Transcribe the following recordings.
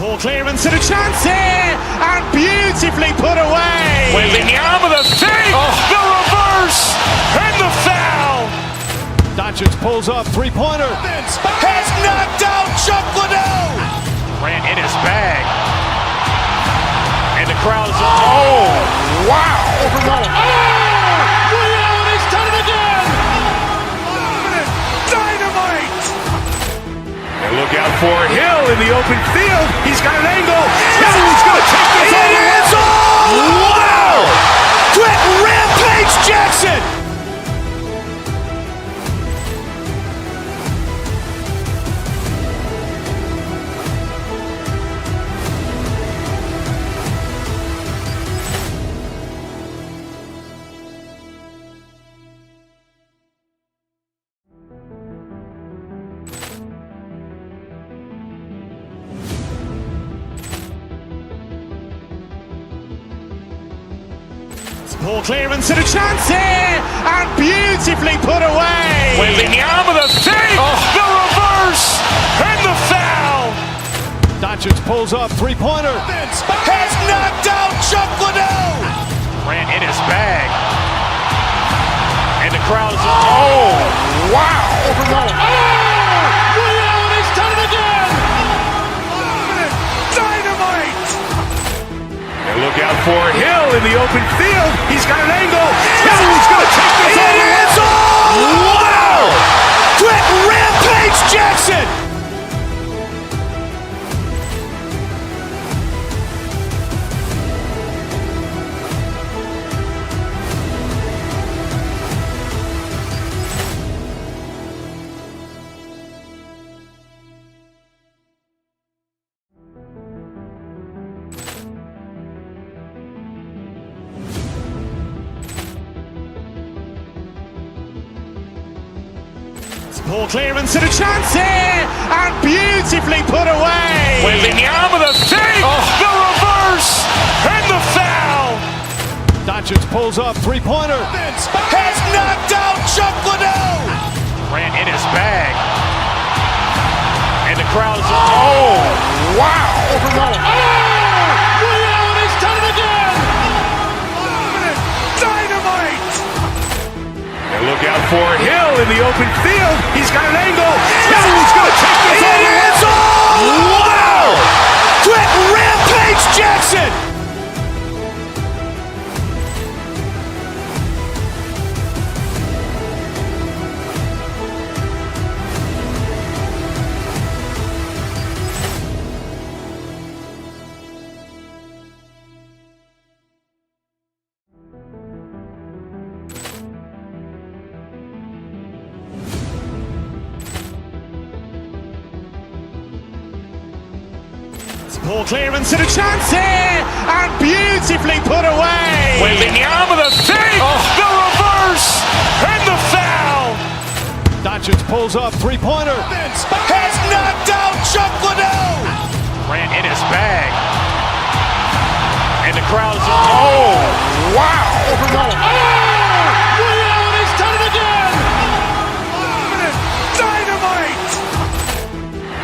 Ball clearance and a chance here, and beautifully put away. Waving the arm of the fake, the reverse, and the foul. Doncic pulls up, three-pointer. Has knocked out Chuck Liddell. Ran in his bag. And the crowd is, oh, wow. He's done it again. Dynamite. And look out for Hill in the open field. He's got an angle. Hill's going to take this all the way. Wow. Quick Rampage Jackson. Ball clearance and a chance here, and beautifully put away. Waving the arm of the fake, the reverse, and the foul. Doncic pulls up, three-pointer. Has knocked out Chuck Liddell. Ran in his bag. And the crowd is, oh, wow. He's done it again. Dynamite. And look out for Hill in the open field. He's got an angle. Hill's going to take this all the way. Wow. Quick Rampage Jackson. Ball clearance and a chance here, and beautifully put away. Waving the arm of the fake, the reverse, and the foul. Doncic pulls up, three-pointer. Has knocked out Chuck Liddell. Ran in his bag. And the crowd is, oh, wow. He's done it again. Dynamite. And look out for Hill in the open field. He's got an angle. Hill's going to take this all the way. Wow. Quick Rampage Jackson. Ball clearance and a chance here, and beautifully put away. Waving the arm of the fake, the reverse, and the foul. Doncic pulls up, three-pointer. Has knocked out Chuck Liddell. Ran in his bag. And the crowd is, oh, wow. He's done it again. Dynamite.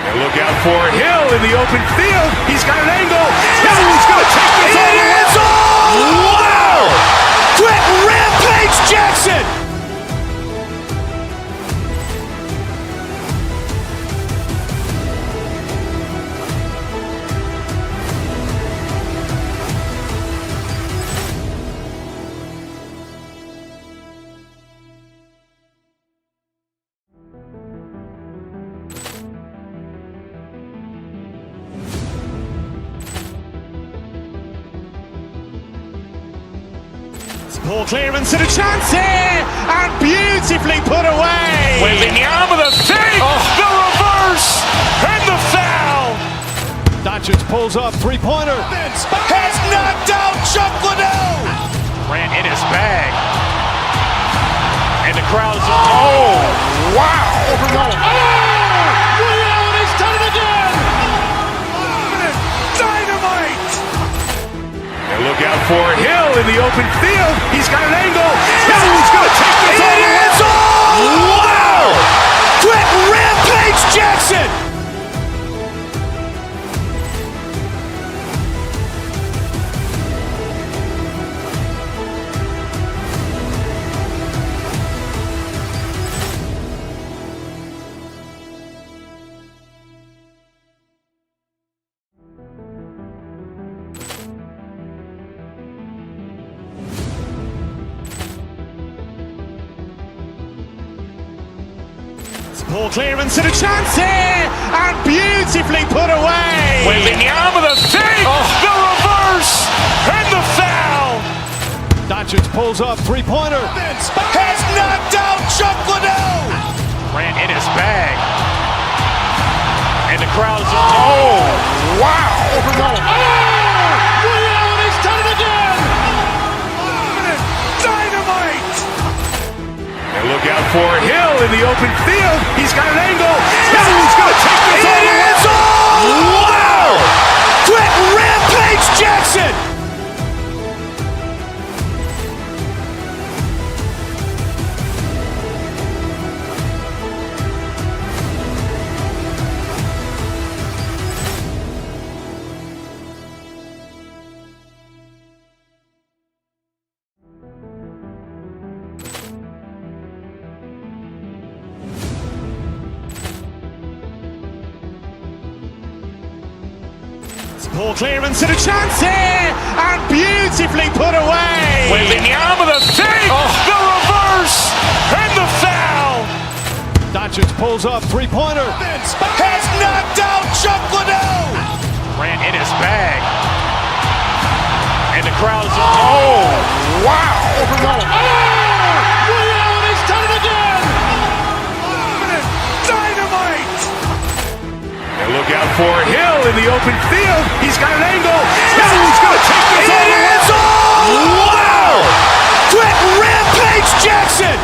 And look out for Hill in the open field. He's got an angle. Hill's going to take this all the way. Wow. Quick Rampage Jackson. Ball clearance and a chance here, and beautifully put away. Waving the arm of the fake, the reverse, and the foul. Doncic pulls up, three-pointer. Has knocked out Chuck Liddell. Ran in his bag. And the crowd is, oh, wow. He's done it again. Dynamite. And look out for Hill in the open field. He's got an angle. Hill's going to take this all the way. Wow. Quick Rampage Jackson. Ball clearance and a chance here, and beautifully put away. Wembanyama with a fake, the reverse, and the foul. Doncic pulls up, three-pointer. Has knocked out Chuck Liddell. Ran in his bag. And the crowd is, oh, wow. Overrun. Ray Allen has done it again. Dynamite. And look out for Hill in the open field. He's got an angle. He's going to take this all the way. Wow. Quick Rampage Jackson. Ball clearance and a chance here, and beautifully put away. Wembanyama with a fake, the reverse, and the foul. Doncic pulls up, three-pointer. Has knocked out Chuck Liddell. Ran in his bag. And the crowd is, oh, wow. Overrun. Ray Allen has done it again. Dynamite. And look out for Hill in the open field. He's got an angle. He's going to take this all the way. Wow. Quick Rampage Jackson.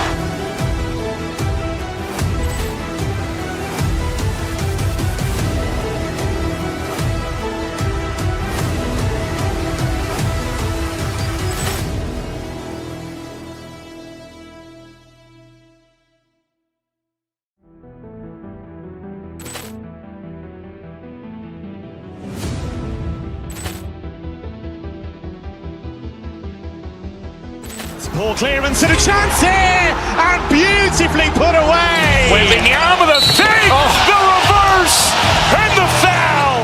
Ball clearance and a chance here, and beautifully put away. Wembanyama with a fake, the reverse, and the foul.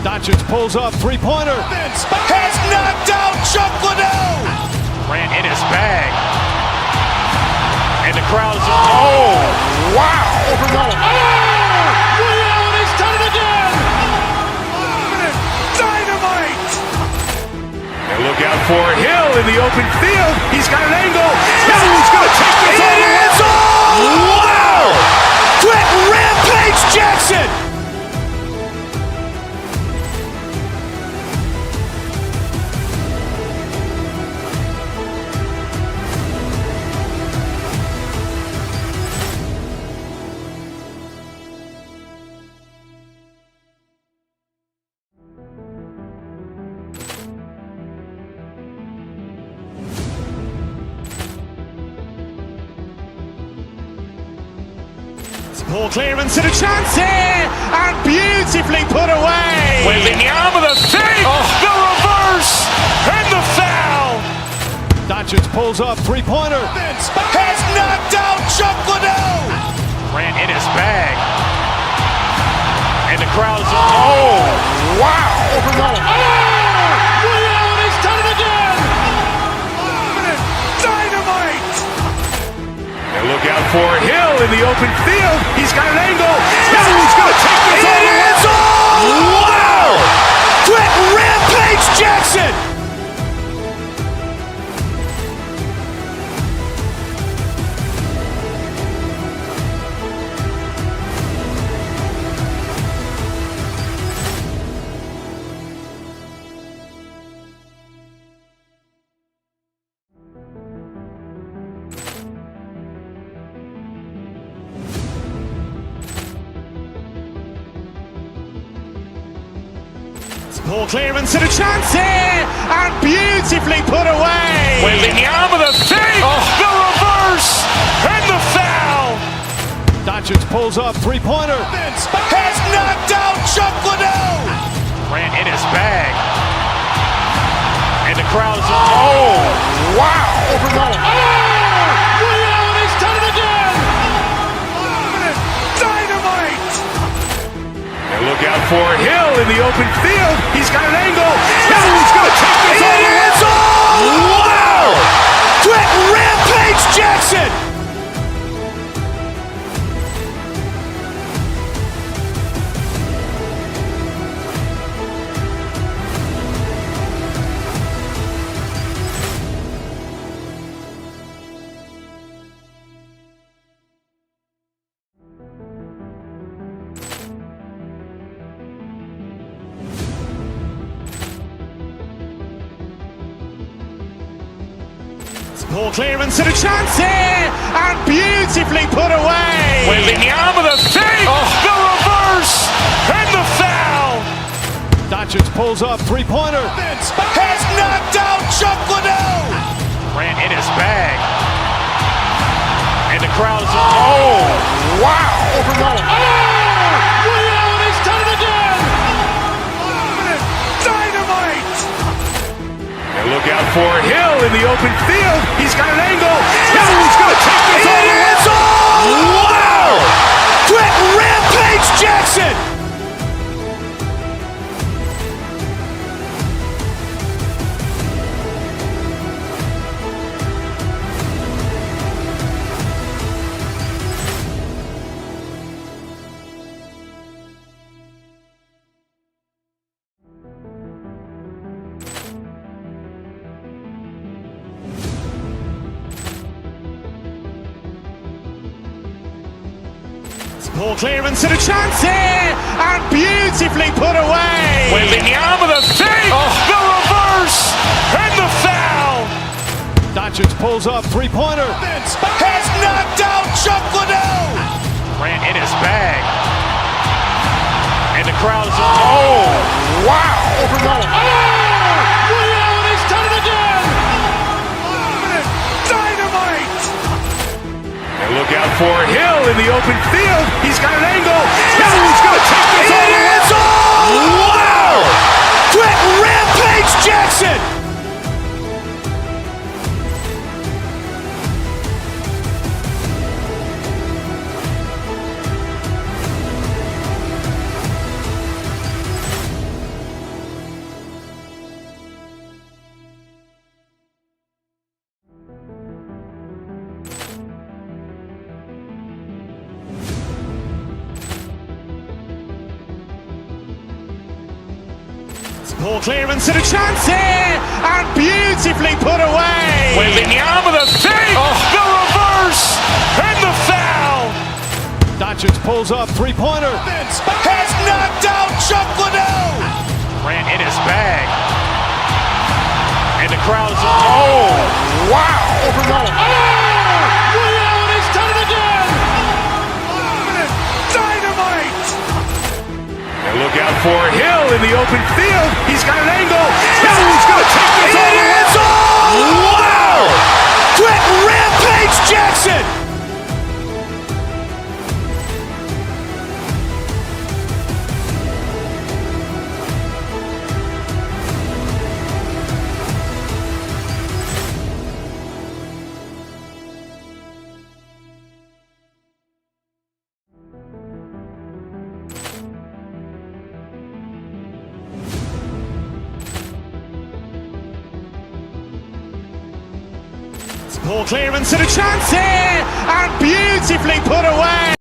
Doncic pulls up, three-pointer. Has knocked out Chuck Liddell. Ran in his bag. And the crowd is, oh, wow. Overrun. Ray Allen has done it again. Dynamite. And look out for Hill in the open field. He's got an angle. He's going to take this all the way. Wow. Quick Rampage Jackson. Ball clearance and a chance here, and beautifully put away. Wembanyama with a fake, the reverse, and the foul. Doncic pulls up, three-pointer. Has knocked out Chuck Liddell. Ran in his bag. And the crowd is, oh, wow. Overrun. Ray Allen has done it again. Dynamite. And look out for Hill in the open field. He's got an angle. He's going to take this all the way. Wow. Quick Rampage Jackson. Ball clearance and a chance here, and beautifully put away. Wembanyama with a fake, the reverse, and the foul. Doncic pulls up, three-pointer. Has knocked out Chuck Liddell. Ran in his bag. And the crowd is, oh, wow. Overrun. Ray Allen has done it again. Dynamite. And look out for Hill in the open field. He's got an angle. He's going to take this all the way. Wow. Quick Rampage Jackson. Poor clearance and a chance here, and beautifully put away. With the arm of the fake, the reverse, and the foul. Doncic pulls up, three-pointer. Has knocked out Chuck Liddell. Ran in his bag. And the crowd is, oh, wow. Ray Allen has done it again. Dynamite. And look out for Hill in the open field. He's got an angle. Hill's going to take this all the way. Wow. Quick Rampage Jackson. Poor clearance and a chance here, and beautifully put away. With the arm of the fake, the reverse, and the foul. Doncic pulls up, three-pointer. Has knocked out Chuck Liddell. Ran in his bag. And the crowd is, oh, wow. Ray Allen has done it again. Dynamite. And look out for Hill in the open field. He's got an angle. Hill's going to take this all the way. Wow. Quick Rampage Jackson. Poor clearance and a chance here, and beautifully put away. With the arm of the fake, the reverse, and the foul. Doncic pulls up, three-pointer. Has knocked out Chuck Liddell. Ran in his bag. And the crowd is, oh, wow. Ray Allen has done it again. Dynamite. And look out for Hill in the open field. He's got an angle. Hill's going to take this all the way. Wow. Quick Rampage Jackson. Poor clearance and a chance here, and beautifully put away.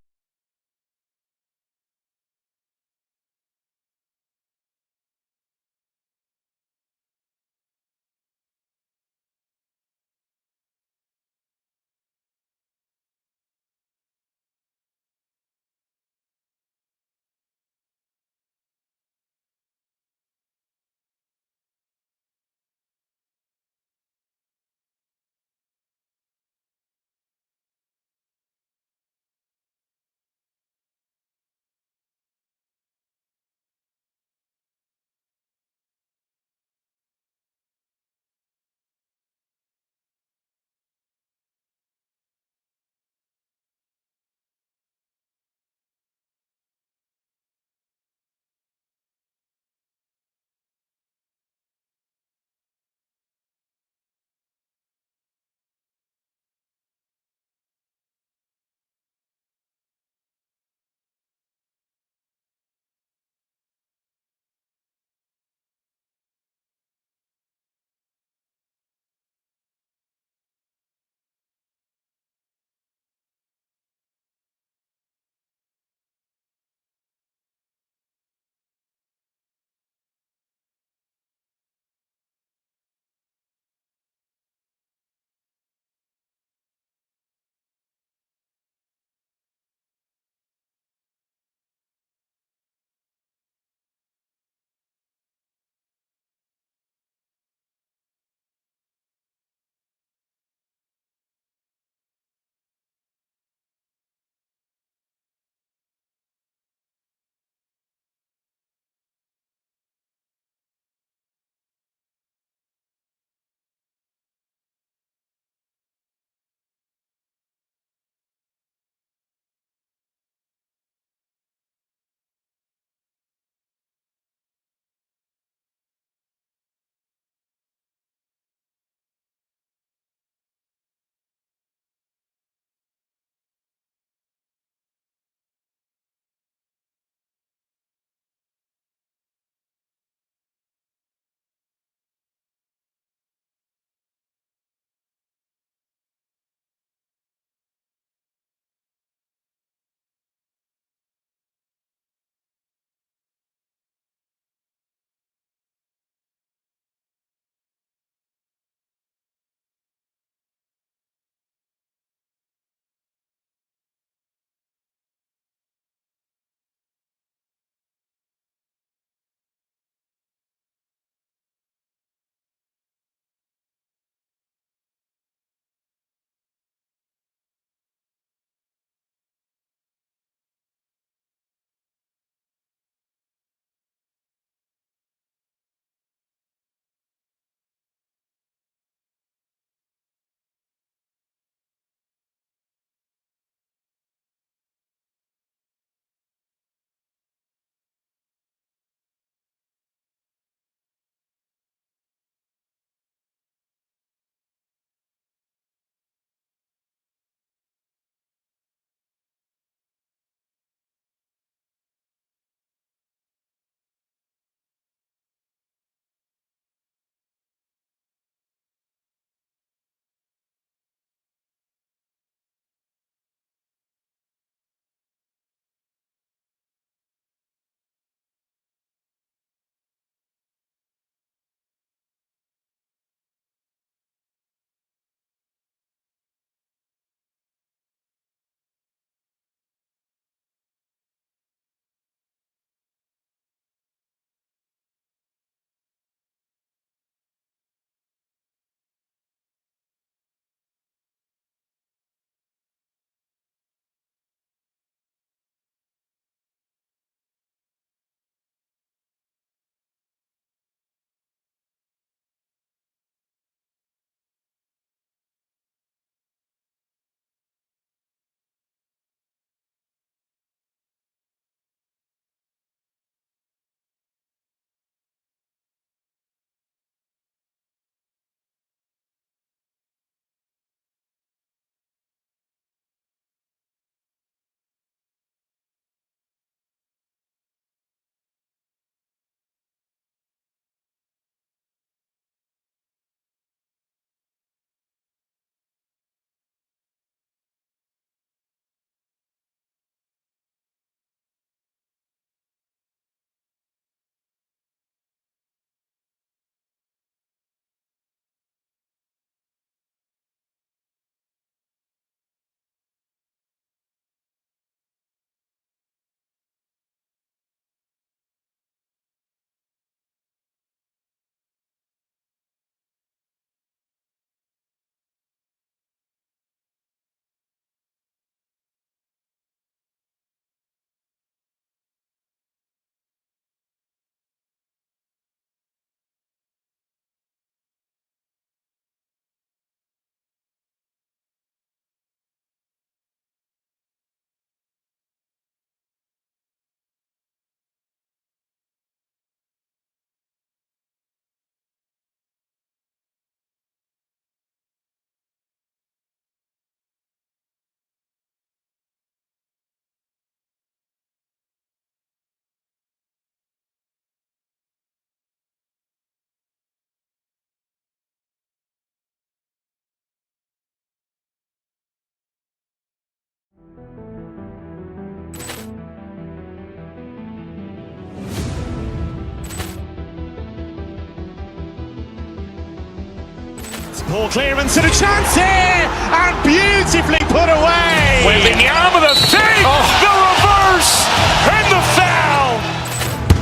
Ball clearance and a chance here, and beautifully put away. Wembanyama the fake, the reverse, and the foul.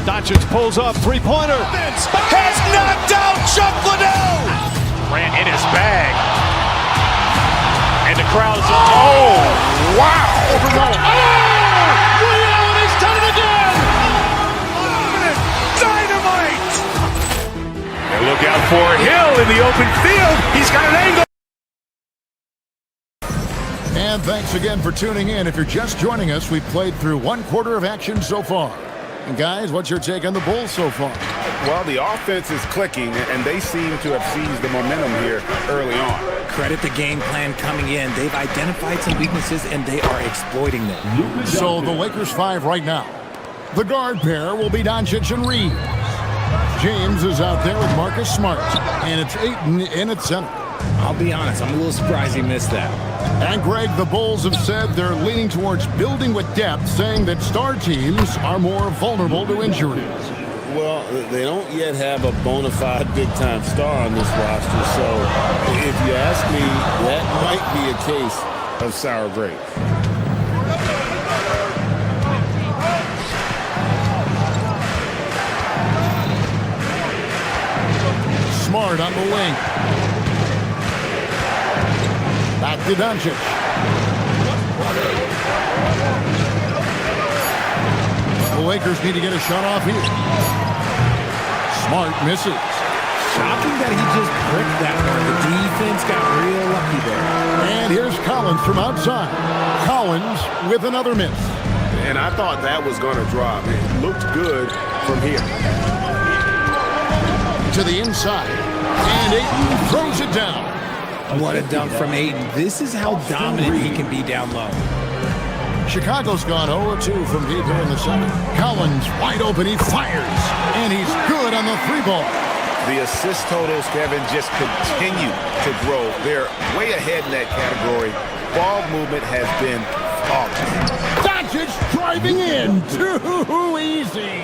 Doncic pulls up, three-pointer. Has knocked out Chuck Liddell. Ran in his bag. And the crowd is, oh, wow. Ray Allen has done it again. Dynamite. And look out for Hill in the open field. He's got an angle. And thanks again for tuning in. If you're just joining us, we've played through one quarter of action so far. And guys, what's your take on the Bulls so far? Well, the offense is clicking, and they seem to have seized the momentum here early on. Credit the game plan coming in. They've identified some weaknesses, and they are exploiting them. So the Lakers 5 right now. The guard pair will be Doncic and Reed. James is out there with Marcus Smart, and it's Ayton in at center. I'll be honest, I'm a little surprised he missed that. And Greg, the Bulls have said they're leaning towards building with depth, saying that star teams are more vulnerable to injuries. Well, they don't yet have a bona fide big-time star on this roster, so if you ask me, that might be a case of sour grapes. Smart on the wing. Back to Doncic. The Lakers need to get a shot off here. Smart misses. Shocking that he just bricked that one. The defense got real lucky there. And here's Collins from outside. Collins with another miss. And I thought that was going to drop. It looked good from here. To the inside. And Ayton throws it down. What a dunk from Ayton. This is how dominant he can be down low. Chicago's gone 0-2 from deep here in the second. Collins wide open. He fires. And he's good on the three ball. The assist totals, Kevin, just continue to grow. They're way ahead in that category. Ball movement has been flawless. Doncic driving in. Too easy.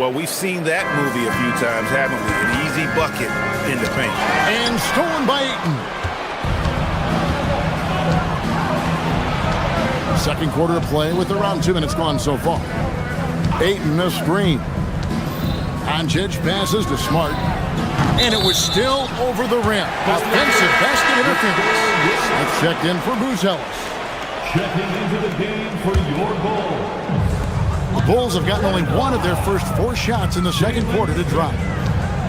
Well, we've seen that movie a few times, haven't we? An easy bucket in the paint. And stolen by Ayton. Second quarter of play with around 2 minutes gone so far. Ayton a screen. Doncic passes to Smart. And it was still over the rim. Offensive basket interference. It's checked in for Buzelis. Checking into the game for your Bulls. The Bulls have gotten only one of their first 4 shots in the second quarter to drop.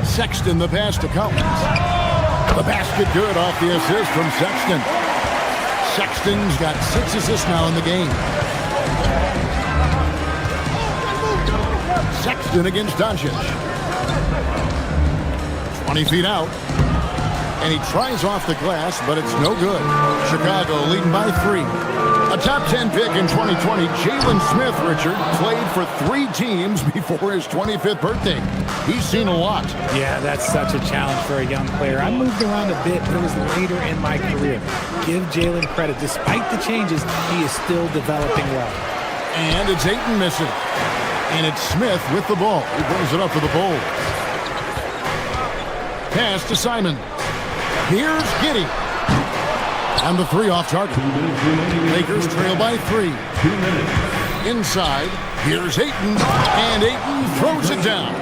Sexton the pass to Collins. The basket good off the assist from Sexton. Sexton's got 6 assists now in the game. Sexton against Doncic. 20 feet out. And he tries off the glass, but it's no good. Chicago leading by 3. A top 10 pick in 2020, Jalen Smith, Richard, played for 3 teams before his 25th birthday. He's seen a lot. Yeah, that's such a challenge for a young player. I moved around a bit, but it was later in my career. Give Jalen credit. Despite the changes, he is still developing well. And it's Ayton missing. And it's Smith with the ball. He brings it up for the Bulls. Pass to Simon. Here's Giddey. And the 3 off target. Lakers trail by 3. 2 minutes. Inside, here's Ayton. And Ayton throws it down.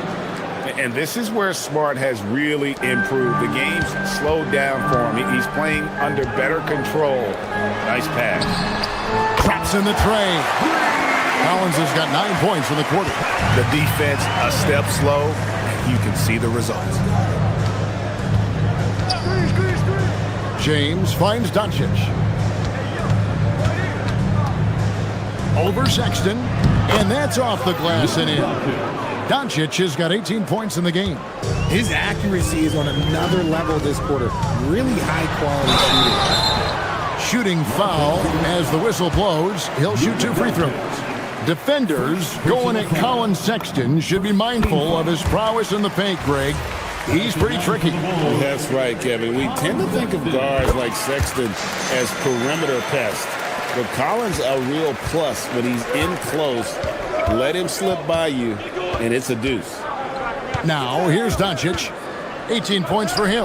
And this is where Smart has really improved. The game's slowed down for him. He's playing under better control. Nice pass. Traps in the tray. Collins has got 9 points in the quarter. The defense a step slow. You can see the results. James finds Doncic. Over Sexton. And that's off the glass and in. Doncic has got 18 points in the game. His accuracy is on another level this quarter. Really high-quality Shooting foul as the whistle blows. He'll shoot 2 free throws. Defenders going at Colin Sexton should be mindful of his prowess in the paint, Greg. He's pretty tricky. That's right, Kevin. We tend to think of guards like Sexton as perimeter pests. But Collins a real plus when he's in close. Let him slip by you, and it's a deuce. Now, here's Doncic. 18 points for him.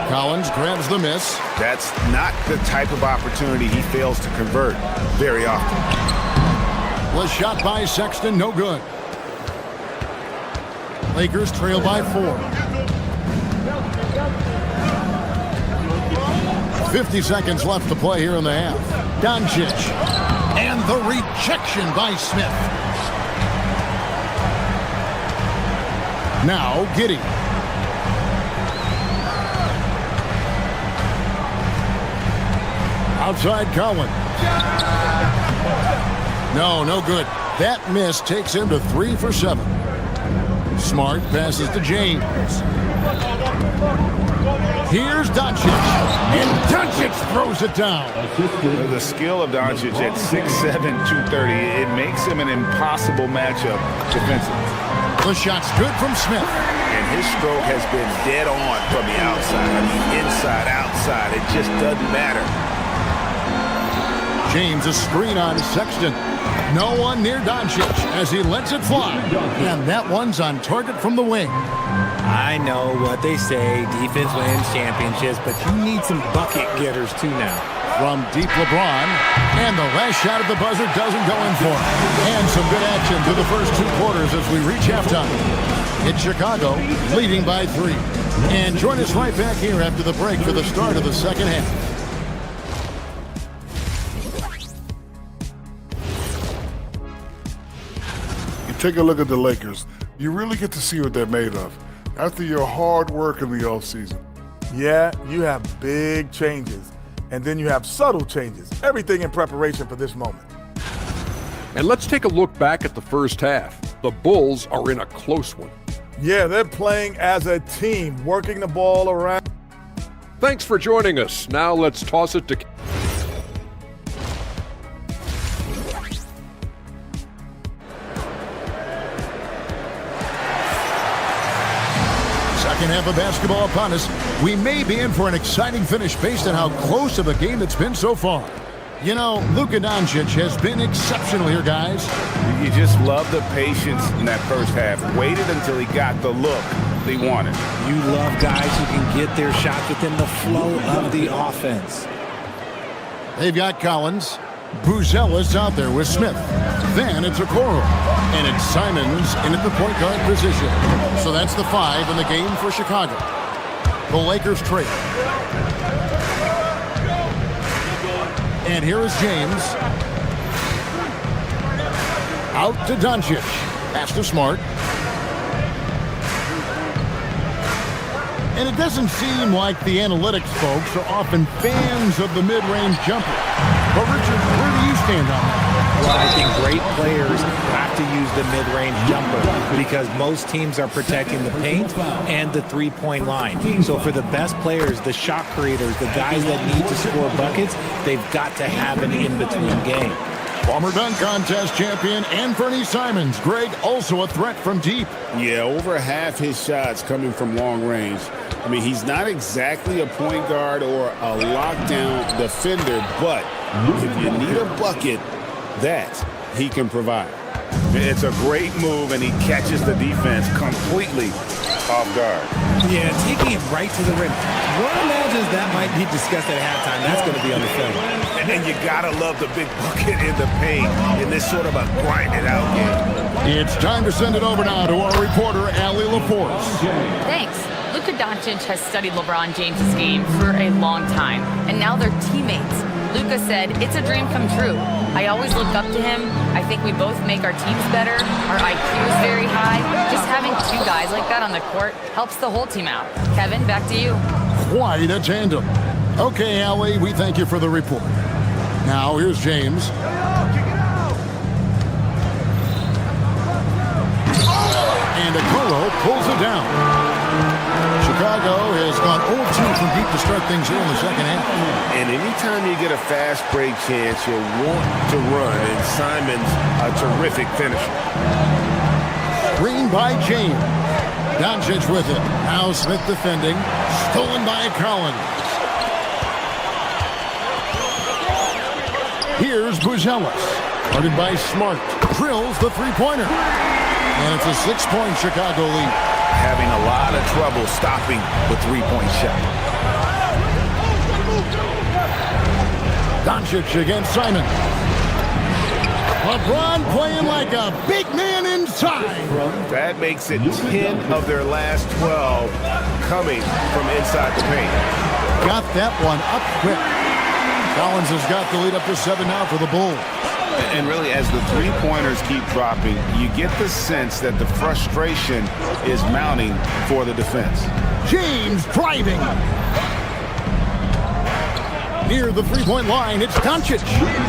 Collins grabs the miss. That's not the type of opportunity he fails to convert very often. Was shot by Sexton, no good. Lakers trail by 4. 50 seconds left to play here in the half. Doncic. And the rejection by Smith. Now, Giddey. Outside Collins. No good. That miss takes him to 3 for 7. Smart passes to James. Here's Doncic. And Doncic throws it down. The skill of Doncic at 6'7", 230, it makes him an impossible matchup defensively. The shot's good from Smith. And his stroke has been dead on from the outside. I mean, inside, outside, it just doesn't matter. James a screen on Sexton. No one near Doncic as he lets it fly. And that one's on target from the wing. I know what they say, defense wins championships, but you need some bucket getters too now. From deep LeBron, and the last shot at the buzzer doesn't go in for him. And some good action through the first 2 quarters as we reach halftime. It's Chicago leading by 3. And join us right back here after the break for the start of the second half. Take a look at the Lakers. You really get to see what they're made of after your hard work in the offseason. Yeah, you have big changes, and then you have subtle changes. Everything in preparation for this moment. And let's take a look back at the first half. The Bulls are in a close one. Yeah, they're playing as a team, working the ball around. Thanks for joining us. Now let's toss it to... Second half of basketball upon us. We may be in for an exciting finish based on how close of a game it's been so far. You know, Luka Doncic has been exceptional here, guys. You just love the patience in that first half. Waited until he got the look he wanted. You love guys who can get their shots within the flow of the offense. They've got Collins. Buzelis out there with Smith. Then it's Okoro. And it's Simons in at the point guard position. So that's the 5 in the game for Chicago. The Lakers trade. And here is James. Out to Doncic. Pass to Smart. And it doesn't seem like the analytics folks are often fans of the mid-range jumper. But Richard, where do you stand on that? Well, I think great players have to use the mid-range jumper because most teams are protecting the paint and the three-point line. So for the best players, the shot creators, the guys that need to score buckets, they've got to have an in-between game. Former dunk contest champion Anthony Simons. Greg, also a threat from deep. Yeah, over half his shots coming from long range. I mean, he's not exactly a point guard or a lockdown defender, but if you need a bucket, that he can provide. It's a great move, and he catches the defense completely off guard. Yeah, taking it right to the rim. One imagines that might be discussed at halftime. That's going to be on the film. And then you got to love the big bucket in the paint in this sort of a grinded-out game. It's time to send it over now to our reporter, Allie LaForce. Thanks. Luka Doncic has studied LeBron James' game for a long time, and now they're teammates. Luka said, "It's a dream come true. I always look up to him. I think we both make our teams better. Our IQ is very high. Just having 2 guys like that on the court helps the whole team out." Kevin, back to you. Quite a tandem. Okay, Allie, we thank you for the report. Now, here's James. And Okoro pulls it down. Chicago has gone 0-2 from deep to start things here in the second half. And anytime you get a fast break chance, you'll want to run, and Simons a terrific finisher. Screen by James. Doncic with it. Now Smith defending. Stolen by Collins. Here's Buzelis. Guarded by Smart. Drills the three-pointer. And it's a 6-point Chicago lead. Having a lot of trouble stopping the three-point shot. Doncic against Simon. LeBron playing like a big man inside. That makes it 10 of their last 12 coming from inside the paint. Got that one up quick. Collins has got the lead up to 7 now for the Bulls. And really, as the three-pointers keep dropping, you get the sense that the frustration is mounting for the defense. James driving. Near the three-point line, it's Doncic.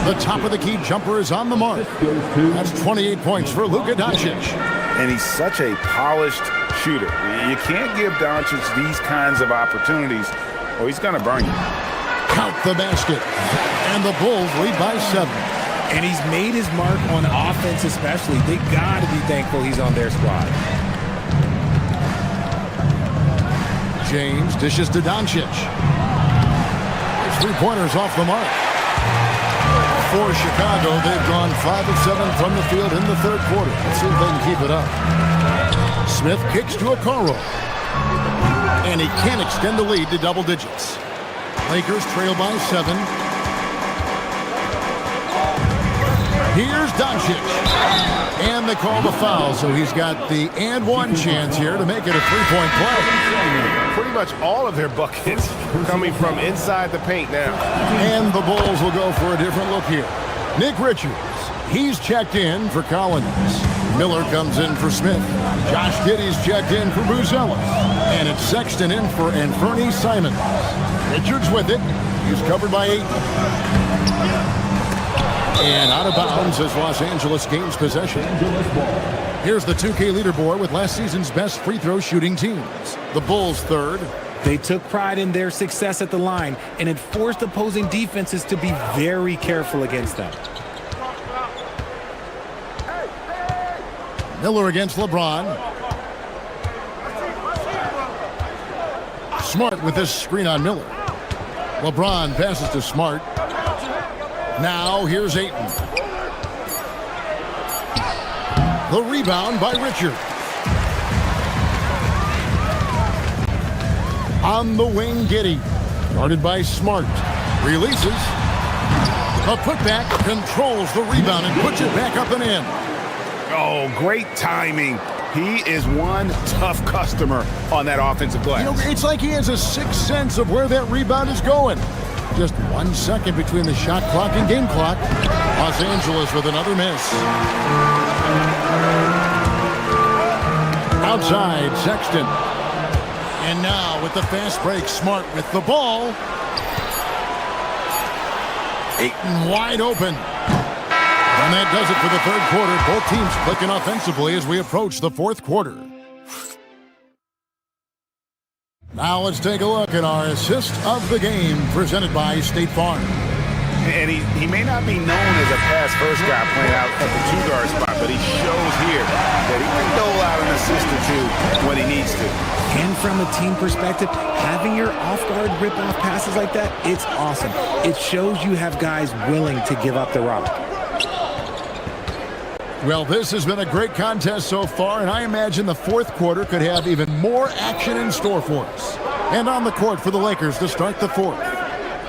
The top of the key jumper is on the mark. That's 28 points for Luka Doncic. And he's such a polished shooter. You can't give Doncic these kinds of opportunities or he's going to burn you. Count the basket. And the Bulls lead by 7. And he's made his mark on offense especially. They got to be thankful he's on their squad. James dishes to Doncic. Three-pointers off the mark. For Chicago, they've gone 5 of 7 from the field in the third quarter. Let's see if they can keep it up. Smith kicks to Okoro. And he can't extend the lead to double digits. Lakers trail by 7. Here's Doncic. And they call the foul, so he's got the and one chance here to make it a three-point play. Pretty much all of their buckets coming from inside the paint now. And the Bulls will go for a different look here. Nick Richards, he's checked in for Collins. Miller comes in for Smith. Josh Giddey's checked in for Buzelis. And it's Sexton in for Anthony Simons. Richards with it. He's covered by 8. And out of bounds as Los Angeles gains possession. Here's the 2K leaderboard with last season's best free throw shooting teams. The Bulls third. They took pride in their success at the line, and it forced opposing defenses to be very careful against them. Miller against LeBron. Smart with this screen on Miller. LeBron passes to Smart. Now here's Ayton. The rebound by Richard. On the wing, Giddey. Guarded by Smart. Releases. A putback, controls the rebound and puts it back up and in. Oh, great timing. He is one tough customer on that offensive glass. You know, it's like he has a sixth sense of where that rebound is going. Just 1 second between the shot clock and game clock. Los Angeles with another miss. Outside, Sexton. And now with the fast break, Smart with the ball. Ayton wide open. And that does it for the third quarter. Both teams clicking offensively as we approach the fourth quarter. Now let's take a look at our assist of the game presented by State Farm. And he may not be known as a pass-first guy playing out at the two-guard spot, but he shows here that he can dole out an assist or two when he needs to. And from a team perspective, having your off-guard rip-off passes like that, it's awesome. It shows you have guys willing to give up the rock. Well, this has been a great contest so far, and I imagine the fourth quarter could have even more action in store for us. And on the court for the Lakers to start the fourth.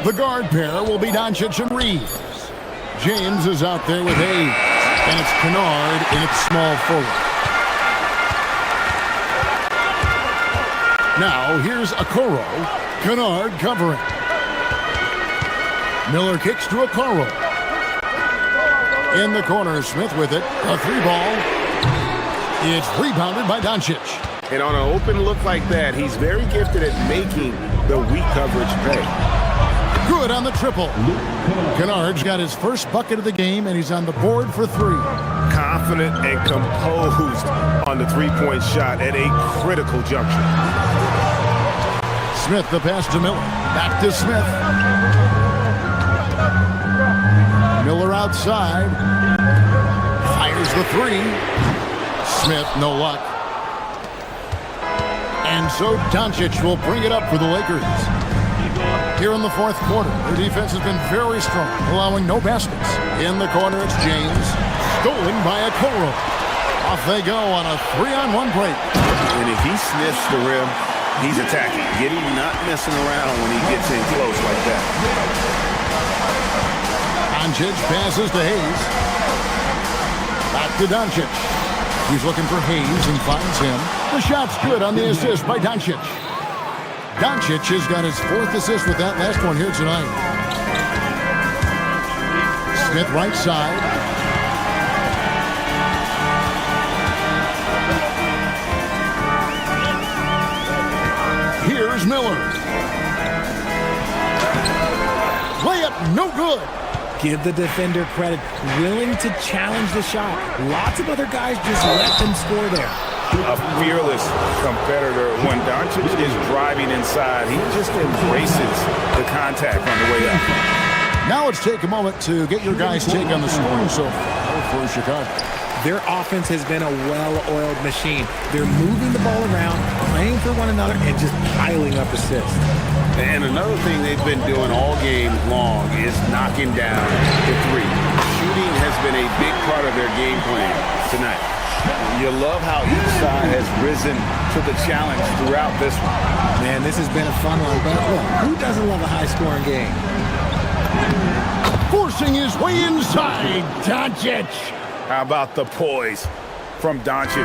The guard pair will be Doncic and Reeves. James is out there with 8, and it's Kennard in its small forward. Now, here's Okoro. Kennard covering. Miller kicks to Okoro. In the corner, Smith with it. A 3-ball. It's rebounded by Doncic. And on an open look like that, he's very gifted at making the weak coverage pay. Good on the triple. Kennard's got his first bucket of the game, and he's on the board for 3. Confident and composed on the three-point shot at a critical juncture. Smith the pass to Miller. Back to Smith. Miller outside. Fires the 3. Smith, no luck. And so Doncic will bring it up for the Lakers. Here in the fourth quarter, their defense has been very strong, allowing no baskets. In the corner, it's James, stolen by Okoro. Off they go on a 3-on-1 break. And if he sniffs the rim, he's attacking. Get him not messing around when he gets in close like that. Doncic passes to Hayes. Back to Doncic. He's looking for Hayes and finds him. The shot's good on the assist by Doncic. Doncic has got his 4th assist with that last one here tonight. Smith right side. Here's Miller. Layup, no good. Give the defender credit. Willing to challenge the shot. Lots of other guys just let them score there. A fearless competitor. When Doncic is driving inside, he just embraces the contact on the way up. Now let's take a moment to get your guys' take on the scoring so far for Chicago. Their offense has been a well-oiled machine. They're moving the ball around, playing for one another, and just piling up assists. And another thing they've been doing all game long is knocking down the three. Shooting has been a big part of their game plan tonight. You love how each side has risen to the challenge throughout this one. Man, this has been a fun one, but look, who doesn't love a high-scoring game? Forcing his way inside, Doncic. How about the poise from Doncic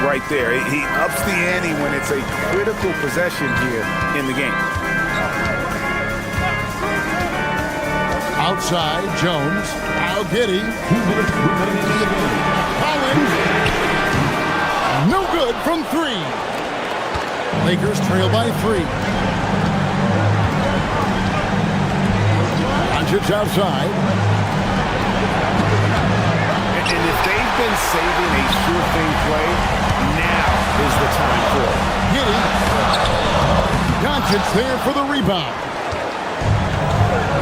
right there? He ups the ante when it's a critical possession here in the game. Outside, Jones. Now Giddey. Collins. No good from 3. Lakers trail by 3. Doncic outside. And if they've been saving a sure thing play, now is the time for it. Giddey. Doncic there for the rebound.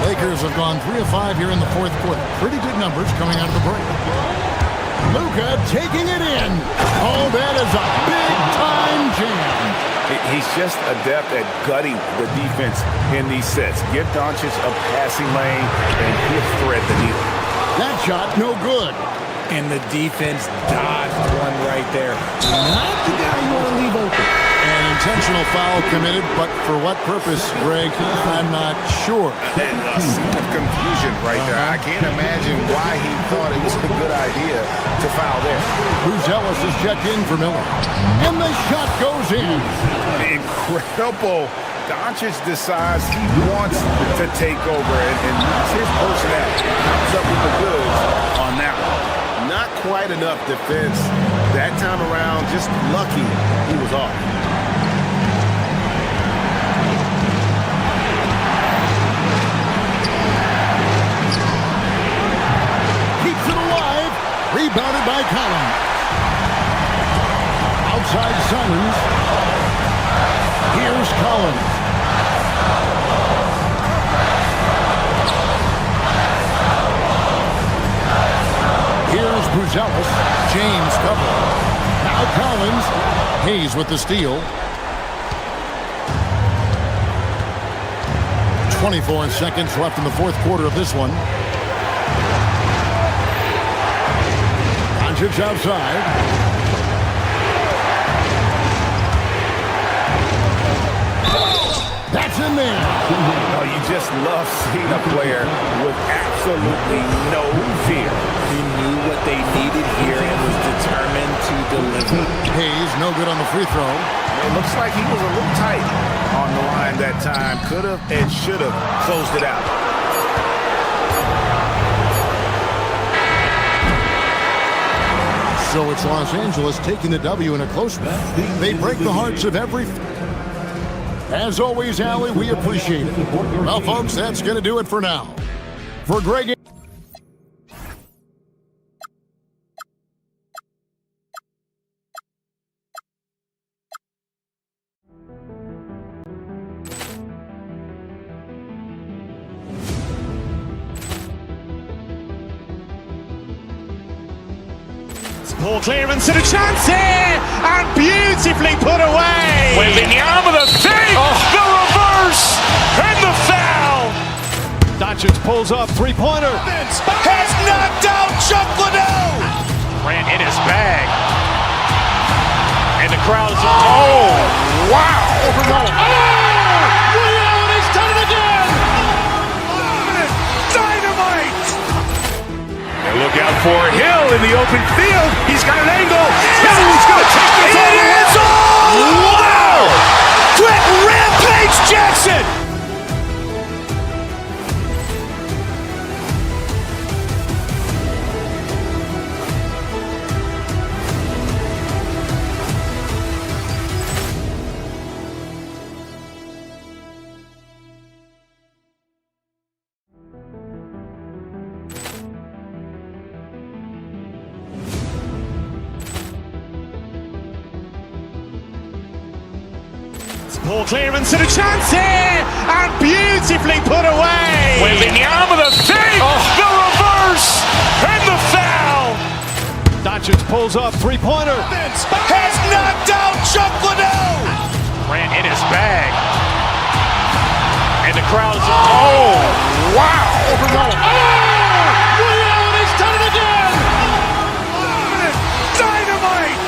Lakers have gone 3 of 5 here in the fourth quarter. Pretty good numbers coming out of the break. Luka taking it in. Oh, that is a big-time jam. He's just adept at gutting the defense in these sets. Give Doncic a passing lane, and he'll thread the needle. That shot, no good. And the defense dodged one right there. Not the guy you want to leave open. An intentional foul committed, but for what purpose, Greg? I'm not sure. And a scene of confusion right there. I can't imagine why he thought it was a good idea to foul there. Ellis is checked in for Miller. And the shot goes in. Incredible. Doncic decides he wants to take over, and that's his personality. Comes up with the goods on that one. Not quite enough defense that time around. Just lucky he was off. Keeps it alive. Rebounded by Collins. Outside Simons. Here's Collins. Here's Buzelis. James cover. Now Collins. Hayes with the steal. 24 seconds left in the fourth quarter of this one. Doncic outside. That's in there. Oh, you just love seeing a player with absolutely no fear. He knew what they needed here and was determined to deliver. Hayes, no good on the free throw. It looks like he was a little tight on the line that time. Could have and should have closed it out. So it's Los Angeles taking the W in a close one. They break the hearts of every... As always, Allie, we appreciate it. Well, folks, that's going to do it for now. For Greg... Ball clearance and a chance here, and beautifully put away. Waving the arm of the fake, the reverse, and the pulls up, three-pointer. Has knocked out Chuck Liddell. Ran in his bag. And the crowd is... Oh, wow. Ray Allen has done it again. Dynamite. And look out for Hill in the open field. He's got an angle. He's going to take this all the way. Wow. Quick Rampage Jackson. Poor clearance and a chance here, and beautifully put away. Wembanyama the fake, the reverse, and the foul. Doncic pulls up, three-pointer. Has knocked out Chuck Liddell. Ran in his bag. And the crowd is... Oh, wow. Ray Allen has done it again. Dynamite.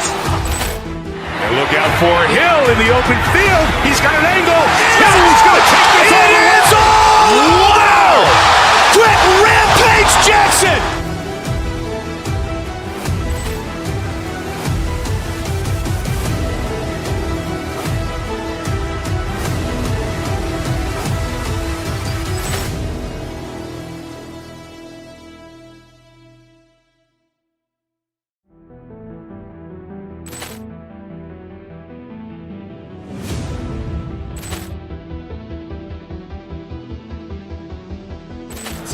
And look out for Hill in the open field. He's got an angle. He's going to take this all the way. Wow. Quick Rampage Jackson.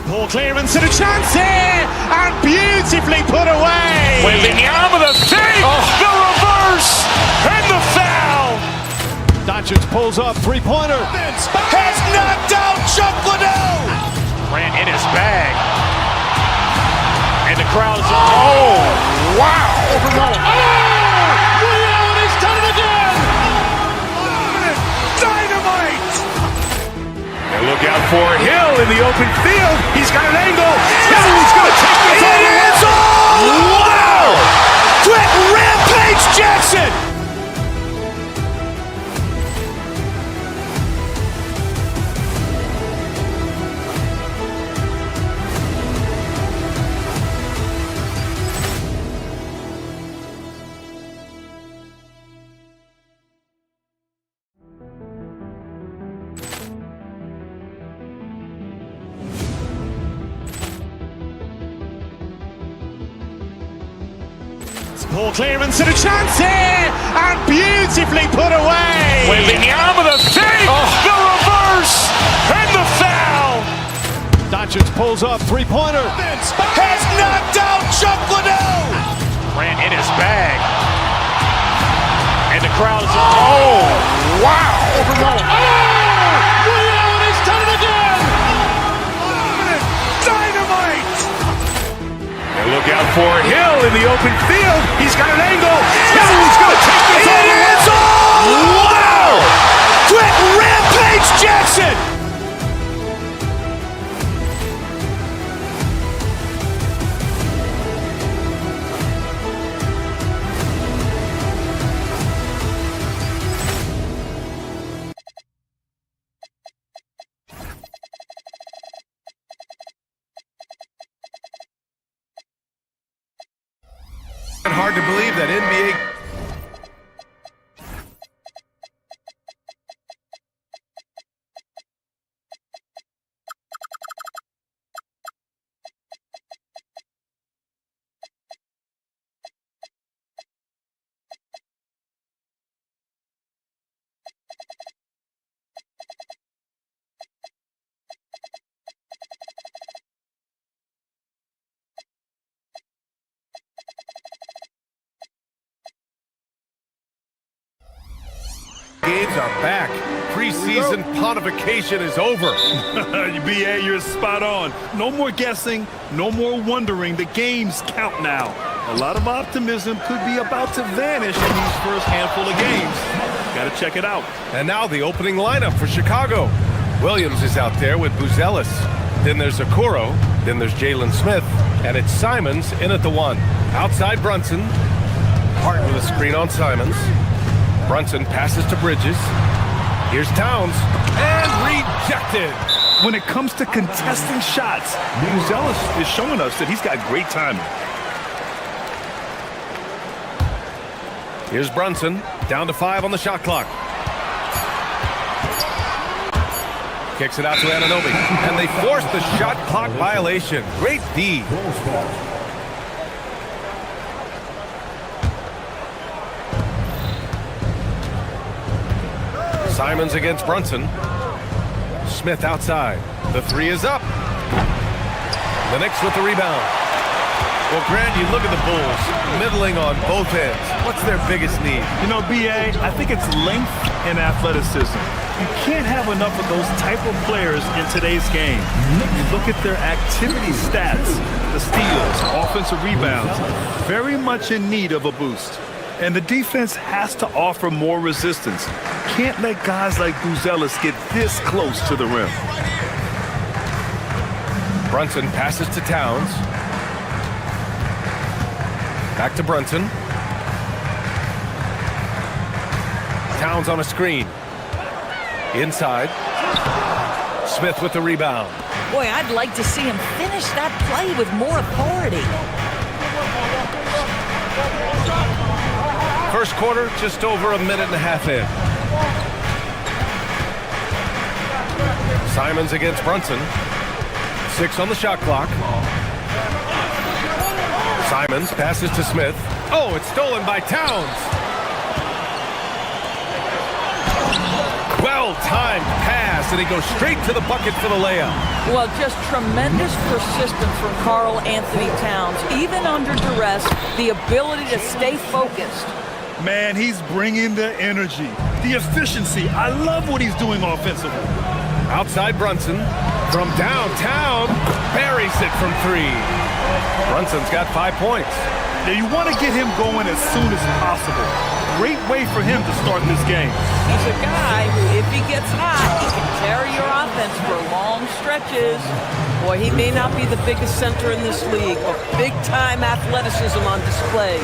Poor clearance and a chance here, and beautifully put away. Wembanyama the fake, the reverse, and the foul. Doncic pulls up, three-pointer. Has knocked out Chuck Liddell. Ran in his bag. And the crowd is... Oh, wow. Ray Allen has done it again. Dynamite. And look out for Hill in the open field. He's got an angle. He's going to take this all the way. Wow. Quick Rampage Jackson. Poor clearance and a chance here, and beautifully put away. Wembanyama the fake, the reverse, and the foul. Doncic pulls up, three-pointer. Has knocked out Chuck Liddell. Ran in his bag. And the crowd is... Oh, wow. Ray Allen has done it again. Dynamite. And look out for Hill in the open field. He's got an angle. He's going to take this all the way. Wow. Quick Rampage Jackson. Hard to believe that NBA... Games are back. Preseason pontification is over. BA, you're spot on. No more guessing, no more wondering. The games count now. A lot of optimism could be about to vanish in these first handful of games. Got to check it out. And now the opening lineup for Chicago. Williams is out there with Buzelis. Then there's Okoro. Then there's Jalen Smith. And it's Simons in at the 1. Outside Brunson. Hart with a screen on Simons. Brunson passes to Bridges. Here's Towns. And rejected. When it comes to contesting shots, Buzelis is showing us that he's got great timing. Here's Brunson. Down to 5 on the shot clock. Kicks it out to Anunoby. And they force the shot clock violation. Great D. Simons against Brunson. Smith outside. The 3 is up. The Knicks with the rebound. Well, Grant, you look at the Bulls, middling on both ends. What's their biggest need? You know, B.A., I think it's length and athleticism. You can't have enough of those type of players in today's game. You look at their activity stats, the steals, offensive rebounds, very much in need of a boost. And the defense has to offer more resistance. Can't let guys like Buzelis get this close to the rim. Brunson passes to Towns. Back to Brunson. Towns on a screen. Inside. Smith with the rebound. Boy, I'd like to see him finish that play with more authority. First quarter, just over a minute and a half in. Simons against Brunson. 6 on the shot clock. Simons passes to Smith. Oh, it's stolen by Towns. Well-timed pass, and he goes straight to the bucket for the layup. Well, just tremendous persistence from Karl Anthony Towns. Even under duress, the ability to stay focused. Man, he's bringing the energy, the efficiency. I love what he's doing offensively. Outside Brunson. From downtown, buries it from 3. Brunson's got 5 points. Now you want to get him going as soon as possible. Great way for him to start this game. He's a guy who, if he gets hot, he can carry your offense for long stretches. Boy, he may not be the biggest center in this league, but big-time athleticism on display.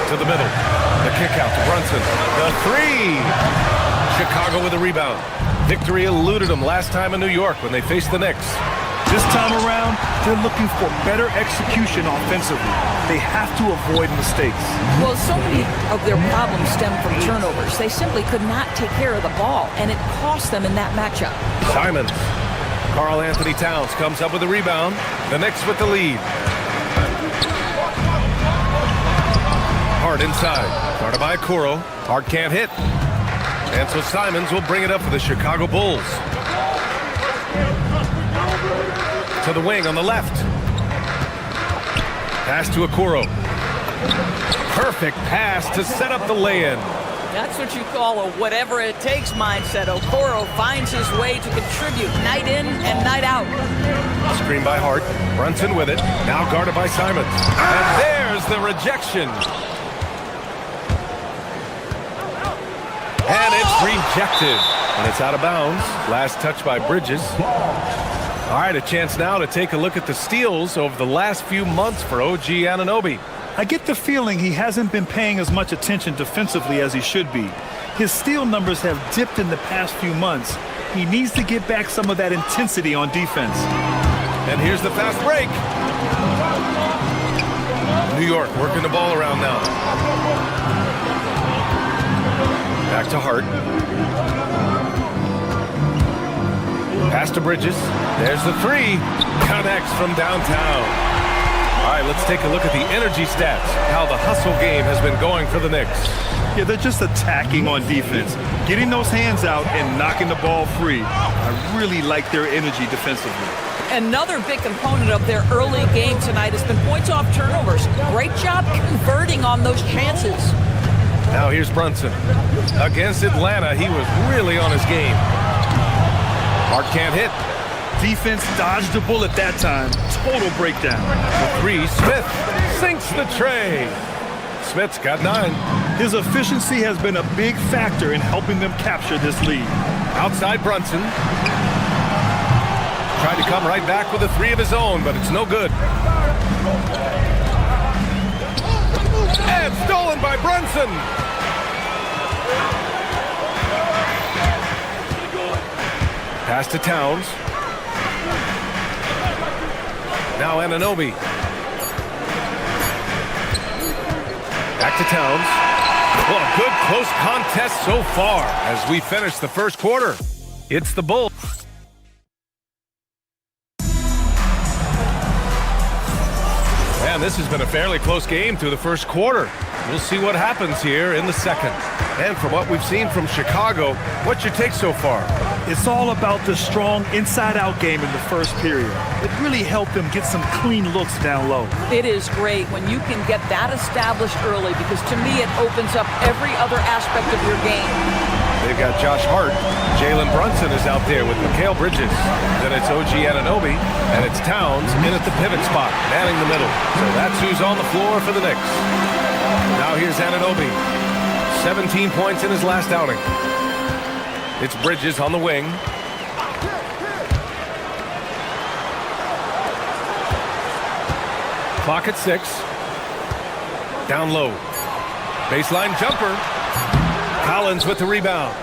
To the middle. The kick out to Brunson. The 3. Chicago with a rebound. Victory eluded them last time in New York when they faced the Knicks. This time around, they're looking for better execution offensively. They have to avoid mistakes. Well, so many of their problems stem from turnovers. They simply could not take care of the ball, and it cost them in that matchup. Simons. Karl Anthony Towns comes up with a rebound. The Knicks with the lead. Hart inside. Guarded by Okoro. Hart can't hit. And so Simons will bring it up for the Chicago Bulls. To the wing on the left. Pass to Okoro. Perfect pass to set up the lay-in. That's what you call a whatever-it-takes mindset. Okoro finds his way to contribute night in and night out. Screen by Hart. Brunson with it. Now guarded by Simons. And there's the rejection. And it's rejected. And it's out of bounds. Last touch by Bridges. All right, a chance now to take a look at the steals over the last few months for OG Anunoby. I get the feeling he hasn't been paying as much attention defensively as he should be. His steal numbers have dipped in the past few months. He needs to get back some of that intensity on defense. And here's the fast break. New York working the ball around now. Back to Hart. Pass to Bridges. There's the 3. Connects from downtown. All right, let's take a look at the energy stats. How the hustle game has been going for the Knicks. Yeah, they're just attacking on defense. Getting those hands out and knocking the ball free. I really like their energy defensively. Another big component of their early game tonight has been points off turnovers. Great job converting on those chances. Now here's Brunson. Against Atlanta, he was really on his game. Hart can't hit. Defense dodged a bullet that time. Total breakdown. The 3, Smith sinks the tray. Smith's got 9. His efficiency has been a big factor in helping them capture this lead. Outside Brunson. Tried to come right back with a 3 of his own, but it's no good. And stolen by Brunson. Pass to Towns. Now Anunoby. Back to Towns. Well, a good close contest so far as we finish the first quarter. It's the Bulls. Man, this has been a fairly close game through the first quarter. We'll see what happens here in the second. And from what we've seen from Chicago, what's your take so far? It's all about the strong inside-out game in the first period. It really helped them get some clean looks down low. It is great when you can get that established early because to me it opens up every other aspect of your game. They've got Josh Hart. Jalen Brunson is out there with Mikal Bridges. Then it's OG Anunoby, and it's Towns in at the pivot spot, manning the middle. So that's who's on the floor for the Knicks. Now here's Anunoby. 17 points in his last outing. It's Bridges on the wing. Clock at 6. Down low. Baseline jumper. Collins with the rebound.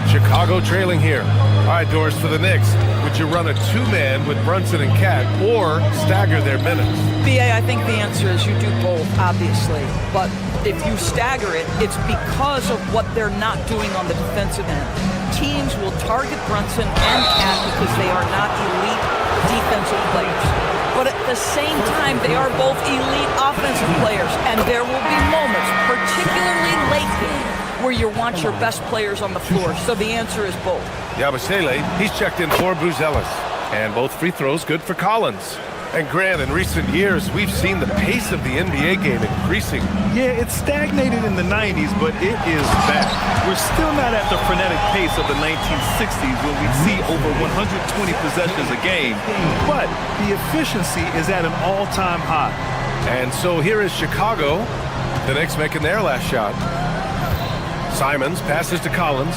Chicago trailing here. All right, Doris, for the Knicks, would you run a 2-man with Brunson and Cat or stagger their minutes? BA, I think the answer is you do both, obviously. But if you stagger it, it's because of what they're not doing on the defensive end. Teams will target Brunson and Cat because they are not elite defensive players. But at the same time, they are both elite offensive players. And there will be moments, particularly late game, where you want your best players on the floor. So the answer is both. Yabusele, he's checked in for Buzelis. And both free throws good for Collins. And Grant, in recent years, we've seen the pace of the NBA game increasing. Yeah, it stagnated in the 90s, but it is back. We're still not at the frenetic pace of the 1960s when we see over 120 possessions a game, but the efficiency is at an all-time high. And so here is Chicago, the Knicks making their last shot. Simons passes to Collins.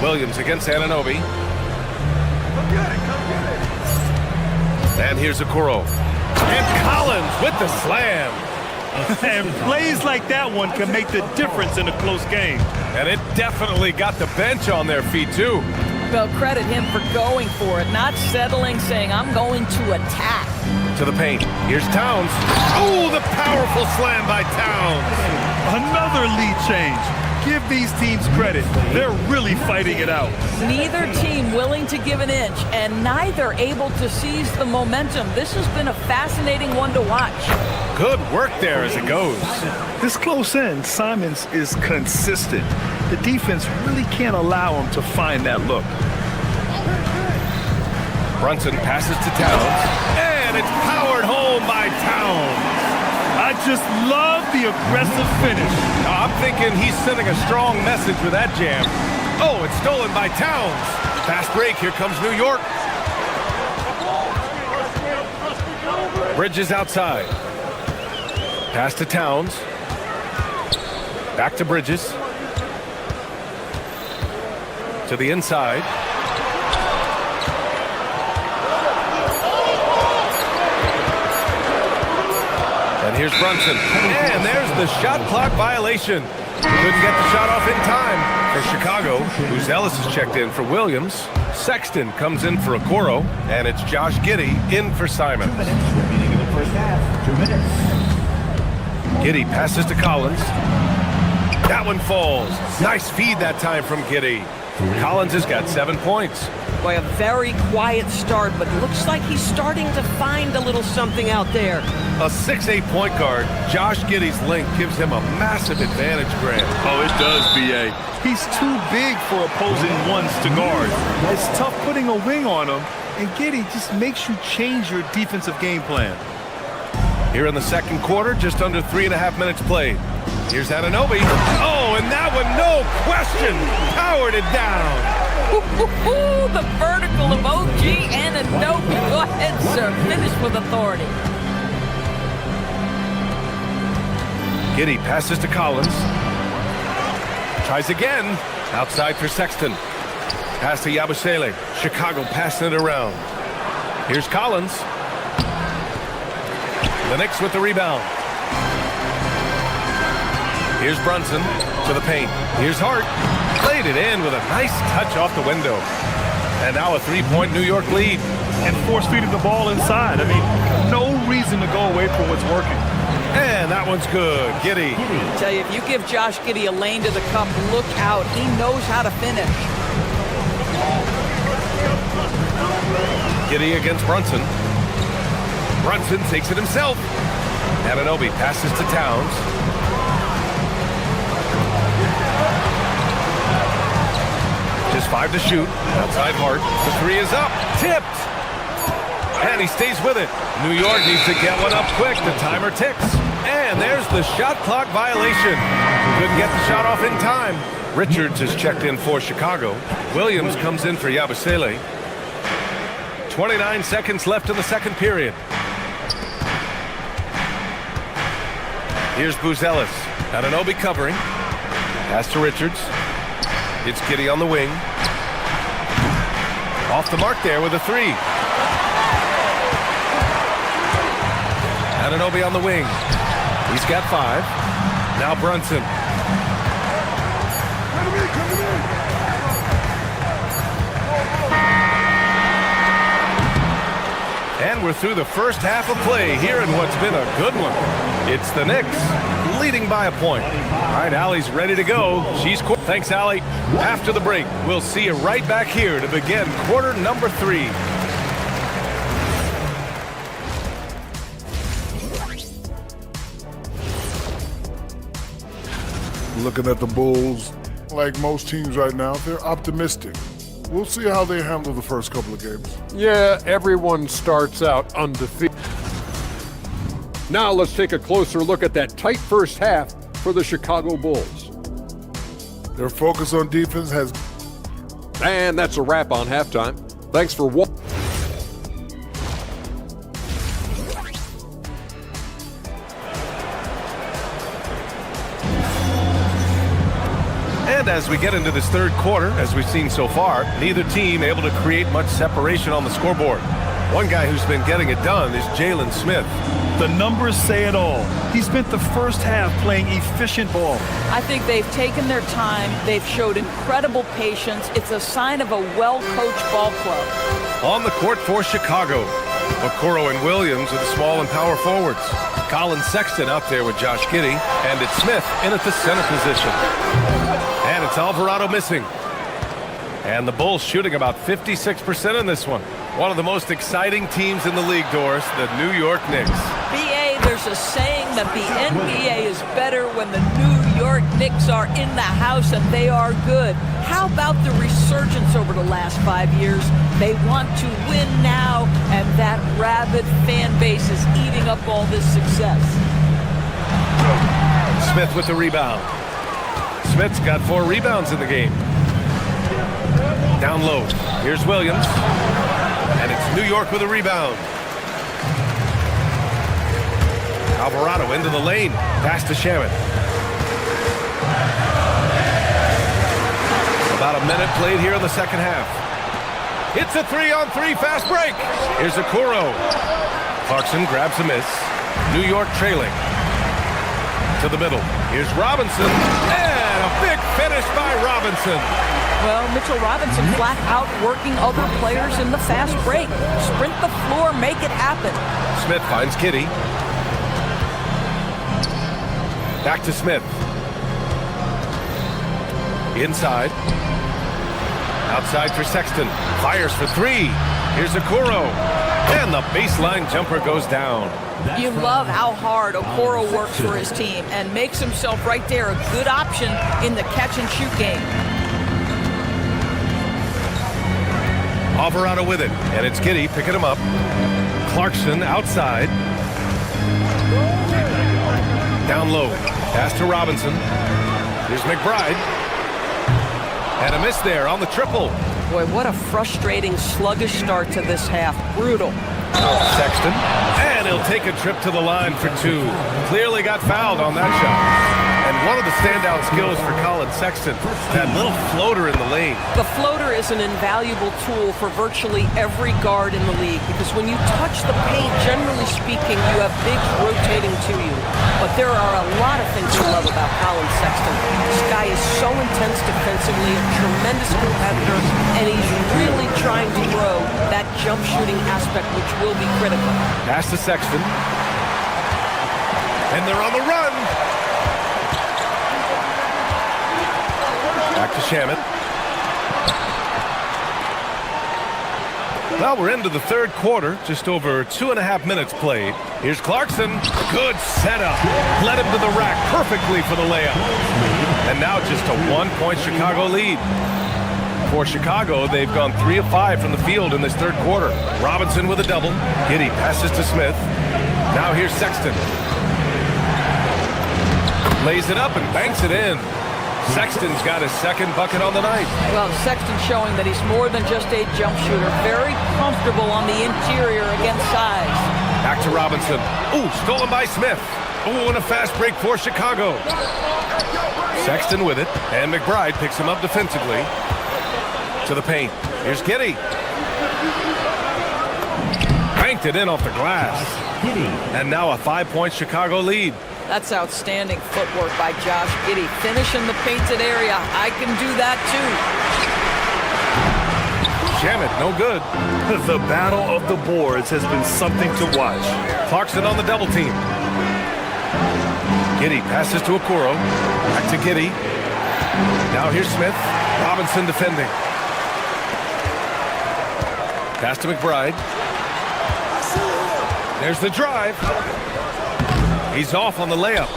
Williams against Anunoby. And here's Okoro. And Collins with the slam. And plays like that one can make the difference in a close game. And it definitely got the bench on their feet, too. Well, credit him for going for it, not settling, saying, I'm going to attack. To the paint. Here's Towns. Oh, the powerful slam by Towns. Another lead change. Give these teams credit. They're really fighting it out. Neither team willing to give an inch, and neither able to seize the momentum. This has been a fascinating one to watch. Good work there as it goes. This close in, Simons is consistent. The defense really can't allow him to find that look. Brunson passes to Towns, and it's powered home by Towns. I just love the aggressive finish. I'm thinking he's sending a strong message with that jam. Oh, it's stolen by Towns. Fast break, here comes New York. Bridges outside. Pass to Towns. Back to Bridges. To the inside. And here's Brunson. And there's the shot clock violation. Couldn't get the shot off in time for Chicago. Buzelis is checked in for Williams. Sexton comes in for Okoro. And it's Josh Giddey in for Simons. 2 minutes remaining in the first half. 2 minutes. Giddey passes to Collins. That one falls. Nice feed that time from Giddey. Collins has got 7 points. Boy, a very quiet start, but looks like he's starting to find a little something out there. A 6'8" point guard, Josh Giddey's length gives him a massive advantage, Grant. Oh, it does, B.A. He's too big for opposing ones to guard. It's tough putting a wing on him, and Giddey just makes you change your defensive game plan. Here in the second quarter, just under 3.5 minutes played. Here's Anunoby. Oh, and that one, no question, powered it down. The vertical of OG Anunoby. Go ahead, sir. Finish with authority. Giddey passes to Collins. Tries again. Outside for Sexton. Pass to Yabusele. Chicago passing it around. Here's Collins. The Knicks with the rebound. Here's Brunson to the paint. Here's Hart. Played it in with a nice touch off the window. And now a three-point New York lead. And force-feeding the ball inside. I mean, no reason to go away from what's working. And that one's good. Giddey. I tell you, if you give Josh Giddey a lane to the cup, look out. He knows how to finish. Giddey against Brunson. Brunson takes it himself. Anunoby passes to Towns. Just 5 to shoot. Outside Hart. The three is up. Tipped. And he stays with it. New York needs to get one up quick. The timer ticks. And there's the shot clock violation. Couldn't get the shot off in time. Richards is checked in for Chicago. Williams comes in for Yabusele. 29 seconds left in the second period. Here's Buzelis. Anunoby covering. Pass to Richards. It's Giddey on the wing. Off the mark there with a three. Anunoby on the wing. He's got 5. Now Brunson. And we're through the first half of play here in what's been a good one. It's the Knicks leading by a point. All right, Allie's ready to go. She's thanks, Allie. After the break, we'll see you right back here to begin quarter number 3. Looking at the Bulls, like most teams right now, they're optimistic. We'll see how they handle the first couple of games. Yeah, everyone starts out undefeated. Now let's take a closer look at that tight first half for the Chicago Bulls. Their focus on defense has... And that's a wrap on halftime. Thanks for watching. And as we get into this third quarter, as we've seen so far, neither team able to create much separation on the scoreboard. One guy who's been getting it done is Jalen Smith. The numbers say it all. He spent the first half playing efficient ball. I think they've taken their time. They've showed incredible patience. It's a sign of a well-coached ball club. On the court for Chicago, Okoro and Williams are the small and power forwards. Colin Sexton out there with Josh Giddey, and it's Smith in at the center position. And it's Alvarado missing. And the Bulls shooting about 56% in this one. One of the most exciting teams in the league, Doris, the New York Knicks. BA, there's a saying that the NBA is better when the New York Knicks are in the house and they are good. How about the resurgence over the last 5 years? They want to win now, and that rabid fan base is eating up all this success. Smith with the rebound. Smith's got 4 rebounds in the game. Down low. Here's Williams. And it's New York with a rebound. Alvarado into the lane. Pass to Shaman. About a minute played here in the second half. It's a 3-on-3 fast break. Here's Okoro. Clarkson grabs a miss. New York trailing. To the middle. Here's Robinson. And a big finish by Robinson. Well, Mitchell Robinson flat out working other players in the fast break. Sprint the floor, make it happen. Smith finds Giddey. Back to Smith. Inside. Outside for Sexton. Fires for 3. Here's Okoro. And the baseline jumper goes down. You love how hard Okoro works for his team and makes himself right there a good option in the catch-and-shoot game. Alvarado with it, and it's Giddey picking him up. Clarkson outside. Down low. Pass to Robinson. Here's McBride. And a miss there on the triple. Boy, what a frustrating, sluggish start to this half. Brutal. Sexton, and he'll take a trip to the line for two. Clearly got fouled on that shot. And one of the standout skills for Colin Sexton, that little floater in the lane. The floater is an invaluable tool for virtually every guard in the league because when you touch the paint, generally speaking, you have bigs rotating to you. But there are a lot of things to love about Colin Sexton. This guy is so intense defensively, a tremendous competitor, and he's really trying to grow that jump shooting aspect, which will be critical. Pass to Sexton. And they're on the run. Back to Shamet. Well, we're into the third quarter, just over 2.5 minutes played. Here's Clarkson. Good setup. Led him to the rack perfectly for the layup. And now just a 1-point Chicago lead. For Chicago, they've gone 3 of 5 from the field in this third quarter. Robinson with a double. Giddey passes to Smith. Now here's Sexton. Lays it up and banks it in. Sexton's got his second bucket on the night. Well, Sexton showing that he's more than just a jump shooter. Very comfortable on the interior against size. Back to Robinson. Ooh, stolen by Smith. Ooh, and a fast break for Chicago. Sexton with it, and McBride picks him up defensively. To the paint. Here's Giddey. Banked it in off the glass. And now a 5-point Chicago lead. That's outstanding footwork by Josh Giddey. Finishing the painted area. I can do that too. Shamet, no good. The battle of the boards has been something to watch. Clarkson on the double team. Giddey passes to Okoro. Back to Giddey. Now here's Smith. Robinson defending. Pass to McBride. There's the drive. He's off on the layup.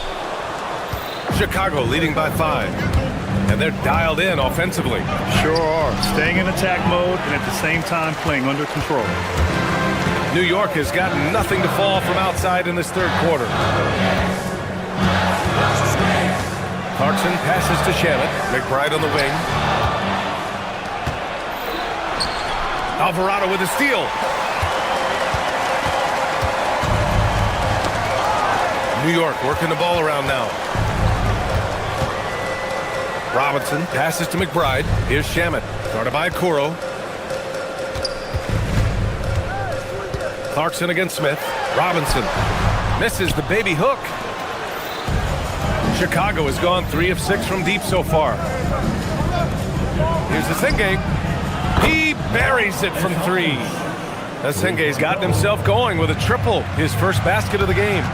Chicago leading by 5. And they're dialed in offensively. Sure are. Staying in attack mode and at the same time playing under control. New York has got nothing to fall from outside in this third quarter. Clarkson passes to Shamet. McBride on the wing. Alvarado with a steal. New York working the ball around now. Robinson passes to McBride. Here's Shamet. Guarded by Okoro. Clarkson against Smith. Robinson misses the baby hook. Chicago has gone 3 of 6 from deep so far. Here's Senge. He buries it from 3. Senge's gotten himself going with a triple. His first basket of the game.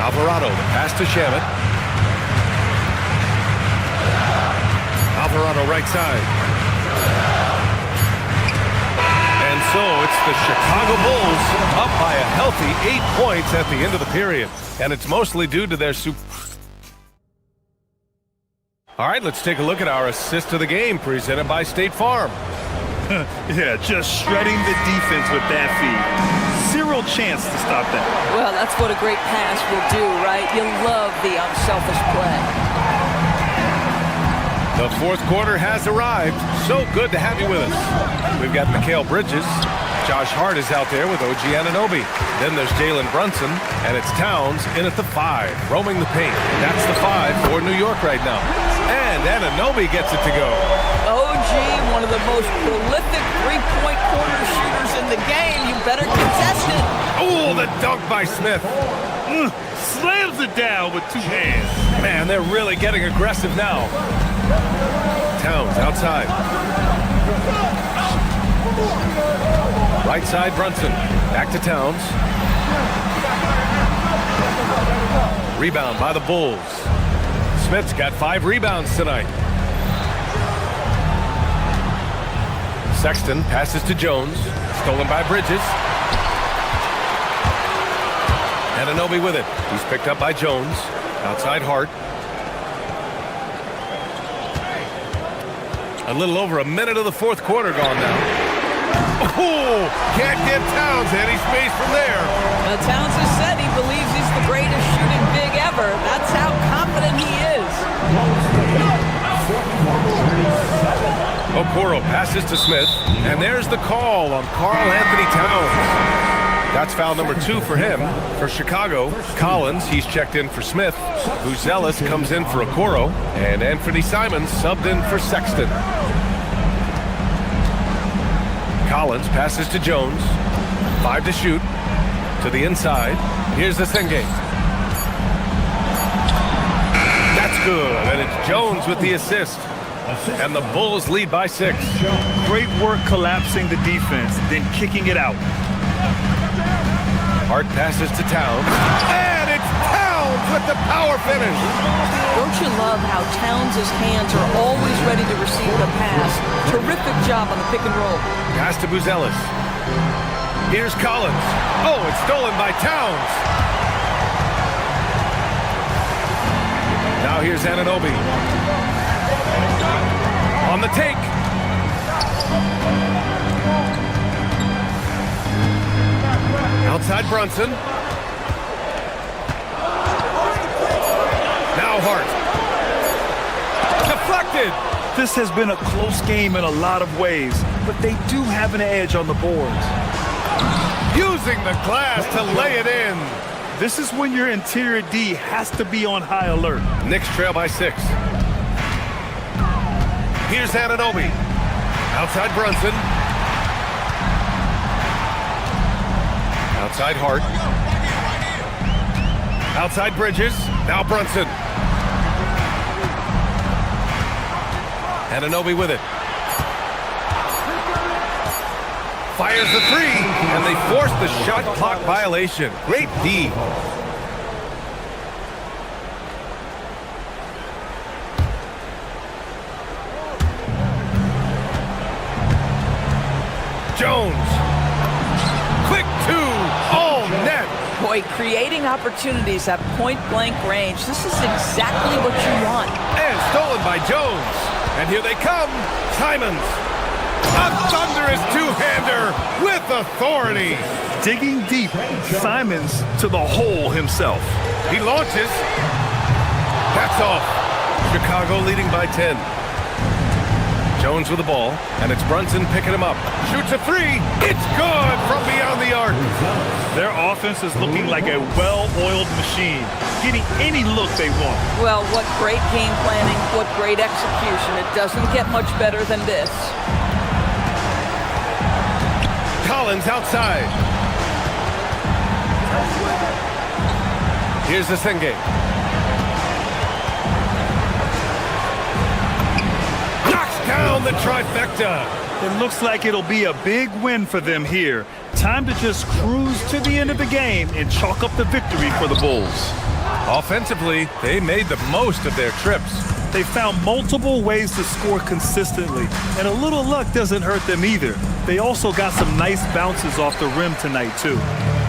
Alvarado, the pass to Shamet. Alvarado right side. And so it's the Chicago Bulls up by a healthy 8 points at the end of the period. And it's mostly due to their All right, let's take a look at our assist of the game presented by State Farm. Yeah, just shredding the defense with that feed. Zero chance to stop that. Well, that's what a great pass will do, right? You love the unselfish play. The fourth quarter has arrived. So good to have you with us. We've got Mikal Bridges. Josh Hart is out there with OG Anunoby. Then there's Jalen Brunson, and it's Towns in at the 5, roaming the paint. That's the 5 for New York right now. And Anunoby gets it to go. OG, one of the most prolific three-point corner shooters in the game. You better contest it. Oh, the dunk by Smith. Slams it down with 2 hands. Man, they're really getting aggressive now. Towns outside. Right side, Brunson. Back to Towns. Rebound by the Bulls. Smith's got 5 rebounds tonight. Sexton passes to Jones. Stolen by Bridges. Anunoby with it. He's picked up by Jones. Outside Hart. A little over a minute of the fourth quarter gone now. Oh, can't get Towns any space from there. Towns has said he believes he's the greatest shooting big ever. That's how confident he is. Okoro passes to Smith, and there's the call on Karl Anthony Towns. That's foul number 2 for him. For Chicago, Collins, he's checked in for Smith. Buzelis comes in for Okoro, and Anthony Simons subbed in for Sexton. Collins passes to Jones. 5 to shoot. To the inside. Here's the Sengate. That's good, and it's Jones with the assist. And the Bulls lead by 6. Great work collapsing the defense, then kicking it out. Hart passes to Towns. And it's Towns with the power finish. Don't you love how Towns' hands are always ready to receive the pass? Terrific job on the pick and roll. Pass to Buzelis. Here's Collins. Oh, it's stolen by Towns. Now here's Anunoby. On the take. Outside Brunson. Now Hart. Deflected. This has been a close game in a lot of ways, but they do have an edge on the boards. Using the glass to lay it in. This is when your interior D has to be on high alert. Knicks trail by 6. Here's Anunoby. Outside Brunson. Outside Hart. Outside Bridges. Now Brunson. Anunoby with it. Fires the 3, and they force the shot clock violation. Great D. Jones. Quick 2. Oh, net. Boy, creating opportunities at point-blank range. This is exactly what you want. And stolen by Jones. And here they come. Simons. A thunderous two-hander with authority. Digging deep, Simons to the hole himself. He launches. That's off. Chicago leading by 10. Jones with the ball, and it's Brunson picking him up. Shoots a 3. It's good from beyond the arc. Their offense is looking like a well-oiled machine, getting any look they want. Well, what great game planning, what great execution. It doesn't get much better than this. Collins outside. Here's the Sengate. Knocks down the trifecta. It looks like it'll be a big win for them here. Time to just cruise to the end of the game and chalk up the victory for the Bulls. Offensively, they made the most of their trips. They found multiple ways to score consistently, and a little luck doesn't hurt them either. They also got some nice bounces off the rim tonight, too.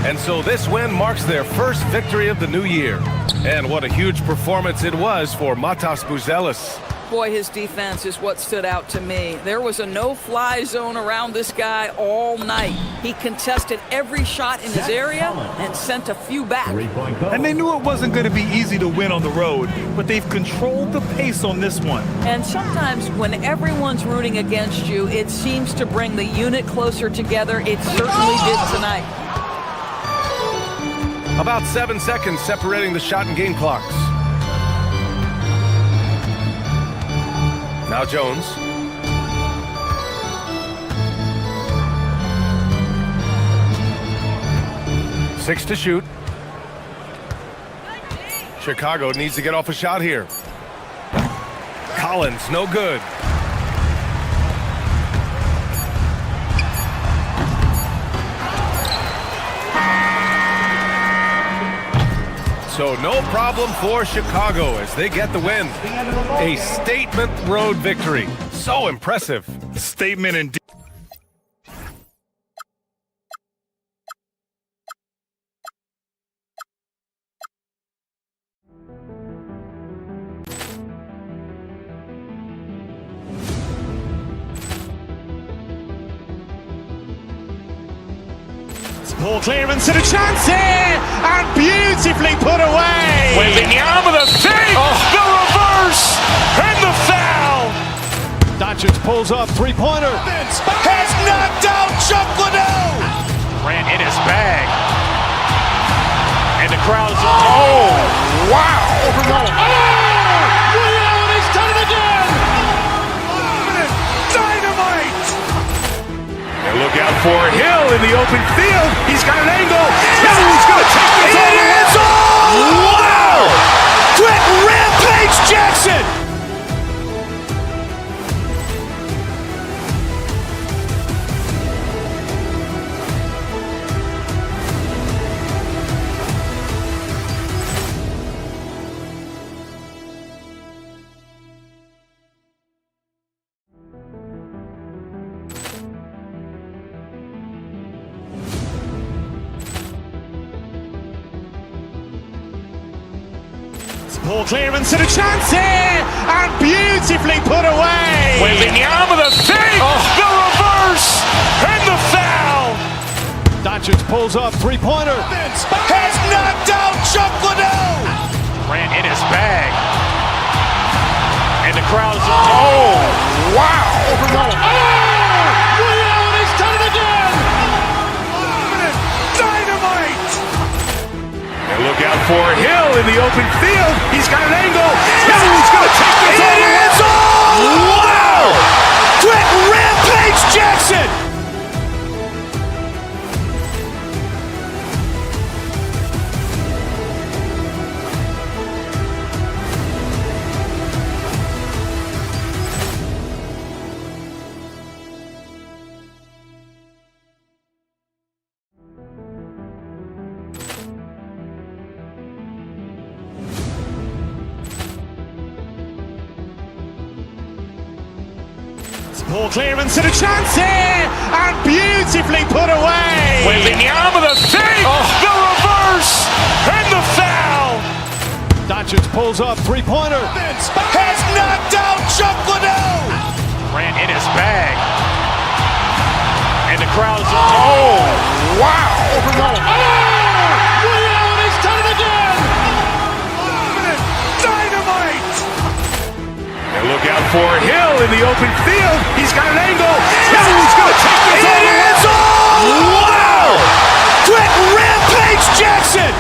And so this win marks their first victory of the new year. And what a huge performance it was for Matas Buzelis. Boy, his defense is what stood out to me. There was a no-fly zone around this guy all night. He contested every shot in his area and sent a few back. And they knew it wasn't going to be easy to win on the road, but they've controlled the pace on this one. And sometimes when everyone's rooting against you, it seems to bring the unit closer together. It certainly did tonight. About 7 seconds separating the shot and game clocks. Now Jones. Six to shoot. Chicago needs to get off a shot here. Collins, no good. So no problem for Chicago as they get the win. A statement road victory. So impressive. Statement indeed. Ball clearance and a chance here, and beautifully put away. Wembanyama the fake, the reverse, and the foul. Doncic's pulls up, three-pointer. Has knocked out Chuck Liddell. Grant in his bag. And the crowd is... Oh, wow. Ray Allen has done it again. Dynamite. And look out for Hill in the open field. He's got an angle. He's going to take this all the way. It is all. Wow. Quick Rampage Jackson. Ball clearance and a chance here, and beautifully put away. Wembanyama the fake, the reverse, and the foul. Doncic pulls up, three-pointer. Has knocked out Chuck Liddell. Grant in his bag. And the crowd is... Oh, wow. Ray Allen has done it again. Dynamite. And look out for Hill in the open field. He's got an angle. He's going to take this all the way. It is all. Wow. Quick Rampage Jackson. Ball clearance and a chance here, and beautifully put away. Wembanyama the fake, the reverse, and the foul. Doncic pulls up, three-pointer. Has knocked out Chuck Liddell. Grant in his bag. And the crowd is... Oh, wow. Ray Allen has done it again. Dynamite. And look out for Hill in the open field. He's got an angle. He's going to take this all the way. It is all. Wow. Quick Rampage Jackson.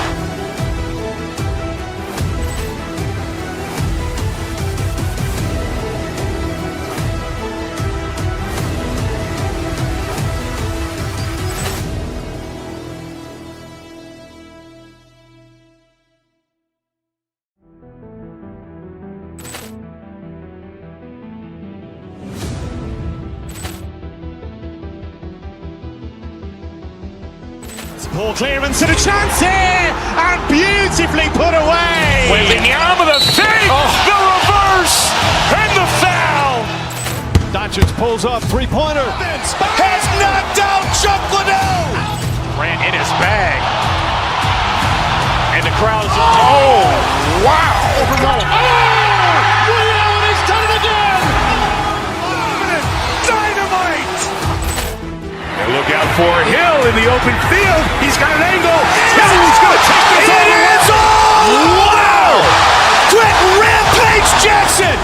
Ball clearance and a chance here, and beautifully put away. Wembanyama the fake, the reverse, and the foul. Doncic pulls up, three-pointer. Has knocked out Chuck Liddell. Grant in his bag. And the crowd is... Oh, wow. Ray Allen has done it again. Dynamite. And look out for Hill in the open field. He's got an angle. He's going to take this all the way. It is all. Wow. Quick Rampage Jackson.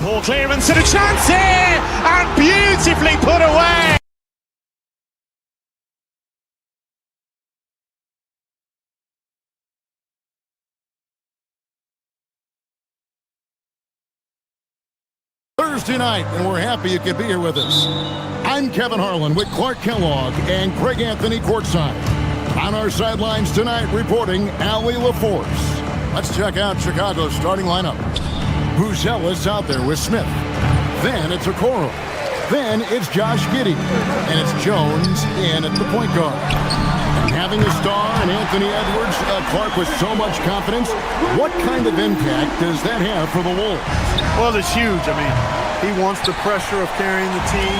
Ball clearance and a chance here, and beautifully put away. Thursday night, and we're happy you could be here with us. I'm Kevin Harlan with Clark Kellogg and Craig Anthony courtside. On our sidelines tonight, reporting Allie LaForce. Let's check out Chicago's starting lineup. Buzelis out there with Smith. Then it's Okoro. Then it's Josh Giddey. And it's Jones in at the point guard. And having a star in Anthony Edwards, Clark, with so much confidence, what kind of impact does that have for the Wolves? Well, it's huge. I mean, He wants the pressure of carrying the team,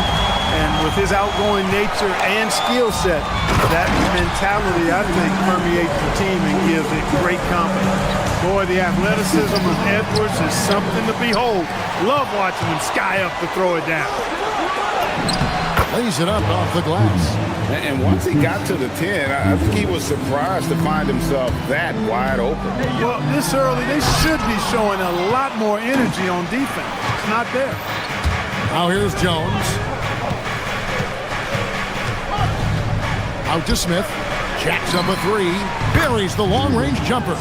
and with his outgoing nature and skill set, that mentality, I think, permeates the team and gives it great confidence. Boy, the athleticism of Edwards is something to behold. Love watching him sky up to throw it down. Lays it up off the glass. And once he got to the 10, I think he was surprised to find himself that wide open. Well, this early, they should be showing a lot more energy on defense. It's not there. Now here's Jones. Out to Smith. Jacks up a three. Buries the long-range jumper.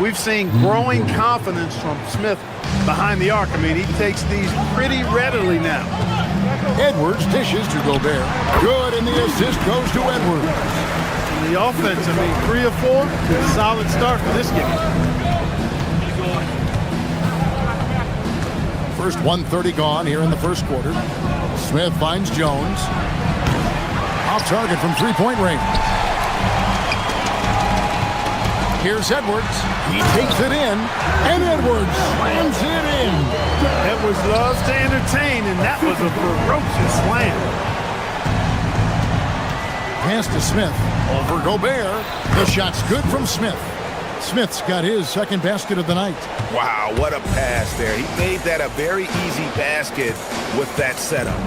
We've seen growing confidence from Smith behind the arc. I mean, he takes these pretty readily now. Edwards dishes to Gobert. Good, and the assist goes to Edwards. And the offense, I mean, 3 of 4, solid start for this game. First 1:30 gone here in the first quarter. Smith finds Jones. Off target from three-point range. Here's Edwards. He takes it in, and Edwards slams it in. Edwards loves to entertain, and that was a ferocious slam. Pass to Smith. Over Gobert. The shot's good from Smith. Smith's got his second basket of the night. Wow, what a pass there. He made that a very easy basket with that setup.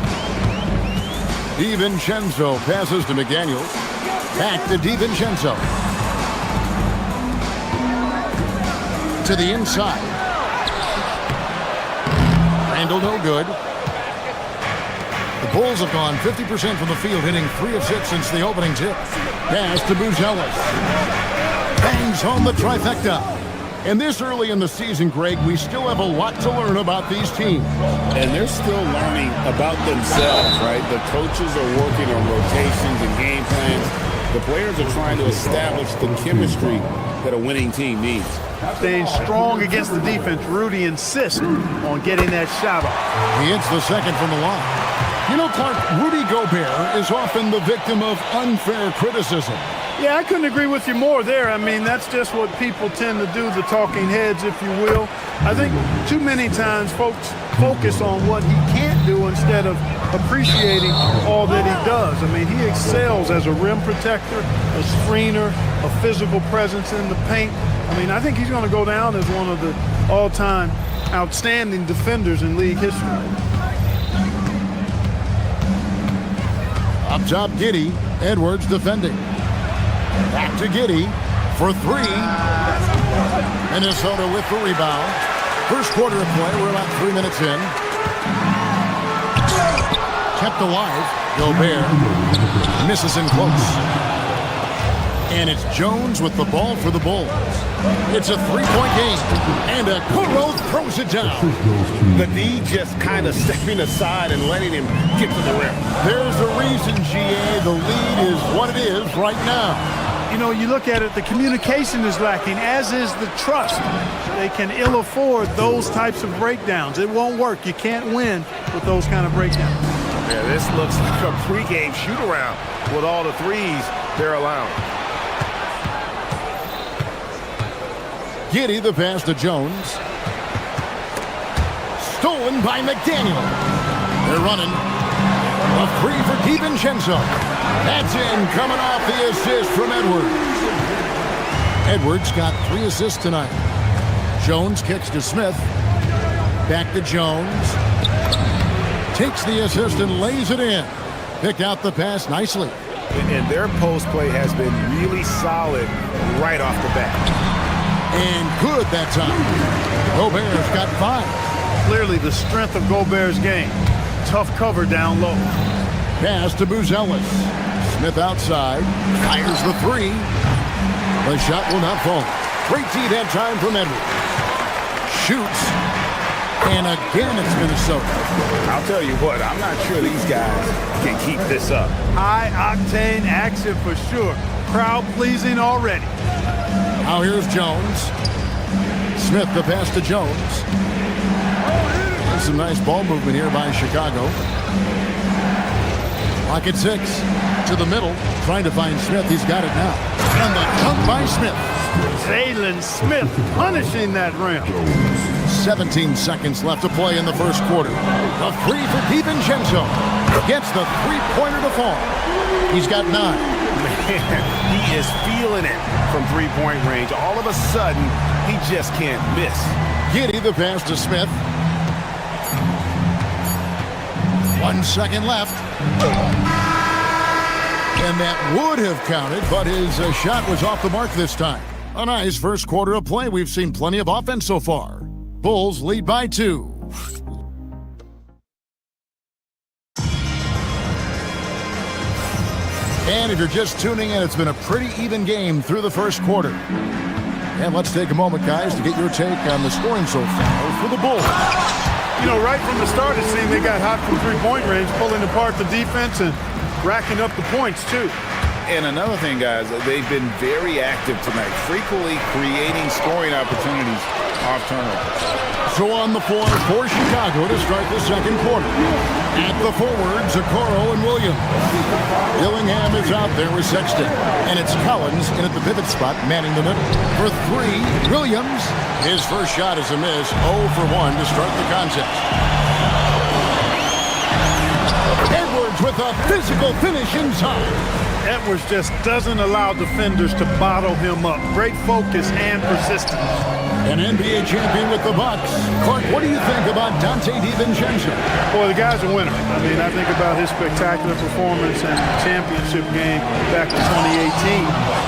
DiVincenzo passes to McDaniels. Back to DiVincenzo. To the inside. Randall no good. The Bulls have gone 50% from the field, hitting 3 of 6 since the opening tip. Pass to Buzelis. Bangs home the trifecta. And this early in the season, Greg, we still have a lot to learn about these teams. And they're still learning about themselves, right? The coaches are working on rotations and game plans. The players are trying to establish the chemistry that a winning team needs. Staying strong against the defense, Rudy insists on getting that shot off. He hits the second from the line. You know, Clark, Rudy Gobert is often the victim of unfair criticism. Yeah, I couldn't agree with you more there. I mean, that's just what people tend to do, the talking heads, if you will. I think too many times folks focus on what he can't do instead of appreciating all that he does. I mean, he excels as a rim protector, a screener, a physical presence in the paint. I mean, I think he's going to go down as one of the all-time outstanding defenders in league history. Up top, Giddey. Edwards defending. Back to Giddey for 3. Minnesota with the rebound. First quarter of play. We're about 3 minutes in. Kept alive. Gobert misses in close. And it's Jones with the ball for the Bulls. It's a 3-point game. And Okoro throws it down. The D just kind of stepping aside and letting him get to the rim. There's a reason, GA. The lead is what it is right now. You know, you look at it, the communication is lacking, as is the trust. They can ill afford those types of breakdowns. It won't work. You can't win with those kind of breakdowns. Yeah, this looks like a pregame shoot-around with all the threes they're allowing. Giddey, the pass to Jones. Stolen by McDaniel. They're running. A 3 for DiVincenzo. That's in, coming off the assist from Edwards. Edwards got 3 assists tonight. Jones kicks to Smith. Back to Jones. Takes the assist and lays it in. Picked out the pass nicely. And their post play has been really solid right off the bat. And good that time. Gobert's got 5. Clearly the strength of Gobert's game. Tough cover down low. Pass to Buzelis. Smith outside. Fires the 3. The shot will not fall. Great D that time from Edwards. Shoots. And again it's Minnesota. I'll tell you what, I'm not sure these guys can keep this up. High-octane action for sure. Crowd pleasing already. Now here's Jones. Smith the pass to Jones. There's some nice ball movement here by Chicago. Clock at 6. To the middle. Trying to find Smith. He's got it now. And the dunk by Smith. Jalen Smith punishing that rim. 17 seconds left to play in the first quarter. A three for DiVincenzo. Gets the three-pointer to fall. He's got 9. Man, he is feeling it from three-point range. All of a sudden, he just can't miss. Giddey the pass to Smith. 1 second left. And that would have counted, but his shot was off the mark this time. A nice first quarter of play. We've seen plenty of offense so far. Bulls lead by 2. And if you're just tuning in, it's been a pretty even game through the first quarter. And let's take a moment, guys, to get your take on the scoring so far for the Bulls. You know, right from the start, it seemed they got hot from three-point range, pulling apart the defense and racking up the points, too. And another thing, guys, they've been very active tonight, frequently creating scoring opportunities off turnovers. So on the floor for Chicago to start the second quarter. At the forwards, Okoro and Williams. Dillingham is out there with Sexton. And it's Collins in at the pivot spot, manning the middle. For 3, Williams. His first shot is a miss. 0 for 1 to start the contest. Edwards with a physical finish inside. Edwards just doesn't allow defenders to bottle him up. Great focus and persistence. An NBA champion with the Bucks. Clark, what do you think about Dante DiVincenzo? Boy, the guy's a winner. I mean, I think about his spectacular performance in the championship game back in 2018.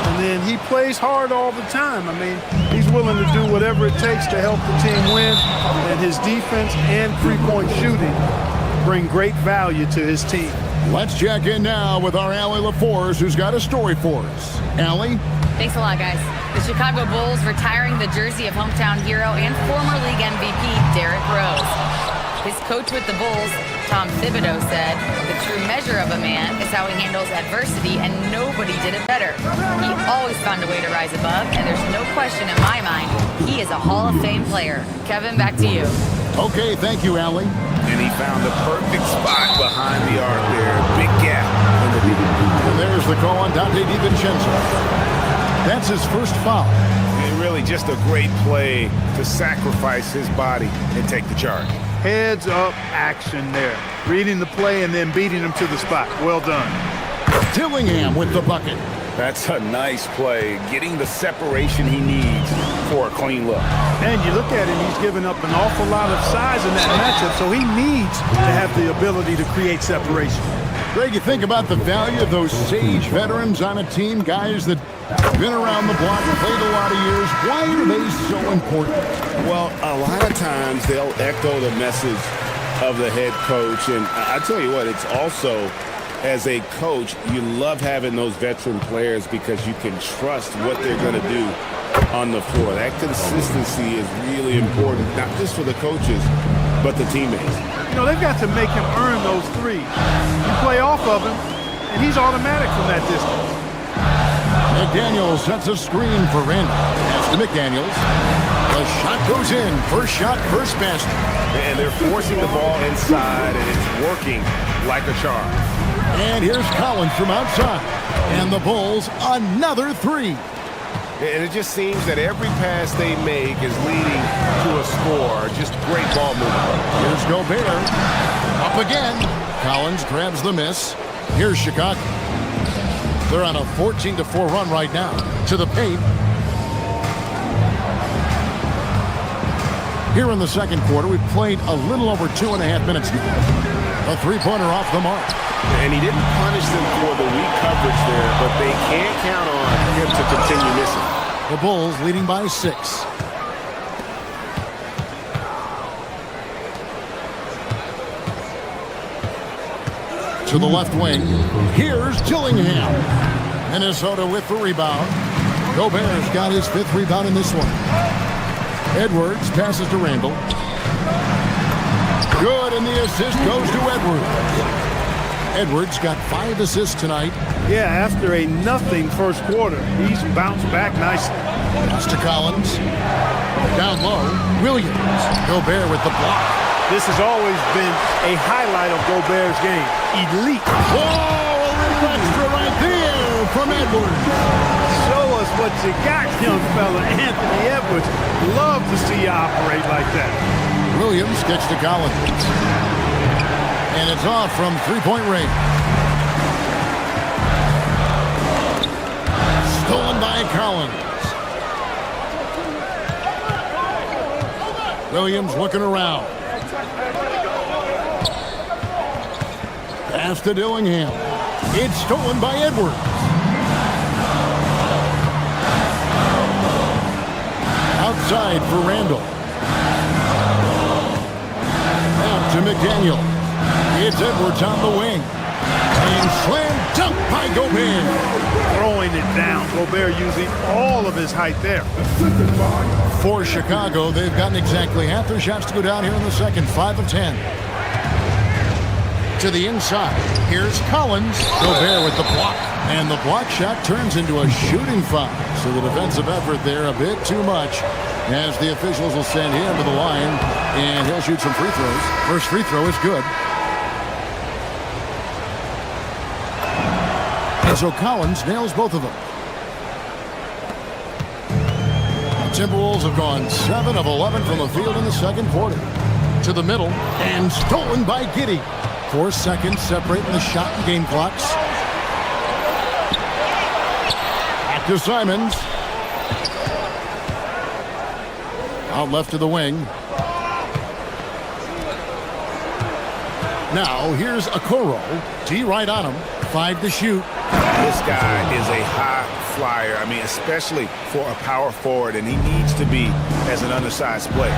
And then he plays hard all the time. I mean, he's willing to do whatever it takes to help the team win. And his defense and three-point shooting bring great value to his team. Let's check in now with our Allie LaForce, who's got a story for us. Allie? Thanks a lot, guys. The Chicago Bulls retiring the jersey of hometown hero and former league MVP Derrick Rose. His coach with the Bulls, Tom Thibodeau, said, "The true measure of a man is how he handles adversity, and nobody did it better. He always found a way to rise above, and there's no question in my mind he is a Hall of Fame player." Kevin, back to you. Okay, thank you, Allie. And he found the perfect spot behind the arc there. Big gap in the defense. And there's the call on Dante DiVincenzo. That's his first foul. And really just a great play to sacrifice his body and take the charge. Heads up action there. Reading the play and then beating him to the spot. Well done. Dillingham with the bucket. That's a nice play, getting the separation he needs for a clean look. And you look at him, he's given up an awful lot of size in that matchup, so he needs to have the ability to create separation. Greg, you think about the value of those sage veterans on a team, guys that have been around the block, played a lot of years. Why are they so important? Well, a lot of times they'll echo the message of the head coach. And I tell you what, it's also, as a coach, you love having those veteran players because you can trust what they're going to do on the floor. That consistency is really important, not just for the coaches, but the teammates. You know, they've got to make him earn those threes. You play off of him, and he's automatic from that distance. McDaniels sets a screen for Randall. Pass to McDaniels. The shot goes in. First shot, first basket. And they're forcing the ball inside, and it's working like a charm. And here's Collins from outside. And the Bulls, another 3. And it just seems that every pass they make is leading to a score. Just great ball movement. Here's Gobert. Up again. Collins grabs the miss. Here's Chicago. They're on a 14-4 run right now. To the paint. Here in the second quarter, we've played a little over 2.5 minutes now. A three-pointer off the mark. And he didn't punish them for the weak coverage there, but they can't count on him to continue missing. The Bulls leading by 6. To the left wing. Here's Dillingham. Minnesota with the rebound. Gobert's got his 5th rebound in this one. Edwards passes to Randall. Good, and the assist goes to Edwards. Edwards got 5 assists tonight. Yeah, after a nothing first quarter, he's bounced back nicely. Pass to Collins. Down low, Williams. Gobert with the block. This has always been a highlight of Gobert's game. Elite. Whoa, a little extra right there from Edwards. Show us what you got, young fella. Anthony Edwards. Love to see you operate like that. Williams gets to Collins. And it's off from three-point range. Stolen by Collins. Williams looking around. Pass to Dillingham. It's stolen by Edwards. Outside for Randall. Out to McDaniel. It's Edwards on the wing. And slam dunk by Gobert. Throwing it down. Gobert using all of his height there. For Chicago, they've gotten exactly half their shots to go down here in the second. 5 of 10. To the inside. Here's Collins. Gobert with the block. And the block shot turns into a shooting foul. So the defensive effort there a bit too much, as the officials will send him to the line, and he'll shoot some free throws. First free throw is good. And so Collins nails both of them. The Timberwolves have gone 7 of 11 from the field in the second quarter. To the middle, and stolen by Giddey. 4 seconds separating the shot and game clocks. Back to Simons. Out left to the wing. Now here's Okoro. D right on him. 5 to shoot. This guy is a high flyer. I mean, especially for a power forward, and he needs to be as an undersized player.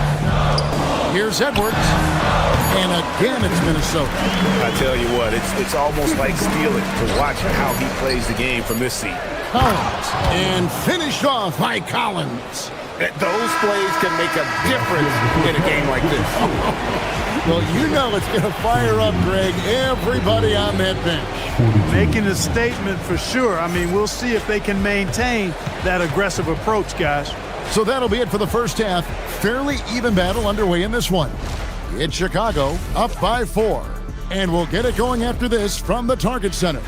Here's Edwards. And again, it's Minnesota. I tell you what, it's almost like stealing to watch how he plays the game from this seat. Collins. And finished off by Collins. Those plays can make a difference in a game like this. Well, you know it's going to fire up, Greg, everybody on that bench. Making a statement for sure. I mean, we'll see if they can maintain that aggressive approach, guys. So that'll be it for the first half. Fairly even battle underway in this one. It's Chicago up by 4. And we'll get it going after this from the Target Center.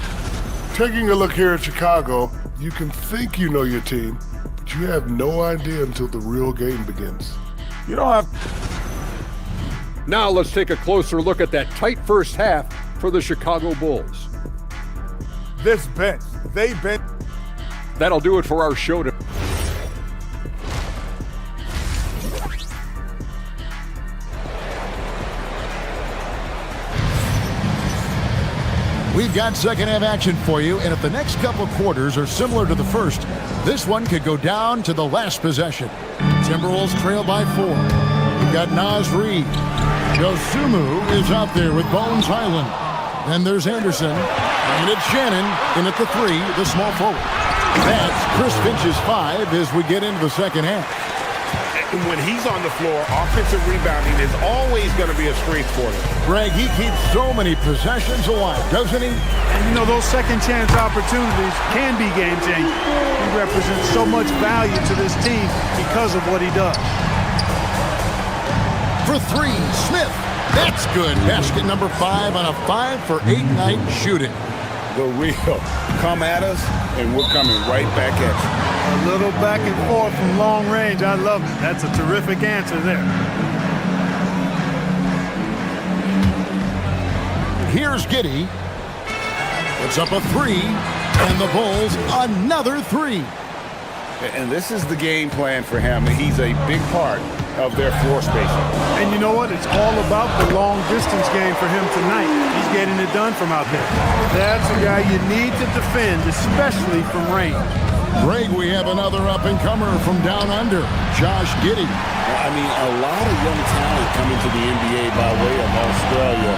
Taking a look here at Chicago, you can think you know your team, but you have no idea until the real game begins. You don't have... Now let's take a closer look at that tight first half for the Chicago Bulls. This bench, they've been... That'll do it for our show today. We've got second half action for you, and if the next couple quarters are similar to the first, this one could go down to the last possession. Timberwolves trail by 4. We've got Naz Reid. Dosunmu is out there with Bones Highland. Then there's Anderson. And it's Shannon in at the 3, the small forward. That's Chris Finch's 5 as we get into the second half. When he's on the floor, offensive rebounding is always going to be a strength for him. Greg, he keeps so many possessions alive, doesn't he? And you know, those second chance opportunities can be game changing. He represents so much value to this team because of what he does. For 3, Smith. That's good. Basket number 5 on a 5 for 8 night shooting. The real. Come at us, and we're coming right back at you. A little back and forth from long range. I love it. That's a terrific answer there. Here's Giddey. It's up a 3, and the Bulls another 3. And this is the game plan for him. He's a big part of their floor spacing. And you know what? It's all about the long distance game for him tonight. He's getting it done from out there. That's a guy you need to defend, especially from range. Greg, we have another up-and-comer from down under, Josh Giddey. I mean, a lot of young talent coming to the NBA by way of Australia.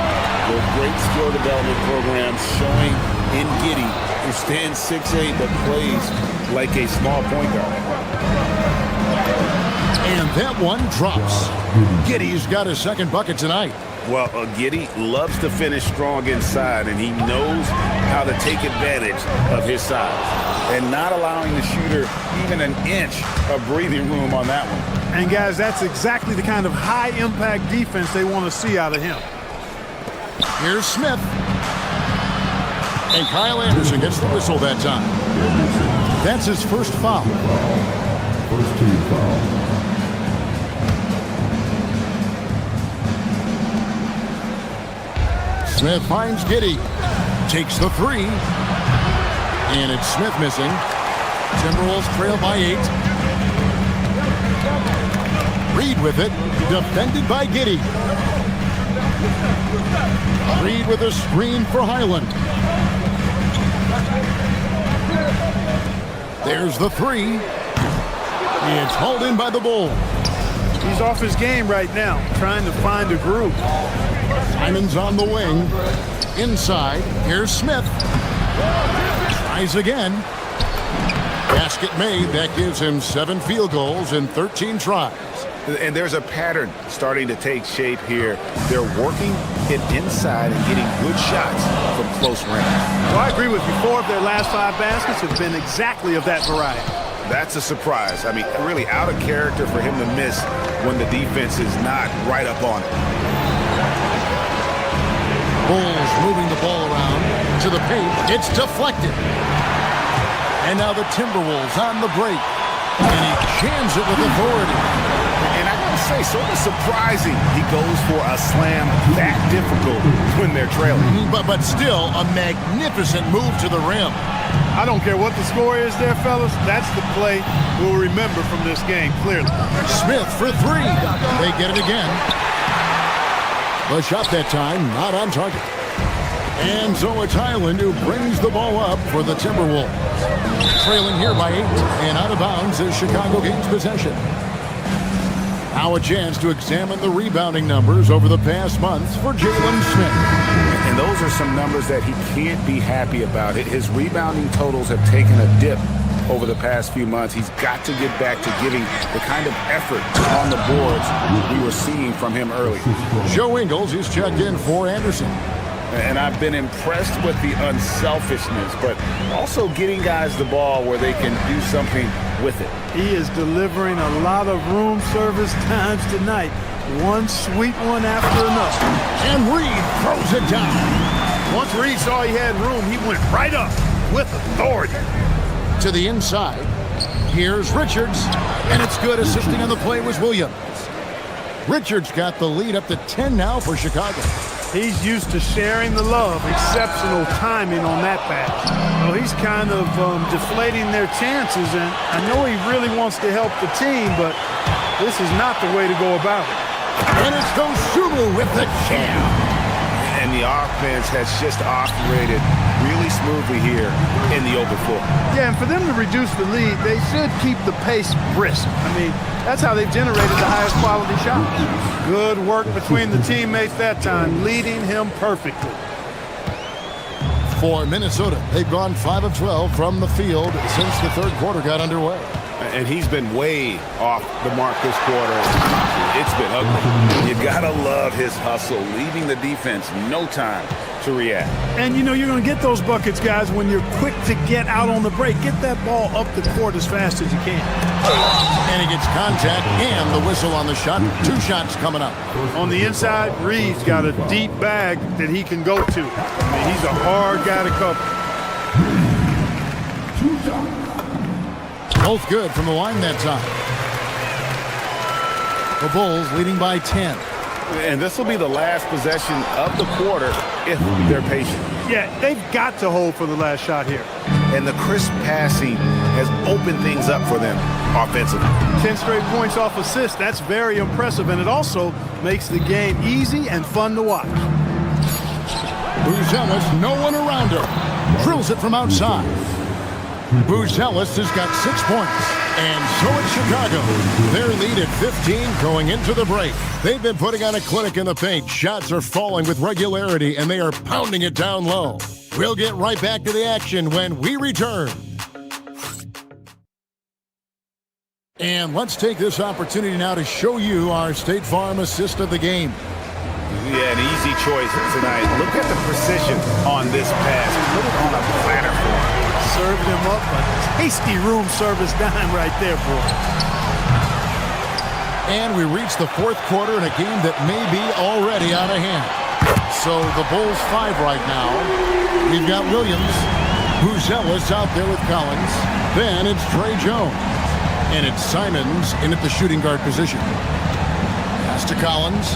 With great skill development programs showing in Giddey, who stands 6'8", but plays like a small point guard. And that one drops. Giddey's got his second bucket tonight. Well, Giddey loves to finish strong inside, and he knows how to take advantage of his size and not allowing the shooter even an inch of breathing room on that one. And guys, that's exactly the kind of high-impact defense they want to see out of him. Here's Smith. And Kyle Anderson gets the whistle that time. That's his first foul. First team foul. Smith finds Giddey. Takes the three. And it's Smith missing. Timberwolves trail by 8. Reed with it. Defended by Giddey. Reed with a screen for Highland. There's the three. It's hauled in by the Bulls. He's off his game right now, trying to find a groove. Simon's on the wing. Inside, here's Smith. Tries again. Basket made. That gives him 7 field goals in 13 tries. And there's a pattern starting to take shape here. They're working it inside and getting good shots from close range. Well, I agree with you. 4 of their last 5 baskets have been exactly of that variety. That's a surprise. I mean, really out of character for him to miss when the defense is not right up on it. Bulls moving the ball around to the paint. It's deflected. And now the Timberwolves on the break. And he jams it with authority. And I gotta say, sort of surprising he goes for a slam that difficult when they're trailing. But still, a magnificent move to the rim. I don't care what the score is there, fellas. That's the play we'll remember from this game, clearly. Smith for 3. They get it again. The shot that time, not on target. And so it's Highland who brings the ball up for the Timberwolves. Trailing here by 8, and out of bounds as Chicago gains possession. Now a chance to examine the rebounding numbers over the past months for Jalen Smith. And those are some numbers that he can't be happy about. His rebounding totals have taken a dip over the past few months. He's got to get back to giving the kind of effort on the boards we were seeing from him earlier. Joe Ingles is checked in for Anderson. And I've been impressed with the unselfishness, but also getting guys the ball where they can do something with it. He is delivering a lot of room service times tonight. One sweet one after another. And Reed throws it down. Once Reed saw he had room, he went right up with authority. To the inside. Here's Richards. And it's good. Assisting on the play was Williams. Richards got the lead up to 10 now for Chicago. He's used to sharing the love. Exceptional timing on that pass. Well, he's kind of deflating their chances, and I know he really wants to help the team, but this is not the way to go about it. And it's Dosunmu with the jam. And the offense has just operated really smoothly here in the open floor. Yeah, and for them to reduce the lead, they should keep the pace brisk. I mean, that's how they've generated the highest quality shots. Good work between the teammates that time, leading him perfectly. For Minnesota, they've gone 5 of 12 from the field since the third quarter got underway. And he's been way off the mark this quarter. It's been ugly. You gotta love his hustle, leaving the defense no time to react. And you know you're going to get those buckets, guys, when you're quick to get out on the break. Get that ball up the court as fast as you can. And he gets contact and the whistle on the shot. 2 shots coming up. On the inside, Reed's got a deep bag that he can go to. I mean, he's a hard guy to cover. Both good from the line that time. The Bulls leading by 10. And this will be the last possession of the quarter if they're patient. Yeah, they've got to hold for the last shot here. And the crisp passing has opened things up for them offensively. 10 straight points off assists. That's very impressive, and it also makes the game easy and fun to watch. Buzelis, no one around him. Drills it from outside. Buzelis has got 6 points. And so it's Chicago. Their lead at 15 going into the break. They've been putting on a clinic in the paint. Shots are falling with regularity, and they are pounding it down low. We'll get right back to the action when we return. And let's take this opportunity now to show you our State Farm assist of the game. Yeah, an easy choice tonight. Look at the precision on this pass. Put it on a platter for him. Served him up a tasty room service dime right there, boy. And we reach the fourth quarter in a game that may be already out of hand. So the Bulls 5 right now. We've got Williams. Buzelis out there with Collins. Then it's Trey Jones. And it's Simons in at the shooting guard position. Pass to Collins.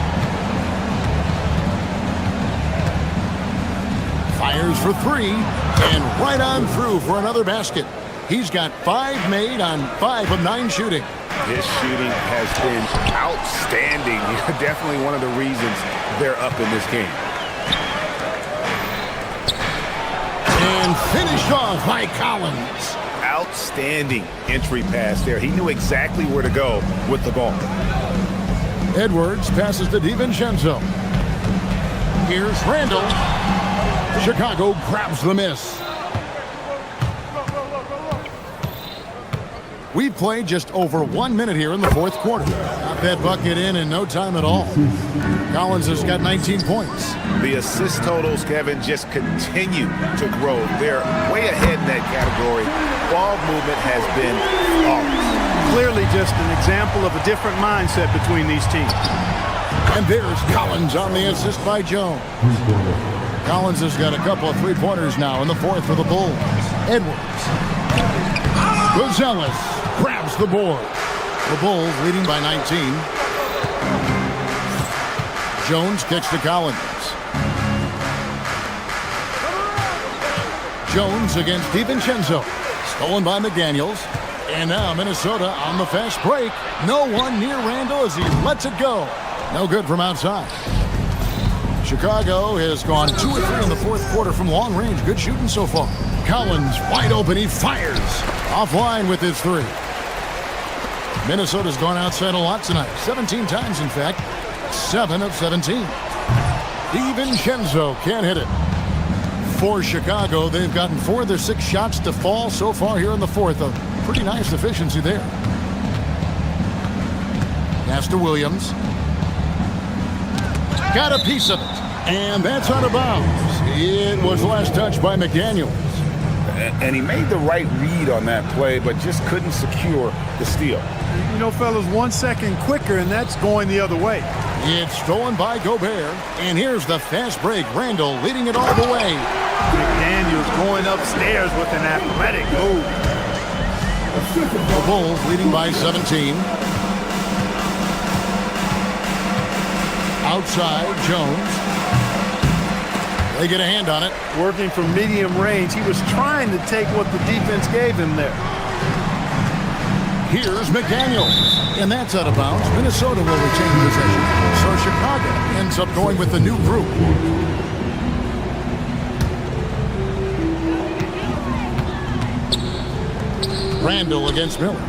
Fires for three. And right on through for another basket. He's got 5 made on 5 of 9 shooting. His shooting has been outstanding. Definitely one of the reasons they're up in this game. And finished off by Collins. Outstanding entry pass there. He knew exactly where to go with the ball. Edwards passes to DiVincenzo. Here's Randall. Chicago grabs the miss. We've played just over 1 minute here in the fourth quarter. Got that bucket in no time at all. Collins has got 19 points. The assist totals, Kevin, just continue to grow. They're way ahead in that category. Ball movement has been flawless. Clearly just an example of a different mindset between these teams. And there's Collins on the assist by Jones. Collins has got a couple of three-pointers now in the fourth for the Bulls. Edwards. Buzelis grabs the board. The Bulls leading by 19. Jones kicks to Collins. Jones against DiVincenzo. Stolen by McDaniels. And now Minnesota on the fast break. No one near Randall as he lets it go. No good from outside. Chicago has gone 2 or 3 in the fourth quarter from long range. Good shooting so far. Collins wide open. He fires. Offline with his 3. Minnesota's gone outside a lot tonight. 17 times, in fact. 7 of 17. DiVincenzo can't hit it. For Chicago, they've gotten 4 of their 6 shots to fall so far here in the fourth. A pretty nice efficiency there. Pass to Williams. Got a piece of it. And that's out of bounds. It was last touched by McDaniels. And he made the right read on that play, but just couldn't secure the steal. You know, fellas, 1 second quicker, and that's going the other way. It's stolen by Gobert. And here's the fast break. Randall leading it all the way. McDaniels going upstairs with an athletic move. The Bulls leading by 17. Outside, Jones. They get a hand on it. Working from medium range. He was trying to take what the defense gave him there. Here's McDaniels. And that's out of bounds. Minnesota will retain possession. So Chicago ends up going with the new group. Randall against Miller.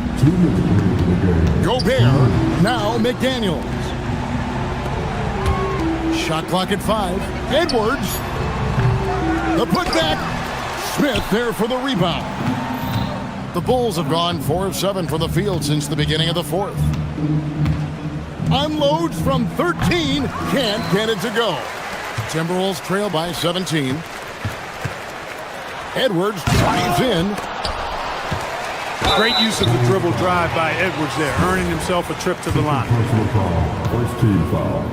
Gobert. Now McDaniels. Shot clock at 5. Edwards. The putback. Smith there for the rebound. The Bulls have gone 4 of 7 from the field since the beginning of the fourth. Unloads from 13. Can't get it to go. Timberwolves trail by 17. Edwards drives in. Great use of the dribble drive by Edwards there, earning himself a trip to the line. First team foul.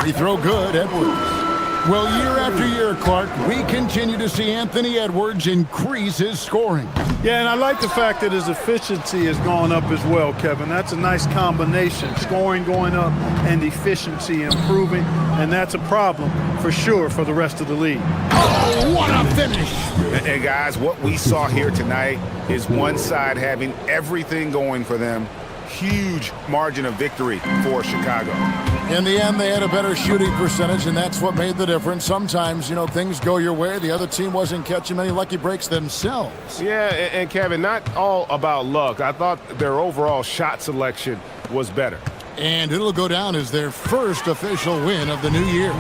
Free throw good, Edwards. Well, year after year, Clark, we continue to see Anthony Edwards increase his scoring. Yeah, and I like the fact that his efficiency has gone up as well, Kevin. That's a nice combination. Scoring going up and efficiency improving, and that's a problem for sure for the rest of the league. Oh, what a finish! And guys, what we saw here tonight is one side having everything going for them. Huge margin of victory for Chicago. In the end, they had a better shooting percentage, and that's what made the difference. Sometimes, you know, things go your way. The other team wasn't catching many lucky breaks themselves. Yeah, and Kevin, not all about luck. I thought their overall shot selection was better. And it'll go down as their first official win of the new year.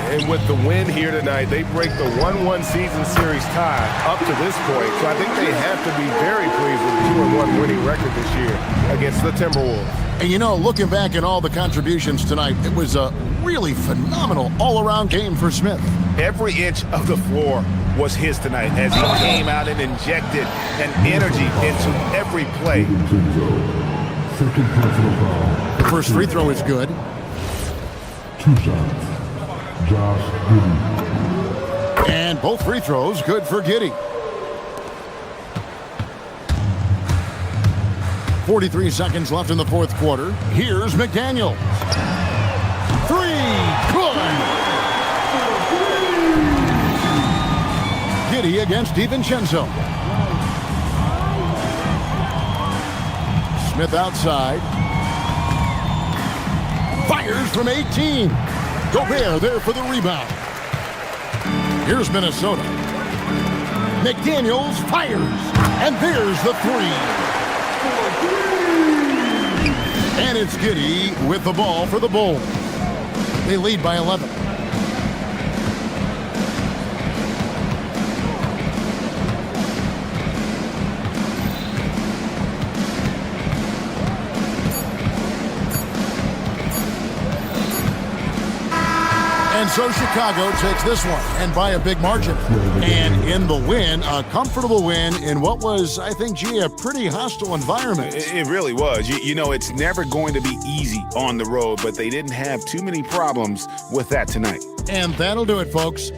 And with the win here tonight, they break the 1-1 season series tie up to this point. So I think they have to be very pleased with the 2-1 winning record this year against the Timberwolves. And you know, looking back at all the contributions tonight, it was a really phenomenal all-around game for Smith. Every inch of the floor was his tonight as he came out and injected an energy into every play. Second personal foul. The first free throw is good. 2 shots. Josh Giddey. Both free throws good for Giddey. 43 seconds left in the fourth quarter. Here's McDaniel. Three, good. Giddey against DiVincenzo. Smith outside. Fires from 18. Gobert there for the rebound. Here's Minnesota. McDaniels fires. And there's the three. And it's Giddey with the ball for the Bulls. They lead by 11. And so Chicago takes this one, and by a big margin. And in the win, a comfortable win in what was, I think, a pretty hostile environment. It really was. You know, it's never going to be easy on the road, but they didn't have too many problems with that tonight. And that'll do it, folks.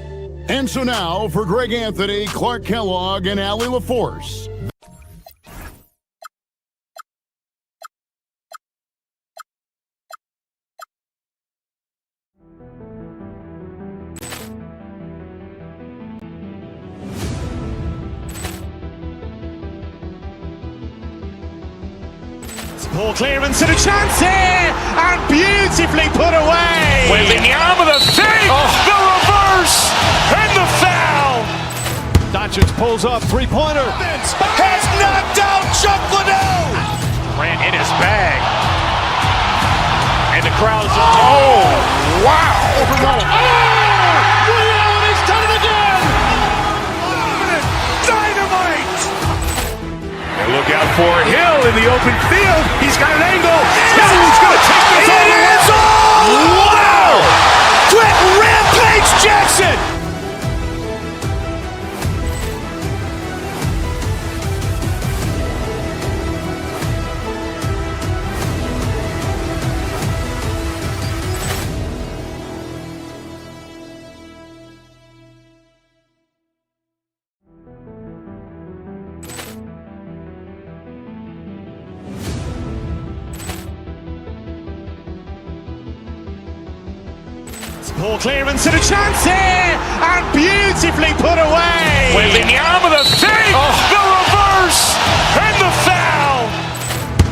And so now, for Greg Anthony, Clark Kellogg, and Allie LaForce. Poor clearance and a chance here, and beautifully put away. Wembanyama the save, the reverse, and the foul. Doncic pulls up, three-pointer. Has knocked out Chuck Liddell. Ran in his bag. And the crowd's oh, wow. He's done it again. Dynamite. And look out for Hill in the open field. He's got an angle. Hill's going to take this all the way. Wow! Quit Rampage Jackson. Poor clearance and a chance here, and beautifully put away. Wembanyama the save, the reverse, and the foul.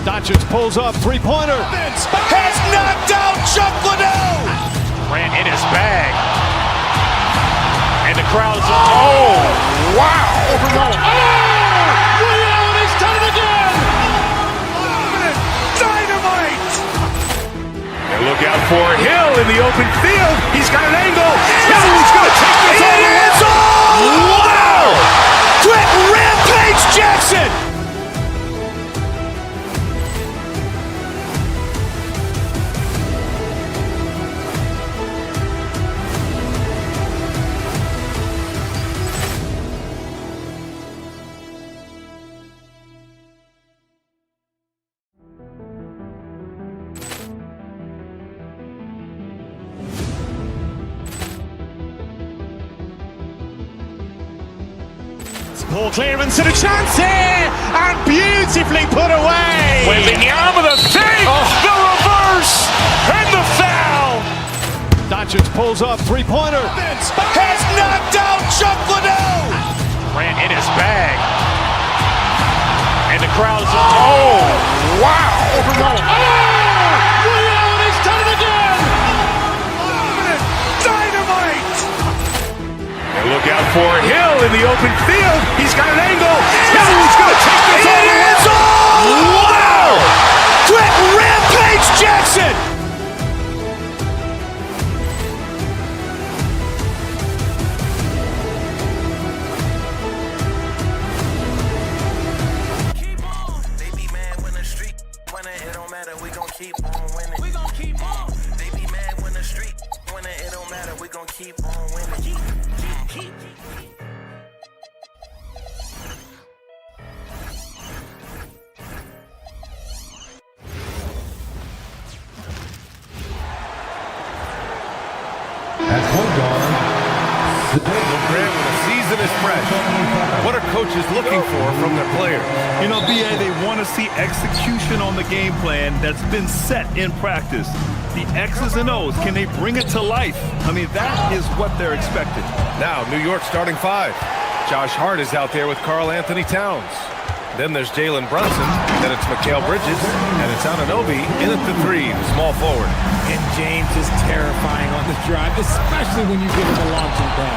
Doncic pulls up, three-pointer. Has knocked out Chuck Liddell. Ran in his bag. And the crowd's oh, wow. He's done it again. Dynamite. And look out for Hill in the open field. He's got an angle. Hill's going to take this all the way. Wow! Quit Rampage Jackson. Poor clearance and a chance here, and beautifully put away. Wembanyama the save, the reverse, and the foul. Doncic pulls up, three-pointer. Has knocked out Chuck Liddell. Ran in his bag. And the crowd's oh, wow. He's done it again. Dynamite. And look out for Hill in the open field. He's got an angle. Hill's going to take this all the way. Wow! Quit Rampage Jackson. Grant, when the season is fresh, what are coaches looking for from their players? You know, BA, they want to see execution on the game plan that's been set in practice. The X's and O's, can they bring it to life? I mean, that is what they're expecting. Now, New York starting five. Josh Hart is out there with Karl Anthony Towns. Then there's Jalen Brunson, then it's Mikal Bridges, and it's Anunoby in at the three, the small forward. And James is terrifying on the drive, especially when you give him a launching pad.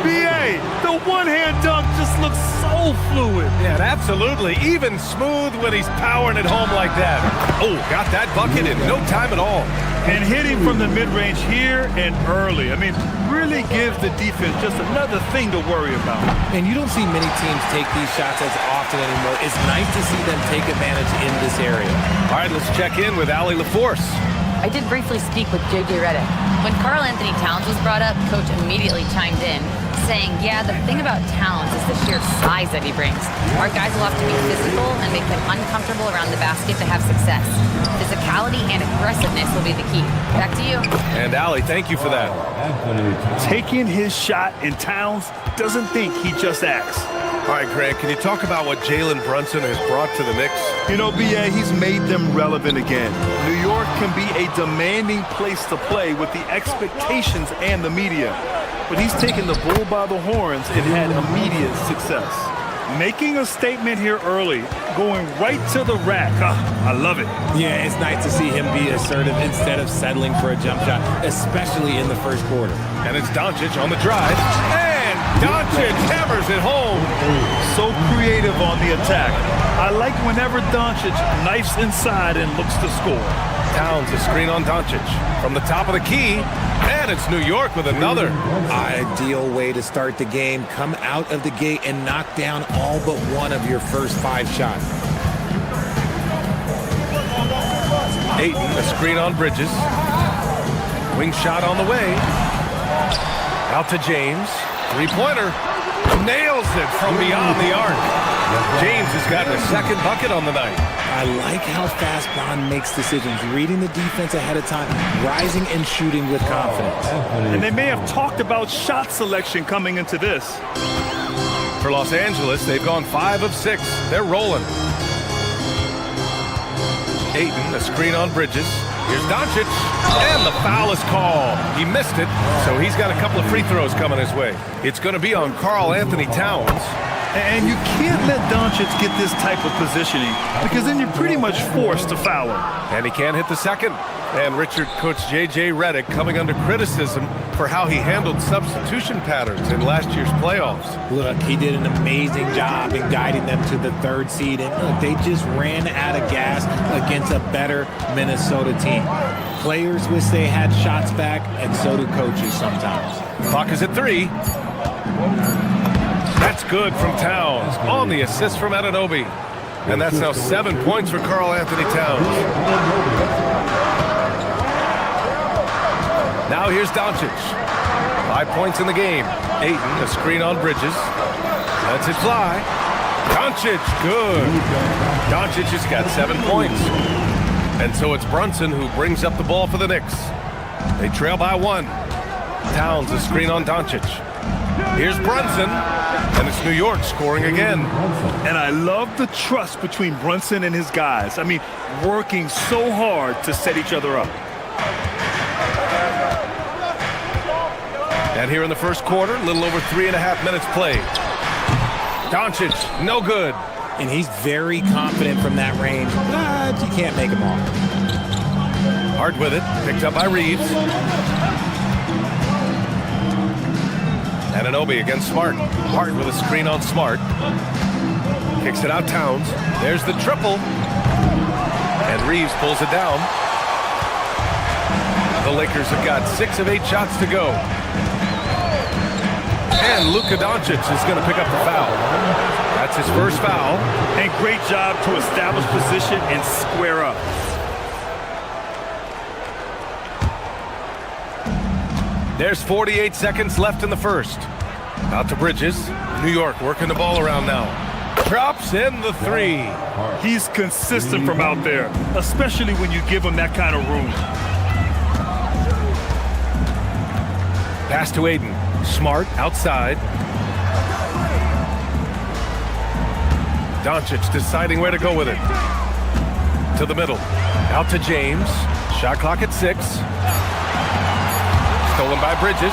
BA, the one-hand dunk just looks so fluid. Yeah, absolutely. Even smooth when he's powering it home like that. Oh, got that bucket in no time at all. And hitting from the mid-range here and early. I mean, really gives the defense just another thing to worry about. And you don't see many teams take these shots as often anymore. It's nice to see them take advantage in this area. All right, let's check in with Allie LaForce. I did briefly speak with J.J. Redick. When Karl Anthony Towns was brought up, Coach immediately chimed in, saying, yeah, the thing about Towns is the sheer size that he brings. Our guys will have to be physical and make them uncomfortable around the basket to have success. Physicality and aggressiveness will be the key. Back to you. And Allie, thank you for that. Taking his shot, and Towns doesn't think, he just acts. All right, Grant, can you talk about what Jalen Brunson has brought to the Knicks? You know, BA, he's made them relevant again. New York can be a demanding place to play with the expectations and the media. But he's taken the bull by the horns and had immediate success. Making a statement here early, going right to the rack. I love it. Yeah, it's nice to see him be assertive instead of settling for a jump shot, especially in the first quarter. And it's Doncic on the drive. And Doncic hammers it home. So creative on the attack. I like whenever Doncic knifes inside and looks to score. Towns a screen on Doncic. From the top of the key, and it's New York with another. Ideal way to start the game. Come out of the gate and knock down all but one of your first 5 shots. Ayton, a screen on Bridges. Wing shot on the way. Out to James. Three-pointer. Nails it from beyond the arc. James has gotten a second bucket on the night. I like how fast Bond makes decisions, reading the defense ahead of time, rising and shooting with confidence. And they may have talked about shot selection coming into this. For Los Angeles, they've gone 5 of 6. They're rolling. Ayton, a screen on Bridges. Here's Doncic, and the foul is called. He missed it, so he's got a couple of free throws coming his way. It's going to be on Karl Anthony Towns. And you can't let Doncic get this type of positioning because then you're pretty much forced to foul him. And he can't hit the second. And Richard coach J.J. Redick coming under criticism for how he handled substitution patterns in last year's playoffs. Look, he did an amazing job in guiding them to the 3rd seed. And look, they just ran out of gas against a better Minnesota team. Players wish they had shots back, and so do coaches sometimes. Clock is at 3. That's good from Towns on the assist from Anunoby. And that's now 7 points for Karl Anthony Towns. Now here's Doncic. 5 points in the game. Ayton, a screen on Bridges. Lets it fly. Doncic, good. Doncic has got 7 points. And so it's Brunson who brings up the ball for the Knicks. They trail by 1. Towns, a screen on Doncic. Here's Brunson, and it's New York scoring again. And I love the trust between Brunson and his guys. I mean, working so hard to set each other up. And here in the first quarter, a little over 3.5 minutes played. Doncic, no good. And he's very confident from that range, but you can't make him off. Hart with it, picked up by Reeves. Anunoby against Smart. Hart with a screen on Smart. Kicks it out Towns. There's the triple. And Reeves pulls it down. The Lakers have got 6 of 8 shots to go. And Luka Doncic is going to pick up the foul. That's his first foul. And great job to establish position and square up. There's 48 seconds left in the first. Out to Bridges. New York working the ball around now. Drops in the 3. He's consistent from out there, especially when you give him that kind of room. Pass to Ayton. Smart outside. Doncic deciding where to go with it. To the middle. Out to James. Shot clock at 6. Stolen by Bridges.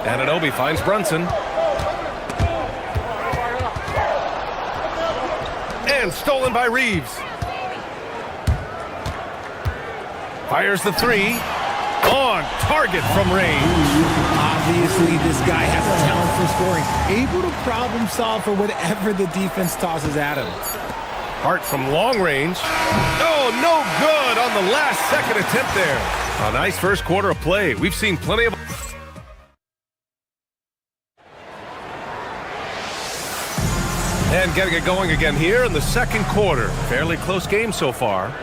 Anunoby finds Brunson. And stolen by Reeves. Fires the 3. On target from range. Obviously, this guy has a talent for scoring. Able to problem solve for whatever the defense tosses at him. Hart from long range. Oh, no good on the last second attempt there. A nice first quarter of play. We've seen plenty of... And getting it going again here in the second quarter. Fairly close game so far.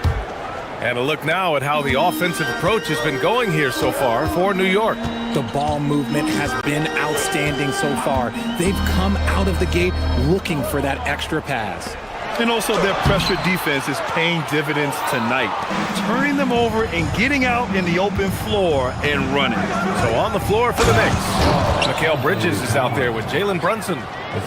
And a look now at how the offensive approach has been going here so far for New York. The ball movement has been outstanding so far. They've come out of the gate looking for that extra pass. And also their pressure defense is paying dividends tonight. Turning them over and getting out in the open floor and running. So on the floor for the Knicks. Mikal Bridges is out there with Jalen Brunson.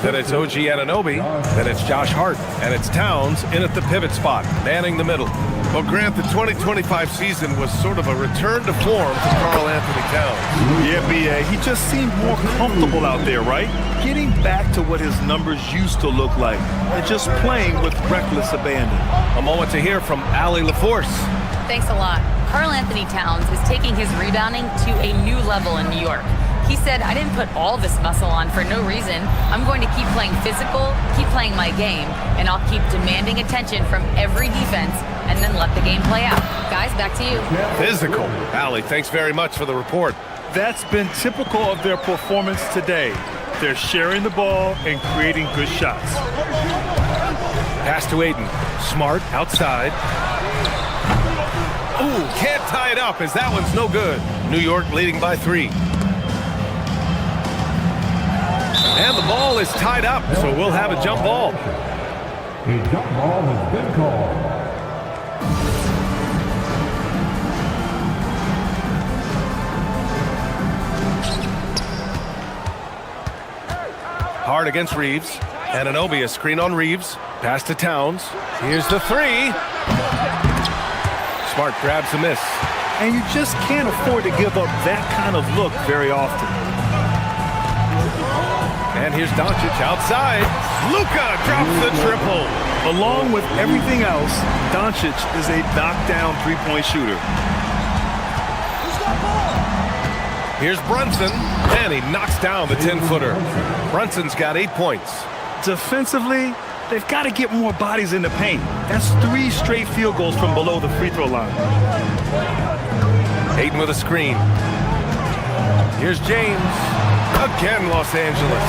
Then it's OG Anunoby. Then it's Josh Hart. And it's Towns in at the pivot spot, manning the middle. Well, Grant, the 2025 season was sort of a return to form for Karl Anthony Towns. Yeah, B.A. He just seemed more comfortable out there, right? Getting back to what his numbers used to look like and just playing with reckless abandon. A moment to hear from Allie LaForce. Thanks a lot. Karl Anthony Towns is taking his rebounding to a new level in New York. He said, I didn't put all this muscle on for no reason. I'm going to keep playing physical, keep playing my game, and I'll keep demanding attention from every defense and then let the game play out. Guys, back to you. Physical. Allie, thanks very much for the report. That's been typical of their performance today. They're sharing the ball and creating good shots. Pass to Ayton. Smart outside. Ooh, can't tie it up as that one's no good. New York leading by 3. And the ball is tied up, so we'll have a jump ball. A jump ball has been called. Hard against Reeves. Anunoby, a screen on Reeves. Pass to Towns. Here's the 3. Smart grabs a miss. And you just can't afford to give up that kind of look very often. And here's Doncic outside. Luka drops the triple. Along with everything else, Doncic is a knockdown three-point shooter. Here's Brunson, and he knocks down the 10-footer. Brunson's got 8 points. Defensively, they've got to get more bodies in the paint. That's 3 straight field goals from below the free throw line. Ayton with a screen. Here's James. Again, Los Angeles.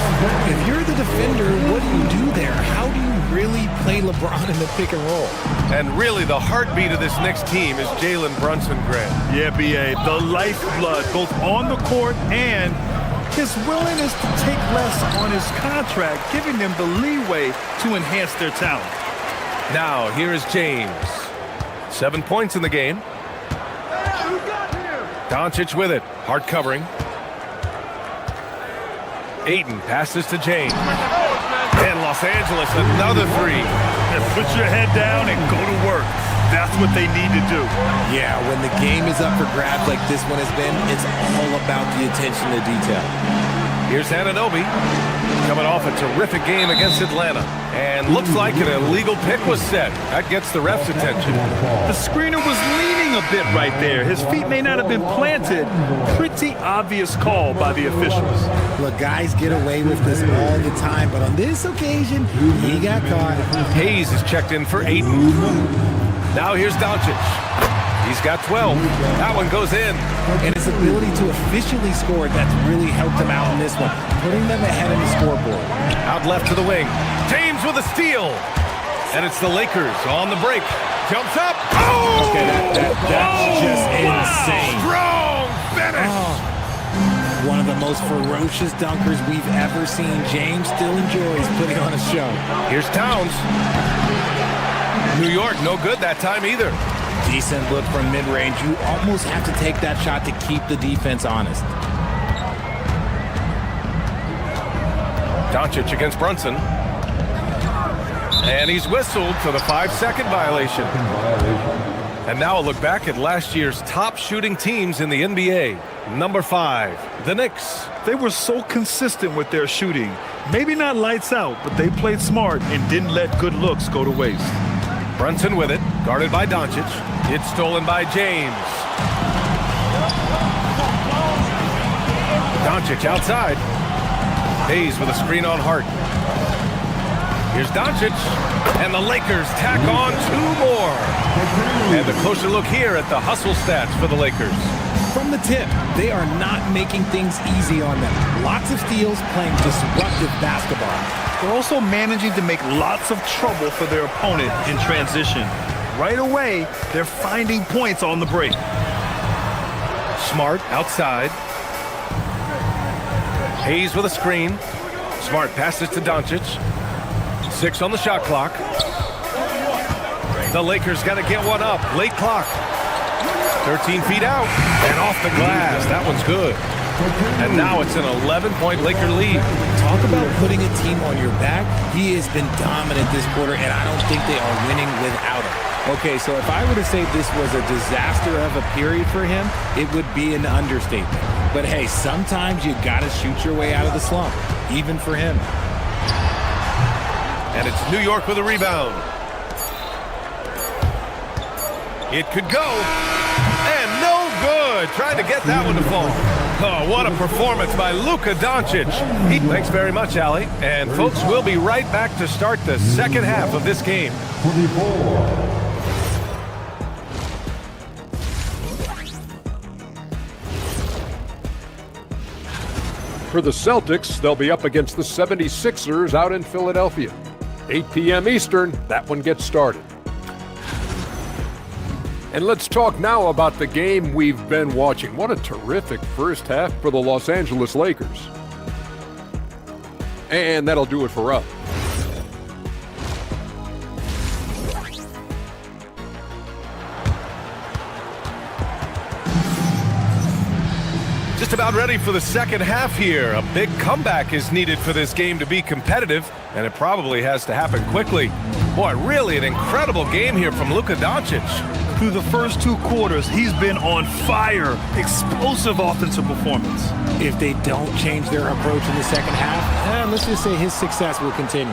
If you're the defender, what do you do there? How do you really play LeBron in the pick and roll? And really, the heartbeat of this Knicks team is Jalen Brunson, Grant. Yeah, B.A., the lifeblood, both on the court and his willingness to take less on his contract, giving them the leeway to enhance their talent. Now, here is James. 7 points in the game. Doncic with it. Hard covering. Ayton passes to James. And Los Angeles, another 3. And put your head down and go to work. That's what they need to do. Yeah, when the game is up for grabs like this one has been, it's all about the attention to detail. Here's Anunoby, coming off a terrific game against Atlanta. And looks like an illegal pick was set. That gets the ref's attention. The screener was leaning a bit right there. His feet may not have been planted. Pretty obvious call by the officials. Look, guys get away with this all the time, but on this occasion, he got caught. Hayes is checked in for Ayton. Now here's Doncic. He's got 12. That one goes in. And his ability to efficiently score, that's really helped him out in this one, putting them ahead of the scoreboard. Out left to the wing. James with a steal. And it's the Lakers on the break. Jumps up. Oh! Okay, that's just insane. Strong finish. One of the most ferocious dunkers we've ever seen. James still enjoys putting on a show. Here's Towns. New York, no good that time either. Decent look from mid-range. You almost have to take that shot to keep the defense honest. Doncic against Brunson. And he's whistled for the 5-second violation. And now a look back at last year's top shooting teams in the NBA. Number 5, the Knicks. They were so consistent with their shooting. Maybe not lights out, but they played smart and didn't let good looks go to waste. Brunson with it, guarded by Doncic. It's stolen by James. Doncic outside. Hayes with a screen on Hart. Here's Doncic, and the Lakers tack on 2 more. And a closer look here at the hustle stats for the Lakers. From the tip, they are not making things easy on them. Lots of steals, playing disruptive basketball. They're also managing to make lots of trouble for their opponent in transition. Right away, they're finding points on the break. Smart outside. Hayes with a screen. Smart passes to Doncic. 6 on the shot clock. The Lakers got to get one up. Late clock. 13 feet out and off the glass. That one's good. And now it's an 11-point Laker lead. Talk about putting a team on your back. He has been dominant this quarter, and I don't think they are winning without him. Okay, so if I were to say this was a disaster of a period for him, it would be an understatement. But hey, sometimes you got to shoot your way out of the slump, even for him. And it's New York with a rebound. It could go. And no good. Trying to get that one to fall. Oh, what a performance by Luka Doncic. Thanks very much, Allie. And folks, we'll be right back to start the second half of this game. For the Celtics, they'll be up against the 76ers out in Philadelphia. 8 p.m. Eastern, that one gets started. And let's talk now about the game we've been watching. What a terrific first half for the Los Angeles Lakers. And that'll do it for us. Just about ready for the second half here. A big comeback is needed for this game to be competitive, and it probably has to happen quickly. Boy, really an incredible game here from Luka Doncic. Through the first 2 quarters, he's been on fire. Explosive offensive performance. If they don't change their approach in the second half, let's just say his success will continue.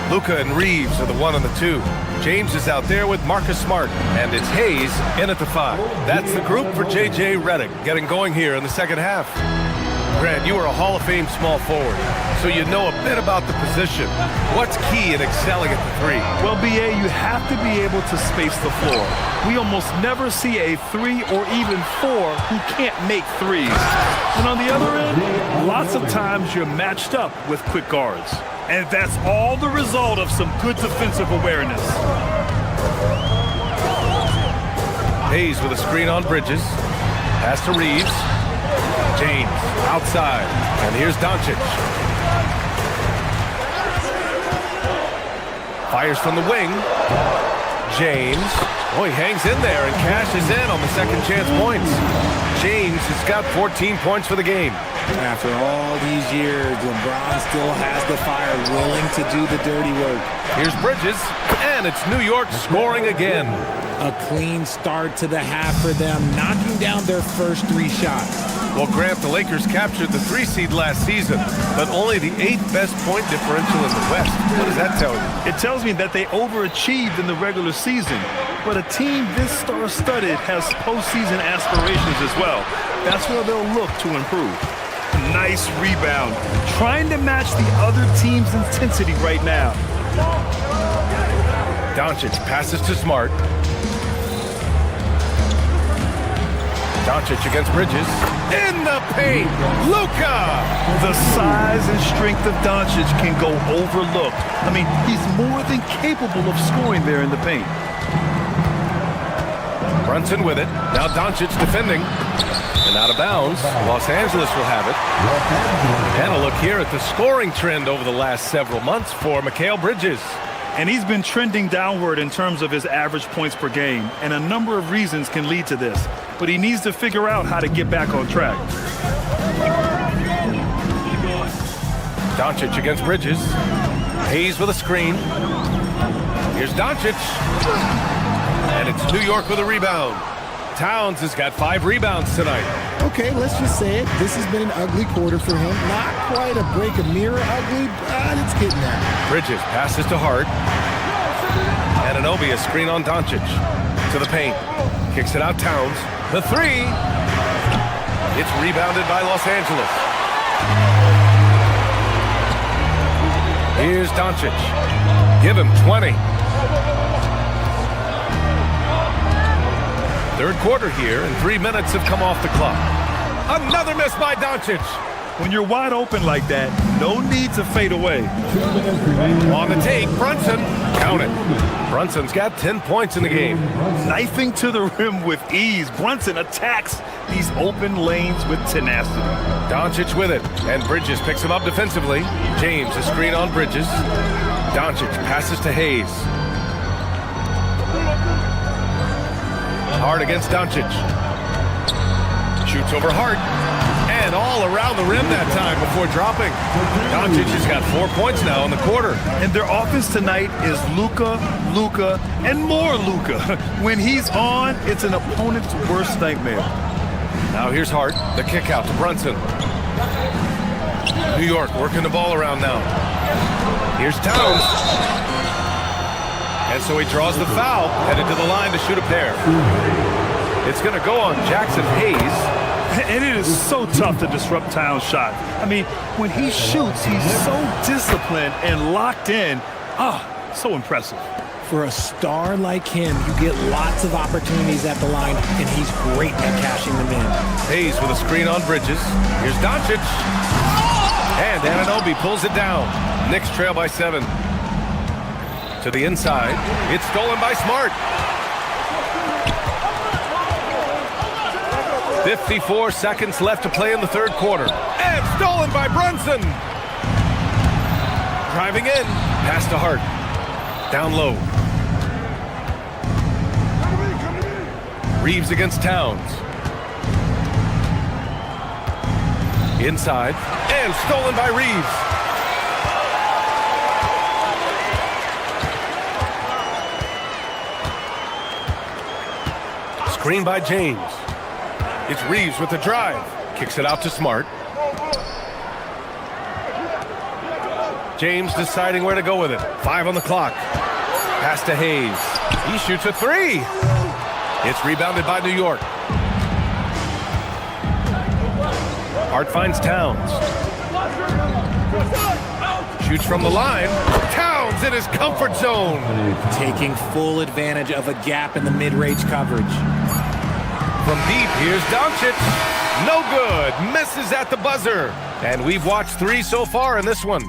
Luka and Reeves are the 1 and the 2. James is out there with Marcus Smart, and it's Hayes in at the 5. That's the group for J.J. Redick getting going here in the second half. Grant, you are a Hall of Fame small forward, so you know a bit about the position. What's key in excelling at the 3? Well, B.A., you have to be able to space the floor. We almost never see a 3 or even 4 who can't make threes. And on the other end, lots of times you're matched up with quick guards. And that's all the result of some good defensive awareness. Hayes with a screen on Bridges. Pass to Reeves. James outside. And here's Doncic. Fires from the wing. James. Oh, he hangs in there and cashes in on the second chance points. James has got 14 points for the game. After all these years, LeBron still has the fire, willing to do the dirty work. Here's Bridges, and it's New York scoring again. A clean start to the half for them, knocking down their first 3 shots. Well, Grant, the Lakers captured the 3 seed last season, but only the 8th best point differential in the West. What does that tell you? It tells me that they overachieved in the regular season, but a team this star-studded has postseason aspirations as well. That's where they'll look to improve. Nice rebound. Trying to match the other team's intensity right now. Doncic passes to Smart. Doncic against Bridges. In the paint, Luka! The size and strength of Doncic can go overlooked. I mean, he's more than capable of scoring there in the paint. Brunson with it. Now Doncic defending. And out of bounds. Los Angeles will have it. And a look here at the scoring trend over the last several months for Mikal Bridges. And he's been trending downward in terms of his average points per game, and a number of reasons can lead to this. But he needs to figure out how to get back on track. Doncic against Bridges. Hayes with a screen. Here's Doncic. And it's New York with a rebound. Towns has got 5 rebounds tonight. Okay, let's just say it. This has been an ugly quarter for him. Not quite a break a mirror ugly, but it's getting there. Bridges passes to Hart. Anunoby a screen on Doncic. To the paint. Kicks it out Towns. The 3. It's rebounded by Los Angeles. Here's Doncic. Give him 20. Third quarter here, and 3 minutes have come off the clock. Another miss by Doncic. When you're wide open like that, no need to fade away. On the take, Brunson. Count it. Brunson's got 10 points in the game. Knifing to the rim with ease. Brunson attacks these open lanes with tenacity. Doncic with it, and Bridges picks him up defensively. James a screen on Bridges. Doncic passes to Hayes. Hart against Doncic. Shoots over Hart. And all around the rim that time before dropping. Doncic has got 4 points now in the quarter. And their offense tonight is Luka, and more Luka. When he's on, it's an opponent's worst nightmare. Now here's Hart. The kick out to Brunson. New York working the ball around now. Here's Towns. And so he draws the foul, headed to the line to shoot a pair. It's going to go on Jackson Hayes. And it is so tough to disrupt Towns' shot. I mean, when he shoots, he's so disciplined and locked in. So impressive. For a star like him, you get lots of opportunities at the line, and he's great at cashing them in. Hayes with a screen on Bridges. Here's Doncic. And Anunoby pulls it down. Knicks trail by 7. To the inside. It's stolen by Smart. 54 seconds left to play in the third quarter. And stolen by Brunson. Driving in. Pass to Hart. Down low. Reeves against Towns. Inside. And stolen by Reeves. Screen by James. It's Reeves with the drive. Kicks it out to Smart. James deciding where to go with it. 5 on the clock. Pass to Hayes. He shoots a 3. It's rebounded by New York. Hart finds Towns. Shoots from the line. Towns in his comfort zone. Taking full advantage of a gap in the mid-range coverage. From deep, here's Doncic. No good. Misses at the buzzer. And we've watched 3 so far in this one.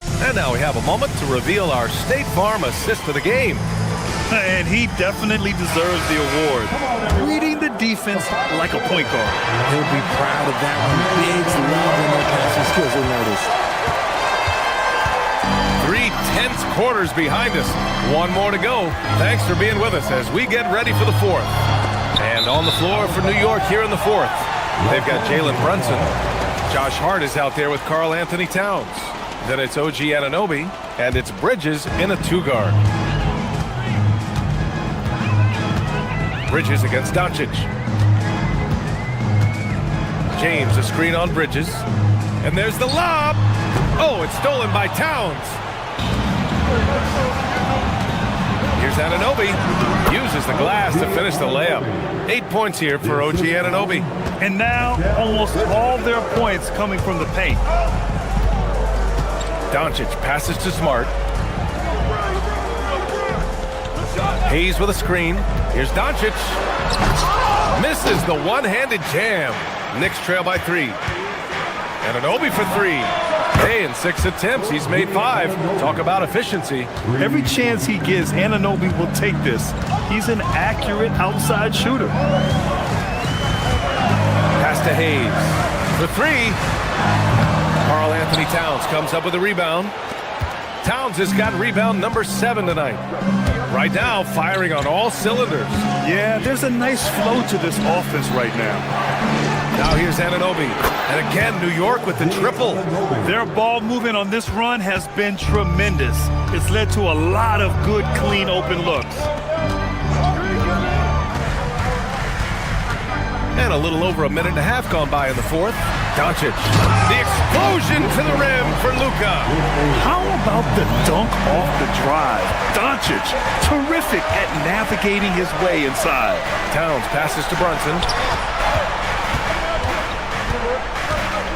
And now we have a moment to reveal our State Farm assist of the game. And he definitely deserves the award. Reading the defense like a point guard. He'll be proud of that one. Bigs love when their passing skills are noticed. 3 tense quarters behind us. 1 more to go. Thanks for being with us as we get ready for the 4th. And on the floor for New York here in the 4th. They've got Jalen Brunson. Josh Hart is out there with Karl Anthony Towns. Then it's OG Anunoby, and it's Bridges in a 2-guard. Bridges against Doncic. James a screen on Bridges. And there's the lob. Oh, it's stolen by Towns. Here's Anunoby. Uses the glass to finish the layup. 8 points here for OG Anunoby. And now almost all their points coming from the paint. Doncic passes to Smart. Hayes with a screen. Here's Doncic. Misses the one-handed jam. Knicks trail by 3. Anunoby for 3. Hey, in 6 attempts, he's made 5. Talk about efficiency. Every chance he gets, Anunoby will take this. He's an accurate outside shooter. Pass to Hayes for 3. Karl Anthony Towns comes up with a rebound. Towns has got rebound number 7 tonight. Right now, firing on all cylinders. Yeah, there's a nice flow to this offense right now. Now here's Anunoby. And again, New York with the triple. Their ball movement on this run has been tremendous. It's led to a lot of good, clean, open looks. And a little over a minute and a half gone by in the fourth. Doncic. The explosion to the rim for Luka. How about the dunk off the drive? Doncic, terrific at navigating his way inside. Towns passes to Brunson.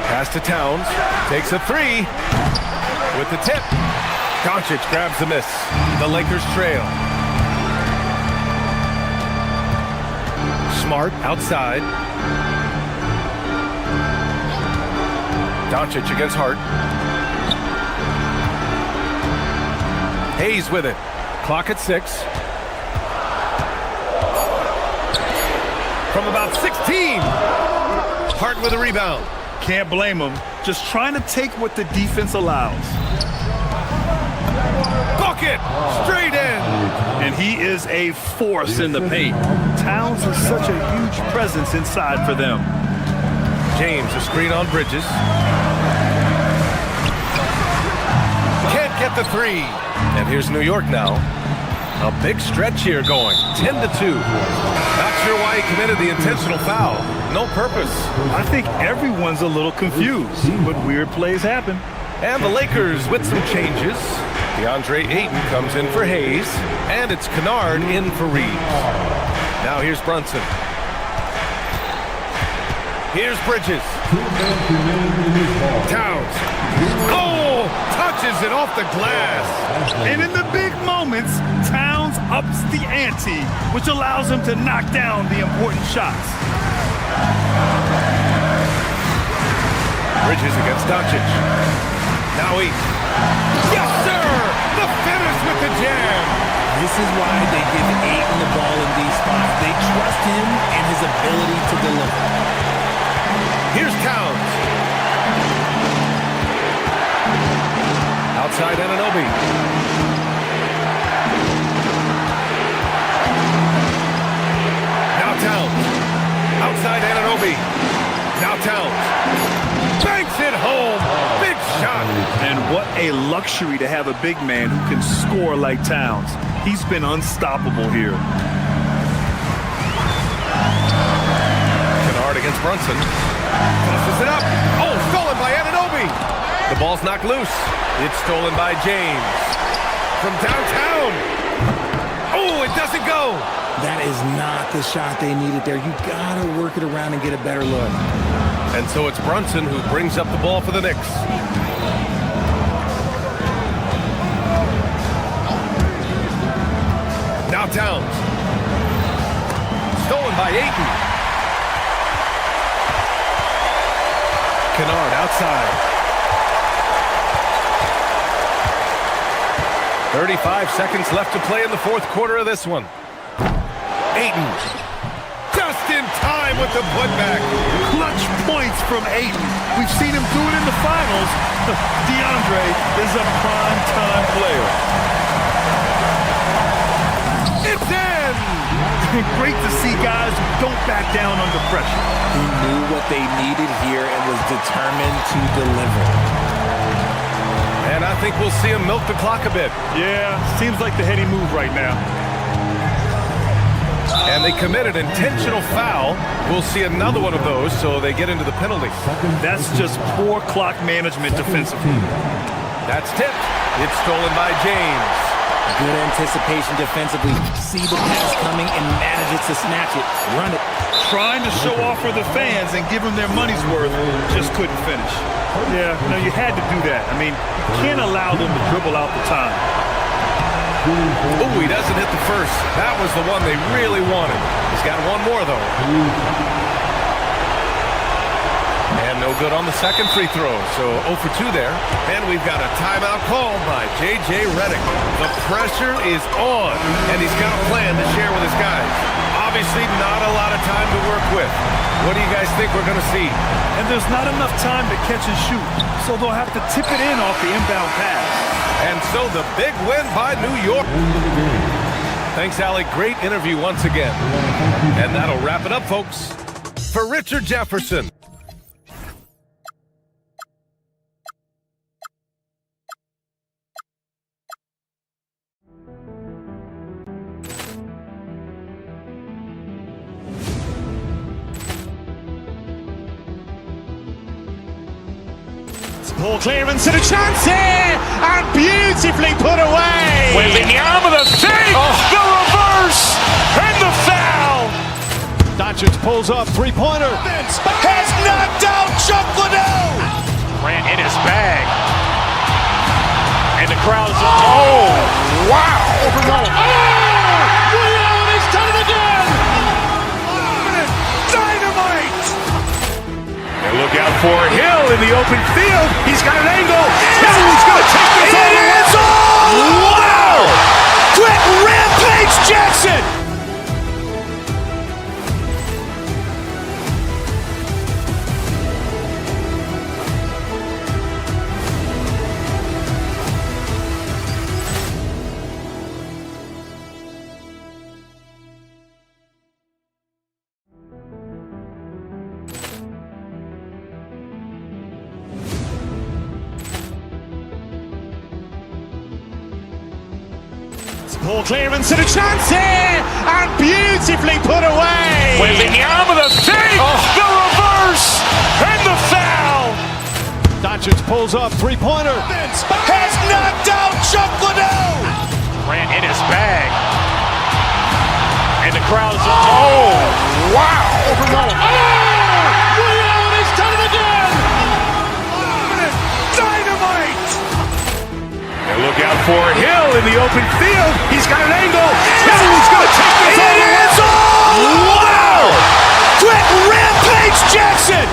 Pass to Towns. Takes a three. With the tip. Doncic grabs the miss. The Lakers trail. Smart outside. Doncic against Hart. Hayes with it. Clock at 6. From about 16. Hart with a rebound. Can't blame him. Just trying to take what the defense allows. Bucket! Straight in! And he is a force in the paint. Towns is such a huge presence inside for them. James, a screen on Bridges. Can't get the three. And here's New York now. A big stretch here going. 10-2. Not sure why he committed the intentional foul. No purpose. I think everyone's a little confused, but weird plays happen. And the Lakers with some changes. DeAndre Ayton comes in for Hayes. And it's Kennard in for Reeves. Now here's Brunson. Here's Bridges. Towns. Oh! Touches it off the glass. And in the big moments, Towns ups the ante, which allows him to knock down the important shots. Bridges against Doncic. Now he. Yes, sir! The finish with the jam. This is why they give Ayton the ball in these spots. They trust him and his ability to deliver. Here's Towns. Outside Anunoby. Now Towns. Outside Anunoby. Now Towns. Banks it home. Big shot. And what a luxury to have a big man who can score like Towns. He's been unstoppable here. Kennard against Brunson. Tosses it up. Oh, stolen by Anunoby. The ball's knocked loose. It's stolen by James. From downtown. Oh, it doesn't go. That is not the shot they needed there. You gotta work it around and get a better look. And so it's Brunson who brings up the ball for the Knicks. Now Towns. Stolen by Ayton. Kennard outside. 35 seconds left to play in the fourth quarter of this one. Ayton. Just in time with the putback. Clutch points from Ayton. We've seen him do it in the finals. DeAndre is a prime-time player. It's in! Great to see guys who don't back down under pressure. He knew what they needed here and was determined to deliver. And I think we'll see him milk the clock a bit. Yeah, seems like the heady move right now. And they committed intentional foul. We'll see another one of those, so they get into the penalty. That's just poor clock management defensively. That's tipped. It's stolen by James. Good anticipation defensively. See the pass coming and manages to snatch it. Run it. Trying to show off for the fans and give them their money's worth, just couldn't finish. Yeah, no, you had to do that. I mean, you can't allow them to dribble out the time. Oh, he doesn't hit the first. That was the one they really wanted. He's got one more, though. And no good on the second free throw, so 0 for 2 there. And we've got a timeout called by J.J. Redick. The pressure is on, and he's got a plan to share with his guys. Obviously, not a lot of time to work with. What do you guys think we're going to see? And there's not enough time to catch and shoot, so they'll have to tip it in off the inbound pass. And so the big win by New York. Thanks, Allie. Great interview once again. And that'll wrap it up, folks. For Richard Jefferson. Ball clearance and a chance here, and beautifully put away. Wembanyama the save, the reverse, and the foul. Doncic pulls up, three-pointer. Has knocked out Chuck Liddell. Grant in his bag. And the crowd is, oh, wow. He's done it again. Dynamite. And look out for Hill in the open field. He's got an angle. Hill's going to take this all the way. Wow! Quick Rampage Jackson. Ball clearance and a chance here, and beautifully put away. Wembanyama the save, the reverse, and the foul. Doncic pulls up, three-pointer. Has knocked out Chuck Liddell. Grant in his bag. And the crowd is, oh, wow. He's done it again. Dynamite. And look out for Hill in the open field. He's got an angle. Hill's going to take this all the way. Wow! Quick Rampage Jackson.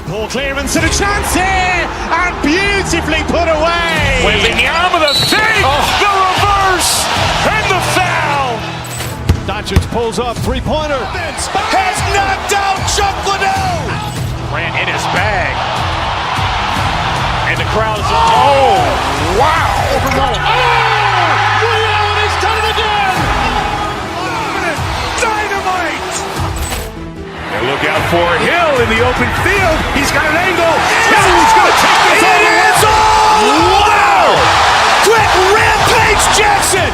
Ball clearance and a chance here, and beautifully put away. Wembanyama the save, the reverse, and the foul. Doncic pulls up, three-pointer. Has knocked out Chuck Liddell. Grant in his bag. And the crowd is, oh, wow. He's done it again. Dynamite. And look out for Hill in the open field. He's got an angle. Hill's going to take this all the way. Wow! Quick Rampage Jackson.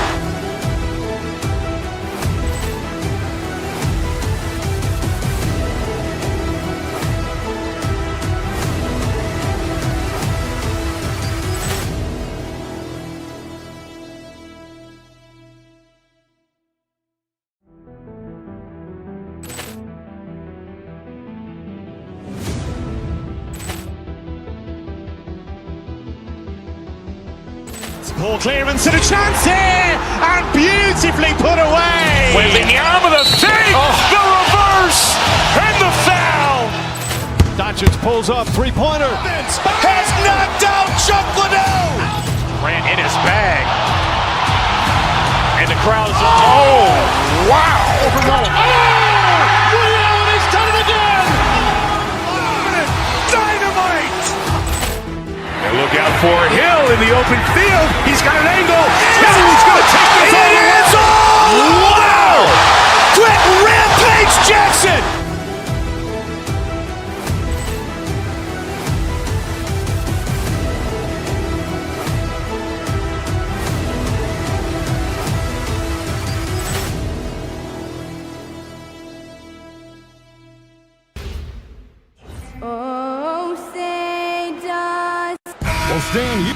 Ball clearance and a chance here, and beautifully put away. Wembanyama the save, the reverse, and the foul. Doncic pulls up, three-pointer. Has knocked out Chuck Liddell. Grant in his bag. And the crowd is, oh, wow. He's done it again. Dynamite. And look out for Hill in the open field. He's got an angle. Hill's going to take this all the way. Wow! Quick Rampage Jackson. Oh, say does. Well, Stan, you...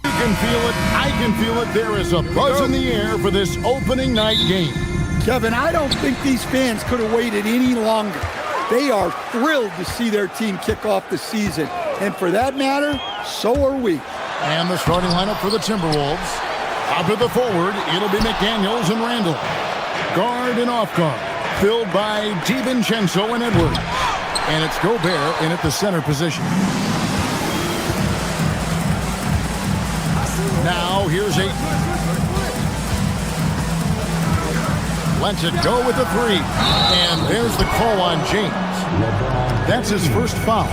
You can feel it I can feel it. There is a buzz in the air for this opening night game. Kevin, I don't think these fans could have waited any longer. They are thrilled to see their team kick off the season. And for that matter, so are we. And the starting lineup for the Timberwolves. Up at the forward, it'll be McDaniels and Randall. Guard and off guard, filled by DiVincenzo and Edwards. And it's Gobert in at the center position. Now here's Ayton. Lets it go with the three. And there's the call on James. That's his first foul.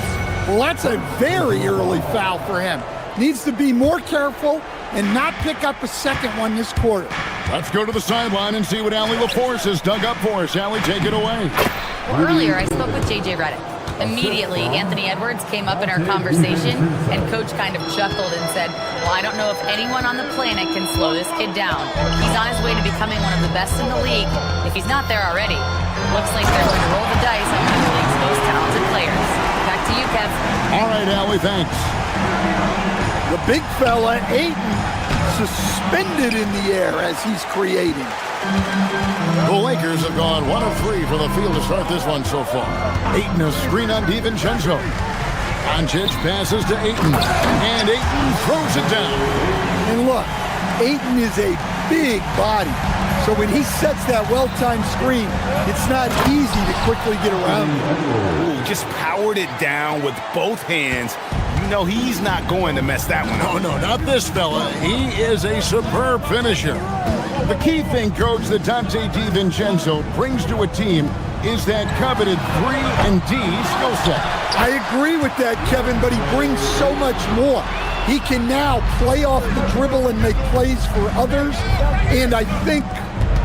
Well, that's a very early foul for him. Needs to be more careful and not pick up a second one this quarter. Let's go to the sideline and see what Allie LaForce has dug up for us. Allie, take it away. Well, earlier I spoke with J.J. Redick. Immediately, Anthony Edwards came up in our conversation, and Coach kind of chuckled and said, well, I don't know if anyone on the planet can slow this kid down. He's on his way to becoming one of the best in the league, if he's not there already. Looks like they're going to roll the dice on one of the league's most talented players. Back to you, Kev. All right, Allie, thanks. The big fella, Ayton, suspended in the air as he's creating. The Lakers have gone 1 of 3 for the field to start this one so far. Ayton a screen on DiVincenzo. Doncic passes to Ayton, and Ayton throws it down. And look, Ayton is a big body, so when he sets that well-timed screen, it's not easy to quickly get around him. Ooh, just powered it down with both hands. You know he's not going to mess that one up. No, not this fella. He is a superb finisher. The key thing, Coach, that Dante DiVincenzo brings to a team is that coveted 3-and-D skill set. I agree with that, Kevin, but he brings so much more. He can now play off the dribble and make plays for others, and I think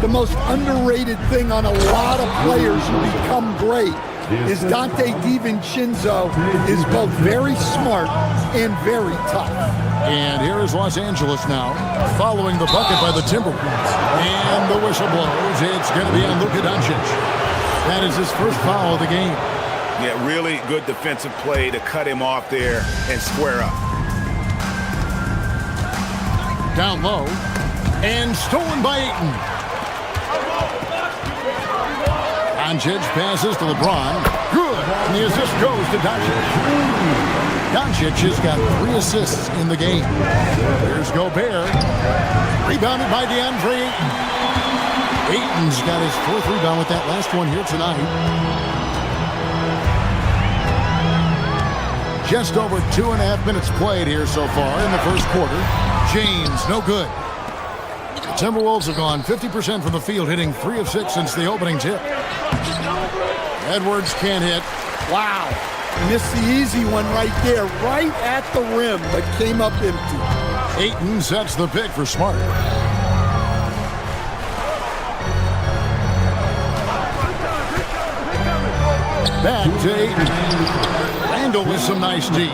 the most underrated thing on a lot of players who become great is Dante DiVincenzo is both very smart and very tough. And here is Los Angeles now, following the bucket by the Timberwolves. And the whistle blows. It's going to be on Luka Doncic. That is his first foul of the game. Yeah, really good defensive play to cut him off there and square up. Down low. And stolen by Ayton. Doncic passes to LeBron. Good. And the assist goes to Doncic. Doncic has got 3 assists in the game. Here's Gobert. Rebounded by DeAndre Ayton. Ayton's got his 4th rebound with that last one here tonight. Just over 2.5 minutes played here so far in the first quarter. James, no good. The Timberwolves have gone 50% from the field, hitting 3 of 6 since the opening tip. Edwards can't hit. Wow. Missed the easy one right there, right at the rim, but came up empty. Ayton sets the pick for Smart. Back to Ayton. Randall with some nice D.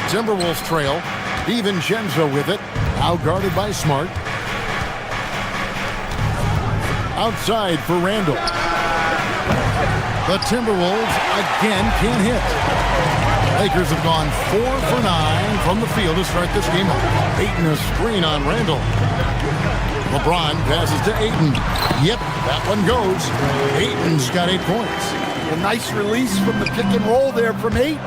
Timberwolves trail. DiVincenzo with it. Out guarded by Smart. Outside for Randall. The Timberwolves again can't hit. Lakers have gone 4 for 9 from the field to start this game. Ayton a screen on Randall. LeBron passes to Ayton. Yep, that one goes. Ayton's got 8 points. A nice release from the pick and roll there from Ayton,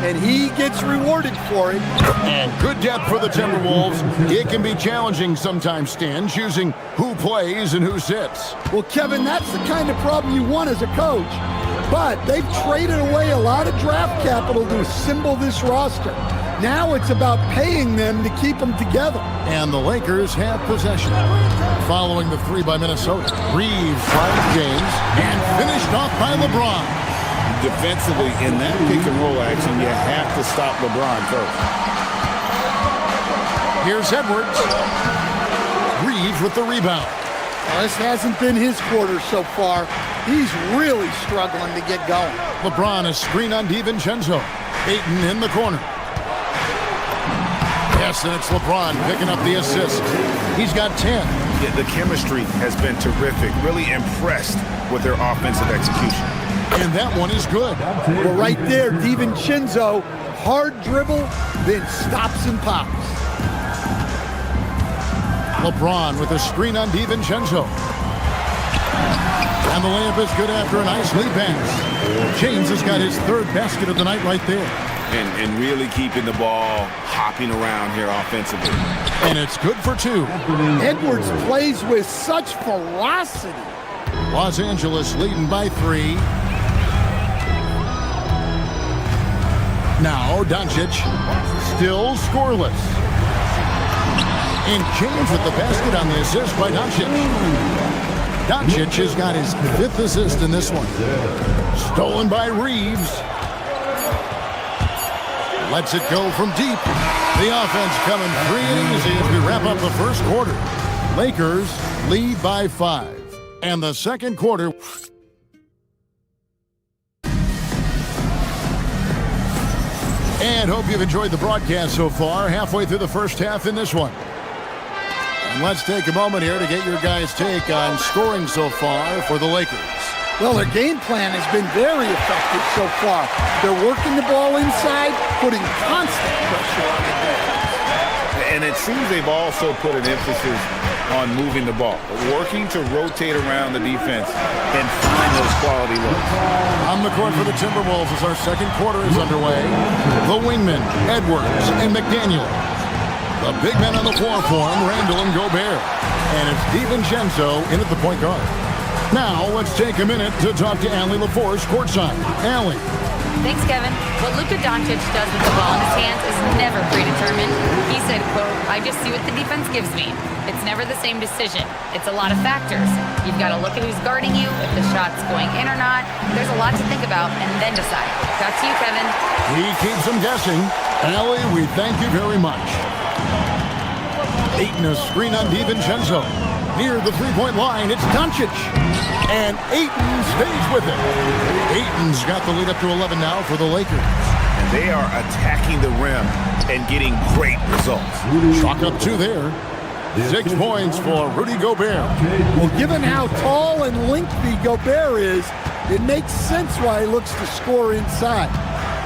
and he gets rewarded for it. And good depth for the Timberwolves. It can be challenging sometimes, Stan, choosing who plays and who sits. Well, Kevin, that's the kind of problem you want as a coach. But they've traded away a lot of draft capital to assemble this roster. Now it's about paying them to keep them together. And the Lakers have possession. Following the 3 by Minnesota. Reeves finds James and finished off by LeBron. Defensively, in that pick and roll action, you have to stop LeBron first. Here's Edwards. Reeves with the rebound. Well, this hasn't been his quarter so far. He's really struggling to get going. LeBron a screen on DiVincenzo. Ayton in the corner. Yes, and it's LeBron picking up the assist. He's got 10. Yeah, the chemistry has been terrific. Really impressed with their offensive execution. And that one is good. Well, right there, DiVincenzo, hard dribble, then stops and pops. LeBron with a screen on DiVincenzo. And the layup is good after a nice lead pass. James has got his third basket of the night right there. And really keeping the ball hopping around here offensively. And it's good for 2. Edwards plays with such ferocity. Los Angeles leading by 3. Now Doncic still scoreless. And James with the basket on the assist by Doncic. Doncic has got his 5th assist in this one. Stolen by Reeves. Lets it go from deep. The offense coming free and easy as we wrap up the first quarter. Lakers lead by 5. And the second quarter. And hope you've enjoyed the broadcast so far. Halfway through the first half in this one. And let's take a moment here to get your guys' take on scoring so far for the Lakers. Well, their game plan has been very effective so far. They're working the ball inside, putting constant pressure on the defense. And it seems they've also put an emphasis on moving the ball, working to rotate around the defense and find those quality looks. On the court for the Timberwolves as our second quarter is underway. The wingmen, Edwards and McDaniel. The big men on the floor for him, Randall and Gobert. And it's DiVincenzo in at the point guard. Now, let's take a minute to talk to Allie LaForce courtside. Allie. Thanks, Kevin. What Luka Doncic does with the ball in his hands is never predetermined. He said, quote, "I just see what the defense gives me. It's never the same decision. It's a lot of factors. You've got to look at who's guarding you, if the shot's going in or not. There's a lot to think about and then decide." Back to you, Kevin. He keeps them guessing. Allie, we thank you very much. Ayton a screen on DiVincenzo. Near the three-point line, it's Doncic. And Ayton stays with it. Ayton's got the lead up to 11 now for the Lakers. And they are attacking the rim and getting great results. Chalk up 2 there. 6 points for Rudy Gobert. Well, given how tall and lengthy Gobert is, it makes sense why he looks to score inside.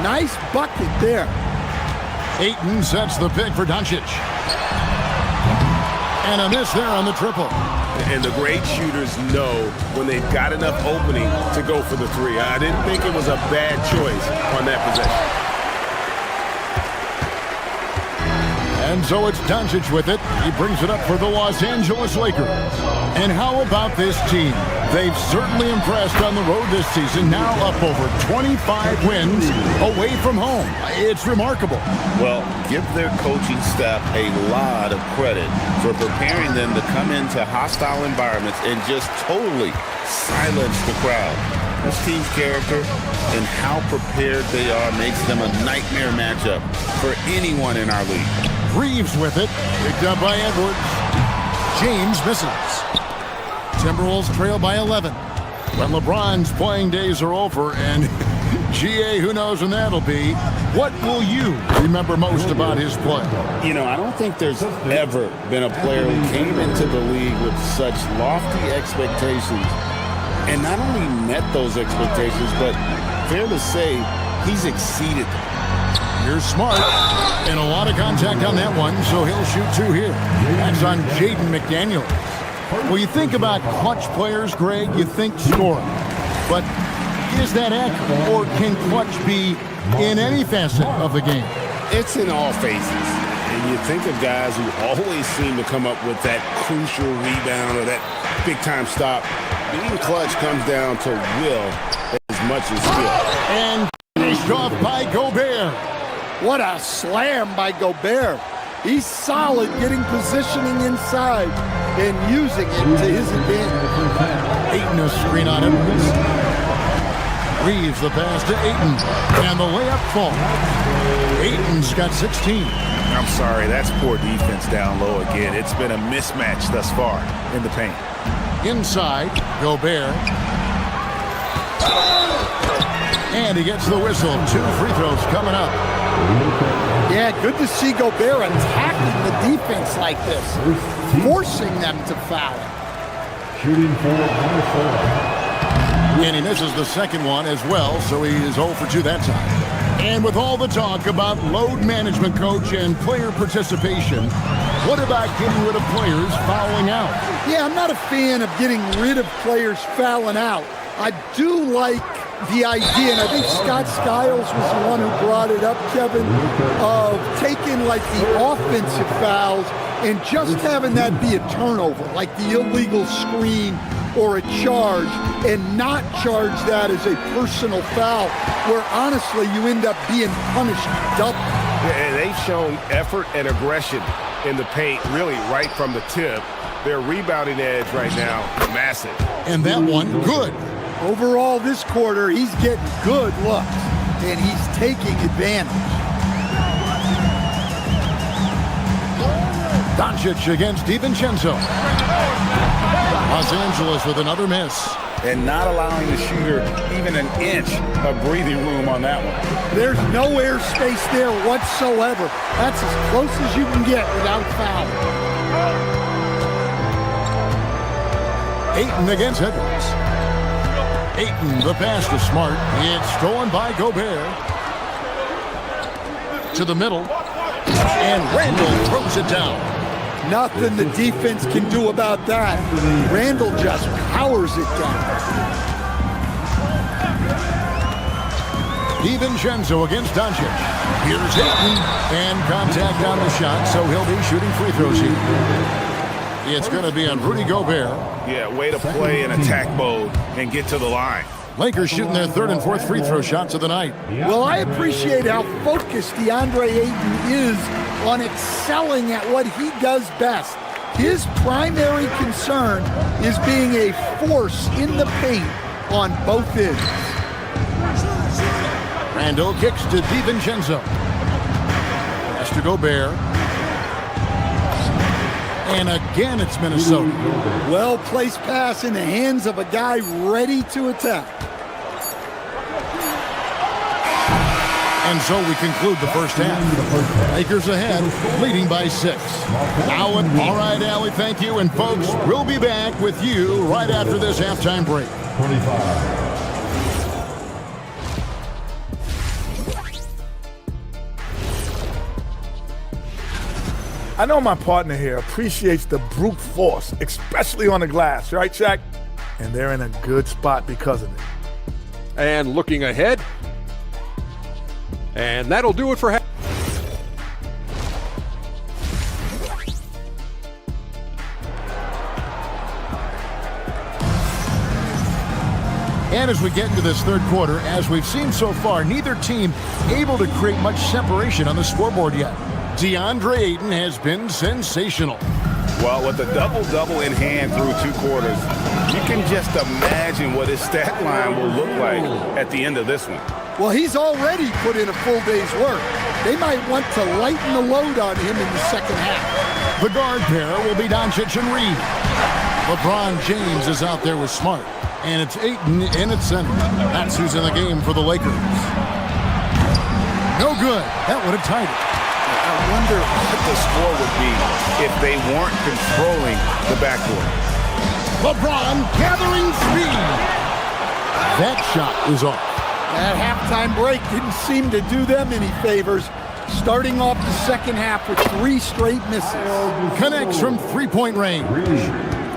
Nice bucket there. Ayton sets the pick for Doncic. And a miss there on the triple. And the great shooters know when they've got enough opening to go for the 3. I didn't think it was a bad choice on that possession. And so it's Doncic with it. He brings it up for the Los Angeles Lakers. And how about this team? They've certainly impressed on the road this season, now up over 25 wins away from home. It's remarkable. Well, give their coaching staff a lot of credit for preparing them to come into hostile environments and just totally silence the crowd. This team's character and how prepared they are makes them a nightmare matchup for anyone in our league. Reeves with it, picked up by Edwards. James misses. Timberwolves trail by 11. When LeBron's playing days are over, and GA, who knows when that'll be, what will you remember most about his play? You know, I don't think there's ever been a player who came into the league with such lofty expectations and not only met those expectations, but fair to say, he's exceeded them. You're smart, and a lot of contact on that one, so he'll shoot 2 here. That's on Jaden McDaniel. Well, you think about clutch players, Greg, you think scoring. But is that accurate, or can clutch be in any facet of the game? It's in all phases. And you think of guys who always seem to come up with that crucial rebound or that big-time stop. Being clutch comes down to will as much as skill. And finished off by Gobert. What a slam by Gobert. He's solid getting positioning inside and using it to his advantage. Ayton a screen on him. Reeves the pass to Ayton. And the layup falls. Ayton's got 16. I'm sorry, that's poor defense down low again. It's been a mismatch thus far in the paint. Inside, Gobert. And he gets the whistle. 2 free throws coming up. Yeah, good to see Gobert attacking the defense like this, forcing them to foul. Shooting for number 4. And he misses the second one as well, so he is 0 for 2 that time. And with all the talk about load management, coach, and player participation, what about getting rid of players fouling out? Yeah, I'm not a fan of getting rid of players fouling out. I do like the idea, and I think Scott Skiles was the one who brought it up, Kevin, of taking like the offensive fouls and just having that be a turnover, like the illegal screen or a charge, and not charge that as a personal foul, where honestly you end up being punished double. Yeah, and they've shown effort and aggression in the paint, really right from the tip. Their rebounding edge right now, massive. And that one, good. Overall this quarter, he's getting good looks, and he's taking advantage. Doncic against DiVincenzo. Los Angeles with another miss. And not allowing the shooter even an inch of breathing room on that one. There's no airspace there whatsoever. That's as close as you can get without foul. Ayton against Edwards. Ayton, the pass to Smart. It's stolen by Gobert. To the middle. And Randall throws it down. Nothing the defense can do about that. Randall just powers it down. DiVincenzo against Doncic. Here's Ayton. And contact on the shot, so he'll be shooting free throws here. It's going to be on Rudy Gobert. Yeah, way to play in attack mode and get to the line. Lakers shooting their third and fourth free throw shots of the night. Well, I appreciate how focused DeAndre Ayton is on excelling at what he does best. His primary concern is being a force in the paint on both ends. Randall kicks to DiVincenzo. Pass to Gobert. And again, it's Minnesota. Well-placed pass in the hands of a guy ready to attack. And so we conclude the first half. Lakers ahead, leading by 6. All right, Allie, thank you. And folks, we'll be back with you right after this halftime break. 25. I know my partner here appreciates the brute force, especially on the glass, right, Shaq? And they're in a good spot because of it. And looking ahead. And that'll do it for half. And as we get into this third quarter, as we've seen so far, neither team able to create much separation on the scoreboard yet. DeAndre Ayton has been sensational. Well, with a double-double in hand through 2 quarters, you can just imagine what his stat line will look like at the end of this one. Well, he's already put in a full day's work. They might want to lighten the load on him in the second half. The guard pair will be Doncic and Reed. LeBron James is out there with Smart. And it's Ayton in at center. That's who's in the game for the Lakers. No good. That would have tied it. I wonder what the score would be if they weren't controlling the backcourt. LeBron gathering speed. That shot is off. That halftime break didn't seem to do them any favors. Starting off the second half with 3 straight misses. Connects from three-point range.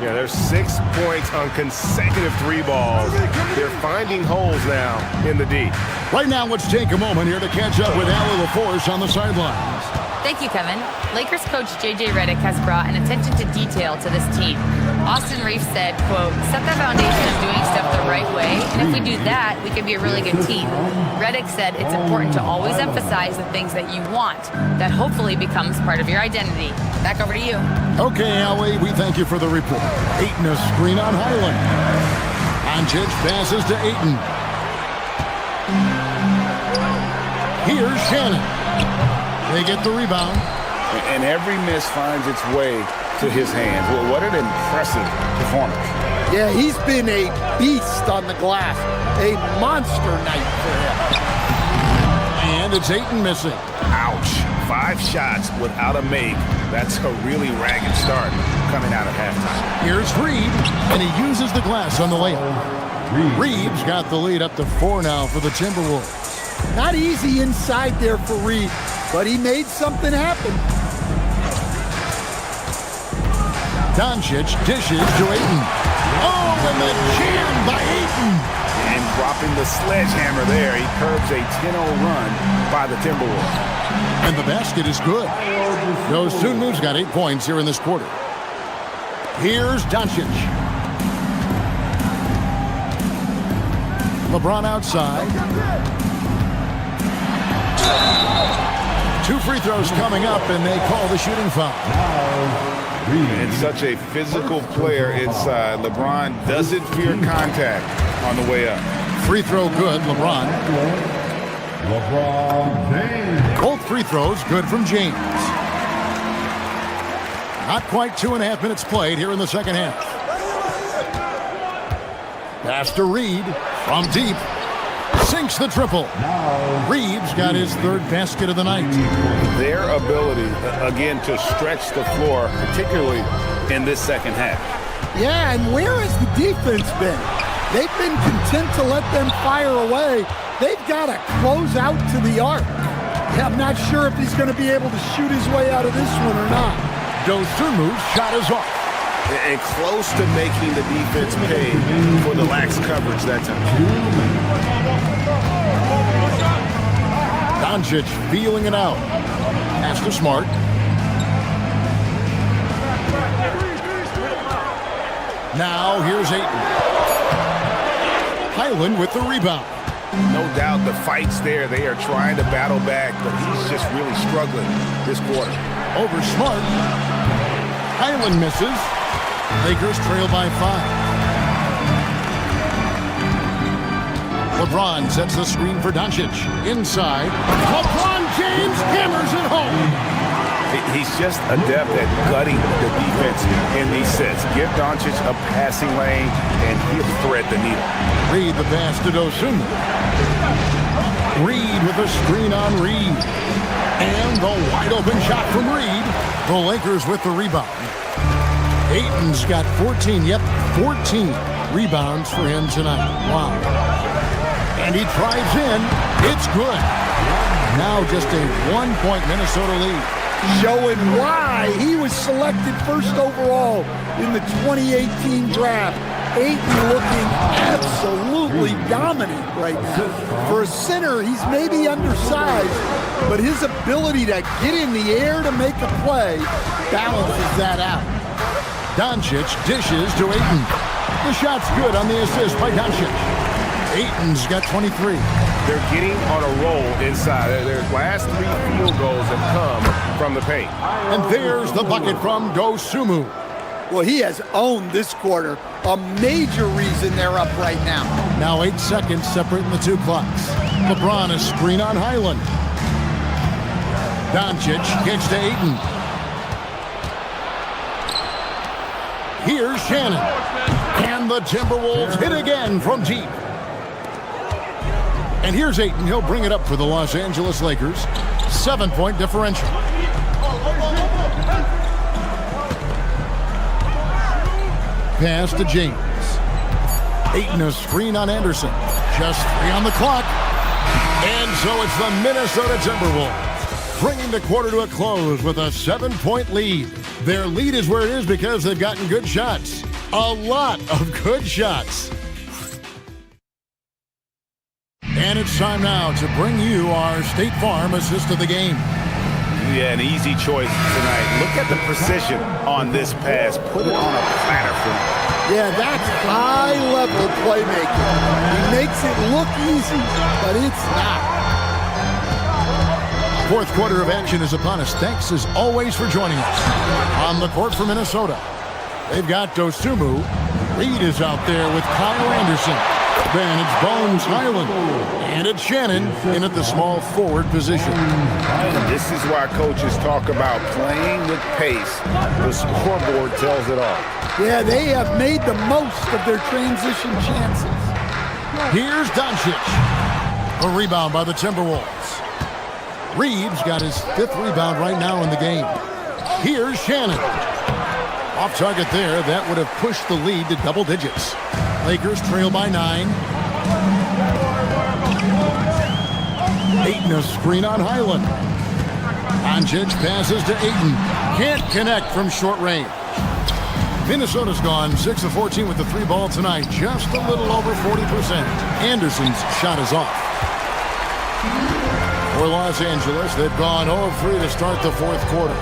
Yeah, there's 6 points on consecutive 3 balls. They're finding holes now in the D. Right now, let's take a moment here to catch up with Allie LaForce on the sidelines. Thank you, Kevin. Lakers coach J.J. Redick has brought an attention to detail to this team. Austin Reeves said, quote, set the foundation of doing stuff the right way, and if we do that, we can be a really good team. Redick said it's important to always emphasize the things that you want. That hopefully becomes part of your identity. Back over to you. Okay, Allie, we thank you for the report. Ayton a screen on Highland. Doncic passes to Ayton. Here's Shannon. They get the rebound. And every miss finds its way to his hands. Well, what an impressive performance. Yeah, he's been a beast on the glass. A monster night for him. And it's Ayton missing. Ouch. 5 shots without a make. That's a really ragged start coming out of halftime. Here's Reed, and he uses the glass on the layup. Reeves got the lead up to 4 now for the Timberwolves. Not easy inside there for Reed, but he made something happen. Doncic dishes to Ayton. Oh, and the jam by Ayton. And dropping the sledgehammer there, he curbs a 10-0 run by the Timberwolves. And the basket is good. Dosunmu's got 8 points here in this quarter. Here's Doncic. LeBron outside. 2 free throws coming up, and they call the shooting foul. And such a physical player inside. LeBron doesn't fear contact on the way up. Free throw good, LeBron. LeBron James. Both free throws good from James. Not quite 2.5 minutes played here in the second half. Pass to Reed from deep. Sinks the triple. Reed's got his 3rd basket of the night. Their ability, again, to stretch the floor, particularly in this second half. Yeah, and where has the defense been? They've been content to let them fire away. They've got to close out to the arc. I'm not sure if he's going to be able to shoot his way out of this one or not. Dosunmu's shot is off. And close to making the defense pay for the lax coverage that time. Doncic feeling it out. Pass to Smart. Now here's Ayton. Highland with the rebound. No doubt the fight's there. They are trying to battle back, but he's just really struggling this quarter. Over Smart. Highland misses. Lakers trail by 5. LeBron sets the screen for Doncic. Inside. LeBron James hammers it home. He's just adept at gutting the defense in these sets. Give Doncic a passing lane, and he'll thread the needle. Reed the pass to Dosunmu. Reed with a screen on Reed. And the wide open shot from Reed. The Lakers with the rebound. Ayton's got 14 rebounds for him tonight. Wow. And he drives in. It's good. Now just a 1-point Minnesota lead. Showing why he was selected 1st overall in the 2018 draft. Ayton looking absolutely dominant right now. For a center, he's maybe undersized, but his ability to get in the air to make a play balances that out. Doncic dishes to Ayton. The shot's good on the assist by Doncic. Ayton's got 23. They're getting on a roll inside. Their last 3 field goals have come from the paint. And there's the bucket from Dosunmu. Well, he has owned this quarter. A major reason they're up right now. Now 8 seconds separating the 2 clocks. LeBron a screen on Highland. Doncic kicks to Ayton. Here's Shannon. And the Timberwolves hit again from deep. And here's Ayton. He'll bring it up for the Los Angeles Lakers. 7-point differential. Pass to James. Ayton a screen on Anderson. Just 3 on the clock. And so it's the Minnesota Timberwolves, bringing the quarter to a close with a 7-point lead. Their lead is where it is because they've gotten good shots. A lot of good shots. And it's time now to bring you our State Farm assist of the game. Yeah, an easy choice tonight. Look at the precision on this pass. Put it on a platter for him. Yeah, that's high-level playmaking. He makes it look easy, but it's not. 4th quarter of action is upon us. Thanks as always for joining us. On the court for Minnesota, they've got Dosunmu. Reed is out there with Kyle Anderson. Then it's Bones Highland. And it's Shannon in at the small forward position. And this is why coaches talk about playing with pace. The scoreboard tells it all. Yeah, they have made the most of their transition chances. Here's Doncic. A rebound by the Timberwolves. Reed's got his 5th rebound right now in the game. Here's Shannon. Off target there. That would have pushed the lead to double digits. Lakers trail by 9. Ayton a screen on Highland. Doncic passes to Ayton. Can't connect from short range. Minnesota's gone 6 of 14 with the 3 ball tonight. Just a little over 40%. Anderson's shot is off. For Los Angeles, they've gone 0 of 3 to start the 4th quarter.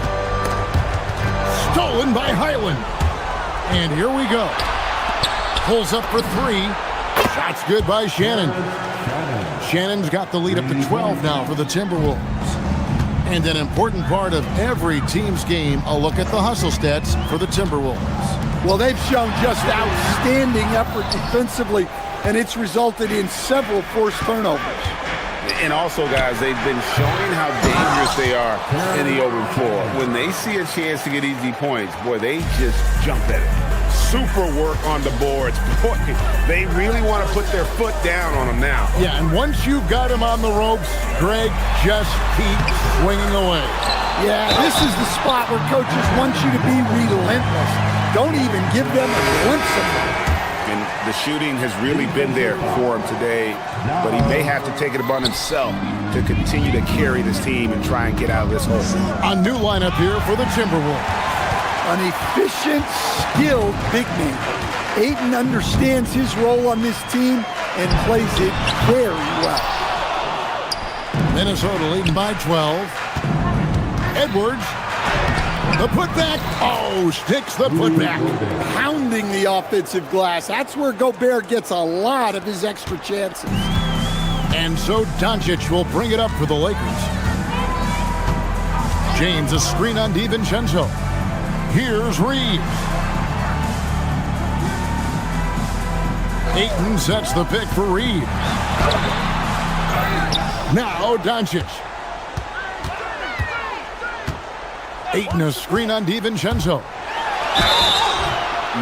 Stolen by Highland. And here we go. Pulls up for 3. Shot's good by Shannon. Shannon's got the lead up to 12 now for the Timberwolves. And an important part of every team's game, a look at the hustle stats for the Timberwolves. Well, they've shown just outstanding effort defensively, and it's resulted in several forced turnovers. And also, guys, they've been showing how dangerous they are in the open floor. When they see a chance to get easy points, boy, they just jump at it. Super work on the boards. Boy, they really want to put their foot down on them now. Yeah, and once you've got him on the ropes, Greg, just keep swinging away. Yeah, this is the spot where coaches want you to be relentless. Don't even give them a glimpse of it. And the shooting has really been there for him today, but he may have to take it upon himself to continue to carry this team and try and get out of this hole. A new lineup here for the Timberwolves. An efficient, skilled big man. Ayton understands his role on this team and plays it very well. Minnesota leading by 12. Edwards, the putback. Oh, sticks the putback. Pounding the offensive glass. That's where Gobert gets a lot of his extra chances. And so Doncic will bring it up for the Lakers. James, a screen on DiVincenzo. Here's Reeves. Ayton sets the pick for Reeves. Now Doncic. Ayton a screen on DiVincenzo.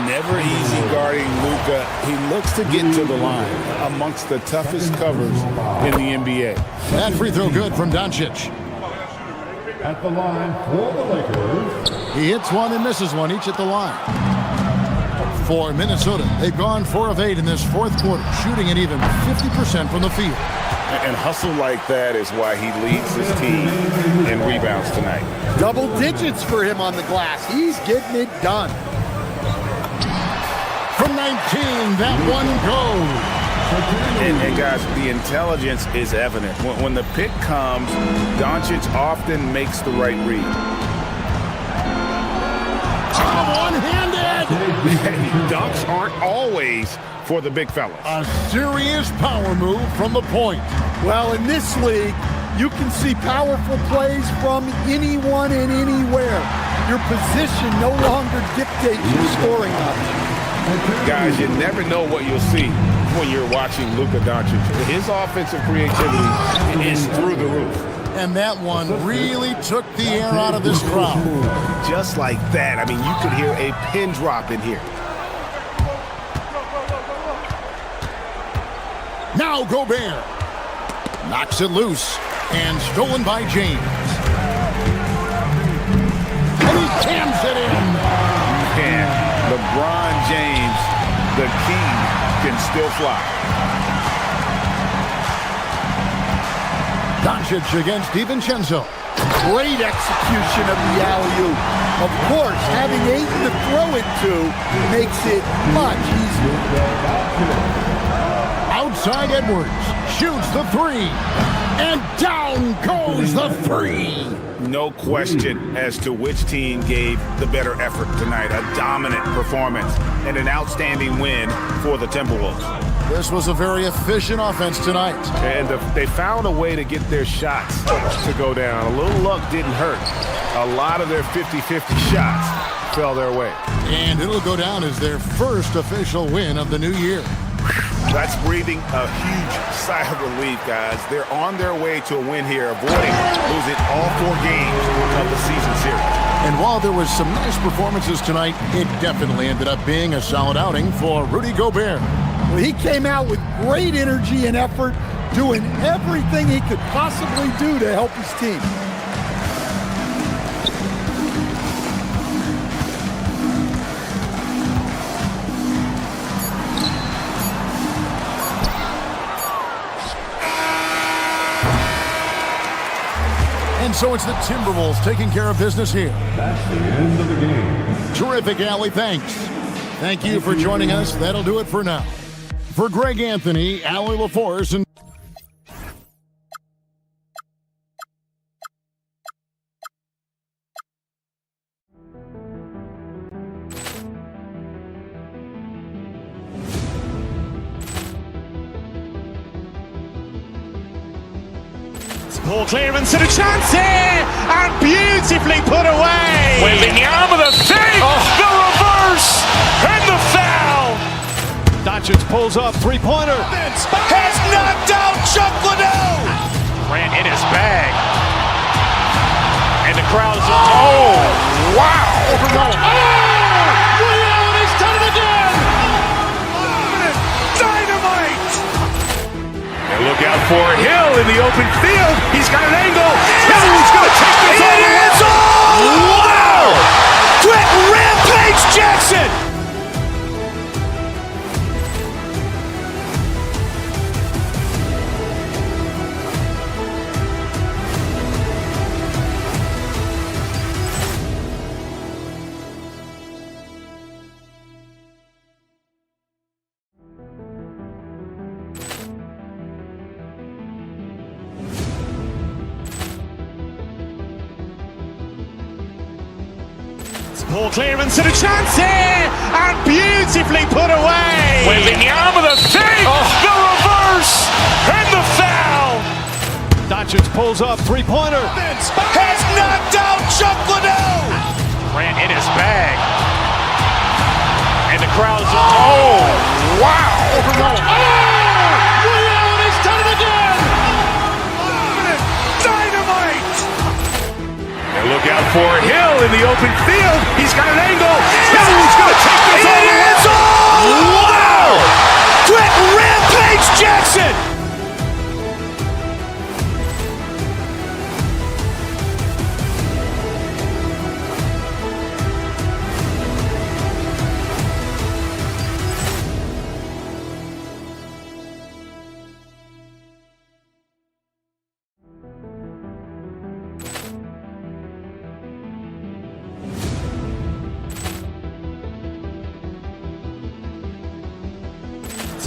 Never easy guarding Luka. He looks to get to the line amongst the toughest covers in the NBA. That free throw good from Doncic. At the line for the Lakers. He hits one and misses one, each at the line. For Minnesota, they've gone 4 of 8 in this 4th quarter, shooting at even 50% from the field. And hustle like that is why he leads his team in rebounds tonight. Double digits for him on the glass. He's getting it done. From 19, that one goes. And guys, the intelligence is evident. When the pick comes, Doncic often makes the right read. One-handed! Dunks aren't always for the big fellas. A serious power move from the point. Well, in this league, you can see powerful plays from anyone and anywhere. Your position no longer dictates your scoring options. Guys, you never know what you'll see when you're watching Luka Doncic. His offensive creativity is through the roof. And that one really took the air out of this crowd. Just like that. I mean, you could hear a pin drop in here. Now Gobert knocks it loose and stolen by James. And he cams it in. And LeBron James, the king, can still fly. Doncic against DiVincenzo. Great execution of the alley-oop. Of course, having Ayton to throw it to makes it much easier. Outside Edwards shoots the 3. And down goes the 3. No question as to which team gave the better effort tonight. A dominant performance and an outstanding win for the Timberwolves. This was a very efficient offense tonight. And they found a way to get their shots to go down. A little luck didn't hurt. A lot of their 50-50 shots fell their way. And it'll go down as their first official win of the new year. That's breathing a huge sigh of relief, guys. They're on their way to a win here, avoiding losing all 4 games of the season series. And while there was some nice performances tonight, it definitely ended up being a solid outing for Rudy Gobert. Well, he came out with great energy and effort, doing everything he could possibly do to help his team. so it's the Timberwolves taking care of business here. That's the end of the game. Terrific, Allie. Thanks. Thank you for joining us. That'll do it for now. For Greg Anthony, Allie LaForce, and Ball clearance and a chance here, and beautifully put away. Wembanyama the fake, the reverse, and the foul. Doncic pulls up, three-pointer. Has knocked out Chuck Liddell. Ran in his bag. And the crowd's oh, wow. Ray Allen has done it again. Dynamite. And look out for Hill in the open field. He's got an angle. Hill's going to take this all the way. Wow. Quick rampage Jackson. Ball clearance and a chance here, and beautifully put away. Wembanyama the fake, the reverse, and the foul. Doncic pulls up, three-pointer. Has knocked out Chuck Liddell. Ran in his bag. And the crowd's oh, wow. Ray Allen has done it again. Dynamite. And look out for Hill in the open field. He's got an angle. Hill's going to take this all the way. Wow. Quick rampage Jackson.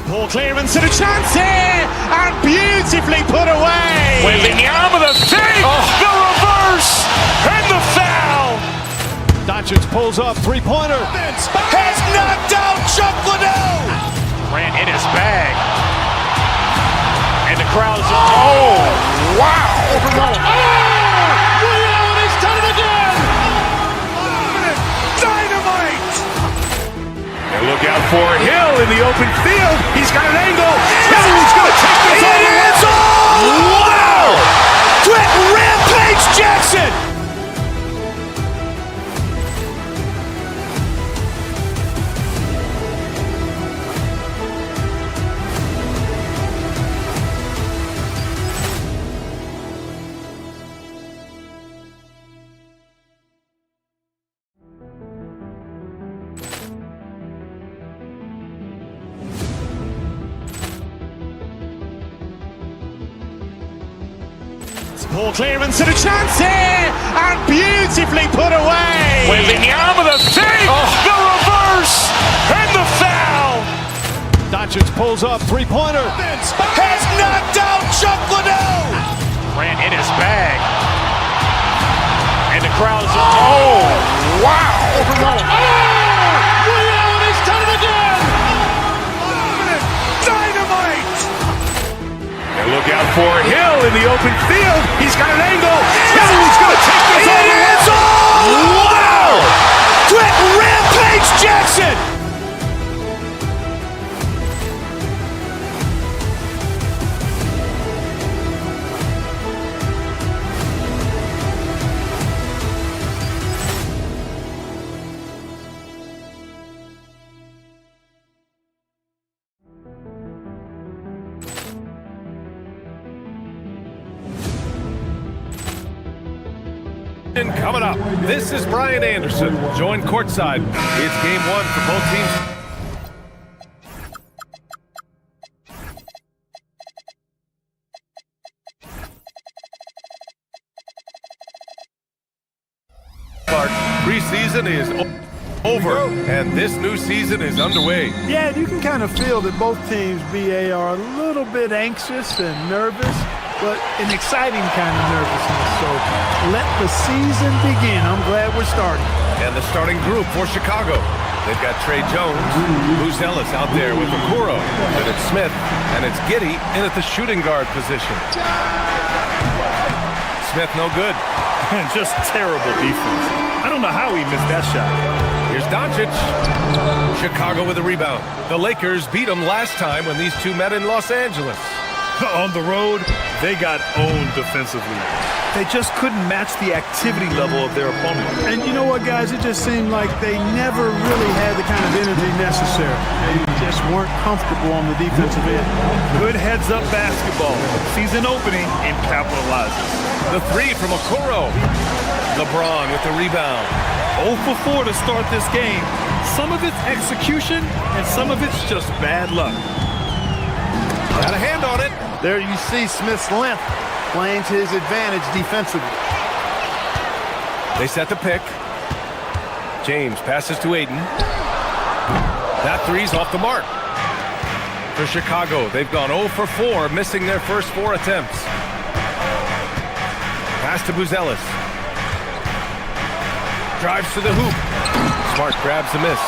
Ball clearance and a chance here, and beautifully put away. Wembanyama the fake, the reverse, and the foul. Doncic pulls up, three-pointer. Has knocked out Chuck Liddell. Ran in his bag. And the crowd's oh, wow. Ray Allen has done it again. Dynamite. And look out for Hill in the open field. He's got an angle. Hill's going to take this all the way. Wow. Quick rampage Jackson. Ball clearance and a chance here, and beautifully put away. Wembanyama the fake, the reverse, and the foul. Doncic pulls up, three-pointer. Has knocked out Chuck Liddell. Ran in his bag. And the crowd's oh, wow. Ray Allen has done it again. Dynamite. And look out for Hill in the open field. He's got an angle. Hill's going to take this all the way. Wow. Quick rampage Jackson. Coming up, this is Brian Anderson. Joined courtside. It's game one for both teams. And this new season is underway. Yeah, you can kind of feel that both teams, BA, are a little bit anxious and nervous, but an exciting kind of nervousness. So let the season begin. I'm glad we're starting. And the starting group for Chicago. They've got Trey Jones, Buzelis out there with Okoro. Then it's Smith, and it's Giddey in at the shooting guard position. Smith no good. Just terrible defense. I don't know how he missed that shot. Here's Doncic. Chicago with a rebound. The Lakers beat them last time when these two met in Los Angeles. On the road, they got owned defensively. They just couldn't match the activity level of their opponent. And you know what, guys? It just seemed like they never really had the kind of energy necessary. They just weren't comfortable on the defensive end. Good heads-up basketball. Season opening and capitalizes. The three from Okoro. LeBron with the rebound. 0 for 4 to start this game. Some of it's execution, and some of it's just bad luck. Got a hand on it. There you see Smith's length playing to his advantage defensively. They set the pick. James passes to Aiden. That three's off the mark. For Chicago, they've gone 0 for 4, missing their first 4 attempts. Pass to Buzelis. Drives to the hoop. Smart grabs the miss.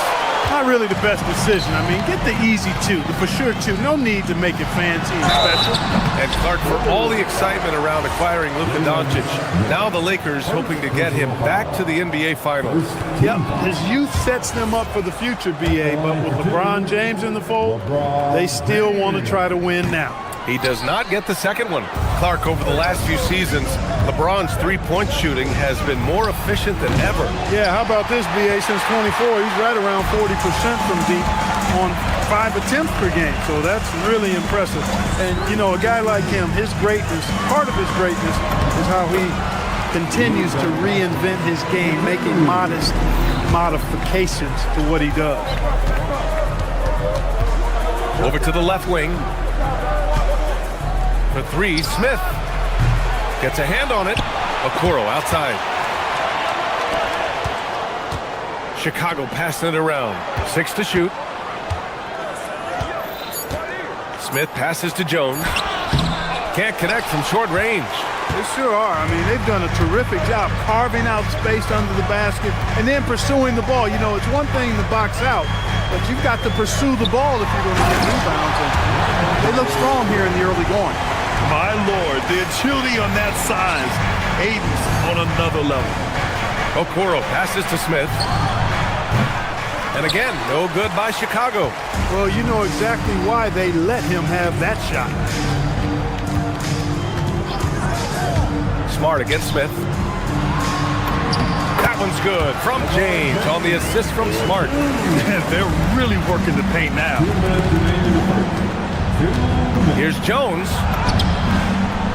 Not really the best decision. I mean, get the easy two, the for sure two. No need to make it fancy and special. And Clark, for all the excitement around acquiring Luka Doncic, now the Lakers hoping to get him back to the NBA Finals. Yep, his youth sets them up for the future, BA, but with LeBron James in the fold, they still want to try to win now. He does not get the second one. Clark, over the last few seasons, LeBron's three-point shooting has been more efficient than ever. Yeah, how about this, BA? Since 24, he's right around 40% from deep on 5 attempts per game. So that's really impressive. And, you know, a guy like him, his greatness, part of his greatness is how he continues to reinvent his game, making modest modifications to what he does. Over to the left wing. For three, Smith gets a hand on it. Okoro outside. Chicago passing it around. 6 to shoot. Smith passes to Jones. Can't connect from short range. They sure are. I mean, they've done a terrific job carving out space under the basket and then pursuing the ball. You know, it's one thing to box out, but you've got to pursue the ball if you're going to get rebounds. And they look strong here in the early going. My Lord, the agility on that size. Aiden's on another level. Okoro passes to Smith. And again, no good by Chicago. Well, you know exactly why they let him have that shot. Smart against Smith. That one's good from James on the assist from Smart. They're really working the paint now. Here's Jones.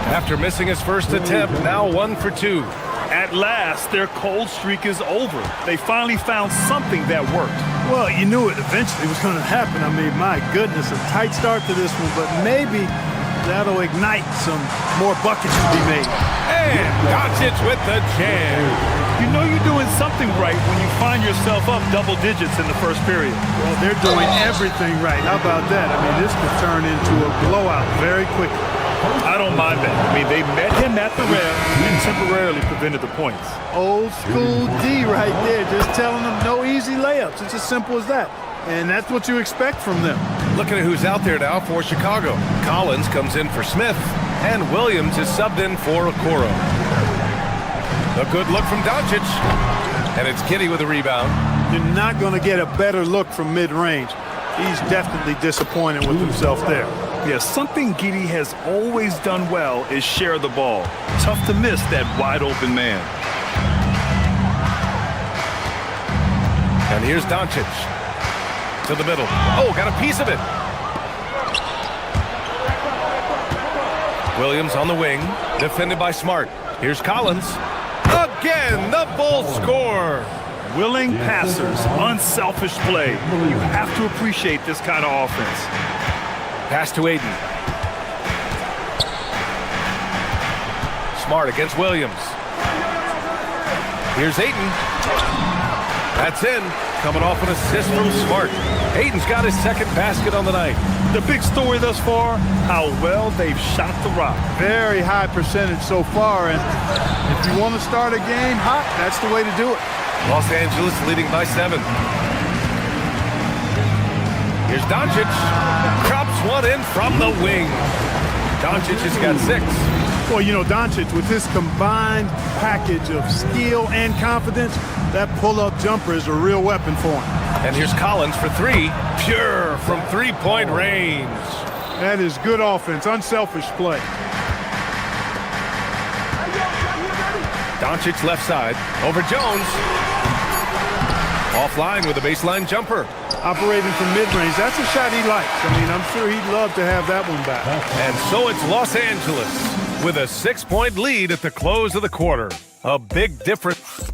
After missing his first attempt, now 1 for 2. At last, their cold streak is over. They finally found something that worked. Well, you knew it eventually was going to happen. I mean, my goodness, a tight start to this one, but maybe that'll ignite some more buckets to be made. And Doncic with the jam. You know you're doing something right when you find yourself up double digits in the first period. Well, they're doing everything right. How about that? I mean, this could turn into a blowout very quickly. I don't mind that. I mean, they met him at the rim and temporarily prevented the points. Old school D right there, just telling them no easy layups. It's as simple as that. And that's what you expect from them. Looking at who's out there now for Chicago. Collins comes in for Smith, and Williams is subbed in for Okoro. A good look from Doncic, and it's Giddey with a rebound. You're not going to get a better look from mid-range. He's definitely disappointed with himself there. Yeah, something Giddey has always done well is share the ball. Tough to miss that wide-open man. And here's Doncic. To the middle. Oh, got a piece of it. Williams on the wing, defended by Smart. Here's Collins. Again, the Bulls score. Willing passers, unselfish play. You have to appreciate this kind of offense. Pass to Aiden. Smart against Williams. Here's Aiden. That's in. coming off an assist from Smart. Ayton's got his second basket on the night. The big story thus far, how well they've shot the rock. Very high percentage so far, and if you want to start a game hot, that's the way to do it. Los Angeles leading by 7. Here's Doncic. Drops one in from the wing. Doncic has got 6. Well, you know, Doncic, with his combined package of skill and confidence, that pull-up jumper is a real weapon for him. And here's Collins for 3. Pure from three-point range. That is good offense, unselfish play. Doncic left side. Over Jones. Offline with a baseline jumper. Operating from mid-range, that's a shot he likes. I mean, I'm sure he'd love to have that one back. And so it's Los Angeles with a 6-point lead at the close of the quarter. A big difference.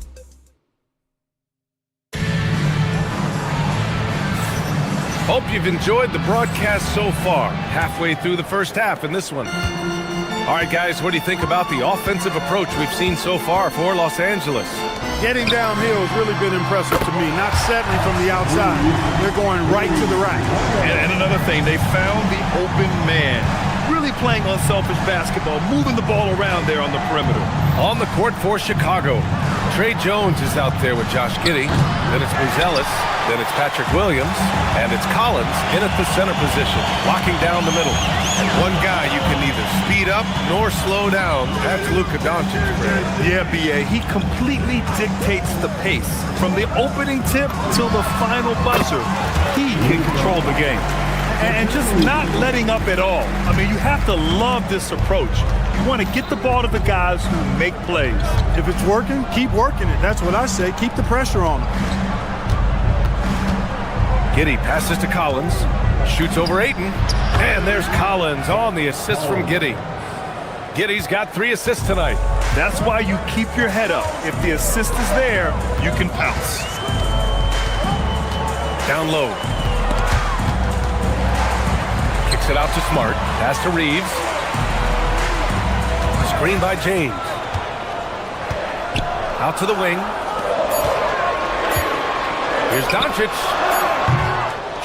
Hope you've enjoyed the broadcast so far. Halfway through the first half in this one. All right, guys, what do you think about the offensive approach we've seen so far for Los Angeles? Getting downhill has really been impressive to me, not settling from the outside. They're going right to the rack. And another thing, they found the open man. Really playing unselfish basketball, moving the ball around there on the perimeter. On the court for Chicago, Trey Jones is out there with Josh Giddey. Then it's Buzelis. Then it's Patrick Williams. And it's Collins in at the center position, locking down the middle. And one guy you can neither speed up nor slow down. That's Luka Doncic. Yeah, B.A. He completely dictates the pace. From the opening tip till the final buzzer, he can control the game. And just not letting up at all. I mean, you have to love this approach. You want to get the ball to the guys who make plays. If it's working, keep working it. That's what I say. Keep the pressure on them. Giddey passes to Collins. Shoots over Ayton. And there's Collins on the assist from Giddey. Giddey's got 3 assists tonight. That's why you keep your head up. If the assist is there, you can pounce. Down low. Kicks it out to Smart. Pass to Reeves. Screen by James. Out to the wing. Here's Doncic.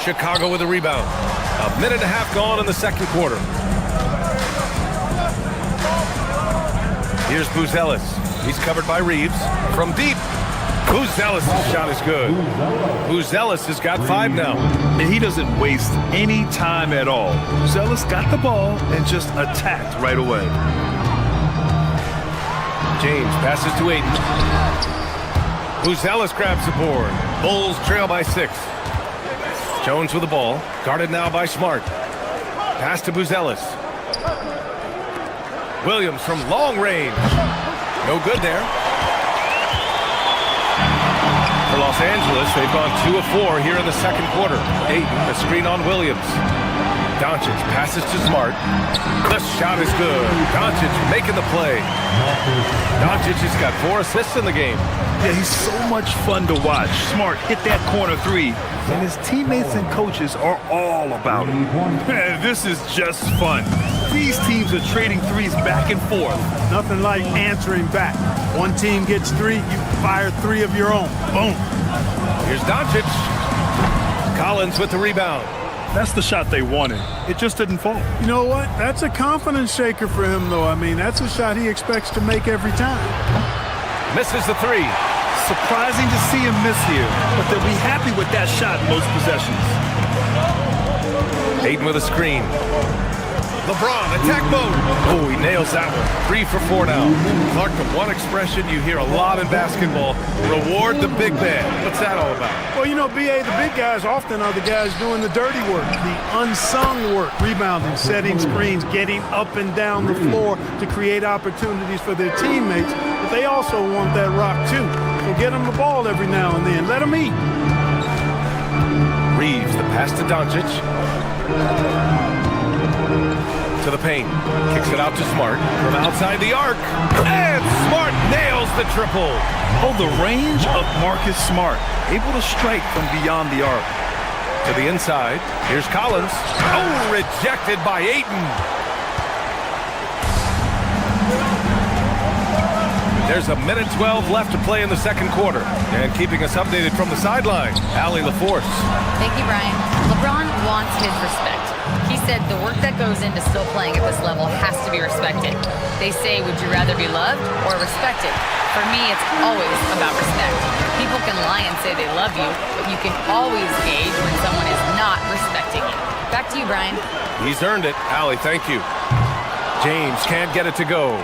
Chicago with a rebound. A minute and a half gone in the second quarter. Here's Buzelis. He's covered by Reeves. From deep. Buzelis' shot is good. Buzelis has got 5 now. And he doesn't waste any time at all. Buzelis got the ball and just attacked right away. James passes to Ayton. Buzelis grabs the board. Bulls trail by 6. Jones with the ball. Guarded now by Smart. Pass to Buzelis. Williams from long range. No good there. For Los Angeles, they've gone 2 of 4 here in the second quarter. Ayton, a screen on Williams. Doncic passes to Smart. The shot is good. Doncic making the play. Doncic has got 4 assists in the game. Yeah, he's so much fun to watch. Smart hit that corner 3, and his teammates and coaches are all about it. This is just fun. These teams are trading threes back and forth. Nothing like answering back. One team gets 3, you fire 3 of your own. Boom. Here's Doncic. Collins with the rebound. That's the shot they wanted. It just didn't fall. You know what? That's a confidence shaker for him, though. I mean, that's a shot he expects to make every time. Misses the 3. Surprising to see him miss here, but they'll be happy with that shot most possessions. Ayton with a screen. LeBron, attack mode. Oh, he nails that one. 3 for 4 now. Clark, the one expression you hear a lot in basketball, reward the big man. What's that all about? Well, you know, B.A., the big guys often are the guys doing the dirty work, the unsung work, rebounding, setting screens, getting up and down the floor to create opportunities for their teammates. But they also want that rock, too. So get them the ball every now and then. Let them eat. Reeves, the pass to Doncic. To the paint. Kicks it out to Smart. From outside the arc. And Smart nails the triple. Oh, the range of Marcus Smart. Able to strike from beyond the arc. To the inside. Here's Collins. Oh, rejected by Ayton. There's a minute 12 left to play in the second quarter. And keeping us updated from the sideline, Allie LaForce. Thank you, Brian. LeBron wants his respect. He said the work that goes into still playing at this level has to be respected. They say, would you rather be loved or respected? For me, it's always about respect. People can lie and say they love you, but you can always gauge when someone is not respecting you. Back to you, Brian. He's earned it. Allie, thank you. James can't get it to go.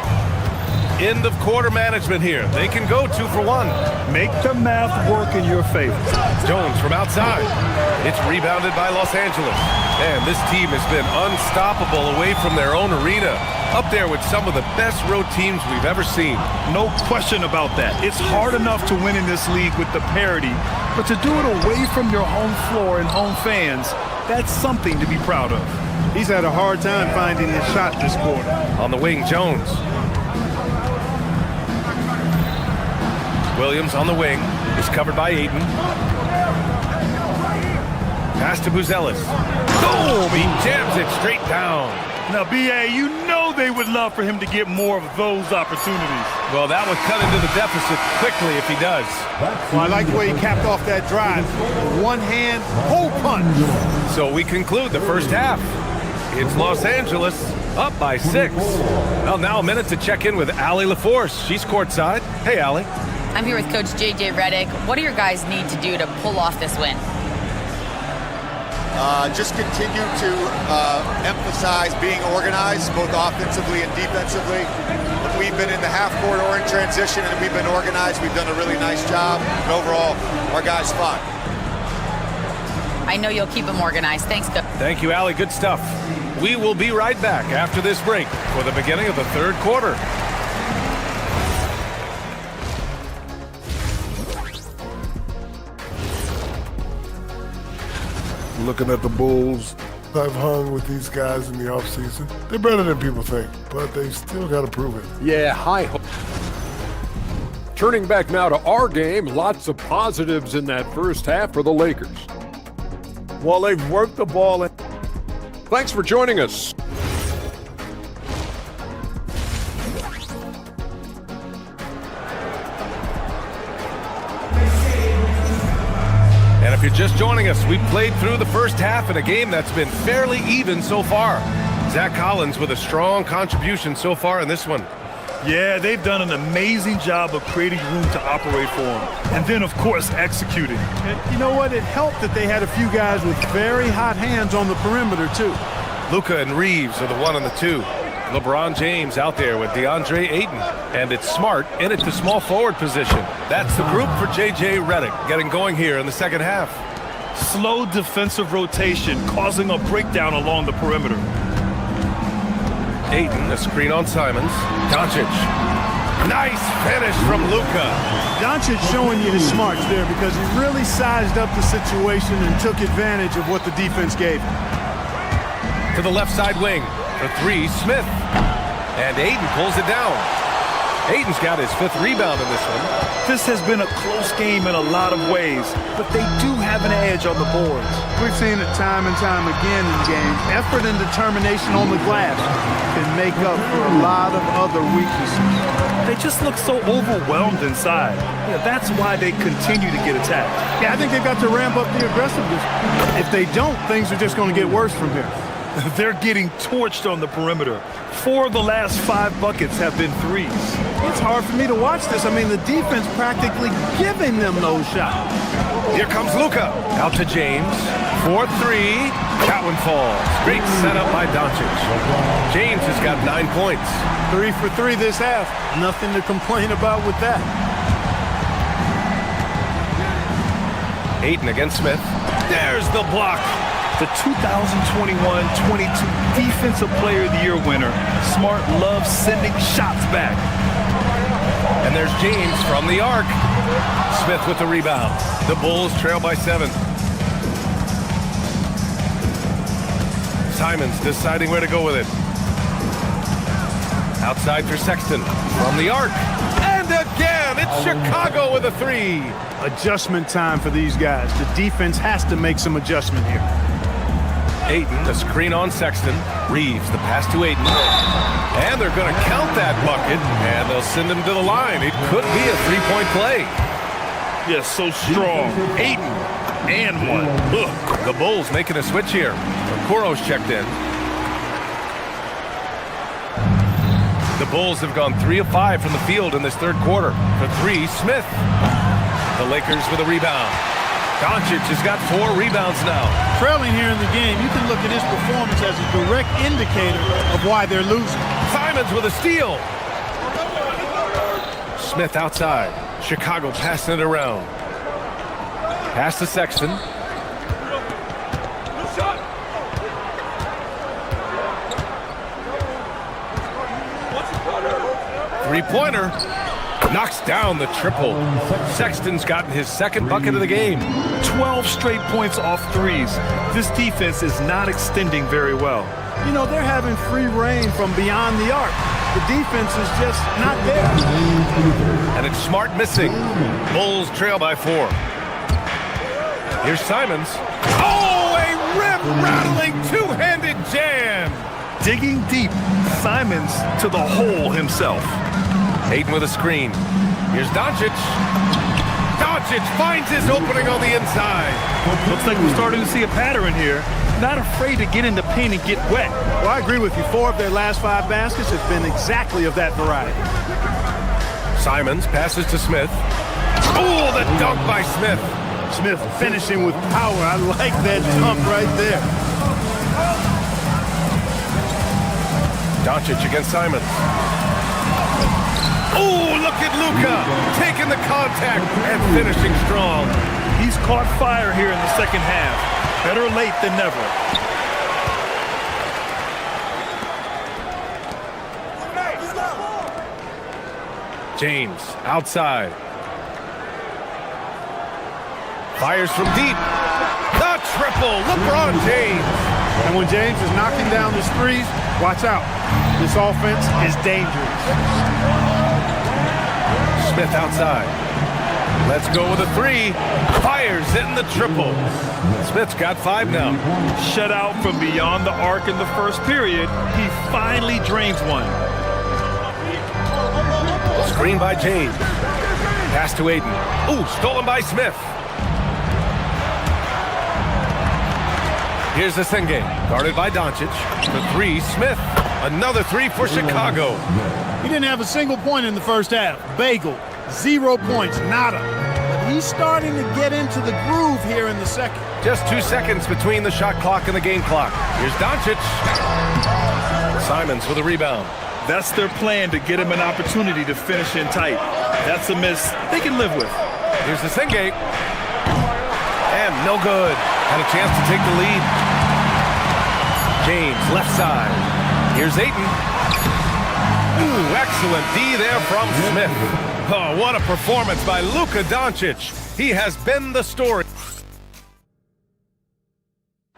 End of quarter management here. They can go 2 for 1. Make the math work in your favor. Jones from outside. It's rebounded by Los Angeles. And this team has been unstoppable away from their own arena. Up there with some of the best road teams we've ever seen. No question about that. It's hard enough to win in this league with the parity, but to do it away from your home floor and home fans, that's something to be proud of. He's had a hard time finding his shot this quarter. On the wing, Jones. Williams on the wing is covered by Ayton. Pass to Buzelis. Boom! He jams it straight down. Now, B.A., you know they would love for him to get more of those opportunities. Well, that would cut into the deficit quickly if he does. Well, I like the way he capped off that drive. One hand, hole punch. So we conclude the first half. It's Los Angeles up by 6. Well, now a minute to check in with Allie LaForce. She's courtside. Hey, Allie. I'm here with Coach J.J. Redick. What do your guys need to do to pull off this win? Just continue to emphasize being organized, both offensively and defensively. We've been in the half court or in transition, and we've been organized. We've done a really nice job. And overall, our guys fought. I know you'll keep them organized. Thanks, Coach. Thank you, Allie. Good stuff. We will be right back after this break for the beginning of the third quarter. Looking at the Bulls, I've hung with these guys in the offseason. They're better than people think, but they still got to prove it. Yeah, high hope. Turning back now to our game, lots of positives in that first half for the Lakers. Well, they've worked the ball in. Thanks for joining us. And if you're just joining us, we played through the first half in a game that's been fairly even so far. Zach Collins with a strong contribution so far in this one. Yeah, they've done an amazing job of creating room to operate for him. And then, of course, executing. And you know what? It helped that they had a few guys with very hot hands on the perimeter, too. Luka and Reeves are the 1 and the 2. LeBron James out there with DeAndre Ayton. And it's Smart in at the small forward position. That's the group for J.J. Redick getting going here in the second half. Slow defensive rotation causing a breakdown along the perimeter. Ayton, a screen on Simons. Doncic. Nice finish from Luka. Doncic showing you his smarts there because he really sized up the situation and took advantage of what the defense gave him. To the left side wing. For 3, Smith. And Ayton pulls it down. Ayton's got his 5th rebound in this one. This has been a close game in a lot of ways, but they do have an edge on the boards. We've seen it time and time again in games. Effort and determination on the glass can make up for a lot of other weaknesses. They just look so overwhelmed inside. Yeah, that's why they continue to get attacked. Yeah, I think they've got to ramp up the aggressiveness. If they don't, things are just going to get worse from here. They're getting torched on the perimeter. 4 of the last 5 buckets have been threes. It's hard for me to watch this. I mean, the defense practically giving them those shots. Here comes Luka. Out to James. 4-3. That one falls. Great setup by Doncic. James has got 9 points. 3 for 3 this half. Nothing to complain about with that. Ayton against Smith. There's the block. The 2021-22 Defensive Player of the Year winner. Smart loves sending shots back. And there's James from the arc. Smith with the rebound. The Bulls trail by 7. Simons deciding where to go with it. Outside for Sexton. From the arc. And again, it's Chicago with a 3. Adjustment time for these guys. The defense has to make some adjustment here. Ayton, the screen on Sexton. Reeves, the pass to Ayton. And they're going to count that bucket, and they'll send him to the line. It could be a three-point play. Yes, so strong. Ayton, and one. Ugh. The Bulls making a switch here. Okoro's checked in. The Bulls have gone 3 of 5 from the field in this third quarter. For 3, Smith. The Lakers with a rebound. Doncic has got 4 rebounds now. Trailing here in the game, you can look at his performance as a direct indicator of why they're losing. Simons with a steal. Smith outside. Chicago passing it around. Pass to Sexton. Three-pointer. Knocks down the triple. Sexton's gotten his second bucket of the game. 12 straight points off threes. This defense is not extending very well. You know, they're having free reign from beyond the arc. The defense is just not there. And it's Smart missing. Bulls trail by 4. Here's Simons. Oh, a rim-rattling two-handed jam. Digging deep, Simons to the hole himself. Ayton with a screen. Here's Doncic. Doncic finds his opening on the inside. Looks like we're starting to see a pattern here. Not afraid to get in the paint and get wet. Well, I agree with you. 4 of their last 5 baskets have been exactly of that variety. Simons passes to Smith. Oh, the dunk by Smith. Smith finishing with power. I like that jump right there. Doncic against Simons. Oh, look at Luka taking the contact and finishing strong. He's caught fire here in the second half. Better late than never. James outside. Fires from deep. The triple, LeBron James. And when James is knocking down his threes, watch out. This offense is dangerous. Smith outside. Let's go with a 3. Fires in the triple. Smith's got 5 now. Shut out from beyond the arc in the first period. He finally drains one. Screen by James. Pass to Ayton. Ooh, stolen by Smith. Here's the Senge. Guarded by Doncic. The 3, Smith. Another 3 for Chicago. He didn't have a single point in the first half. Bagel. 0 points. Nada. But he's starting to get into the groove here in the second. Just 2 seconds between the shot clock and the game clock. Here's Doncic. Simons with a rebound. That's their plan, to get him an opportunity to finish in tight. That's a miss they can live with. Here's the Senge. And no good. Had a chance to take the lead. James left side. Here's Ayton. Ooh, excellent D there from Smith. Oh, what a performance by Luka Doncic. He has been the story.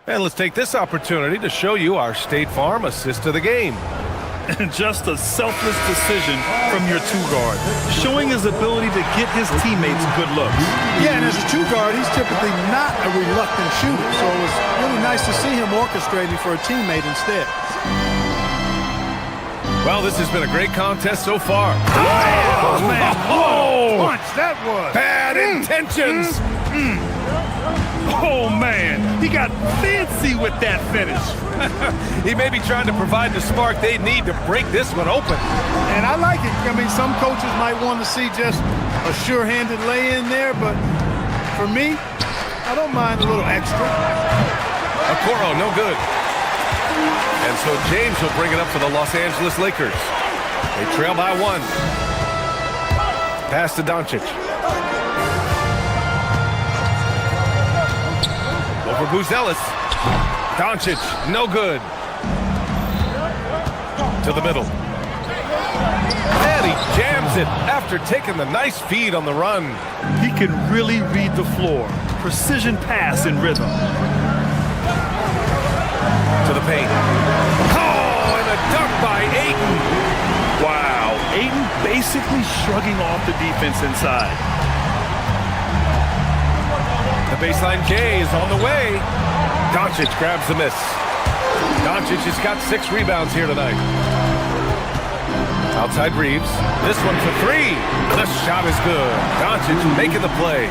And let's take this opportunity to show you our State Farm assist of the game. And just a selfless decision from your 2-guard, showing his ability to get his teammates good looks. Yeah, and as a 2-guard, he's typically not a reluctant shooter, so it was really nice to see him orchestrating for a teammate instead. Well, this has been a great contest so far. Oh, man. Oh, punch that was. Bad intentions. Oh, man. He got fancy with that finish. He may be trying to provide the spark they need to break this one open. And I like it. I mean, some coaches might want to see just a sure-handed lay-in there, but for me, I don't mind a little extra. Okoro, no good. And so James will bring it up for the Los Angeles Lakers. They trail by 1. Pass to Doncic. Over Buzelis. Doncic, no good. To the middle. And he jams it after taking the nice feed on the run. He can really read the floor. Precision pass in rhythm. To the paint. Oh, and a dunk by Ayton. Wow, Ayton basically shrugging off the defense inside. The baseline J is on the way. Doncic grabs the miss. Doncic has got 6 rebounds here tonight. Outside Reeves. This one for 3. The shot is good. Doncic making the play.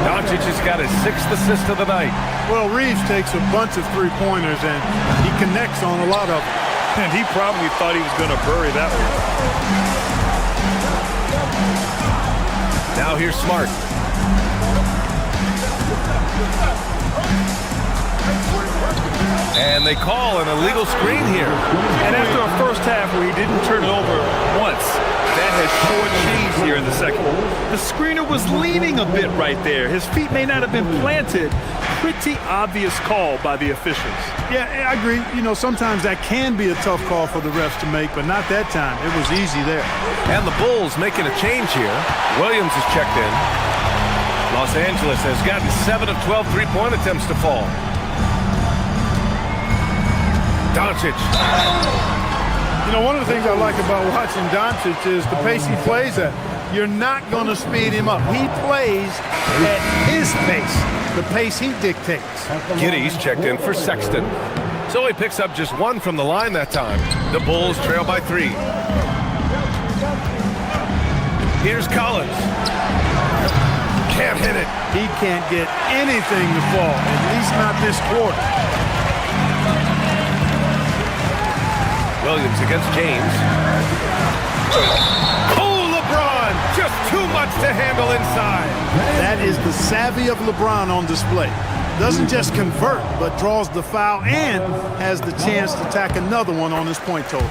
Doncic has got his 6th assist of the night. Well, Reeves takes a bunch of three-pointers, and he connects on a lot of them. And he probably thought he was going to bury that one. Now here's Smart. And they call an illegal screen here. And after a first half where he didn't turn it over once, that has short-changed here in the second. The screener was leaning a bit right there. His feet may not have been planted. Pretty obvious call by the officials. Yeah, I agree. You know, sometimes that can be a tough call for the refs to make, but not that time. It was easy there. And the Bulls making a change here. Williams is checked in. Los Angeles has gotten 7 of 12 three-point attempts to fall. Doncic. You know, one of the things I like about watching Doncic is the pace he plays at. You're not going to speed him up. He plays at his pace, the pace he dictates. Giddey's checked in for Sexton. So he picks up just 1 from the line that time. The Bulls trail by 3. Here's Collins. Can't hit it. He can't get anything to fall, at least not this quarter. Williams against James. Oh, LeBron! Just too much to handle inside. That is the savvy of LeBron on display. Doesn't just convert, but draws the foul and has the chance to tack another one on his point total.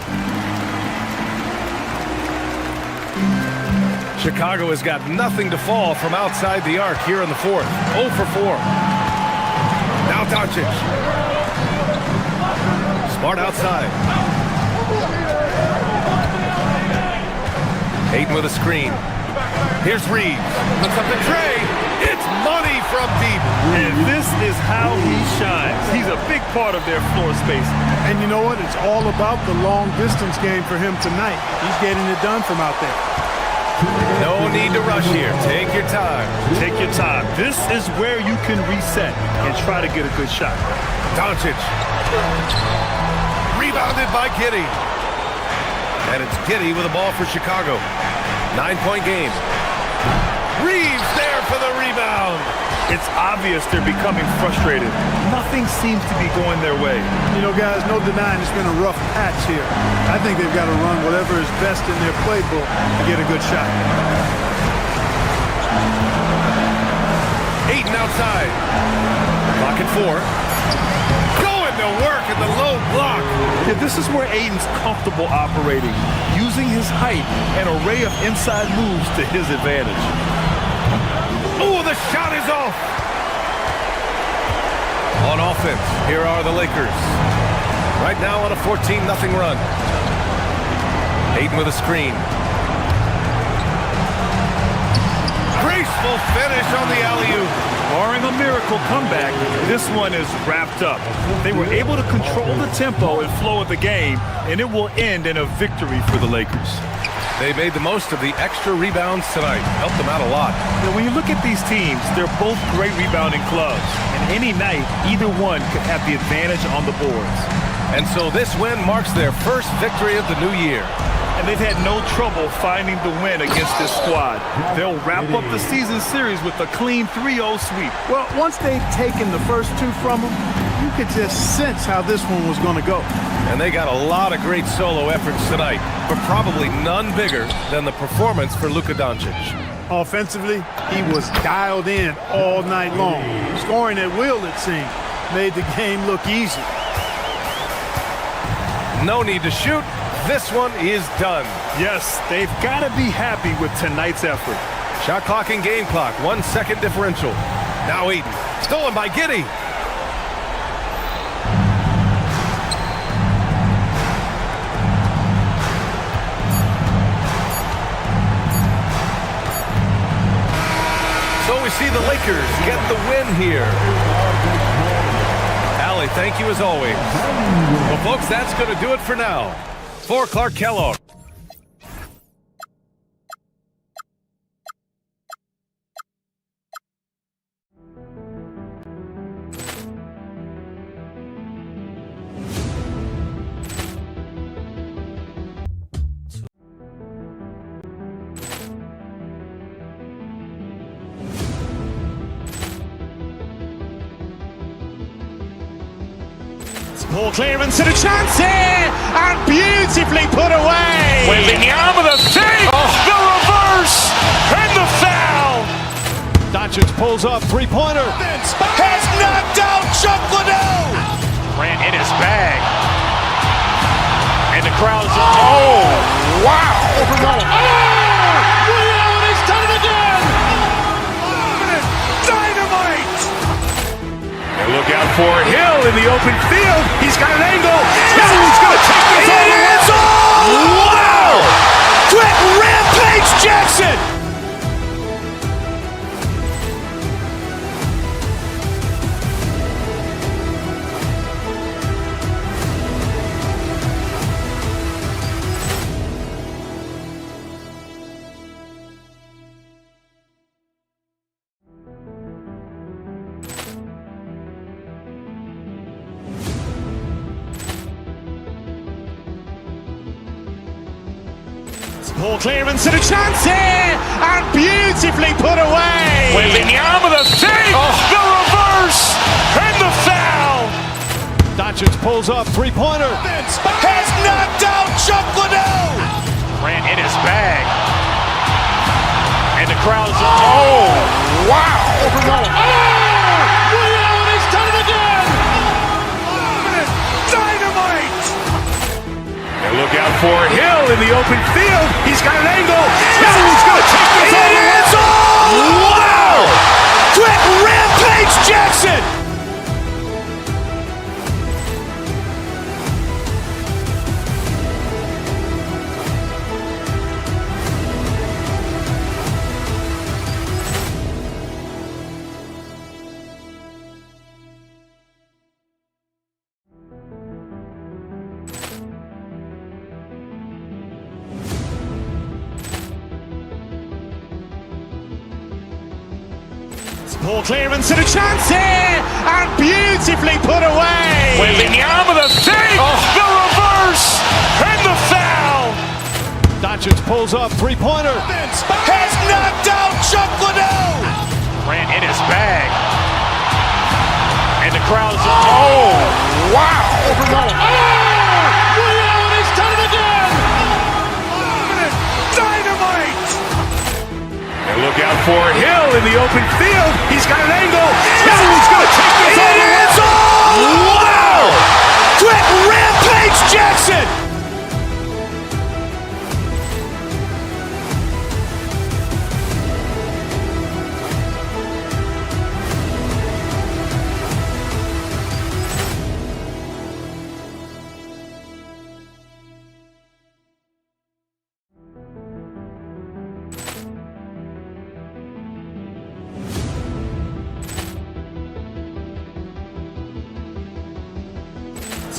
Chicago has got nothing to fall from outside the arc here in the 4th. 0 for 4. Now Doncic. Smart outside. Ayton with a screen. Here's Reeves. Looks up to Trey. It's money from deep. And this is how he shines. He's a big part of their floor space. And you know what? It's all about the long distance game for him tonight. He's getting it done from out there. No need to rush here. Take your time. Take your time. This is where you can reset and try to get a good shot. Doncic. Rebounded by Giddey. And it's Giddey with the ball for Chicago. 9-point game. Reeves there for the rebound. It's obvious they're becoming frustrated. Nothing seems to be going their way. You know, guys, no denying it's been a rough patch here. I think they've got to run whatever is best in their playbook to get a good shot. Ayton outside. Clock at 4. Going to work in the low block. Yeah, this is where Ayton's comfortable operating, using his height and array of inside moves to his advantage. Oh, the shot is off. On offense, here are the Lakers. Right now on a 14-0 run. Ayton with a screen. Graceful finish on the alley-oop. Barring a miracle comeback, this one is wrapped up. They were able to control the tempo and flow of the game, and it will end in a victory for the Lakers. They made the most of the extra rebounds tonight. Helped them out a lot. Now, when you look at these teams, they're both great rebounding clubs. And any night, either one could have the advantage on the boards. And so this win marks their first victory of the new year. And they've had no trouble finding the win against this squad. They'll wrap up the season series with a clean 3-0 sweep. Well, once they've taken the first 2 from them, you could just sense how this one was going to go. And they got a lot of great solo efforts tonight, but probably none bigger than the performance for Luka Doncic. Offensively, he was dialed in all night long. Scoring at will, it seemed, made the game look easy. No need to shoot. This one is done. Yes, they've got to be happy with tonight's effort. Shot clock and game clock, 1 second differential. Now Ayton, stolen by Giddey. So we see the Lakers get the win here. Allie, thank you as always. Well, folks, that's going to do it for now. For Clark Kellogg. Poor clearance and a chance here, and beautifully put away. Wembanyama the save, the reverse, and the foul. Doncic pulls up, three-pointer. Has knocked out Chuck Liddell. Ran in his bag. And the crowd is, oh, wow. Liddell, he's done it again. Dynamite. And look out for Hill in the open field. He's got an angle. Hill's going to take this all the way. Wow. Quick Rampage Jackson. Poor clearance and a chance here, and beautifully put away. Wembanyama the save, the reverse, and the foul. Doncic pulls up, three-pointer. Has knocked out Chuck Liddell. Ran in his bag. And the crowd is, oh, wow. Liddell, he's done it again. Dynamite. And look out for Hill in the open field. He's got an angle. Hill's going to take this all the way. Wow. Quick Rampage Jackson. Poor clearance and a chance here, and beautifully put away. Wembanyama the save, the reverse, and the foul. Doncic pulls up, three-pointer. Has knocked out Chuck Liddell. Ran in his bag. And the crowd is, oh, wow. Liddell, he's done it again. Dynamite. And look out for Hill in the open field. He's got an angle. Hill's going to take this all the way. Wow. Quick Rampage Jackson.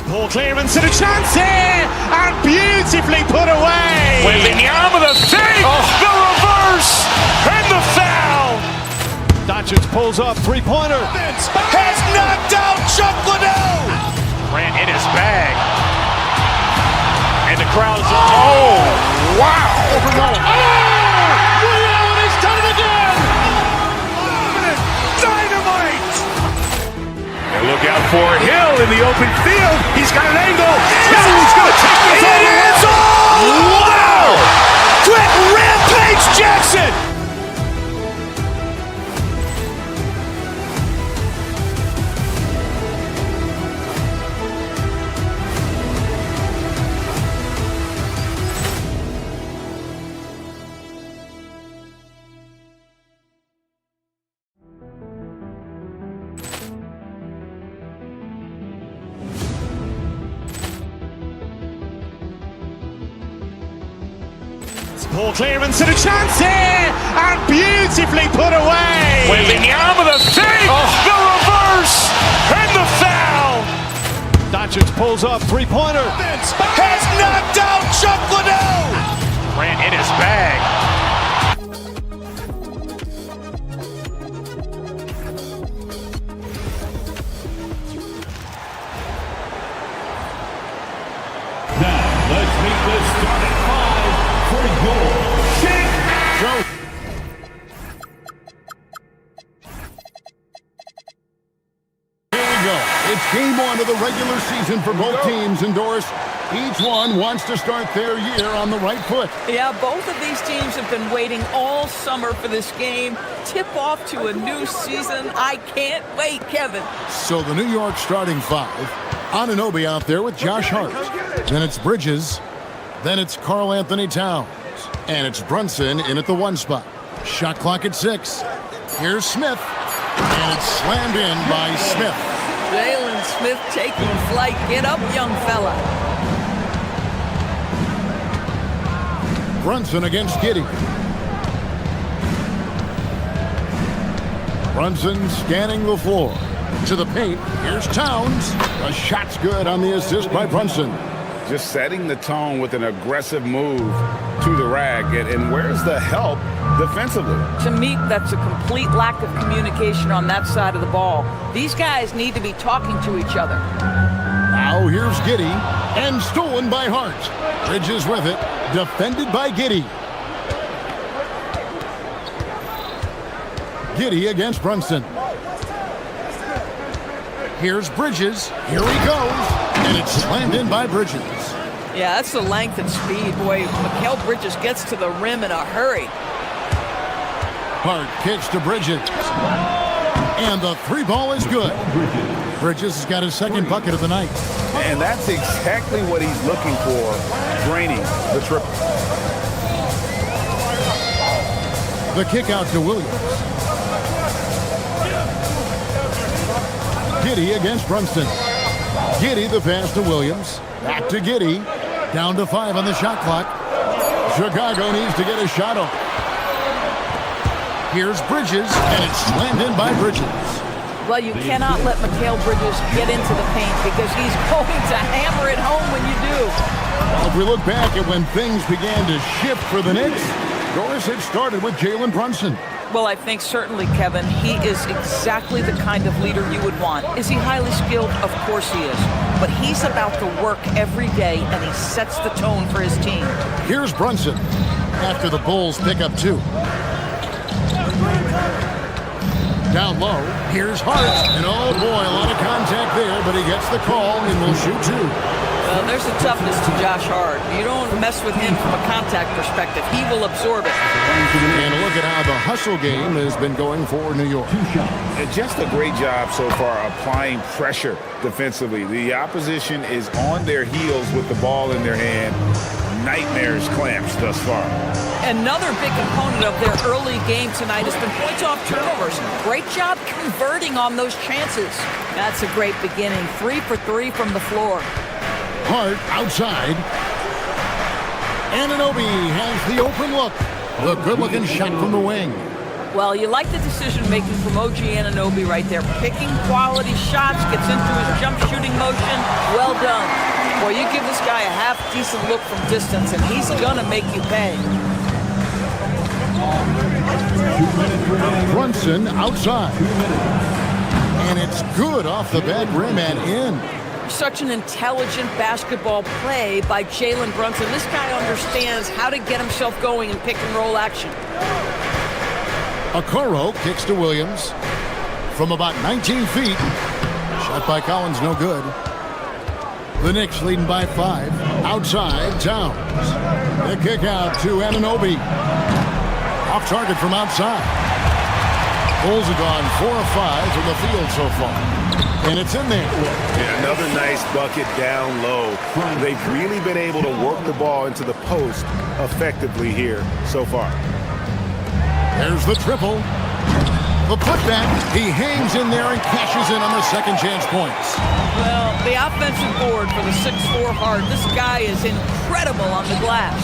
Poor clearance and a chance here, and beautifully put away. Wembanyama the save, the reverse, and the foul. Doncic pulls up, three-pointer. Has knocked out Chuck Liddell. Ran in his bag. And the crowd is, oh, wow. Liddell, he's done it again. Dynamite. And look out for Hill in the open field. He's got an angle. Hill's going to take this all the way. Wow. Quick Rampage Jackson. Poor clearance and a chance here, and beautifully put away. Wembanyama the save, the reverse, and the foul. Doncic pulls up, three-pointer. Has knocked out Chuck Liddell. Ran in his bag. Now, let's meet the starting five for your Knicks. Here we go. It's game one of the regular season for both teams, and Doris, each one wants to start their year on the right foot. Yeah, both of these teams have been waiting all summer for this game. Tip off to a new season. I can't wait, Kevin. So the New York starting five. Anunoby out there with Josh Hart. Then it's Bridges. Then it's Karl Anthony Towns. And it's Brunson in at the 1 spot. Shot clock at 6. Here's Smith. And it's slammed in by Smith. Jalen Smith taking flight. Get up, young fella. Brunson against Giddey. Brunson scanning the floor. To the paint. Here's Towns. A shot's good on the assist by Brunson. Just setting the tone with an aggressive move to the rack. And where's the help defensively? To me, that's a complete lack of communication on that side of the ball. These guys need to be talking to each other. Now here's Giddey. And stolen by Hart. Bridges with it. Defended by Giddey. Giddey against Brunson. Here's Bridges. Here he goes. And it's slammed in by Bridges. Yeah, that's the length and speed. Boy, Mikal Bridges gets to the rim in a hurry. Hart kicks to Bridges. And the 3 ball is good. Bridges has got his second bucket of the night. And that's exactly what he's looking for, draining the triple. The kick out to Williams. Giddey against Brunson. Giddey the pass to Williams. Back to Giddey. Down to 5 on the shot clock. Chicago needs to get a shot off. Here's Bridges, and it's slammed in by Bridges. Well, you cannot let Mikal Bridges get into the paint because he's going to hammer it home when you do. Well, if we look back at when things began to shift for the Knicks, Doris had started with Jalen Brunson. Well, I think certainly, Kevin, he is exactly the kind of leader you would want. Is he highly skilled? Of course he is. But he's about to work every day, and he sets the tone for his team. Here's Brunson after the Bulls pick up 2. Down low, here's Hart. And oh boy, a lot of contact there, but he gets the call and will shoot 2. Well, there's a toughness to Josh Hart. You don't mess with him from a contact perspective. He will absorb it. And look at how the hustle game has been going for New York. And just a great job so far applying pressure defensively. The opposition is on their heels with the ball in their hand. Nightmares clamps thus far. Another big component of their early game tonight has been points off turnovers. Great job converting on those chances. That's a great beginning. 3 for 3 from the floor. Hart outside. Anunoby has the open look. The good-looking shot from the wing. Well, you like the decision-making from OG Anunoby right there. Picking quality shots, gets into his jump shooting motion. Well done. Boy, you give this guy a half-decent look from distance, and he's going to make you pay. Brunson outside. And it's good off the back rim and in. Such an intelligent basketball play by Jalen Brunson. This guy understands how to get himself going in pick-and-roll action. Okoro kicks to Williams from about 19 feet. Shot by Collins, no good. The Knicks leading by 5. Outside, Towns. The kick out to Anunoby. Off target from outside. Bulls have gone 4 of 5 from the field so far. And it's in there. Yeah, another nice bucket down low. They've really been able to work the ball into the post effectively here so far. There's the triple. The putback. He hangs in there and cashes in on the second chance points. Well, the offensive board for the 6'4" Hart. This guy is incredible on the glass.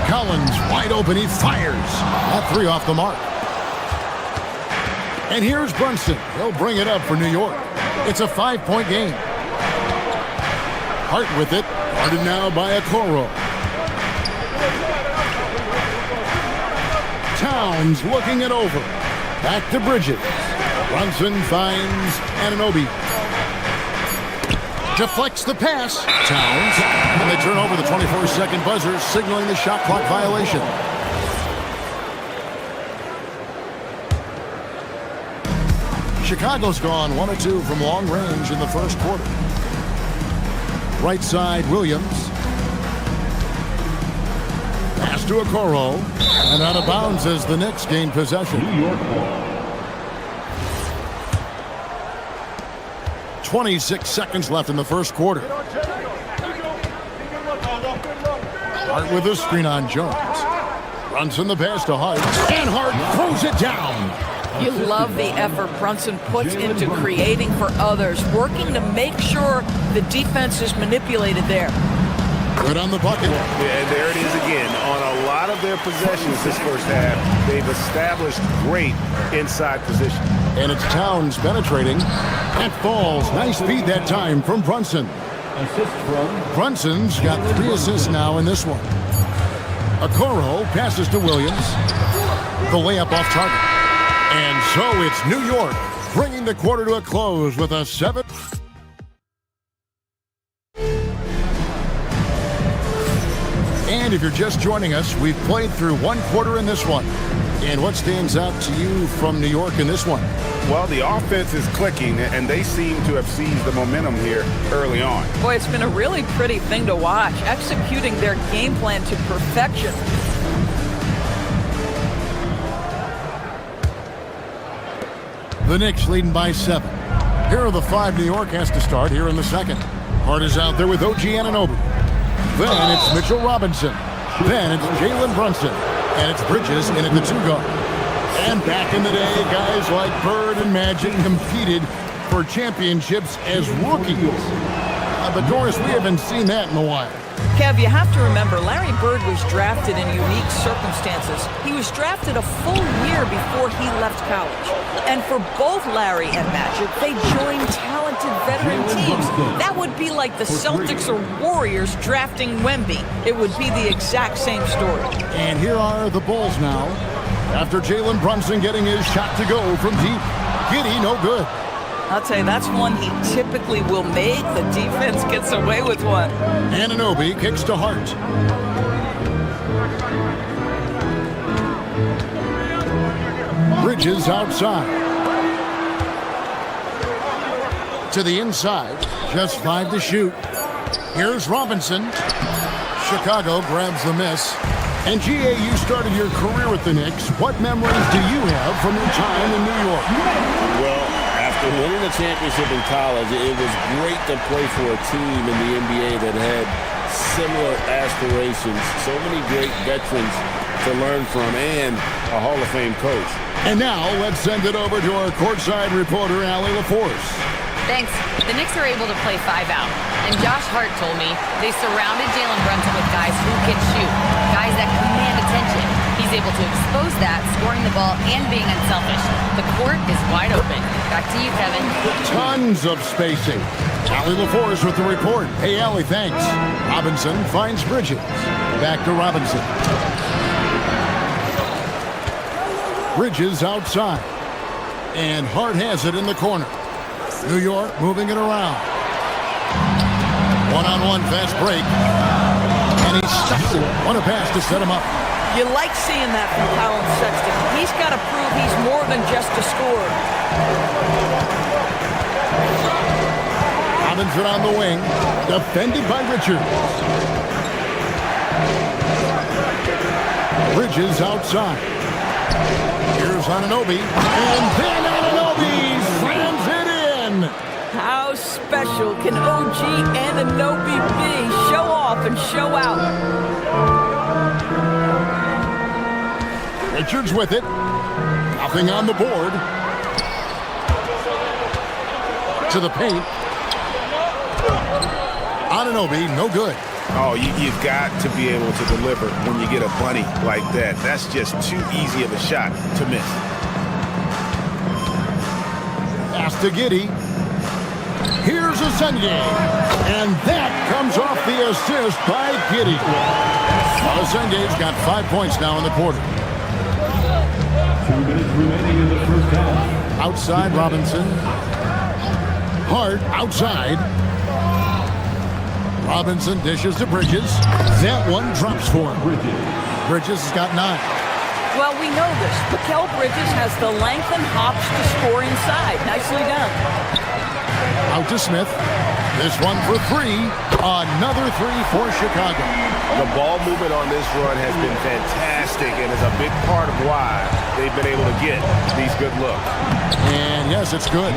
Collins wide open. He fires. That 3 off the mark. And here's Brunson. He'll bring it up for New York. It's a 5-point game. Hart with it. Guarded now by Okoro. Towns looking it over. Back to Bridges. Brunson finds Anunoby. Deflects the pass. Towns. And they turn over the 24-second buzzer, signaling the shot clock violation. Chicago's gone 1 of 2 from long range in the first quarter. Right side, Williams. Pass to Okoro. And out of bounds as the Knicks gain possession. New York ball. 26 seconds left in the first quarter. Hart with a screen on Jones. Brunson the pass to Hart. And Hart throws it down. You love the effort Brunson puts into creating for others, working to make sure the defense is manipulated there. Good on the bucket. And there it is again. On a lot of their possessions this first half, they've established great inside position. And it's Towns penetrating. That falls. Nice feed that time from Brunson. Assist from Brunson's got 3 assists now in this one. Okoro passes to Williams. The layup off target. And so it's New York bringing the quarter to a close with a 7. And if you're just joining us, we've played through 1 quarter in this one. And what stands out to you from New York in this one? Well, the offense is clicking, and they seem to have seized the momentum here early on. Boy, it's been a really pretty thing to watch, executing their game plan to perfection. The Knicks leading by 7. Here are the 5 New York has to start here in the second. Hart is out there with OG Anunoby. Then it's Mitchell Robinson. Then it's Jalen Brunson. And it's Bridges in at the 2 guard. And back in the day, guys like Bird and Magic competed for championships as rookies. But Doris, we haven't seen that in a while. Kev, you have to remember, Larry Bird was drafted in unique circumstances. He was drafted a full year before he left college. And for both Larry and Magic, they joined talented veteran teams. That would be like the Celtics or Warriors drafting Wemby. It would be the exact same story. And here are the Bulls now. After Jalen Brunson getting his shot to go from deep. Giddey, no good. I'll tell you, that's one he typically will make. The defense gets away with one. Anunoby kicks to Hart. Bridges outside. To the inside. Just 5 to shoot. Here's Robinson. Chicago grabs the miss. And GA, you started your career with the Knicks. What memories do you have from your time in New York? Well, after winning a championship in college, it was great to play for a team in the NBA that had similar aspirations. So many great veterans to learn from and a Hall of Fame coach. And now let's send it over to our courtside reporter, Allie LaForce. Thanks. The Knicks are able to play 5 out. And Josh Hart told me they surrounded Jalen Brunson with guys who can shoot, guys that command attention. He's able to expose that, scoring the ball and being unselfish. The court is wide open. Back to you, Kevin. Tons of spacing. Allie LaForce with the report. Hey, Allie, thanks. Robinson finds Bridges. Back to Robinson. Bridges outside. And Hart has it in the corner. New York moving it around. One-on-one fast break. And he stops it. What a pass to set him up. You like seeing that from Colin Sexton. He's got to prove he's more than just a scorer. Robinson on the wing. Defended by Richards. Bridges outside. Here's Anunoby. And then Anunoby slams it in. How special can OG Anunoby be? Show off and show out. Richards with it. Nothing on the board. To the paint. Anunoby, no good. Oh, you've got to be able to deliver when you get a bunny like that. That's just too easy of a shot to miss. Pass to Giddey. Here's a Sunday. And that comes off the assist by Giddey. Sunday's got 5 points now in the quarter. 2 minutes remaining in the first half. Outside Robinson. Hart outside. Robinson dishes to Bridges. That one drops for him. Bridges has got 9. Well, we know this. Mikal Bridges has the length and hops to score inside. Nicely done. Out to Smith. This one for three. Another three for Chicago. The ball movement on this run has been fantastic and is a big part of why they've been able to get these good looks. And yes, it's good.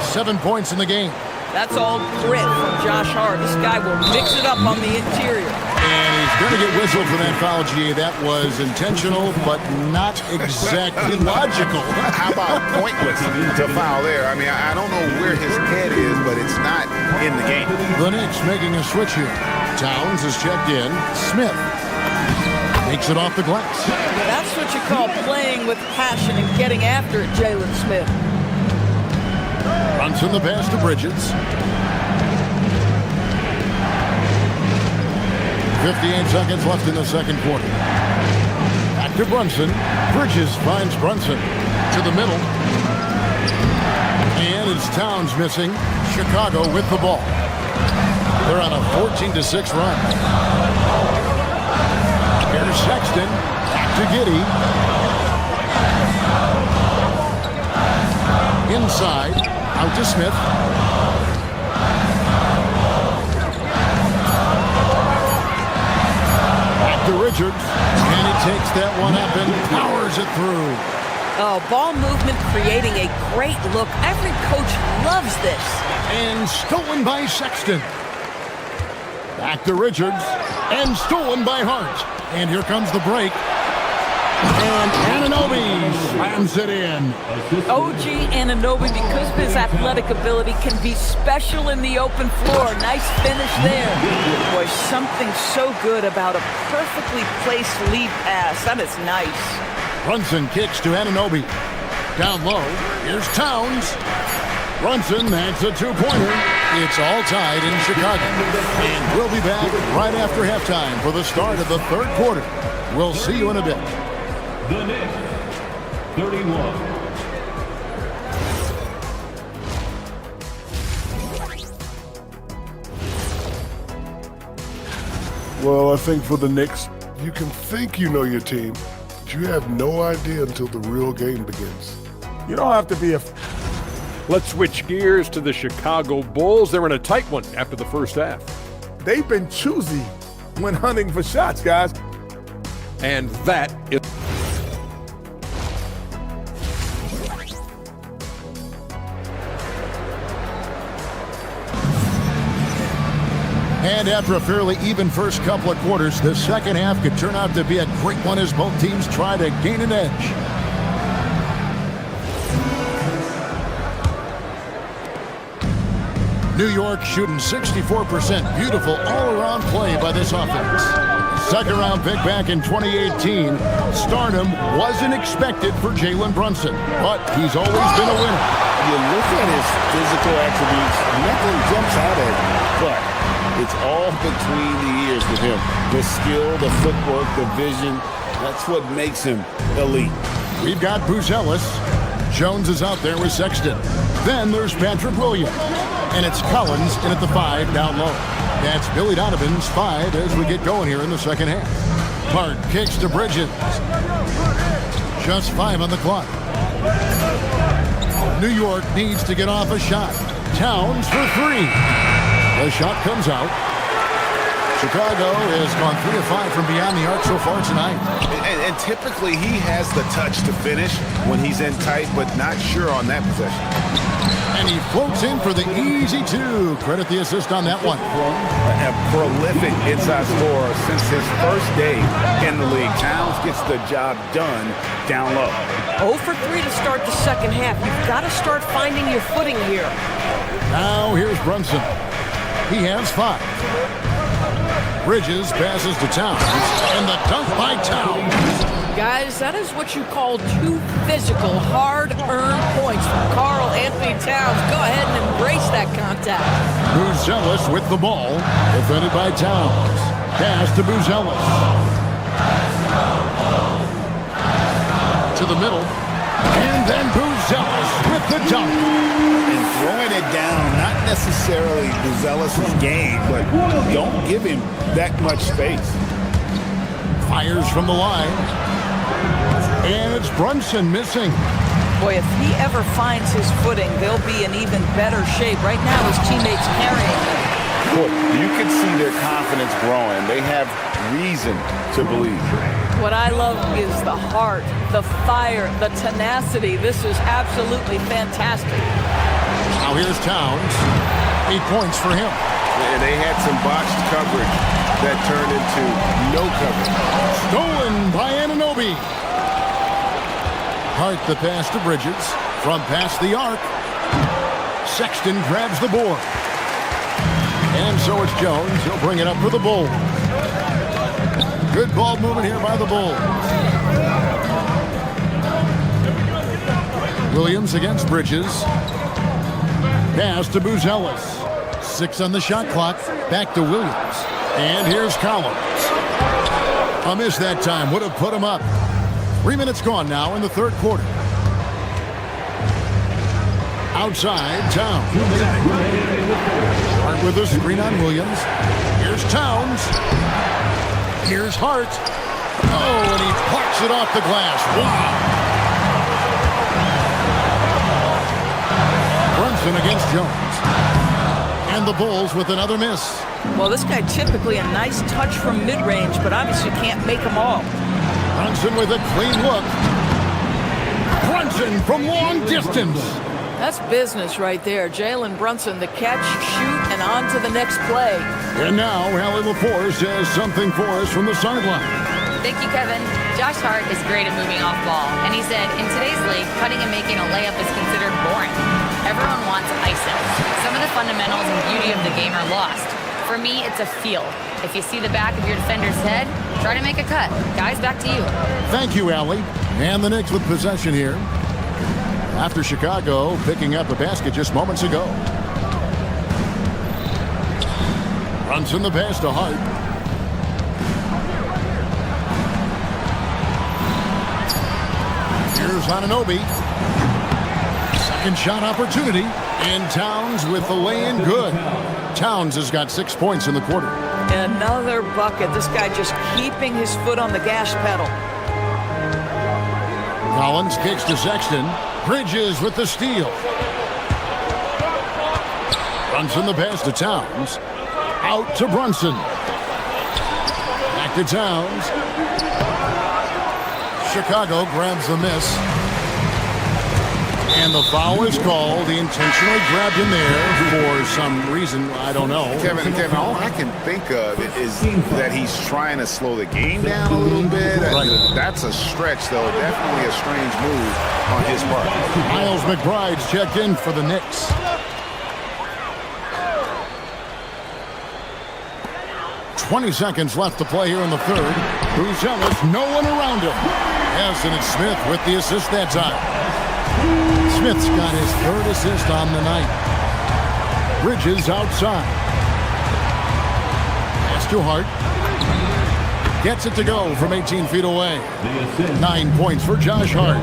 7 points in the game. That's all grit from Josh Hart. This guy will mix it up on the interior. And he's going to get whistled for that foul, G. That was intentional, but not exactly logical. How about pointless to foul there? I mean, I don't know where his head is, but it's not in the game. The Knicks making a switch here. Towns is checked in. Smith takes it off the glass. That's what you call playing with passion and getting after it, Jalen Smith. Brunson the pass to Bridges. 58 seconds left in the second quarter. Back to Brunson. Bridges finds Brunson to the middle. And it's Towns missing. Chicago with the ball. They're on a 14-6 run. Here's Sexton. Back to Giddey. Inside. Out to Smith. Back to Richards. And he takes that one up and powers it through. Oh, ball movement creating a great look. Every coach loves this. And stolen by Sexton. Back to Richards. And stolen by Hart. And here comes the break. And Anunoby slams it in. OG Anunoby, because of his athletic ability, can be special in the open floor. Nice finish there. Boy, something so good about a perfectly placed lead pass. That is nice. Brunson kicks to Anunoby. Down low. Here's Towns. Brunson, that's a two-pointer. It's all tied in Chicago. And we'll be back right after halftime for the start of the third quarter. We'll see you in a bit. The Knicks, 31. Well, I think for the Knicks, you can think you know your team, but you have no idea until the real game begins. You don't have to be a... Let's switch gears to the Chicago Bulls. They're in a tight one after the first half. They've been choosy when hunting for shots, guys. And that is... And after a fairly even first couple of quarters, the second half could turn out to be a great one as both teams try to gain an edge. New York shooting 64%. Beautiful all-around play by this offense. Second round pick back in 2018. Stardom wasn't expected for Jalen Brunson, but he's always been a winner. You look at his physical attributes, nothing jumps out at him, but it's all between the ears with him. The skill, the footwork, the vision, that's what makes him elite. We've got Buzelis. Jones is out there with Sexton. Then there's Patrick Williams. And it's Collins in at the 5 down low. That's Billy Donovan's 5 as we get going here in the second half. Hart kicks to Bridges. Just 5 on the clock. New York needs to get off a shot. Towns for 3. The shot comes out. Chicago has gone 3 of 5 from beyond the arc so far tonight. And typically he has the touch to finish when he's in tight, but not sure on that possession. And he floats in for the easy 2. Credit the assist on that one. A prolific inside scorer since his first day in the league. Towns gets the job done down low. 0 for 3 to start the second half. You've got to start finding your footing here. Now here's Brunson. He has 5. Bridges passes to Towns, and the dunk by Towns. Guys, that is what you call 2 physical, hard-earned points from Karl Anthony Towns. Go ahead and embrace that contact. Buzelis with the ball, defended by Towns. Pass to Buzelis. To the middle, and then Buzelis with the dunk. And throwing it down, not necessarily Buzelis' game, but don't give him that much space. Fires from the line. And it's Brunson missing. Boy, if he ever finds his footing, they'll be in even better shape. Right now, his teammates carrying him. Look, you can see their confidence growing. They have reason to believe. What I love is the heart, the fire, the tenacity. This is absolutely fantastic. Now here's Towns. 8 points for him. And they had some botched coverage that turned into no coverage. Stolen by Anunoby. Hart the pass to Bridges. From past the arc. Sexton grabs the board. And so it's Jones. He'll bring it up for the Bulls. Good ball movement here by the Bulls. Williams against Bridges. Pass to Buzelis. 6 on the shot clock. Back to Williams. And here's Collins. A miss that time. Would have put him up. 3 minutes gone now in the third quarter. Outside, Towns. Hart with a screen on Williams. Here's Towns. Here's Hart. Oh, and he plucks it off the glass. Wow. Brunson against Jones. And the Bulls with another miss. Well, this guy typically a nice touch from mid-range, but obviously can't make them all. Brunson with a clean look. Brunson from long distance. That's business right there. Jalen Brunson, the catch, shoot, and on to the next play. And now, Allie LaForce has something for us from the sideline. Thank you, Kevin. Josh Hart is great at moving off ball, and he said, in today's league, cutting and making a layup is considered boring. Everyone wants ISO. Some of the fundamentals and beauty of the game are lost. For me, it's a feel. If you see the back of your defender's head, try to make a cut. Guys, back to you. Thank you, Allie. And the Knicks with possession here. After Chicago picking up a basket just moments ago. Brunson the pass to Hart. Here's Anunoby. Second shot opportunity. And Towns with the lay-in good. Towns has got 6 points in the quarter. Another bucket. This guy just keeping his foot on the gas pedal. Collins kicks to Sexton. Bridges with the steal. Brunson the pass to Towns. Out to Brunson. Back to Towns. Chicago grabs the miss. And the foul is called. He intentionally grabbed him there for some reason. I don't know. Kevin, all I can think of is that he's trying to slow the game down a little bit. Right. That's a stretch, though. Definitely a strange move on his part. Miles McBride's checked in for the Knicks. "20 seconds left to play here in the third. Buzelis, no one around him. Yes, and it's Smith with the assist that time. Smith's got his third assist on the night. Bridges outside. Pass to Hart. Gets it to go from 18 feet away. 9 points for Josh Hart.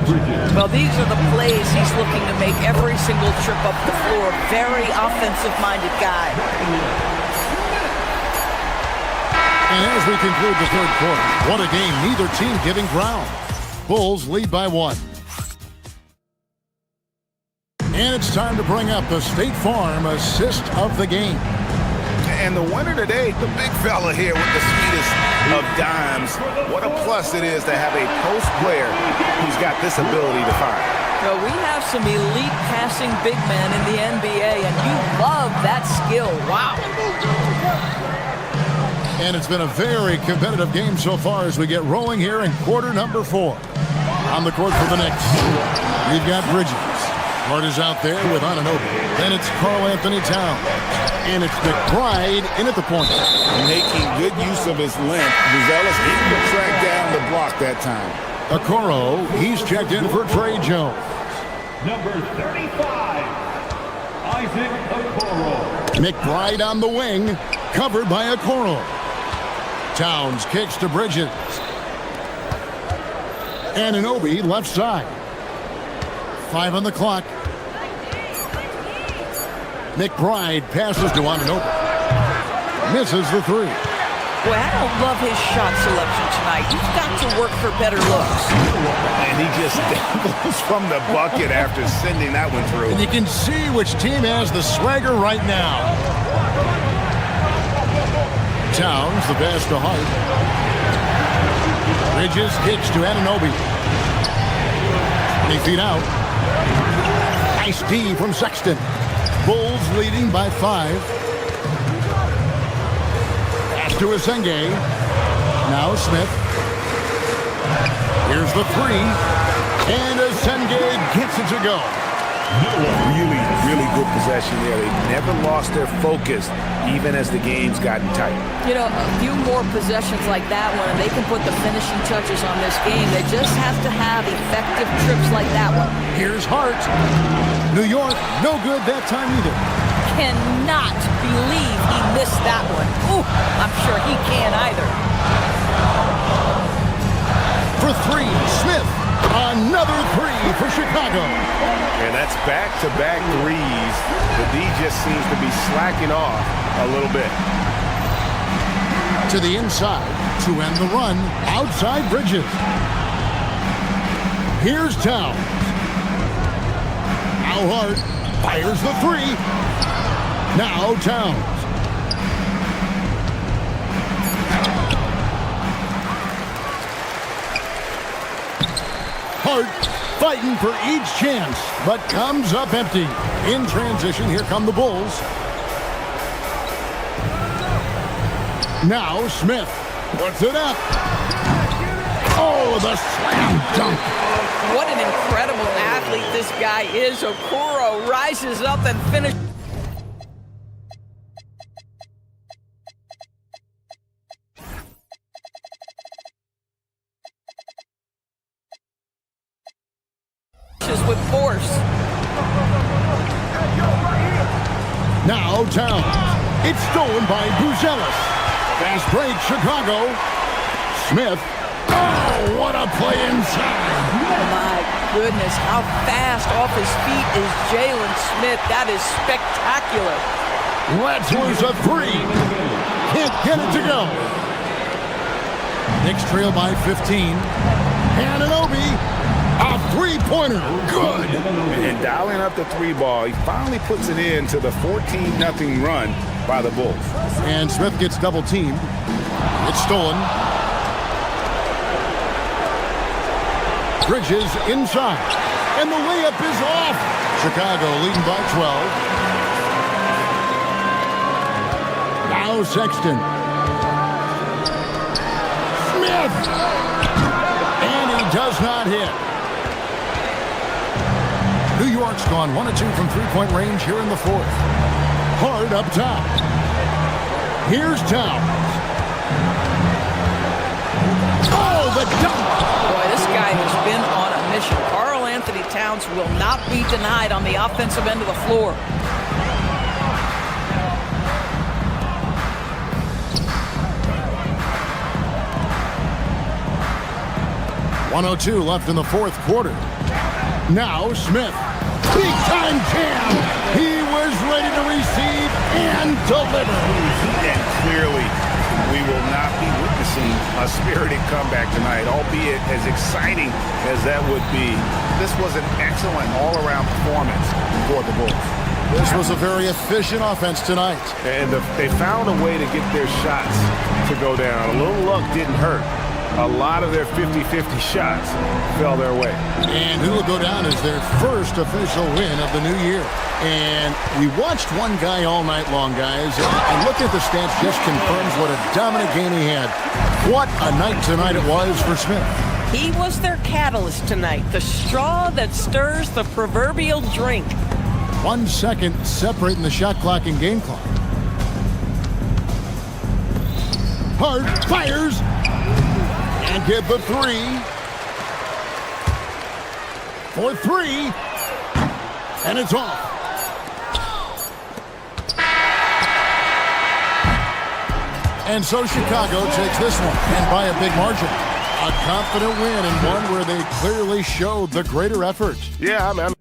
Well, these are the plays he's looking to make every single trip up the floor. Very offensive-minded guy. And as we conclude the third quarter, what a game. Neither team giving ground. Bulls lead by 1. And it's time to bring up the State Farm assist of the game. And the winner today, the big fella here with the sweetest of dimes. What a plus it is to have a post player who's got this ability to fire. Well, we have some elite passing big men in the NBA, and you love that skill. Wow. And it's been a very competitive game so far as we get rolling here in quarter number 4. On the court for the Knicks, we've got Bridges. Hart is out there with Anunoby. Then it's Karl-Anthony Towns. And it's McBride in at the point. Making good use of his length. Buzelis able to track down the block that time. Okoro, he's checked in for Trey Jones. Number 35, Isaac Okoro. McBride on the wing, covered by Okoro. Towns kicks to Bridges. Anunoby left side. 5 on the clock. McBride passes to Anunoby. Misses the 3. Boy, I don't love his shot selection tonight. He's got to work for better looks. And he just dangles from the bucket after sending that one through. And you can see which team has the swagger right now. Towns, the pass to Hart. Bridges kicks to Anunoby. 20 feet out. Nice D from Sexton. Bulls leading by 5. To Asenge. Now Smith. Here's the 3. And Asenge gets it to go. Really, really good possession there. They never lost their focus, even as the game's gotten tight. You know, a few more possessions like that one, and they can put the finishing touches on this game. They just have to have effective trips like that one. Here's Hart. New York, no good that time either. Cannot believe he missed that one. Ooh, I'm sure he can't either. For 3, Smith. Another 3 for Chicago. And that's back-to-back threes. The D just seems to be slacking off a little bit. To the inside to end the run. Outside Bridges. Here's Towns. Now Hart fires the 3. Now Towns. Hart fighting for each chance, but comes up empty. In transition, here come the Bulls. Now Smith puts it up. Oh, the slam dunk. What an incredible athlete this guy is. Okoro rises up and finishes. With force. Now Towns. It's stolen by Buzelis. Fast break, Chicago. Smith. Oh, what a play inside. My goodness, how fast off his feet is Jalen Smith. That is spectacular. Let's lose a 3. Can't get it to go. Knicks trail by 15. Anunoby. A 3-pointer. Good. And dialing up the 3 ball, he finally puts it in to the 14-0 run by the Bulls. And Smith gets double teamed. It's stolen. Bridges inside. And the layup is off. Chicago leading by 12. Now Sexton. Smith. And he does not hit. New York's gone 1 of 2 from 3-point range here in the 4th. Hard up top. Here's Towns. Oh, the dunk! Boy, this guy has been on a mission. Karl Anthony Towns will not be denied on the offensive end of the floor. .102 left in the 4th quarter. Now Smith. Big time jam. He was ready to receive and deliver. And clearly, we will not be witnessing a spirited comeback tonight, albeit as exciting as that would be. This was an excellent all-around performance for the Bulls. This was a very efficient offense tonight. And they found a way to get their shots to go down. A little luck didn't hurt. A lot of their 50-50 shots fell their way. And who will go down as their first official win of the new year. And we watched one guy all night long, guys, and looking at the stats just confirms what a dominant game he had. What a night tonight it was for Smith. He was their catalyst tonight, the straw that stirs the proverbial drink. 1 second separating the shot clock and game clock. Hart fires. And get the 3. For 3. And it's off. And so Chicago takes this one, and by a big margin. A confident win, and one where they clearly showed the greater effort. Yeah, man.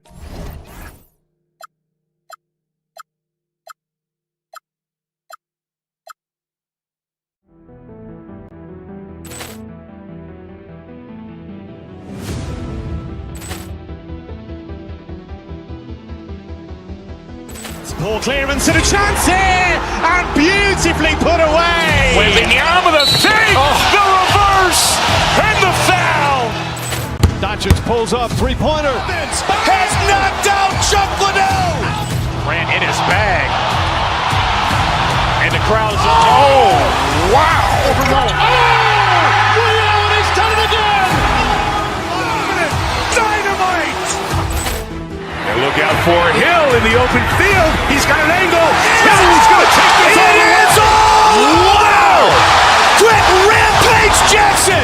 Ball clearance and a chance here, and beautifully put away. Wembanyama the fake, the reverse, and the foul. Doncic pulls up, three-pointer. Has knocked out Chuck Liddell. Grant in his bag. And the crowd is, oh, wow. He's done it again. Dynamite. And look out for Hill in the open field. He's got an angle. Hill's going to take this all the way. Wow. Quit Rampage Jackson.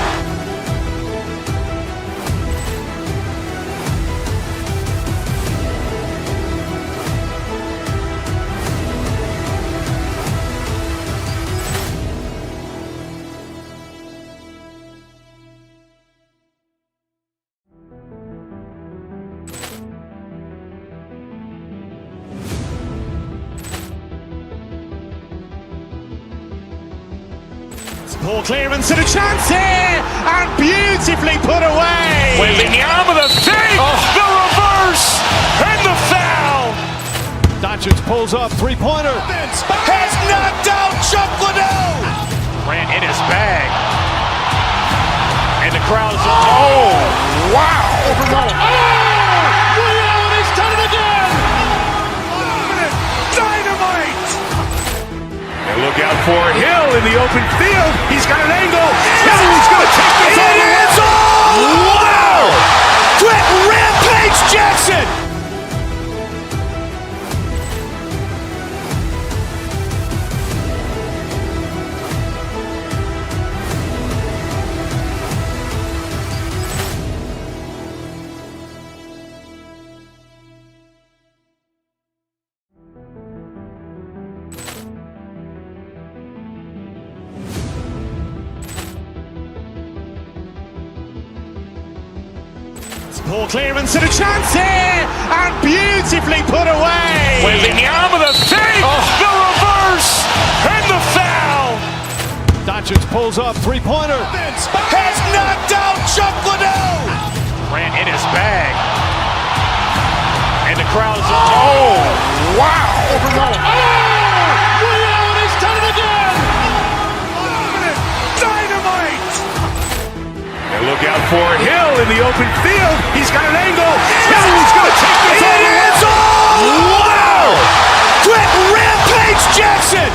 Ball clearance and a chance here, and beautifully put away. Wembanyama the fake, the reverse, and the foul. Doncic pulls up, three-pointer. Has knocked out Chuck Liddell. Grant in his bag. And the crowd is, oh, wow. He's done it again. Dynamite. And look out for Hill in the open field. He's got an angle. Hill's going to take this all the way. Wow. Quit Rampage Jackson. Ball clearance and a chance here, and beautifully put away. Wembanyama the fake, the reverse, and the foul. Doncic pulls up, three-pointer. Has knocked out Chuck Liddell. Grant in his bag. And the crowd is, oh, wow. He's done it again. Dynamite. And look out for Hill in the open field. He's got an angle. Hill's going to take this all the way. Wow. Quit Rampage Jackson.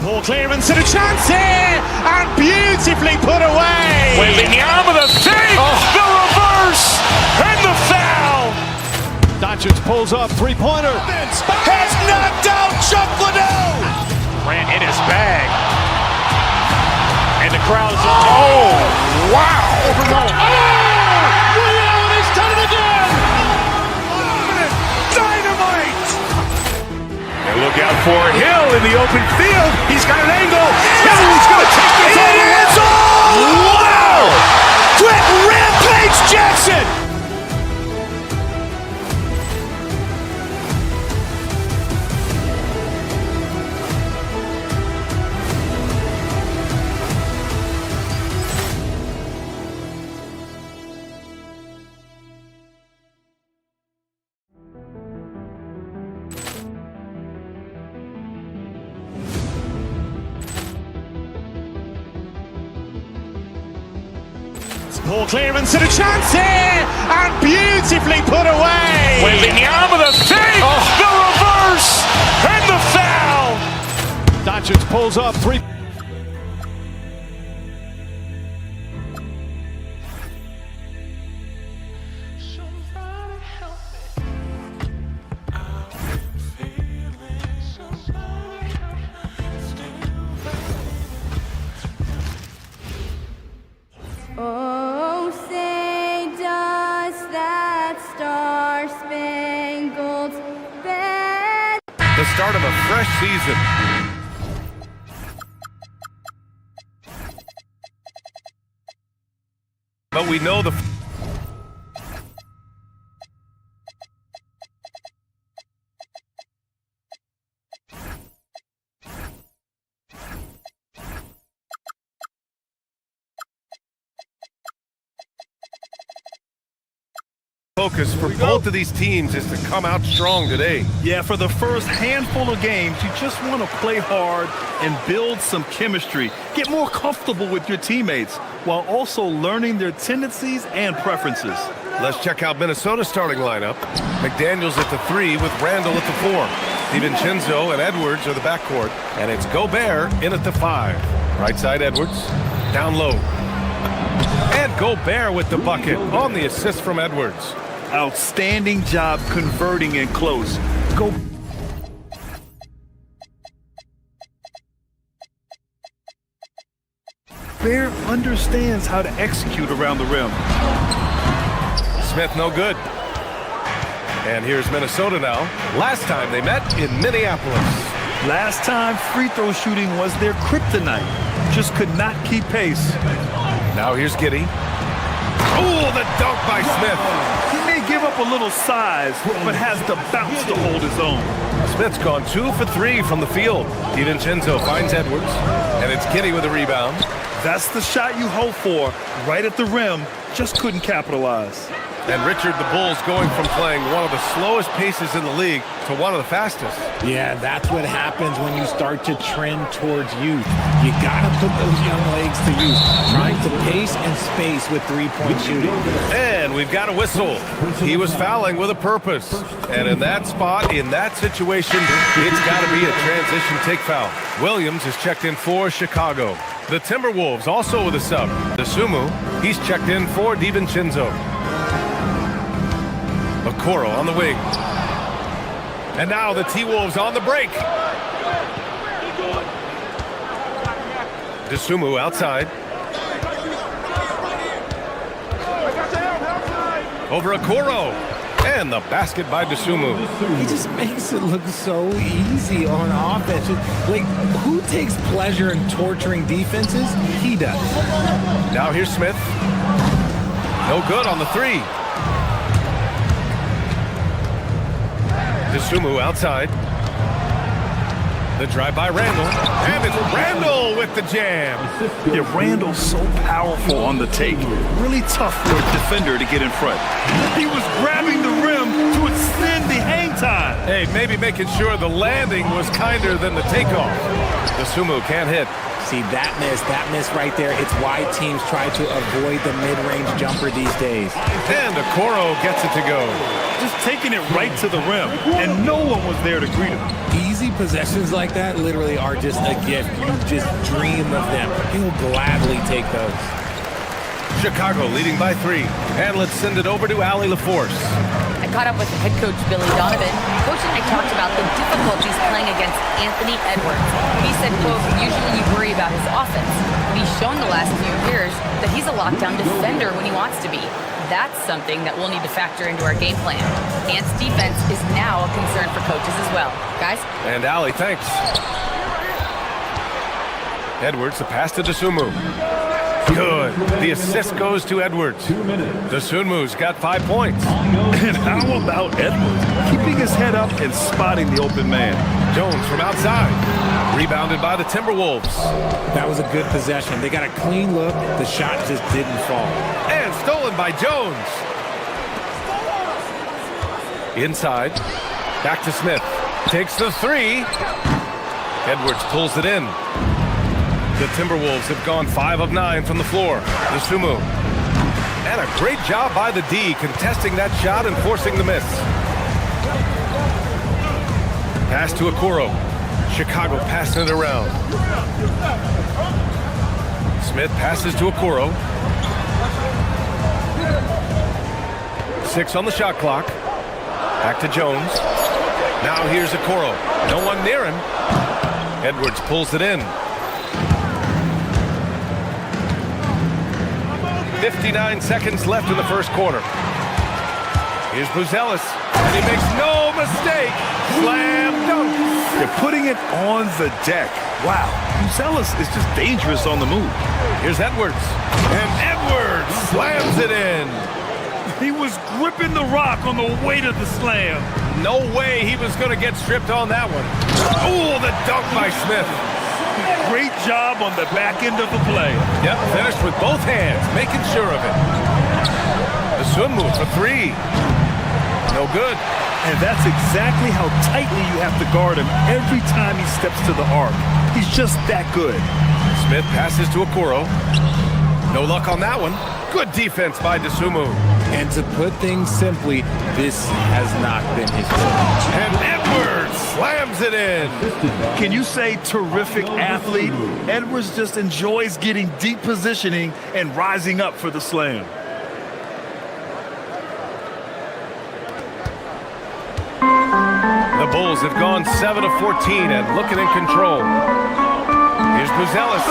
Ball clearance and a chance here, and beautifully put away. Wembanyama the fake, the reverse, and the foul. Doncic pulls up, three-pointer. Has knocked out Chuck Liddell. Grant in his bag. And the crowd is, oh, wow. He's done it again. Dynamite. And look out for Hill in the open field. He's got an angle. Hill's going to take this all the way. Wow. Quit Rampage Jackson. Ball clearance and a chance here, and beautifully put away. Wembanyama the fake, the reverse, and the foul. Doncic pulls up, three. Oh, say does that star-spangled banner. The start of a fresh season. Well, we know the focus for both of these teams is to come out strong today. Yeah, for the first handful of games, you just want to play hard and build some chemistry. Get more comfortable with your teammates while also learning their tendencies and preferences. Let's check out Minnesota's starting lineup. McDaniels at the 3 with Randall at the 4. DiVincenzo and Edwards are the backcourt. And it's Gobert in at the 5. Right side Edwards, down low. And Gobert with the bucket on the assist from Edwards. Outstanding job converting in close. Bear understands how to execute around the rim. Smith no good. And here's Minnesota now. Last time they met in Minneapolis. Last time, free throw shooting was their kryptonite. Just could not keep pace. Now here's Giddey. Oh, the dunk by Smith. He may give up a little size, but has the bounce to hold his own. Smith's gone 2 for 3 from the field. DiVincenzo finds Edwards, and it's Giddey with a rebound. That's the shot you hope for, right at the rim. Just couldn't capitalize. And Richard, the Bulls going from playing one of the slowest paces in the league to one of the fastest. Yeah, that's what happens when you start to trend towards youth. You got to put those young legs to use, trying to pace and space with three-point shooting. And we've got a whistle. He was fouling with a purpose. And in that spot, in that situation, it's got to be a transition take foul. Williams is checked in for Chicago. The Timberwolves also with a sub. Dosunmu, he's checked in for DiVincenzo. Okoro on the wing. And now the T-Wolves on the break. Dosunmu outside. Over Okoro. And the basket by Dosunmu. He just makes it look so easy on offense. Like, who takes pleasure in torturing defenses? He does. Now here's Smith. No good on the 3. Dosunmu outside. The drive by Randall. And it's Randall with the jam. Yeah, Randall's so powerful on the take. Really tough for a defender to get in front. He was grabbing the rim to extend the hang time. Hey, maybe making sure the landing was kinder than the takeoff. Dosunmu can't hit. See, that miss right there, it's why teams try to avoid the mid-range jumper these days. And Okoro gets it to go. Just taking it right to the rim, and no one was there to greet him. Easy possessions like that literally are just a gift. You just dream of them. He'll gladly take those. Chicago leading by 3. And let's send it over to Allie LaForce. I caught up with head coach Billy Donovan. Coach and I talked about the difficulties playing against Anthony Edwards. He said, quote, usually you worry about his offense, but he's shown the last few years that he's a lockdown defender when he wants to be. That's something that we'll need to factor into our game plan. Ant's defense is now a concern for coaches as well. Guys? And Allie, thanks. Edwards, the pass to Dosunmu. Good. The assist goes to Edwards. Dosunmu's got 5 points. And how about Edwards? Keeping his head up and spotting the open man. Jones from outside. Rebounded by the Timberwolves. That was a good possession. They got a clean look. The shot just didn't fall. And stolen by Jones. Inside. Back to Smith. Takes the 3. Edwards pulls it in. The Timberwolves have gone 5 of 9 from the floor. Dosunmu. And a great job by the D contesting that shot and forcing the miss. Pass to Okoro. Chicago passing it around. Smith passes to Okoro. 6 on the shot clock. Back to Jones. Now here's Okoro. No one near him. Edwards pulls it in. 59 seconds left in the first quarter. Here's Buzelis. And he makes no mistake. Slam dunk. They're putting it on the deck. Wow, Buzelis is just dangerous on the move. Here's Edwards. And Edwards slams it in. He was gripping the rock on the way to the slam. No way he was going to get stripped on that one. Ooh, the dunk by Smith. Great job on the back end of the play. Yep, finished with both hands, making sure of it. The swim move for three. No good. And that's exactly how tightly you have to guard him every time he steps to the arc. He's just that good. Smith passes to Okoro. No luck on that one. Good defense by Dosunmu. And to put things simply, this has not been his fault. And Edwards slams it in. Can you say terrific athlete? Edwards just enjoys getting deep positioning and rising up for the slam. The Bulls have gone 7 of 14 and looking in control. Here's Buzelis.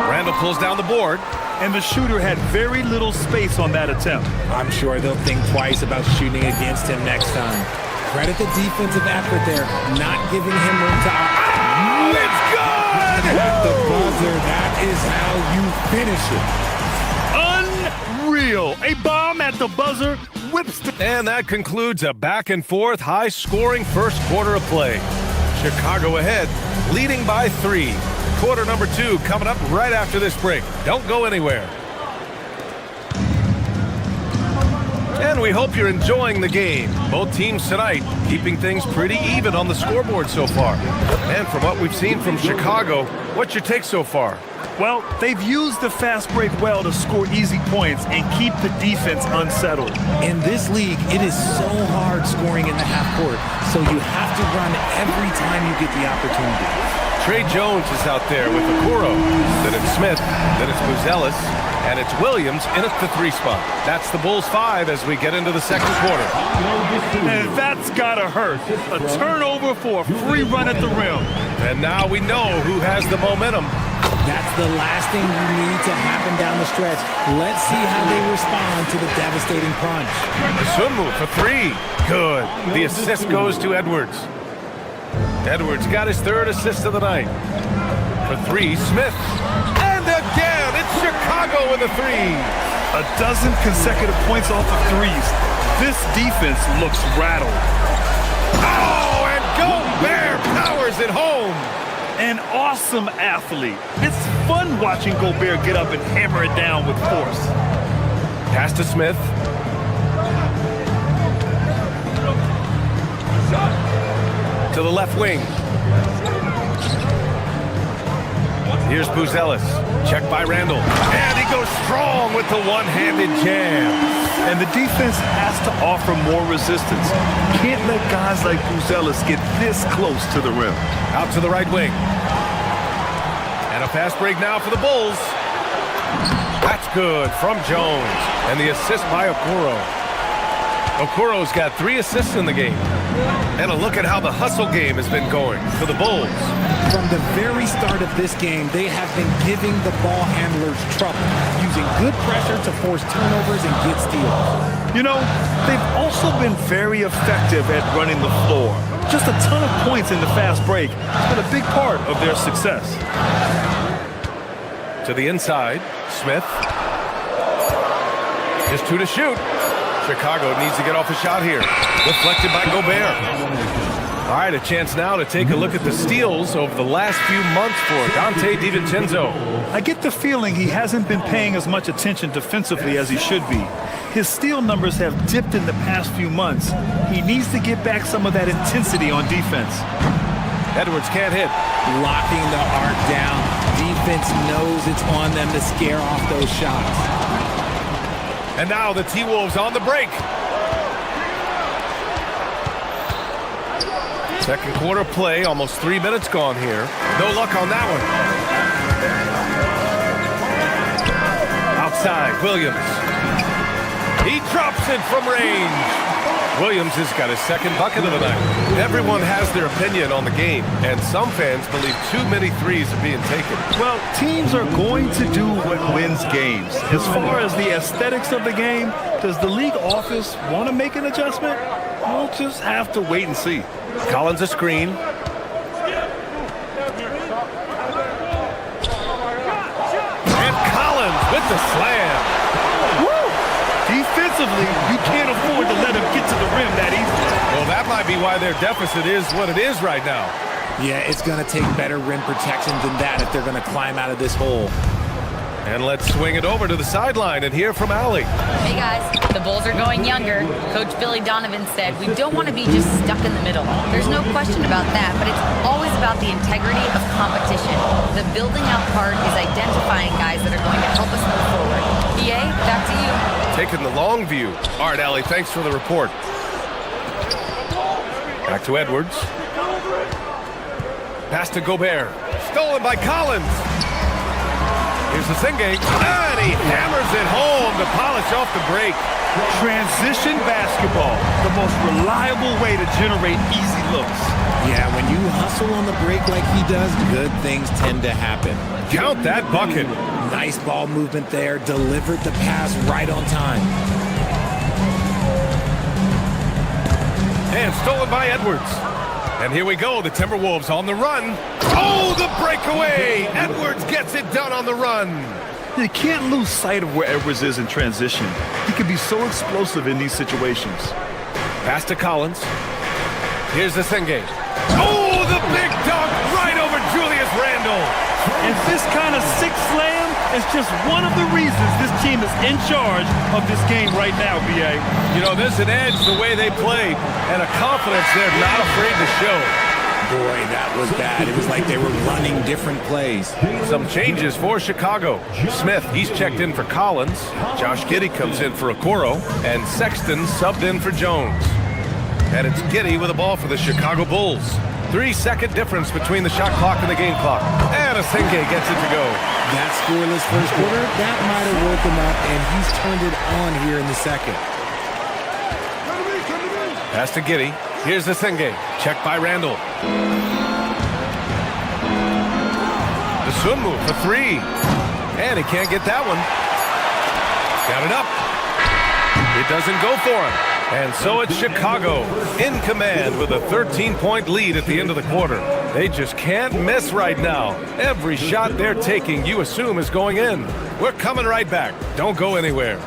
Randall pulls down the board. And the shooter had very little space on that attempt. I'm sure they'll think twice about shooting against him next time. Credit the defensive effort there, not giving him room to... Oh, it's good! At the buzzer, that is how you finish it. Unreal. A bomb at the buzzer whips the... And that concludes a back-and-forth, high-scoring first quarter of play. Chicago ahead, leading by 3. Quarter number 2 coming up right after this break. Don't go anywhere. And we hope you're enjoying the game. Both teams tonight keeping things pretty even on the scoreboard so far. And from what we've seen from Chicago, what's your take so far? Well, they've used the fast break well to score easy points and keep the defense unsettled. In this league, it is so hard scoring in the half court, so you have to run every time you get the opportunity. Trey Jones is out there with Okoro. Then it's Smith. Then it's Buzelis. And it's Williams in at the 3 spot. That's the Bulls 5 as we get into the second quarter. And that's gotta hurt. A turnover for a free run at the rim. And now we know who has the momentum. That's the last thing you need to happen down the stretch. Let's see how they respond to the devastating punch. The swim move for 3. Good. The assist goes to Edwards. Edwards got his 3rd assist of the night. For 3, Smith. And again, it's Chicago with a 3. A dozen consecutive points off of threes. This defense looks rattled. Oh, and Gobert powers it home. An awesome athlete. It's fun watching Gobert get up and hammer it down with force. Pass to Smith. To the left wing. Here's Buzelis. Check by Randall. And he goes strong with the one-handed jam. And the defense has to offer more resistance. Can't let guys like Buzelis get this close to the rim. Out to the right wing. And a fast break now for the Bulls. That's good from Jones. And the assist by Okoro. Okoro's got 3 assists in the game. And a look at how the hustle game has been going for the Bulls. From the very start of this game, they have been giving the ball handlers trouble, using good pressure to force turnovers and get steals. You know, they've also been very effective at running the floor. Just a ton of points in the fast break has been a big part of their success. To the inside, Smith. Just 2 to shoot. Chicago needs to get off a shot here. Deflected by Gobert. All right, a chance now to take a look at the steals over the last few months for Dante DiVincenzo. I get the feeling he hasn't been paying as much attention defensively as he should be. His steal numbers have dipped in the past few months. He needs to get back some of that intensity on defense. Edwards can't hit. Locking the arc down. Defense knows it's on them to scare off those shots. And now the T-Wolves on the break. Second quarter play, almost 3 minutes gone here. No luck on that one. Outside, Williams. He drops it from range. Williams has got his second bucket of the night. Everyone has their opinion on the game, and some fans believe too many threes are being taken. Well, teams are going to do what wins games. As far as the aesthetics of the game, does the league office want to make an adjustment? We'll just have to wait and see. Collins a screen. And Collins with the slam. Defensively, you can't afford to let him get to the rim that easily. Well, that might be why their deficit is what it is right now. Yeah, it's going to take better rim protection than that if they're going to climb out of this hole. And let's swing it over to the sideline and hear from Allie. Hey guys, the Bulls are going younger. Coach Billy Donovan said we don't want to be just stuck in the middle. There's no question about that, but it's always about the integrity of competition. The building out part is identifying guys that are going to help us move forward. EA, back to you. Taking the long view. All right, Allie, thanks for the report. Back to Edwards. Pass to Gobert. Stolen by Collins. Here's the Singate. And he hammers it home to polish off the break. Transition basketball, the most reliable way to generate easy looks. Yeah, when you hustle on the break like he does, good things tend to happen. Count that bucket. Nice ball movement there. Delivered the pass right on time. And stolen by Edwards. And here we go, the Timberwolves on the run. Oh, the breakaway! Edwards gets it done on the run. You can't lose sight of where Edwards is in transition. He can be so explosive in these situations. Pass to Collins. Here's the Singate. Oh, the big dunk right over Julius Randle. And this kind of six slam is just one of the reasons this team is in charge of this game right now, BA. You know, there's an edge the way they play and a confidence they're not afraid to show. Boy, that was bad. It was like they were running different plays. Some changes for Chicago. Smith, he's checked in for Collins. Josh Giddey comes in for Okoro. And Sexton subbed in for Jones. And it's Giddey with the ball for the Chicago Bulls. 3-second difference between the shot clock and the game clock. And Asenge gets it to go. That scoreless first quarter, that might have woke him up, and he's turned it on here in the second. Pass to Giddey. Here's Asenge. Checked by Randle. The swim move for three. And he can't get that one. Got it up. It doesn't go for him. And so it's Chicago in command with a 13-point lead at the end of the quarter. They just can't miss right now. Every shot they're taking, you assume, is going in. We're coming right back. Don't go anywhere.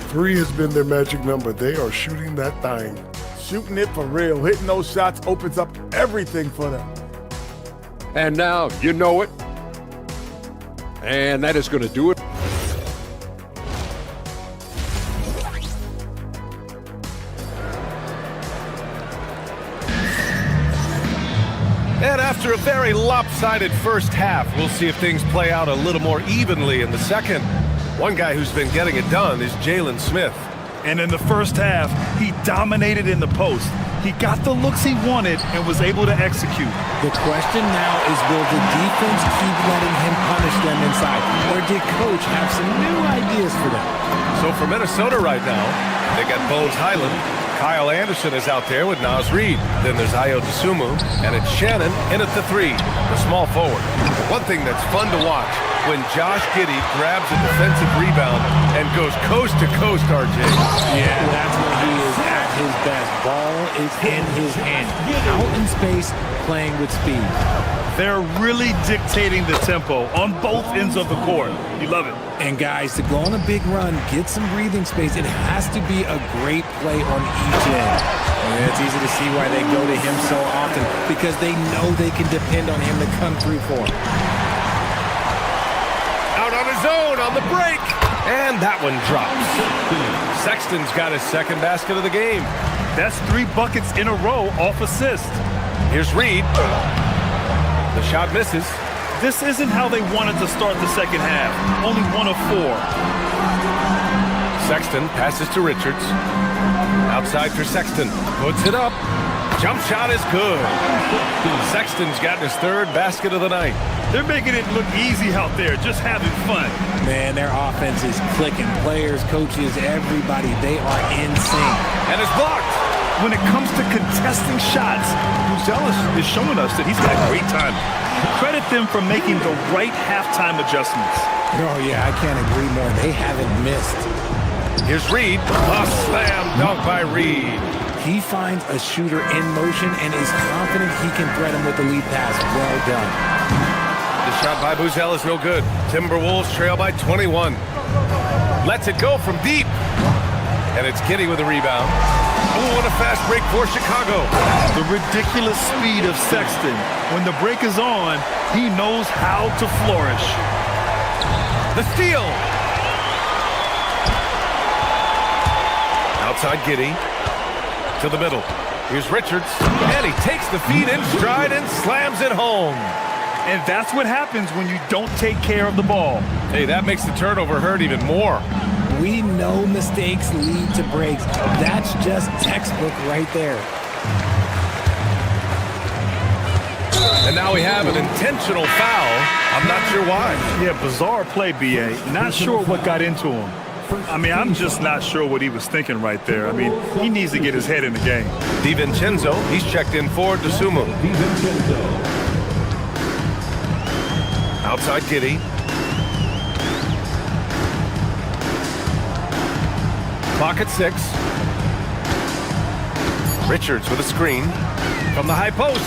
Three has been their magic number. They are shooting that thing. Shooting it for real. Hitting those shots opens up everything for them. And now, you know it. And that is going to do it. And after a very lopsided first half, we'll see if things play out a little more evenly in the second. One guy who's been getting it done is Jalen Smith. And in the first half, he dominated in the post. He got the looks he wanted and was able to execute. The question now is, will the defense keep letting him punish them inside? Or did Coach have some new ideas for them? So for Minnesota right now, they got Bones Highland. Kyle Anderson is out there with Naz Reid. Then there's Ayo Dosunmu, and it's Shannon in at the three, the small forward. One thing that's fun to watch, when Josh Giddey grabs a defensive rebound and goes coast to coast, RJ. Yeah, that's when he is at his best. Ball is in his hand. Out in space, playing with speed. They're really dictating the tempo on both ends of the court. You love it. And guys, to go on a big run, get some breathing space, it has to be a great play on each end. And it's easy to see why they go to him so often, because they know they can depend on him to come through for them. Out on his own on the break. And that one drops. Sexton's got his second basket of the game. That's 3 buckets in a row off assist. Here's Reid. The shot misses. This isn't how they wanted to start the second half. Only 1 of 4. Sexton passes to Richards. Outside for Sexton. Puts it up. Jump shot is good. Sexton's gotten his third basket of the night. They're making it look easy out there, just having fun. Man, their offense is clicking. Players, coaches, everybody, they are in sync. And it's blocked. When it comes to contesting shots, Buzelis is showing us that he's got a great time. Credit them for making the right halftime adjustments. Oh, yeah, I can't agree more. They haven't missed. Here's Reed. A slam dunk by Reed. He finds a shooter in motion and is confident he can thread him with the lead pass. Well done. The shot by Buzelis is no good. Timberwolves trail by 21. Lets it go from deep. And it's Giddey with a rebound. Oh, and a fast break for Chicago. The ridiculous speed of Sexton. When the break is on, he knows how to flourish. The steal. Outside Giddey. To the middle. Here's Richards. And he takes the feed in stride and slams it home. And that's what happens when you don't take care of the ball. Hey, that makes the turnover hurt even more. We know mistakes lead to breaks. That's just textbook right there. And now we have an intentional foul. I'm not sure why. Yeah, bizarre play, B.A. Not sure what got into him. I mean, I'm just not sure what he was thinking right there. I mean, he needs to get his head in the game. DiVincenzo, he's checked in for DeSumo. Outside Giddey. Clock at 6. Richards with a screen from the high post.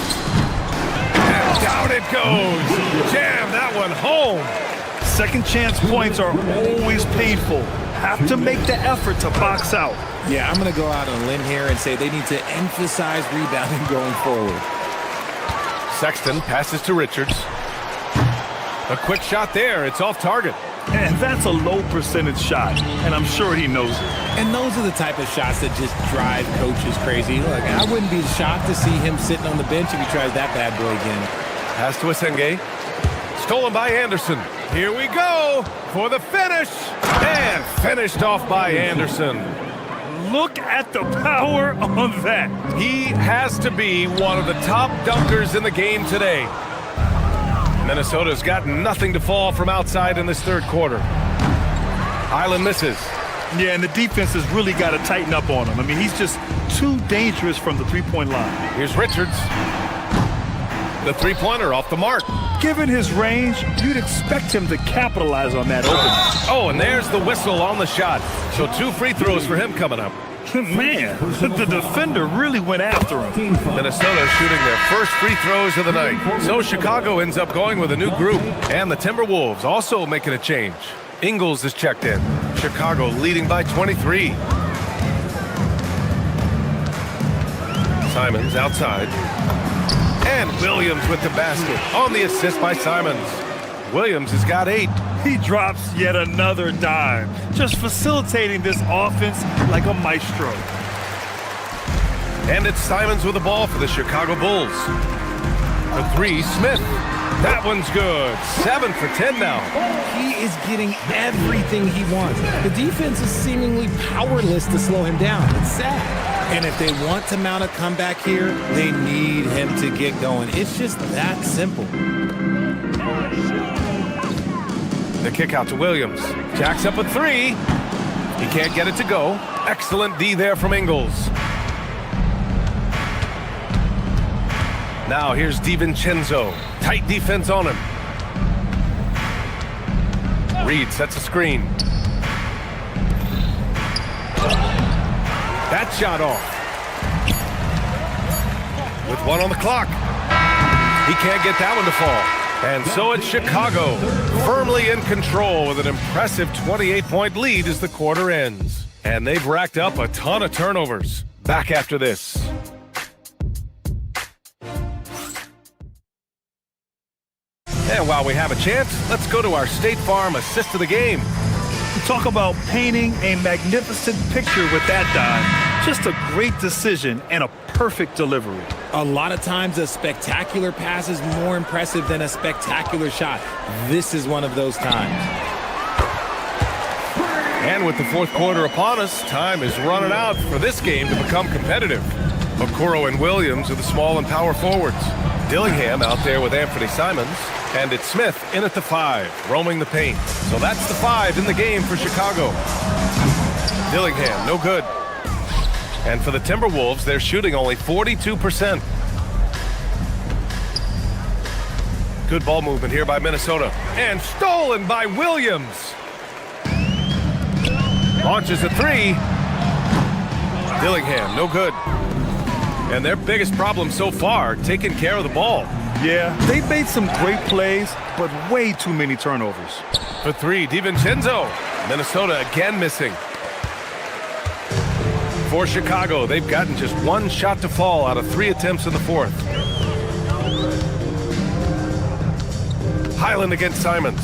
And down it goes. Jam that one home. Second chance points are always painful. Have to make the effort to box out. Yeah, I'm going to go out on a limb here and say they need to emphasize rebounding going forward. Sexton passes to Richards. A quick shot there. It's off target. And that's a low percentage shot, and I'm sure he knows it. And those are the type of shots that just drive coaches crazy. Look, I wouldn't be shocked to see him sitting on the bench if he tries that bad boy again. Pass to Asenge. Stolen by Anderson. Here we go for the finish. And finished off by Anderson. Look at the power on that. He has to be one of the top dunkers in the game today. Minnesota's got nothing to fall from outside in this third quarter. Island misses. Yeah, and the defense has really got to tighten up on him. I mean, he's just too dangerous from the three-point line. Here's Richards. The three-pointer off the mark. Given his range, you'd expect him to capitalize on that opening. Oh, and there's the whistle on the shot. So 2 free throws for him coming up. Man, the defender really went after him. Minnesota shooting their first free throws of the night. So Chicago ends up going with a new group. And the Timberwolves also making a change. Ingles is checked in. Chicago leading by 23. Simons outside. And Williams with the basket on the assist by Simons. Williams has got 8. He drops yet another dime, just facilitating this offense like a maestro. And it's Simons with the ball for the Chicago Bulls. For 3, Smith. That one's good. 7 for 10 now. He is getting everything he wants. The defense is seemingly powerless to slow him down. It's sad. And if they want to mount a comeback here, they need him to get going. It's just that simple. The kick out to Williams. Jacks up a 3. He can't get it to go. Excellent D there from Ingles. Now here's DiVincenzo. Tight defense on him. Reed sets a screen. That shot off. With 1 on the clock. He can't get that one to fall. And so it's Chicago, firmly in control with an impressive 28-point lead as the quarter ends. And they've racked up a ton of turnovers. Back after this. And while we have a chance, let's go to our State Farm assist of the game. Talk about painting a magnificent picture with that dime. Just a great decision and a perfect delivery. A lot of times a spectacular pass is more impressive than a spectacular shot. This is one of those times. And with the fourth quarter upon us, time is running out for this game to become competitive. Okoro and Williams are the small and power forwards. Dillingham out there with Anthony Simons. And it's Smith in at the 5, roaming the paint. So that's the 5 in the game for Chicago. Dillingham, no good. And for the Timberwolves, they're shooting only 42%. Good ball movement here by Minnesota. And stolen by Williams. Launches a 3. Dillingham, no good. And their biggest problem so far, taking care of the ball. Yeah, they've made some great plays, but way too many turnovers. For 3, DiVincenzo. Minnesota again missing. For Chicago, they've gotten just 1 shot to fall out of 3 attempts in the 4th. Highland against Simons.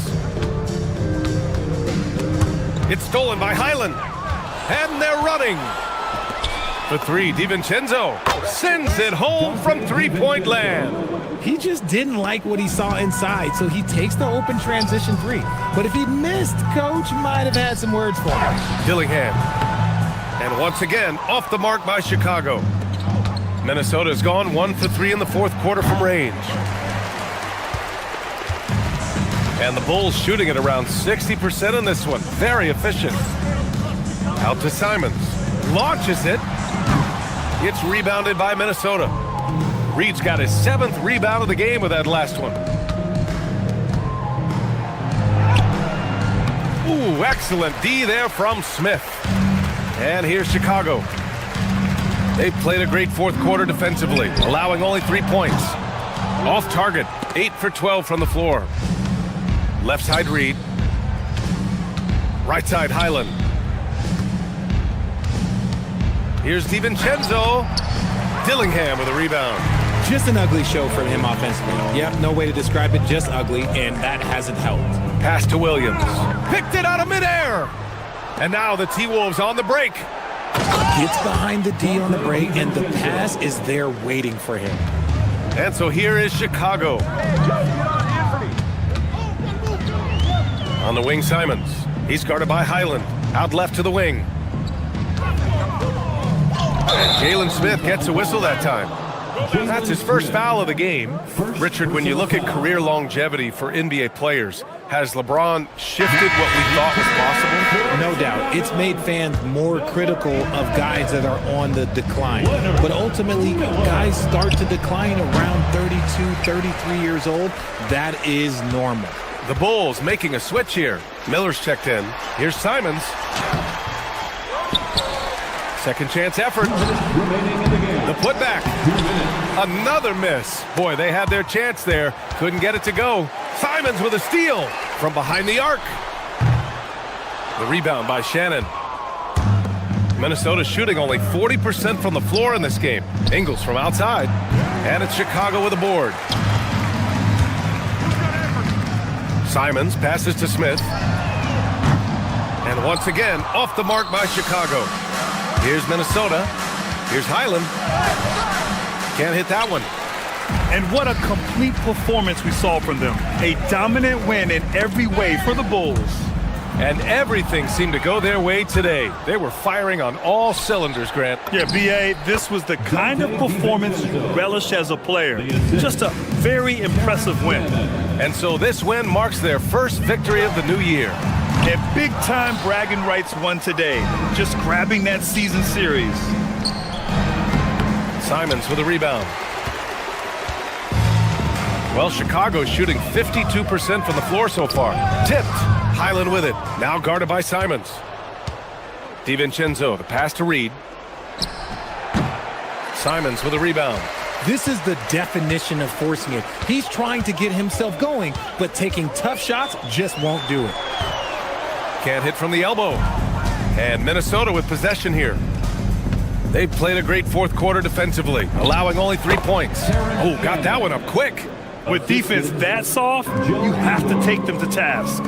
It's stolen by Highland. And they're running. For 3, DiVincenzo sends it home from three-point land. He just didn't like what he saw inside, so he takes the open transition 3. But if he missed, Coach might have had some words for him. Dillingham. And once again, off the mark by Chicago. Minnesota's gone 1 for 3 in the 4th quarter from range. And the Bulls shooting at around 60% in this one. Very efficient. Out to Simons. Launches it. It's rebounded by Minnesota. Reed's got his 7th rebound of the game with that last one. Ooh, excellent D there from Smith. And here's Chicago. They've played a great 4th quarter defensively, allowing only 3 points. Off target, 8 for 12 from the floor. Left side Reed. Right side Highland. Here's DiVincenzo. Dillingham with a rebound. Just an ugly show from him offensively. Yep, no way to describe it, just ugly, and that hasn't helped. Pass to Williams. Picked it out of midair. And now the T-Wolves on the break. Gets behind the D on the break, and the pass is there waiting for him. And so here is Chicago. On the wing, Simons. He's guarded by Highland. Out left to the wing. And Jalen Smith gets a whistle that time. That's his first foul of the game. Richard, when you look at career longevity for NBA players, has LeBron shifted what we thought was possible? No doubt. It's made fans more critical of guys that are on the decline. But ultimately, guys start to decline around 32, 33 years old. That is normal. The Bulls making a switch here. Miller's checked in. Here's Simons. Second chance effort. The putback. Another miss. Boy, they had their chance there. Couldn't get it to go. Simons with a steal from behind the arc. The rebound by Shannon. Minnesota shooting only 40% from the floor in this game. Ingles from outside. And it's Chicago with a board. Simons passes to Smith. And once again, off the mark by Chicago. Here's Minnesota. Here's Highland. Can't hit that one. And what a complete performance we saw from them. A dominant win in every way for the Bulls. And everything seemed to go their way today. They were firing on all cylinders, Grant. Yeah, B.A., this was the kind of performance you relish as a player. Just a very impressive win. And so this win marks their first victory of the new year. And big-time bragging rights won today. Just grabbing that season series. Simons with a rebound. Well, Chicago's shooting 52% from the floor so far. Tipped. Highland with it. Now guarded by Simons. DiVincenzo, the pass to Reed. Simons with a rebound. This is the definition of forcing it. He's trying to get himself going, but taking tough shots just won't do it. Can't hit from the elbow. And Minnesota with possession here. They've played a great 4th quarter defensively, allowing only 3 points. Oh, got that one up quick. With defense that soft, you have to take them to task.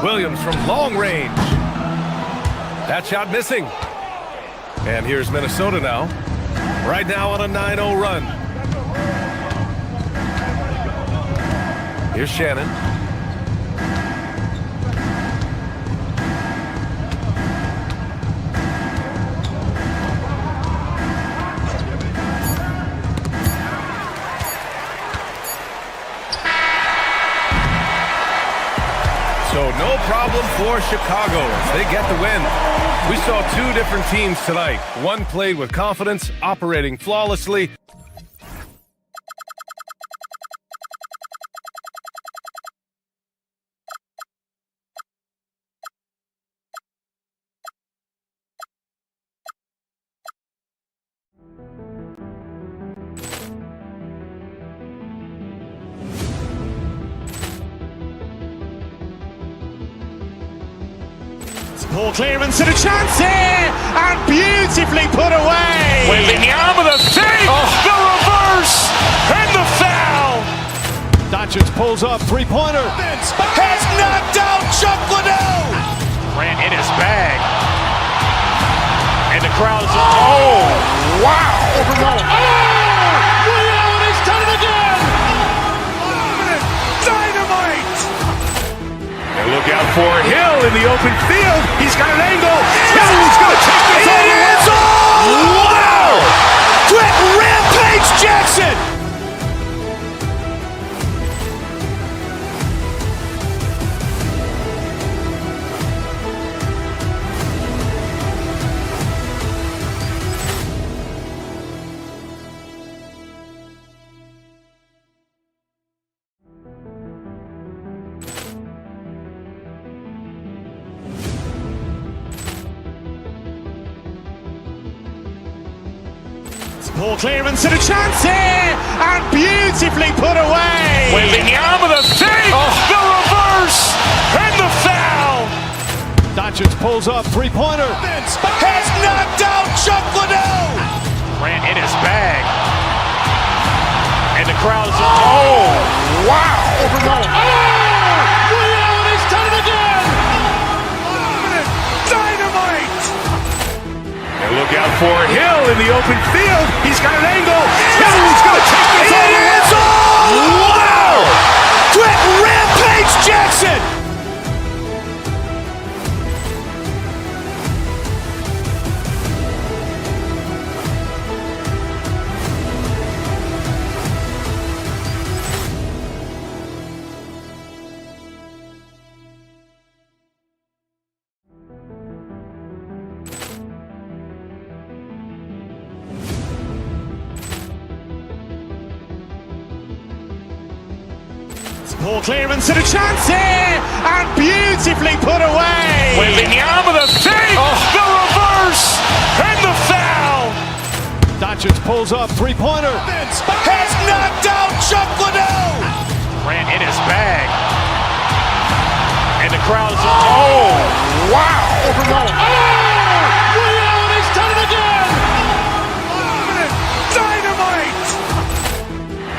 Williams from long range. That shot missing. And here's Minnesota now. Right now on a 9-0 run. Here's Shannon. So no problem for Chicago as they get the win. We saw two different teams tonight. One played with confidence, operating flawlessly. Poor clearance and a chance here, and beautifully put away. Wembanyama with a save, the reverse, and the foul. Doncic pulls up, three-pointer. Has knocked out Chuck Liddell. Grant in his bag. And the crowd is, oh, wow. Allen has done it again. Dynamite. And look out for Hill in the open field. He's got an angle. Hill's going to take this all the way. Wow! Quick Rampage Jackson. Poor clearance and a chance here, and beautifully put away. Wembanyama with a save, the reverse, and the foul. Doncic pulls up, three-pointer. Has knocked out Chuck Liddell. Grant in his bag. And the crowd is, oh, wow. Allen has done it again. Dynamite. And look out for Hill in the open field. He's got an angle. Hill's going to take this all the way. Wow! Quick Rampage Jackson. Poor clearance and a chance here, and beautifully put away. Wembanyama with a save, the reverse, and the foul. Doncic pulls up, three-pointer. Has knocked out Chuck Liddell. Grant in his bag. And the crowd is, oh, wow. Allen has done it again. Dynamite.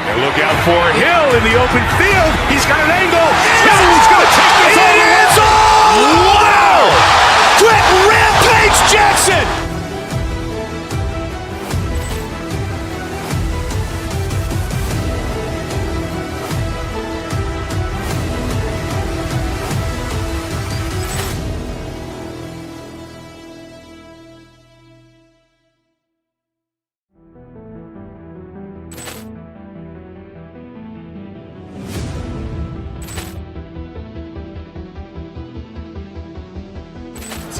And look out for Hill in the open field. He's got an angle. Hill's going to take this all the way. Wow! Quick Rampage Jackson.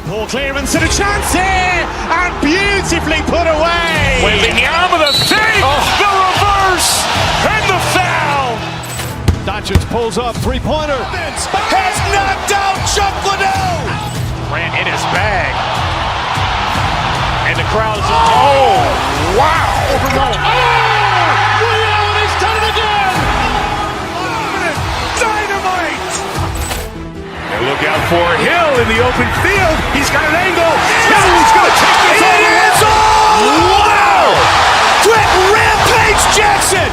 Poor clearance and a chance here, and beautifully put away. Wembanyama with a save, the reverse, and the foul. Doncic pulls up, three-pointer. Has knocked out Chuck Liddell. Grant in his bag. And the crowd is, oh, wow. Allen has done it again. Dynamite. And look out for Hill in the open field. He's got an angle. Hill's going to take this all the way. Wow! Quick Rampage Jackson.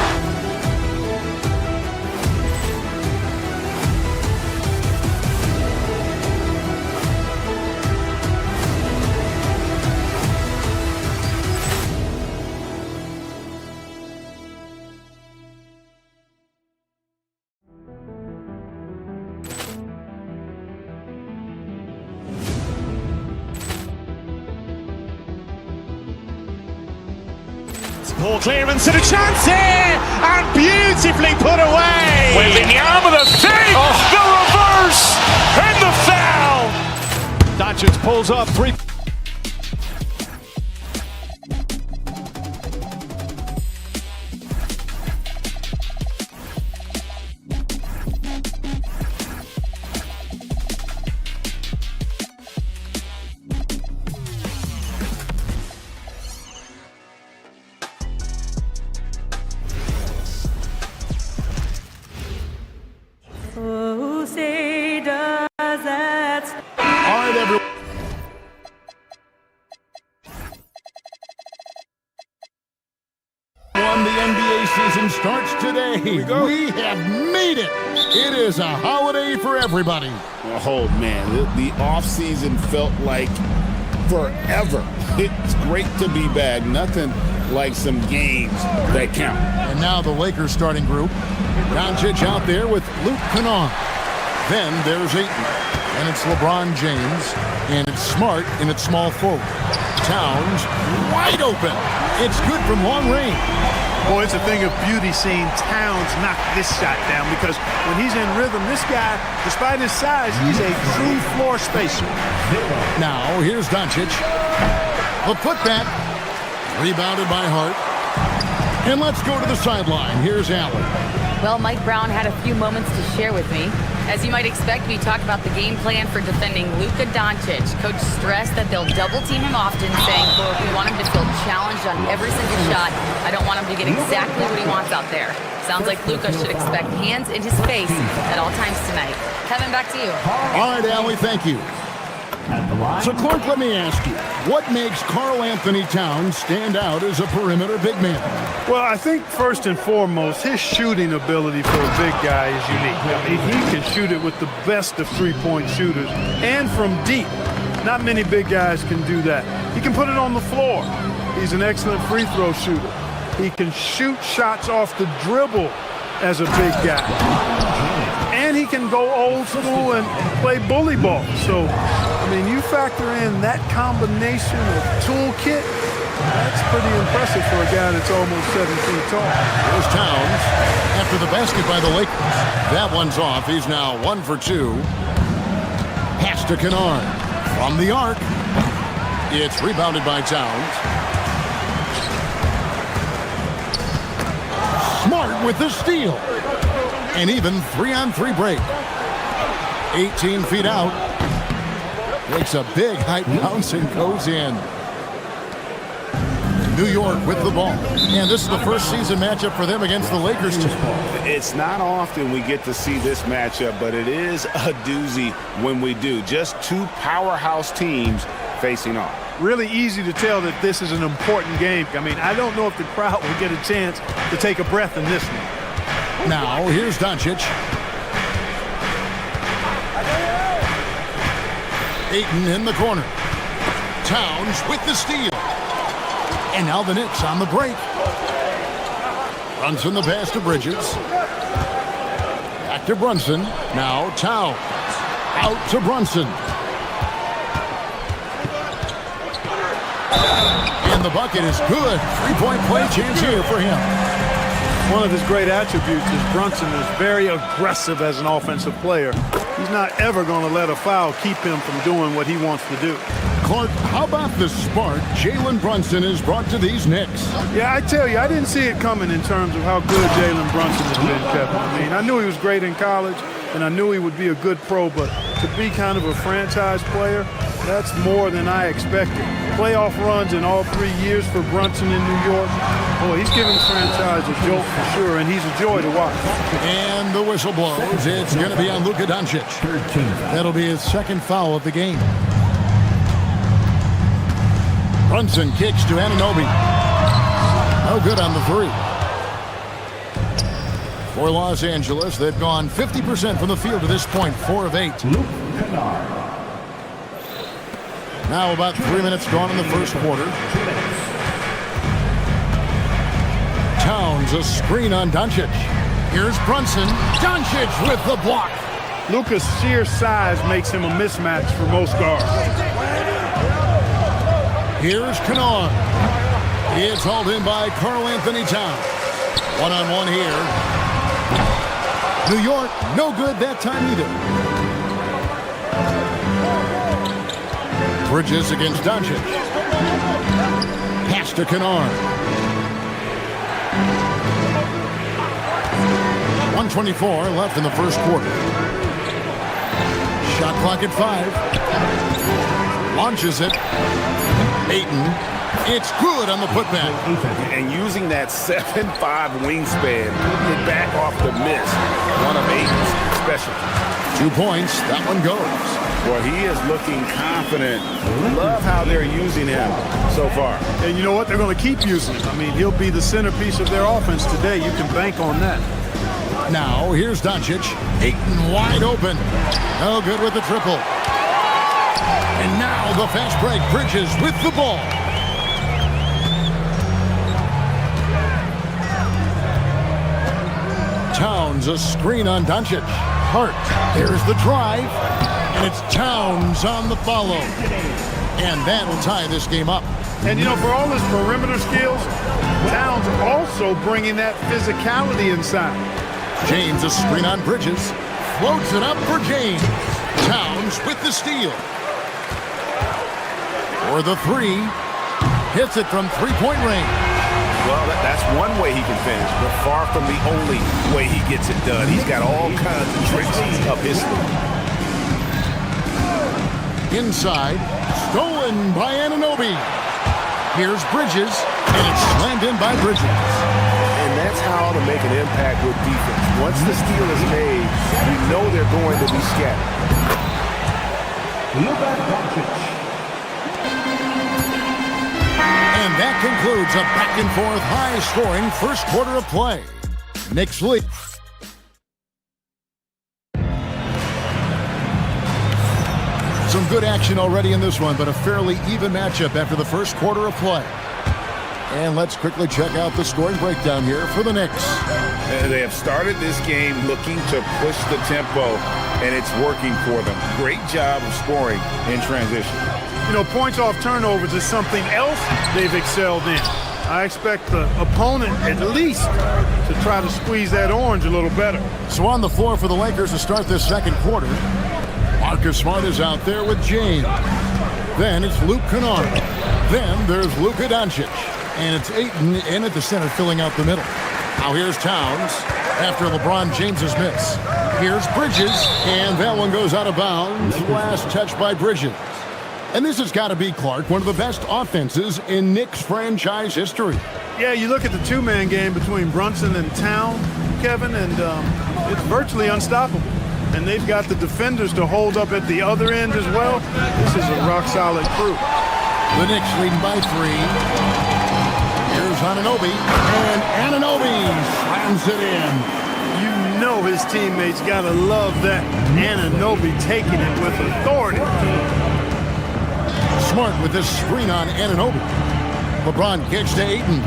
Poor clearance and a chance here, and beautifully put away. Wembanyama with a save, the reverse, Doncic pulls up three. Oh, say does that. All right, everyone. The NBA season starts today. We have made it. It is a holiday for everybody. Oh, man, the offseason felt like forever. It's great to be back. Nothing like some games that count. And now the Lakers starting group. Doncic out there with Luke Kennard. Then there's Ayton. And it's LeBron James. And it's Smart in its small forward. Towns wide open. It's good from long range. Boy, it's a thing of beauty seeing Towns knock this shot down because when he's in rhythm, this guy, despite his size, he's a true floor spacer. Now, here's Doncic. The putback. Rebounded by Hart. And let's go to the sideline. Here's Allen. Well, Mike Brown had a few moments to share with me. As you might expect, we talked about the game plan for defending Luka Doncic. Coach stressed that they'll double team him often, saying, quote, we want him to feel challenged on every single shot. I don't want him to get exactly what he wants out there. Sounds like Luka should expect hands in his face at all times tonight. Kevin, back to you. All right, Allie, thank you. So, Clark, let me ask you, what makes Karl Anthony Towns stand out as a perimeter big man? Well, I think first and foremost, his shooting ability for a big guy is unique. I mean, he can shoot it with the best of three-point shooters and from deep. Not many big guys can do that. He can put it on the floor. He's an excellent free throw shooter. He can shoot shots off the dribble as a big guy. And he can go old school and play bully ball. So, I mean, you factor in that combination of toolkit, that's pretty impressive for a guy that's almost 7 feet tall. Here's Towns after the basket by the Lakers. That one's off. He's now 1 for 2. Pass to Kennard. From the arc. It's rebounded by Towns. Smart with the steal. And even 3-on-3 break. 18 feet out. Makes a big high bounce and goes in. New York with the ball. And this is the first season matchup for them against the Lakers team. It's not often we get to see this matchup, but it is a doozy when we do. Just two powerhouse teams facing off. Really easy to tell that this is an important game. I mean, I don't know if the crowd will get a chance to take a breath in this one. Now, here's Doncic. Ayton in the corner. Towns with the steal. And now the Knicks on the break. Brunson the pass to Bridges. Back to Brunson. Now Towns. Out to Brunson. And the bucket is good. 3-point play chance here for him. One of his great attributes is Brunson is very aggressive as an offensive player. He's not ever going to let a foul keep him from doing what he wants to do. Clark, how about the spark Jalen Brunson has brought to these Knicks? Yeah, I tell you, I didn't see it coming in terms of how good Jalen Brunson has been, Kevin. I mean, I knew he was great in college, and I knew he would be a good pro, but to be kind of a franchise player, that's more than I expected. Playoff runs in all 3 years for Brunson in New York. Boy, he's giving the franchise a jolt for sure, and he's a joy to watch. And the whistle blows. It's going to be on Luka Doncic. That'll be his second foul of the game. Brunson kicks to Anunoby. No good on the three. For Los Angeles, they've gone 50% from the field to this point, 4 of 8. Now about 3 minutes gone in the first quarter. Towns a screen on Doncic. Here's Brunson. Doncic with the block. Luka's sheer size makes him a mismatch for most guards. Here's Kennard. It's hauled in by Karl Anthony Towns. One-on-one here. New York, no good that time either. Bridges against Doncic. Pass to Kennard. 1:24 left in the first quarter. Shot clock at 5. Launches it. Ayton. It's good on the putback. And using that 7'5" wingspan, putting it back off the miss. One of Ayton's specialties. 2 points. That one goes. Well, he is looking confident. Love how they're using him so far. And you know what? They're going to keep using him. I mean, he'll be the centerpiece of their offense today. You can bank on that. Now, here's Doncic. Ayton wide open. No good with the triple. And now the fast break. Bridges with the ball. Towns, a screen on Doncic. Hart, there's the drive. And it's Towns on the follow. And that'll tie this game up. And, you know, for all his perimeter skills, Towns also bringing that physicality inside. James, a screen on Bridges. Floats it up for James. Towns with the steal. For the 3. Hits it from three-point range. Well, that's one way he can finish, but far from the only way he gets it done. He's got all kinds of tricks up his sleeve. Inside, stolen by Anunoby. Here's Bridges, and it's slammed in by Bridges. And that's how to make an impact with defense. Once the steal is made, you know they're going to be scattered. And that concludes a back-and-forth, high-scoring first quarter of play. Knicks lead. Some good action already in this one, but a fairly even matchup after the first quarter of play. And let's quickly check out the scoring breakdown here for the Knicks. They have started this game looking to push the tempo, and it's working for them. Great job of scoring in transition. You know, points off turnovers is something else they've excelled in. I expect the opponent at least to try to squeeze that orange a little better. So on the floor for the Lakers to start this second quarter, Marcus Smart is out there with James. Then it's Luke Kennard. Then there's Luka Doncic. And it's Ayton in at the center filling out the middle. Now here's Towns after LeBron James's miss. Here's Bridges, and that one goes out of bounds. Last touch by Bridges. And this has got to be, Clark, one of the best offenses in Knicks franchise history. Yeah, you look at the two-man game between Brunson and Town, Kevin, and it's virtually unstoppable. And they've got the defenders to hold up at the other end as well. This is a rock-solid crew. The Knicks leading by 3. Here's Anunoby, and Anunoby slams it in. You know his teammates got to love that. Anunoby taking it with authority. Smart with this screen on Anunoby. LeBron kicks to Ayton.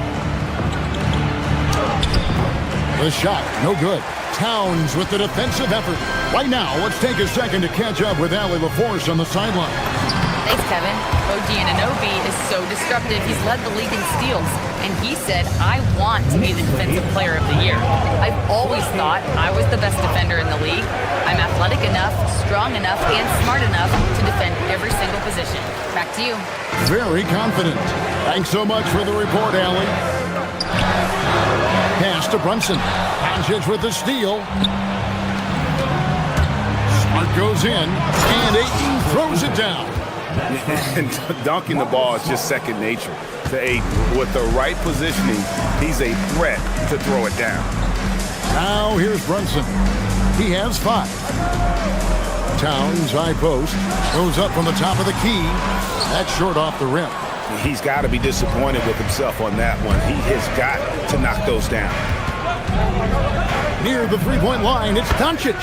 The shot, no good. Towns with the defensive effort. Right now, let's take a second to catch up with Allie LaForce on the sideline. Thanks, Kevin. OG Anunoby is so disruptive. He's led the league in steals. And he said, I want to be the defensive player of the year. I've always thought I was the best defender in the league. I'm athletic enough, strong enough, and smart enough to defend every single position. Back to you. Very confident. Thanks so much for the report, Allie. Pass to Brunson. Doncic with the steal. Smart goes in, and Ayton throws it down. And dunking the ball is just second nature to Ayton. With the right positioning, he's a threat to throw it down. Now here's Brunson. He has 5. Towns, high post, goes up from the top of the key. That's short off the rim. He's got to be disappointed with himself on that one. He has got to knock those down. Near the three-point line, it's Doncic.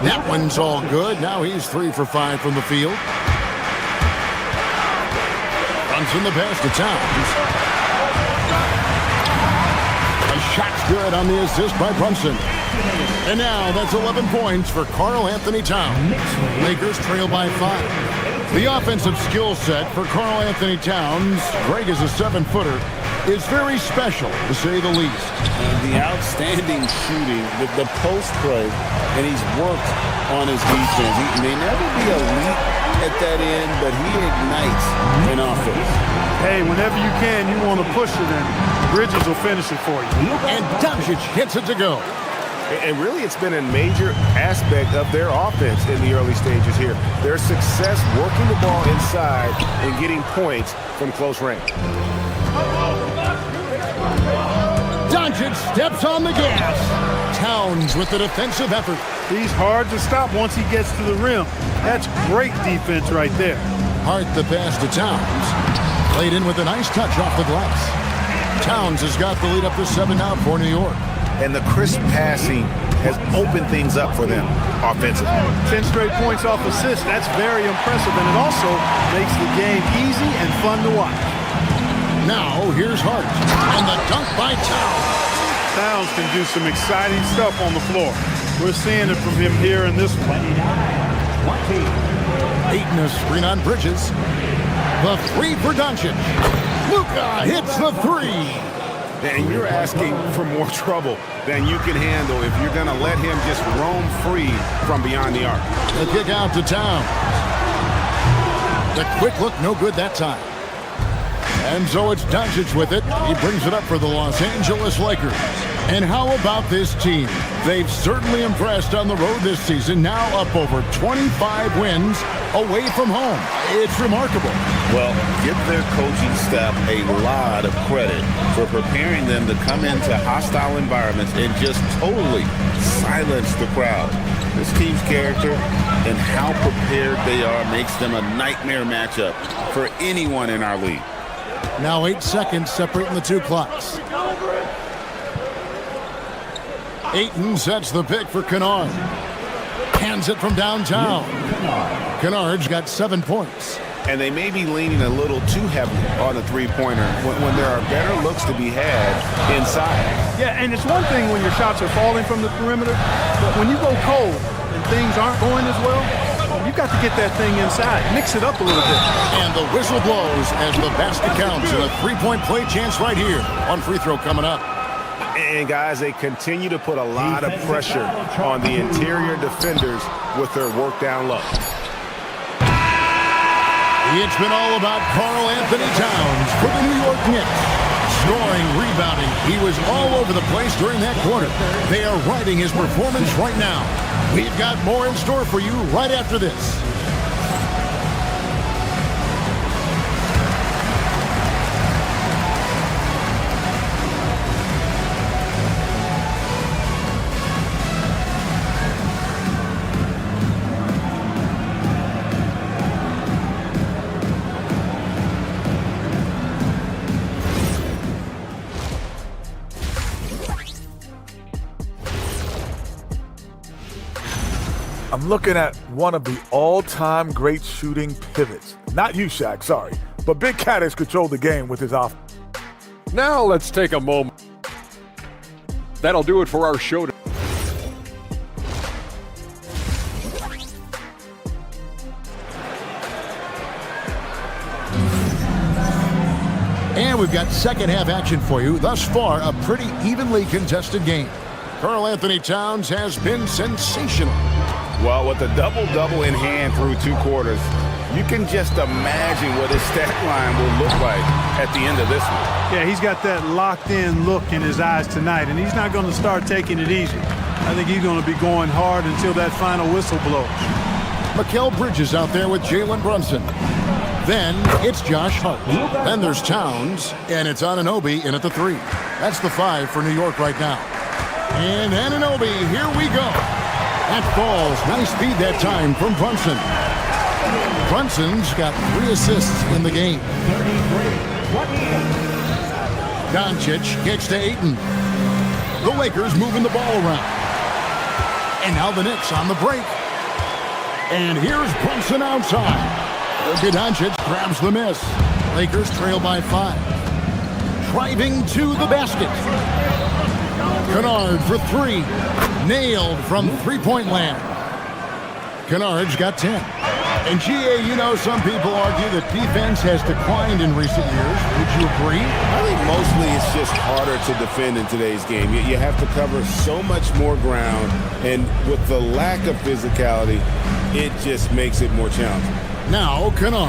That one's all good. Now he's 3 for 5 from the field. Brunson the pass to Towns. A shot's good on the assist by Brunson. And now that's 11 points for Karl Anthony Towns. Lakers trail by 5. The offensive skill set for Karl Anthony Towns, Greg is a 7-footer, is very special, to say the least. And the outstanding shooting, the post play, and he's worked on his defense. He may never be elite at that in, but he ignites an offense. Hey, whenever you can, you want to push it, and Bridges will finish it for you. And Doncic gets it to go. And really, it's been a major aspect of their offense in the early stages here. Their success working the ball inside and getting points from close range. Doncic steps on the gas. Towns with the defensive effort. He's hard to stop once he gets to the rim. That's great defense right there. Hart the pass to Towns. Played in with a nice touch off the glass. Towns has got the lead up to 7 now for New York. And the crisp passing has opened things up for them offensively. 10 straight points off assists. That's very impressive, and it also makes the game easy and fun to watch. Now, here's Hart. And the dunk by Towns. Towns can do some exciting stuff on the floor. We're seeing it from him here in this one. Ayton a screen on Bridges. The three for Doncic. Luka hits the three. And you're asking for more trouble than you can handle if you're going to let him just roam free from beyond the arc. The kick out to Towns. The quick look, no good that time. And so it's Doncic with it. He brings it up for the Los Angeles Lakers. And how about this team? They've certainly impressed on the road this season, now up over 25 wins away from home. It's remarkable. Well, give their coaching staff a lot of credit for preparing them to come into hostile environments and just totally silence the crowd. This team's character and how prepared they are makes them a nightmare matchup for anyone in our league. Now 8 seconds separating the two clocks. Ayton sets the pick for Kennard. Hands it from downtown. Kennard's got 7 points. And they may be leaning a little too heavily on the three-pointer when there are better looks to be had inside. Yeah, and it's one thing when your shots are falling from the perimeter, but when you go cold and things aren't going as well, you got to get that thing inside. Mix it up a little bit. And the whistle blows as the basket counts, and a three-point play chance right here. One free throw coming up. And guys, they continue to put a lot of pressure on the interior defenders with their work down low. It's been all about Karl Anthony Towns for the New York Knicks. Scoring, rebounding, he was all over the place during that quarter. They are riding his performance right now. We've got more in store for you right after this. I'm looking at one of the all-time great shooting pivots. Not you, Shaq, sorry. But Big Cat has controlled the game with his offense. Now let's take a moment. That'll do it for our show. And we've got second half action for you. Thus far, a pretty evenly contested game. Karl Anthony Towns has been sensational. Well, with a double-double in hand through 2 quarters, you can just imagine what his stat line will look like at the end of this one. Yeah, he's got that locked-in look in his eyes tonight, and he's not going to start taking it easy. I think he's going to be going hard until that final whistle blows. Mikal Bridges out there with Jalen Brunson. Then it's Josh Hart. Then there's Towns, and it's Anunoby in at the 3. That's the 5 for New York right now. And Anunoby, here we go. That falls. Nice speed that time from Brunson. Brunson's got 3 assists in the game. Doncic kicks to Ayton. The Lakers moving the ball around. And now the Knicks on the break. And here's Brunson outside. Doncic grabs the miss. Lakers trail by 5. Driving to the basket. Kennard for 3. Nailed from three-point land. Kennard's got 10. And GA, you know, some people argue that defense has declined in recent years. Would you agree? I think mostly it's just harder to defend in today's game. You have to cover so much more ground, and with the lack of physicality, it just makes it more challenging. Now Kennard.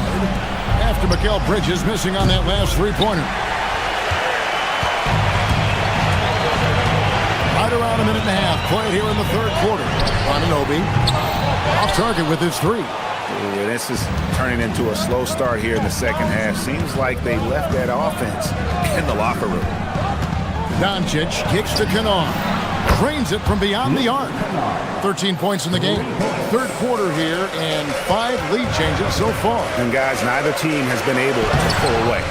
After Mikal Bridges missing on that last three-pointer. Right around a minute and a half played here in the third quarter. Anunoby off target with his three. Yeah, this is turning into a slow start here in the second half. Seems like they left that offense in the locker room. Doncic kicks to Kennard. Drains it from beyond the arc. 13 points in the game. Third quarter here and 5 lead changes so far. And guys, neither team has been able to pull away.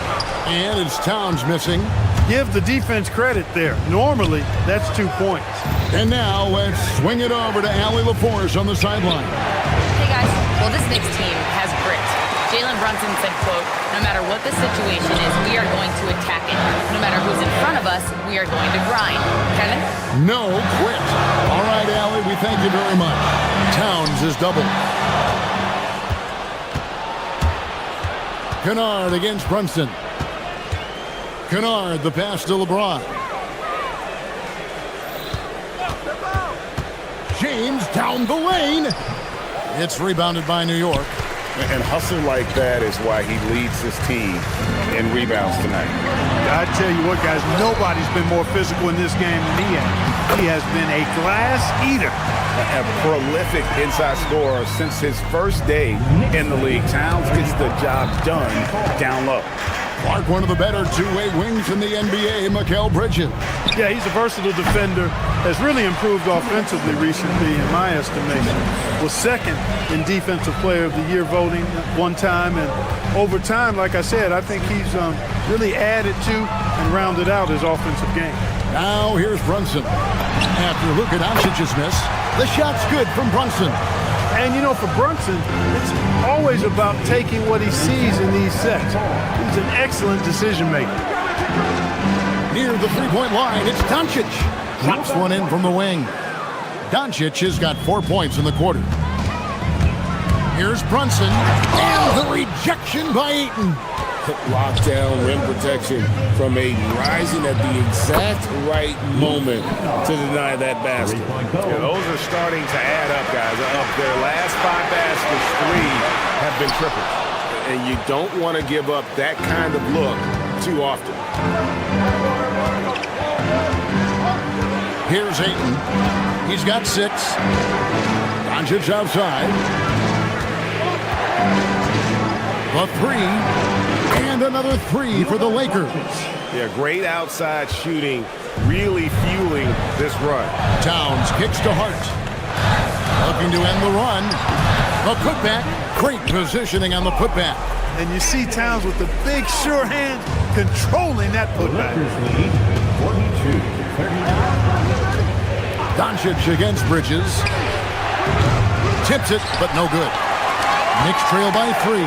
And it's Towns missing. Give the defense credit there. Normally, that's 2 points. And now let's swing it over to Allie LaForce on the sideline. Hey guys, well this Knicks team has grit. Jalen Brunson said, quote, no matter what the situation is, we are going to attack it. No matter who's in front of us, we are going to grind. Kevin? No quit. All right, Allie, we thank you very much. Towns is doubled. Kennard against Brunson. Kennard, the pass to LeBron. James down the lane. It's rebounded by New York. And hustle like that is why he leads his team in rebounds tonight. I tell you what, guys, nobody's been more physical in this game than he has. He has been a glass eater. A prolific inside scorer since his first day in the league. Towns gets the job done down low. Clark, one of the better two-way wings in the NBA, Mikal Bridges. Yeah, he's a versatile defender. Has really improved offensively recently, in my estimation. Was second in Defensive Player of the Year voting one time. And over time, like I said, I think he's really added to and rounded out his offensive game. Now here's Brunson. After Luka Doncic's miss, the shot's good from Brunson. And, you know, for Brunson, it's always about taking what he sees in these sets. He's an excellent decision maker. Near the three-point line, it's Doncic. Drops one in from the wing. Doncic has got 4 points in the quarter. Here's Brunson. And the rejection by Ayton. Lockdown, rim protection from Ayton, rising at the exact right moment to deny that basket. Yeah, those are starting to add up, guys. Of their last 5 baskets, 3 have been triples. And you don't want to give up that kind of look too often. Here's Ayton. He's got 6. Doncic outside. The 3. And another 3 for the Lakers. Yeah, great outside shooting, really fueling this run. Towns kicks to Hart. Looking to end the run. A putback. Great positioning on the putback. And you see Towns with the big, sure hand controlling that putback. Doncic against Bridges. Tips it, but no good. Knicks trail by 3.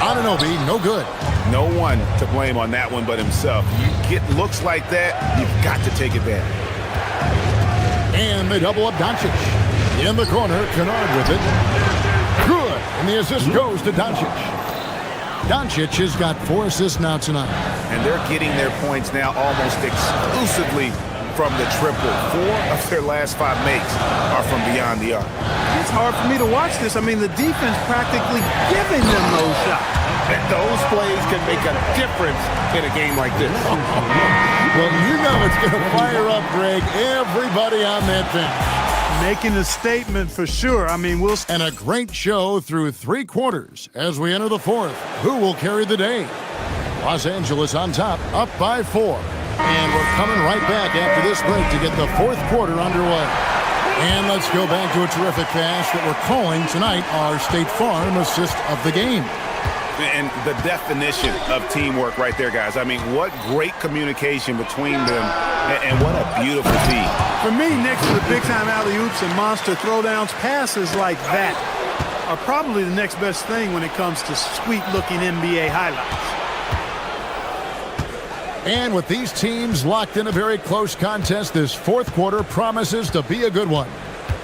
Anunoby, no good. No one to blame on that one but himself. You get looks like that, you've got to take advantage. And they double up Doncic. In the corner, Kennard with it. Good. And the assist goes to Doncic. Doncic has got 4 assists now tonight. And they're getting their points now almost exclusively from the triple. 4 of their last 5 makes are from beyond the arc. It's hard for me to watch this. I mean, the defense practically giving them those shots. And those plays can make a difference in a game like this. Well, you know it's going to fire up, Greg, everybody on that bench. Making a statement for sure. I mean, we'll... And a great show through 3 quarters as we enter the 4th. Who will carry the day? Los Angeles on top, up by 4. And we're coming right back after this break to get the 4th quarter underway. And let's go back to a terrific pass that we're calling tonight our State Farm assist of the game. And the definition of teamwork right there, guys. I mean, what great communication between them, and what a beautiful feed. For me, next to the big-time alley-oops and monster throwdowns, passes like that are probably the next best thing when it comes to sweet-looking NBA highlights. And with these teams locked in a very close contest, this 4th quarter promises to be a good one.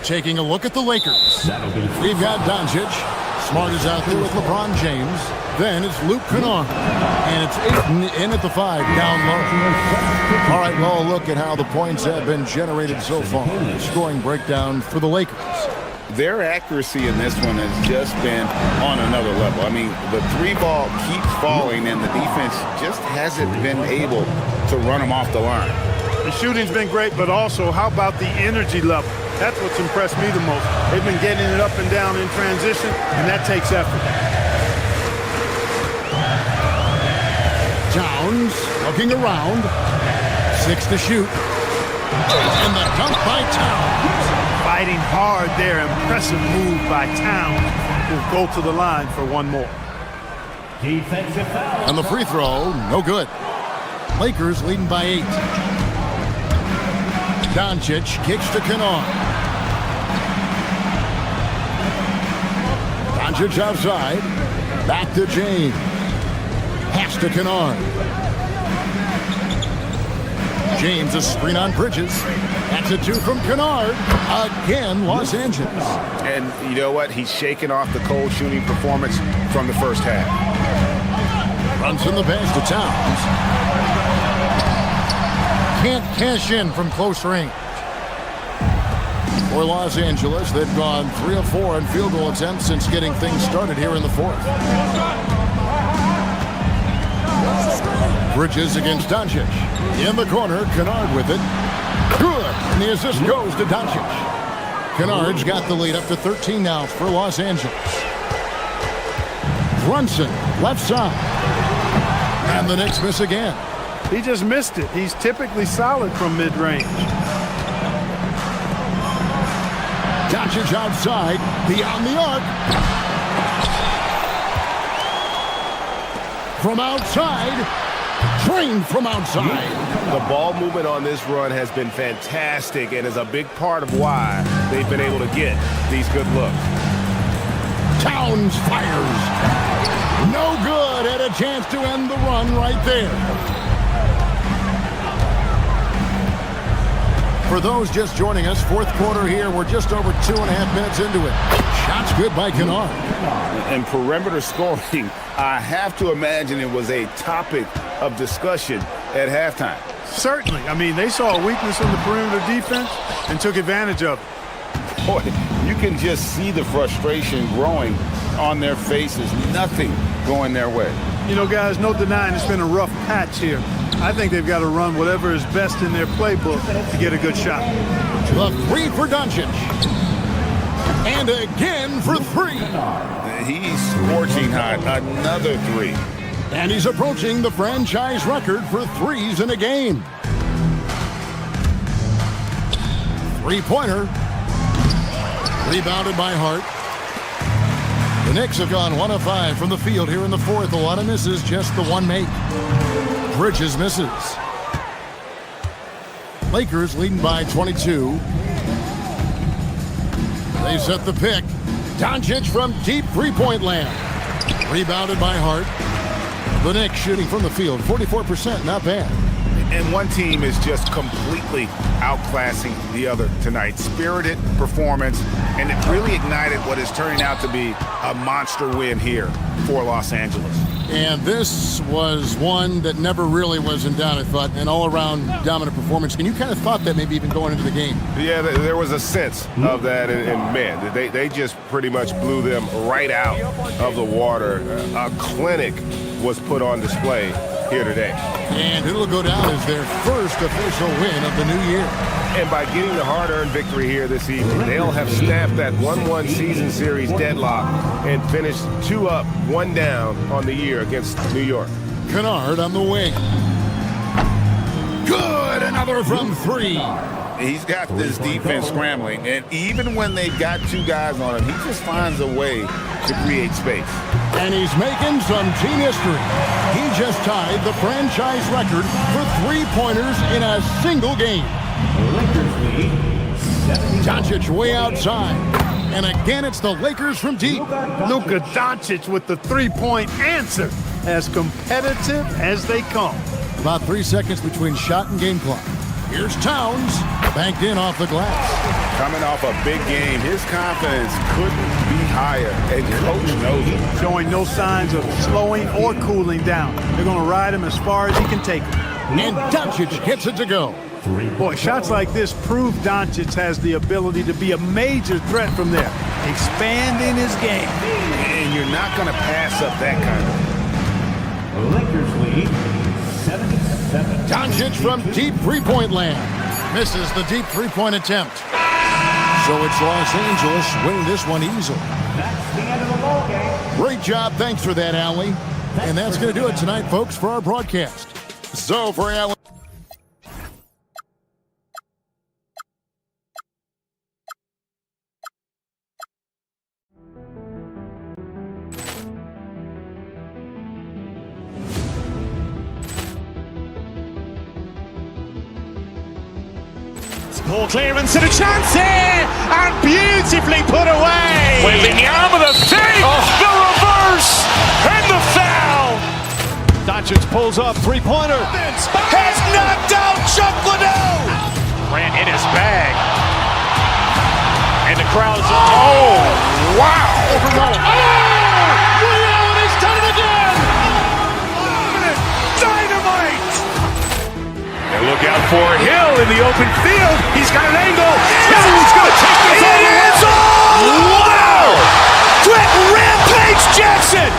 Taking a look at the Lakers. We've got Doncic. Smart is out there with LeBron James. Then it's Luke Kennard. And it's Ayton in at the 5, down low. All right, well, look at how the points have been generated so far. Scoring breakdown for the Lakers. their accuracy in this one has just been on another level. I mean, the three ball keeps falling, and the defense just hasn't been able to run them off the line. The shooting's been great, but also how about the energy level? That's what's impressed me the most. They've been getting it up and down in transition, and that takes effort. Towns looking around. 6 to shoot. And the dunk by Towns. Fighting hard there. Impressive move by Towns. Will go to the line for one more. Defensive foul. And the free throw, no good. Lakers leading by 8. Doncic kicks to Kennard. Doncic outside. Back to James. Pass to Kennard. James, a screen on Bridges. That's a 2 from Kennard. Again, Los Angeles. And you know what? He's shaking off the cold shooting performance from the first half. Runs in the pass to Towns. Can't cash in from close range. For Los Angeles, they've gone 3 of 4 in field goal attempts since getting things started here in the fourth. Bridges against Doncic. In the corner, Kennard with it. Good. And the assist goes to Doncic. Kennard's got the lead up to 13 now for Los Angeles. Brunson, left side. And the Knicks miss again. He just missed it. He's typically solid from mid-range. Doncic outside, beyond the arc. From outside, drained from outside. The ball movement on this run has been fantastic and is a big part of why they've been able to get these good looks. Towns fires. No good. Had a chance to end the run right there. For those just joining us, fourth quarter here. We're just over 2.5 minutes into it. Shots good by Kennard. And perimeter scoring, I have to imagine it was a topic of discussion at halftime. Certainly. I mean, they saw a weakness in the perimeter defense and took advantage of it. Boy, you can just see the frustration growing on their faces. Nothing going their way. You know, guys, no denying it's been a rough patch here. I think they've got to run whatever is best in their playbook to get a good shot. The 3 for Doncic. And again for 3. He's scorching hot. Another 3. And he's approaching the franchise record for threes in a game. 3-pointer. Rebounded by Hart. The Knicks have gone 1 of 5 from the field here in the fourth. A lot of misses, just the one make. Bridges misses. Lakers leading by 22. They set the pick. Doncic from deep three-point land. Rebounded by Hart. The Knicks shooting from the field, 44%, not bad. And one team is just completely outclassing the other tonight. Spirited performance, and it really ignited what is turning out to be a monster win here for Los Angeles. And this was one that never really was in doubt, I thought, an all-around dominant performance. And you kind of thought that maybe even going into the game. Yeah, there was a sense of that, and man, they just pretty much blew them right out of the water. A clinic was put on display here today. And it'll go down as their first official win of the new year. And by getting the hard-earned victory here this evening, they'll have snapped that 1-1 season series deadlock and finished 2 up, 1 down on the year against New York. Kennard on the wing. Good, another from 3. He's got this defense scrambling, and even when they've got 2 guys on him, he just finds a way to create space. And he's making some team history. He just tied the franchise record for 3-pointers in a single game. Doncic way outside. And again, it's the Lakers from deep. Luka Doncic with the 3-point answer. As competitive as they come. About 3 seconds between shot and game clock. Here's Towns, banked in off the glass. Coming off a big game, his confidence couldn't be higher, and coach knows it. Showing no signs of slowing or cooling down. They're going to ride him as far as he can take him. And Doncic gets it to go. Boy, shots like this prove Doncic has the ability to be a major threat from there, expanding his game. And you're not going to pass up that kind of. Lakers lead 77. Doncic from deep three-point land. Misses the deep three-point attempt. So it's Los Angeles winning this one easily. That's the end of the ball game. Great job. Thanks for that, Allie. And that's going to do it tonight, folks, for our broadcast. So for Allie. Ball clearance and a chance here, and beautifully put away. Wembanyama the fake, the reverse, and the foul. Doncic pulls up, three-pointer. Has knocked out Chuck Liddell. Grant in his bag. And the crowd's, oh, wow. He's done it again. Dynamite. And look out for Hill in the open field. He's got an angle. Hill's going to take this all the way. Wow! Quick Rampage Jackson.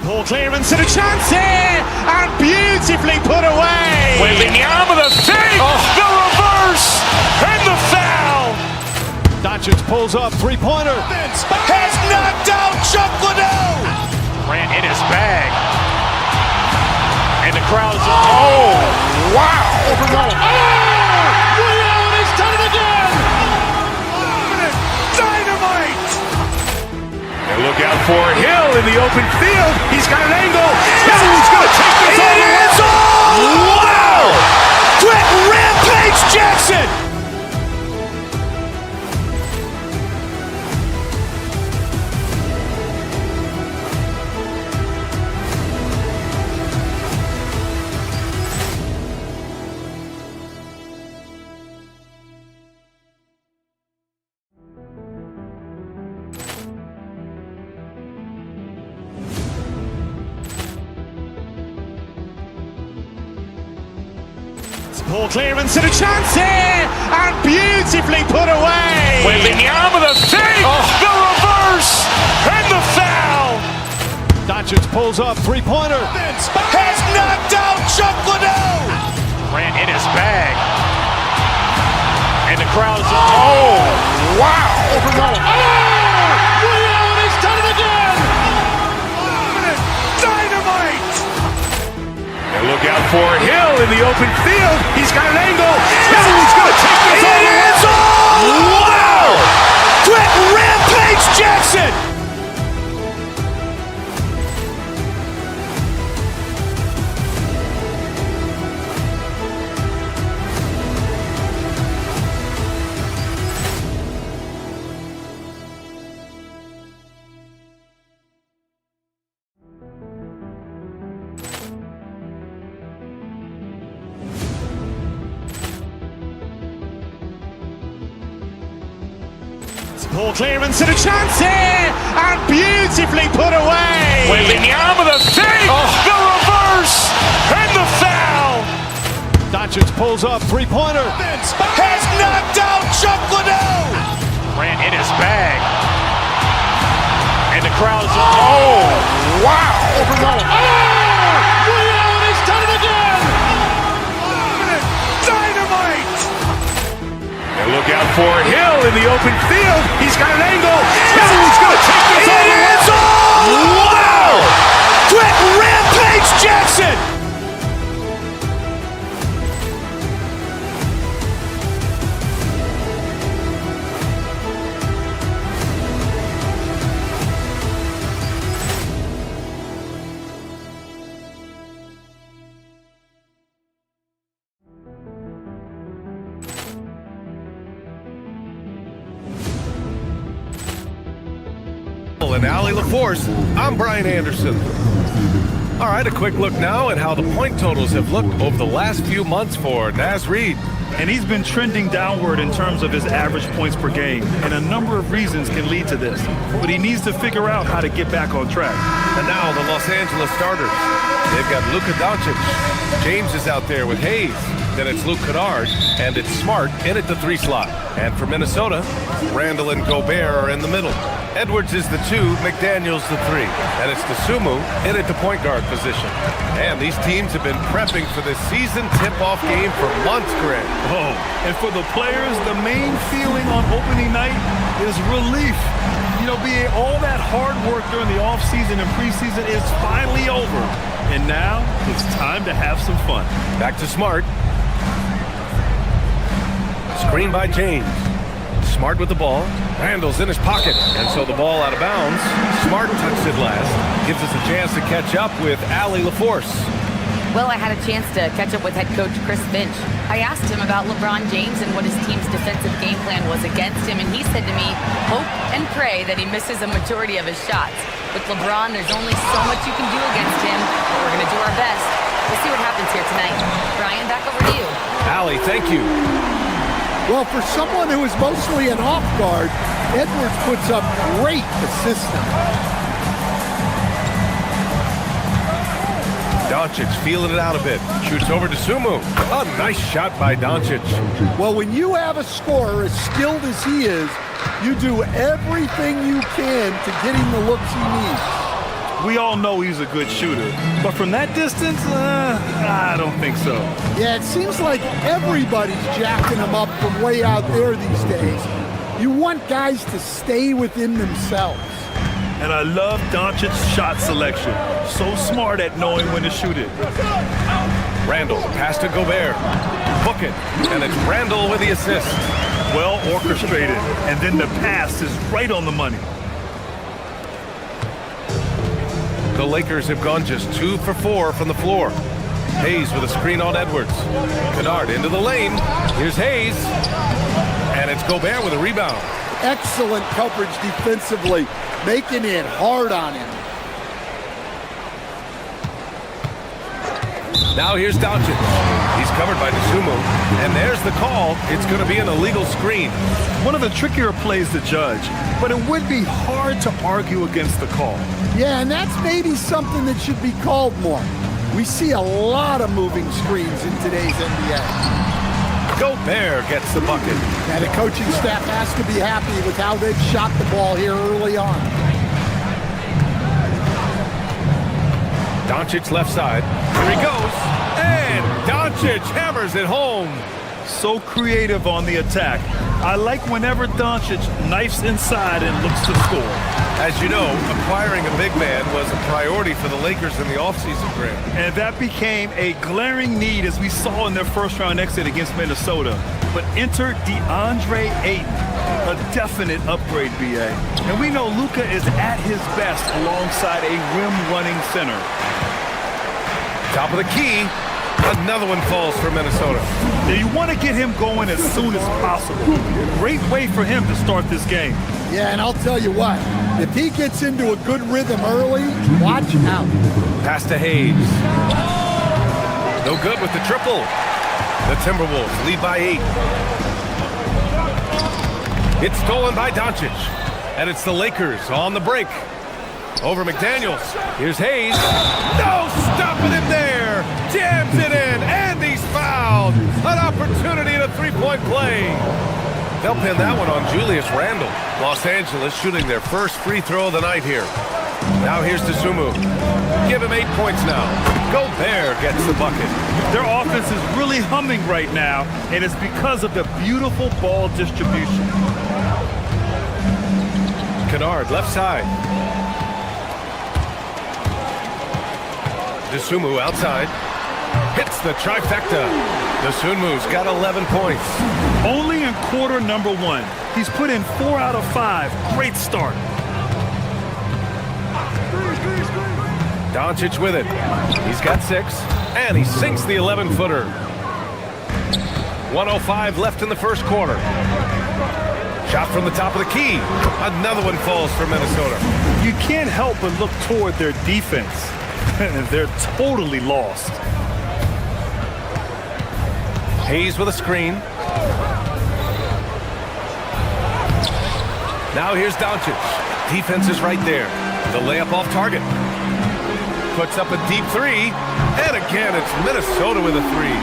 Ball clearance and a chance here, and beautifully put away. Wembanyama the fake, the reverse, and the foul. Doncic pulls up, three-pointer. Has knocked out Chuck Liddell. Grant in his bag. And the crowd's, oh, wow. He's done it again. Dynamite. And look out for Hill in the open field. He's got an angle. Hill's going to take this all the way. Wow! Quick Rampage Jackson. Ball clearance and a chance here, and beautifully put away. Wembanyama the fake, the reverse, and the foul. Doncic pulls up, three-pointer. Has knocked out Chuck Liddell. Grant in his bag. And the crowd's, oh, wow. He's done it again. Dynamite. And look out for Hill in the open field. He's got an angle. Hill's going to take this all the way. Wow! Quick Rampage Jackson. Ball clearance and a chance here, and beautifully put away. Wembanyama the fake, the reverse, and the foul. Doncic pulls up, three-pointer. Has knocked out Chuck Liddell. Grant in his bag. And the crowd's, oh, wow. He's done it again. Dynamite. And look out for Hill in the open field. He's got an angle. Hill's going to take this all the way. Wow! Quick Rampage Jackson. Allie LaForce, I'm Brian Anderson. All right, a quick look now at how the point totals have looked over the last few months for Naz Reid. And he's been trending downward in terms of his average points per game. And a number of reasons can lead to this. But he needs to figure out how to get back on track. And now the Los Angeles starters. They've got Luka Doncic. James is out there with Hayes. Then it's Luke Kennard, and it's Smart in at the 3 slot. And for Minnesota, Randall and Gobert are in the middle. Edwards is the 2, McDaniels the 3. And it's Dosunmu in at the point guard position. And these teams have been prepping for this season tip-off game for months, Greg. Oh, and for the players, the main feeling on opening night is relief. You know, all that hard work during the offseason and preseason is finally over. And now it's time to have some fun. Back to Smart. Screen by James. Smart with the ball. Randall's in his pocket. And so the ball out of bounds. Smart touched it last. Gives us a chance to catch up with Allie LaForce. Well, I had a chance to catch up with head coach Chris Finch. I asked him about LeBron James and what his team's defensive game plan was against him, and he said to me, hope and pray that he misses a majority of his shots. With LeBron, there's only so much you can do against him, but we're going to do our best. We'll see what happens here tonight. Brian, back over to you. Allie, thank you. Well, for someone who is mostly an off guard, Edwards puts up great assistance. Doncic feeling it out a bit. Shoots over to Sumu. A nice shot by Doncic. Well, when you have a scorer as skilled as he is, you do everything you can to get him the looks he needs. We all know he's a good shooter, but from that distance, I don't think so. Yeah, it seems like everybody's jacking him up from way out there these days. You want guys to stay within themselves. And I love Doncic's shot selection. So smart at knowing when to shoot it. Randall, pass to Gobert. Book it, and it's Randall with the assist. Well orchestrated, and then the pass is right on the money. The Lakers have gone just 2 for 4 from the floor. Hayes with a screen on Edwards. Kennard into the lane. Here's Hayes. And it's Gobert with a rebound. Excellent coverage defensively, making it hard on him. Now here's Doncic. He's covered by Dosunmu. And there's the call. It's going to be an illegal screen. One of the trickier plays to judge, but it would be hard to argue against the call. Yeah, and that's maybe something that should be called more. We see a lot of moving screens in today's NBA. Gobert gets the bucket. And the coaching staff has to be happy with how they've shot the ball here early on. Doncic left side. Here he goes. And Doncic hammers it home. So creative on the attack. I like whenever Doncic knifes inside and looks to score. As you know, acquiring a big man was a priority for the Lakers in the offseason, Grant. And that became a glaring need as we saw in their first-round exit against Minnesota. But enter DeAndre Ayton, a definite upgrade, BA. And we know Luka is at his best alongside a rim-running center. Top of the key. Another one falls for Minnesota. Now you want to get him going as soon as possible. Great way for him to start this game. Yeah, and I'll tell you what, if he gets into a good rhythm early, watch out. Pass to Hayes. No good with the triple. The Timberwolves lead by 8. It's stolen by Doncic. And it's the Lakers on the break. Over McDaniels. Here's Hayes. No stopping him there. Jams it in, and he's fouled. An opportunity in a three-point play. They'll pin that one on Julius Randle. Los Angeles shooting their first free throw of the night here. Now here's Dosunmu. Give him 8 points now. Gobert gets the bucket. Their offense is really humming right now, and it's because of the beautiful ball distribution. Kennard, left side. Dosunmu outside. Hits the trifecta. Dosunmu's got 11 points. Only in quarter number 1. He's put in 4 out of 5. Great start. Doncic with it. He's got 6, and he sinks the 11-footer. 1:05 left in the first quarter. Shot from the top of the key. Another one falls for Minnesota. You can't help but look toward their defense. They're totally lost. Hayes with a screen. Now here's Doncic. Defense is right there. The layup off target. Puts up a deep three. And again, it's Minnesota with a three.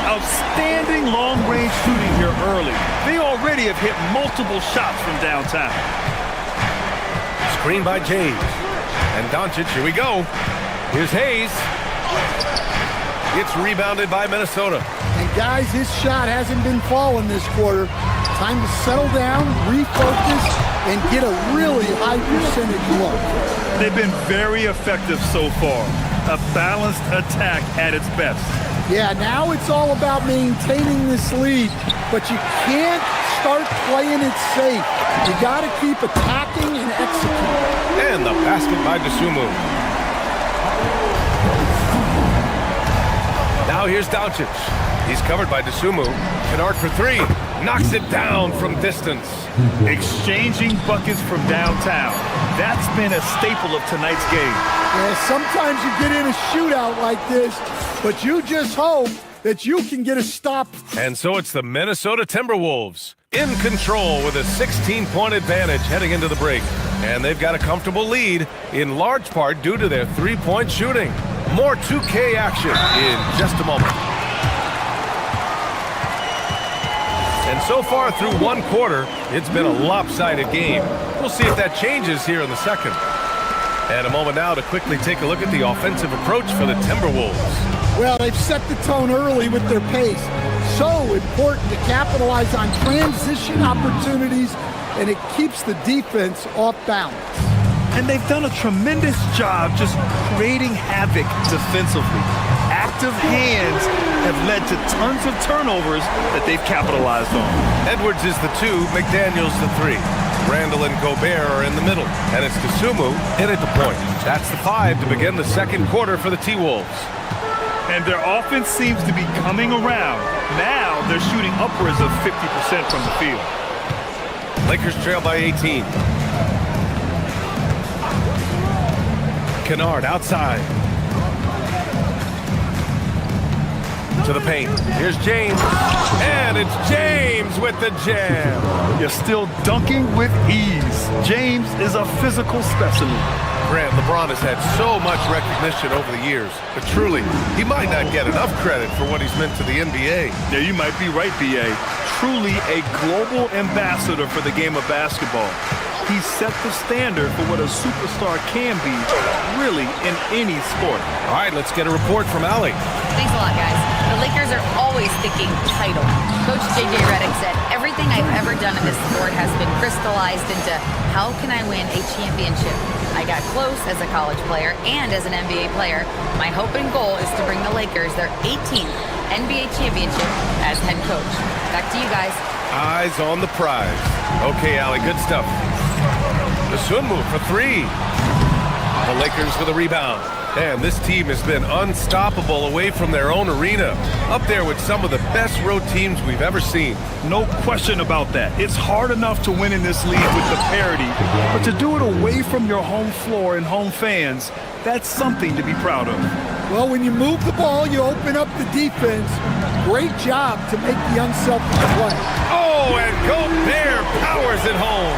Outstanding long-range shooting here early. They already have hit multiple shots from downtown. Screen by James. And Doncic, here we go. Here's Hayes. It's rebounded by Minnesota. And guys, his shot hasn't been falling this quarter. Time to settle down, refocus, and get a really high percentage look. They've been very effective so far. A balanced attack at its best. Yeah, now it's all about maintaining this lead, but you can't start playing it safe. You got to keep attacking and executing. And the basket by Dosunmu. Now here's Doncic. He's covered by Dosunmu. Kennard for three. Knocks it down from distance. Exchanging buckets from downtown. That's been a staple of tonight's game. Yeah, sometimes you get in a shootout like this, but you just hope that you can get a stop. And so it's the Minnesota Timberwolves in control with a 16-point advantage heading into the break. And they've got a comfortable lead, in large part due to their three-point shooting. More 2K action in just a moment. And so far through one quarter, it's been a lopsided game. We'll see if that changes here in the second. And a moment now to quickly take a look at the offensive approach for the Timberwolves. Well, they've set the tone early with their pace. So important to capitalize on transition opportunities, and it keeps the defense off balance. And they've done a tremendous job just creating havoc defensively. Active hands have led to tons of turnovers that they've capitalized on. Edwards is the 2, McDaniels the 3. Randall and Gobert are in the middle, and it's Dosunmu in at the point. That's the 5 to begin the second quarter for the T-Wolves. And their offense seems to be coming around. Now they're shooting upwards of 50% from the field. Lakers trail by 18. Kennard outside. To the paint. Here's James. And it's James with the jam. You're still dunking with ease. James is a physical specimen. Grant, LeBron has had so much recognition over the years, but truly, he might not get enough credit for what he's meant to the NBA. Yeah, you might be right, B.A. Truly a global ambassador for the game of basketball. He set the standard for what a superstar can be, really, in any sport. All right, let's get a report from Allie. Thanks a lot, guys. The Lakers are always thinking title. Coach J.J. Redick said, everything I've ever done in this sport has been crystallized into how can I win a championship. I got close as a college player and as an NBA player. My hope and goal is to bring the Lakers their 18th NBA championship as head coach. Back to you guys. Eyes on the prize. Okay, Allie, good stuff. Dosunmu for three. The Lakers for the rebound. And this team has been unstoppable away from their own arena. Up there with some of the best road teams we've ever seen. No question about that. It's hard enough to win in this league with the parity, but to do it away from your home floor and home fans, that's something to be proud of. Well, when you move the ball, you open up the defense. Great job to make the unselfish play. Oh, and Gobert powers it home.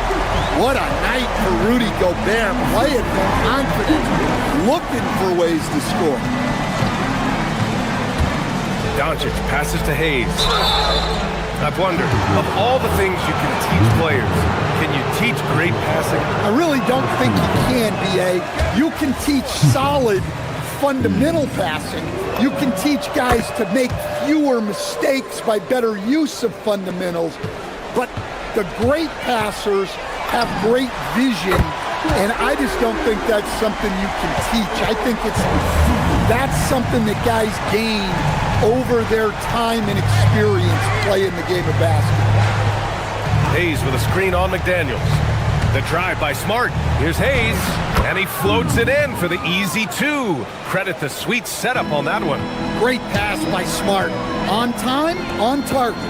What a night for Rudy Gobert, playing with confidence, looking for ways to score. Doncic passes to Hayes. I've wondered, of all the things you can teach players, can you teach great passing? I really don't think you can, B.A. You can teach solid fundamental passing. You can teach guys to make fewer mistakes by better use of fundamentals. But the great passers have great vision, and I just don't think that's something you can teach. I think that's something that guys gain over their time and experience playing the game of basketball. Hayes with a screen on McDaniels. The drive by Smart. Here's Hayes, and he floats it in for the easy 2. Credit the sweet setup on that one. Great pass by Smart. On time, on target.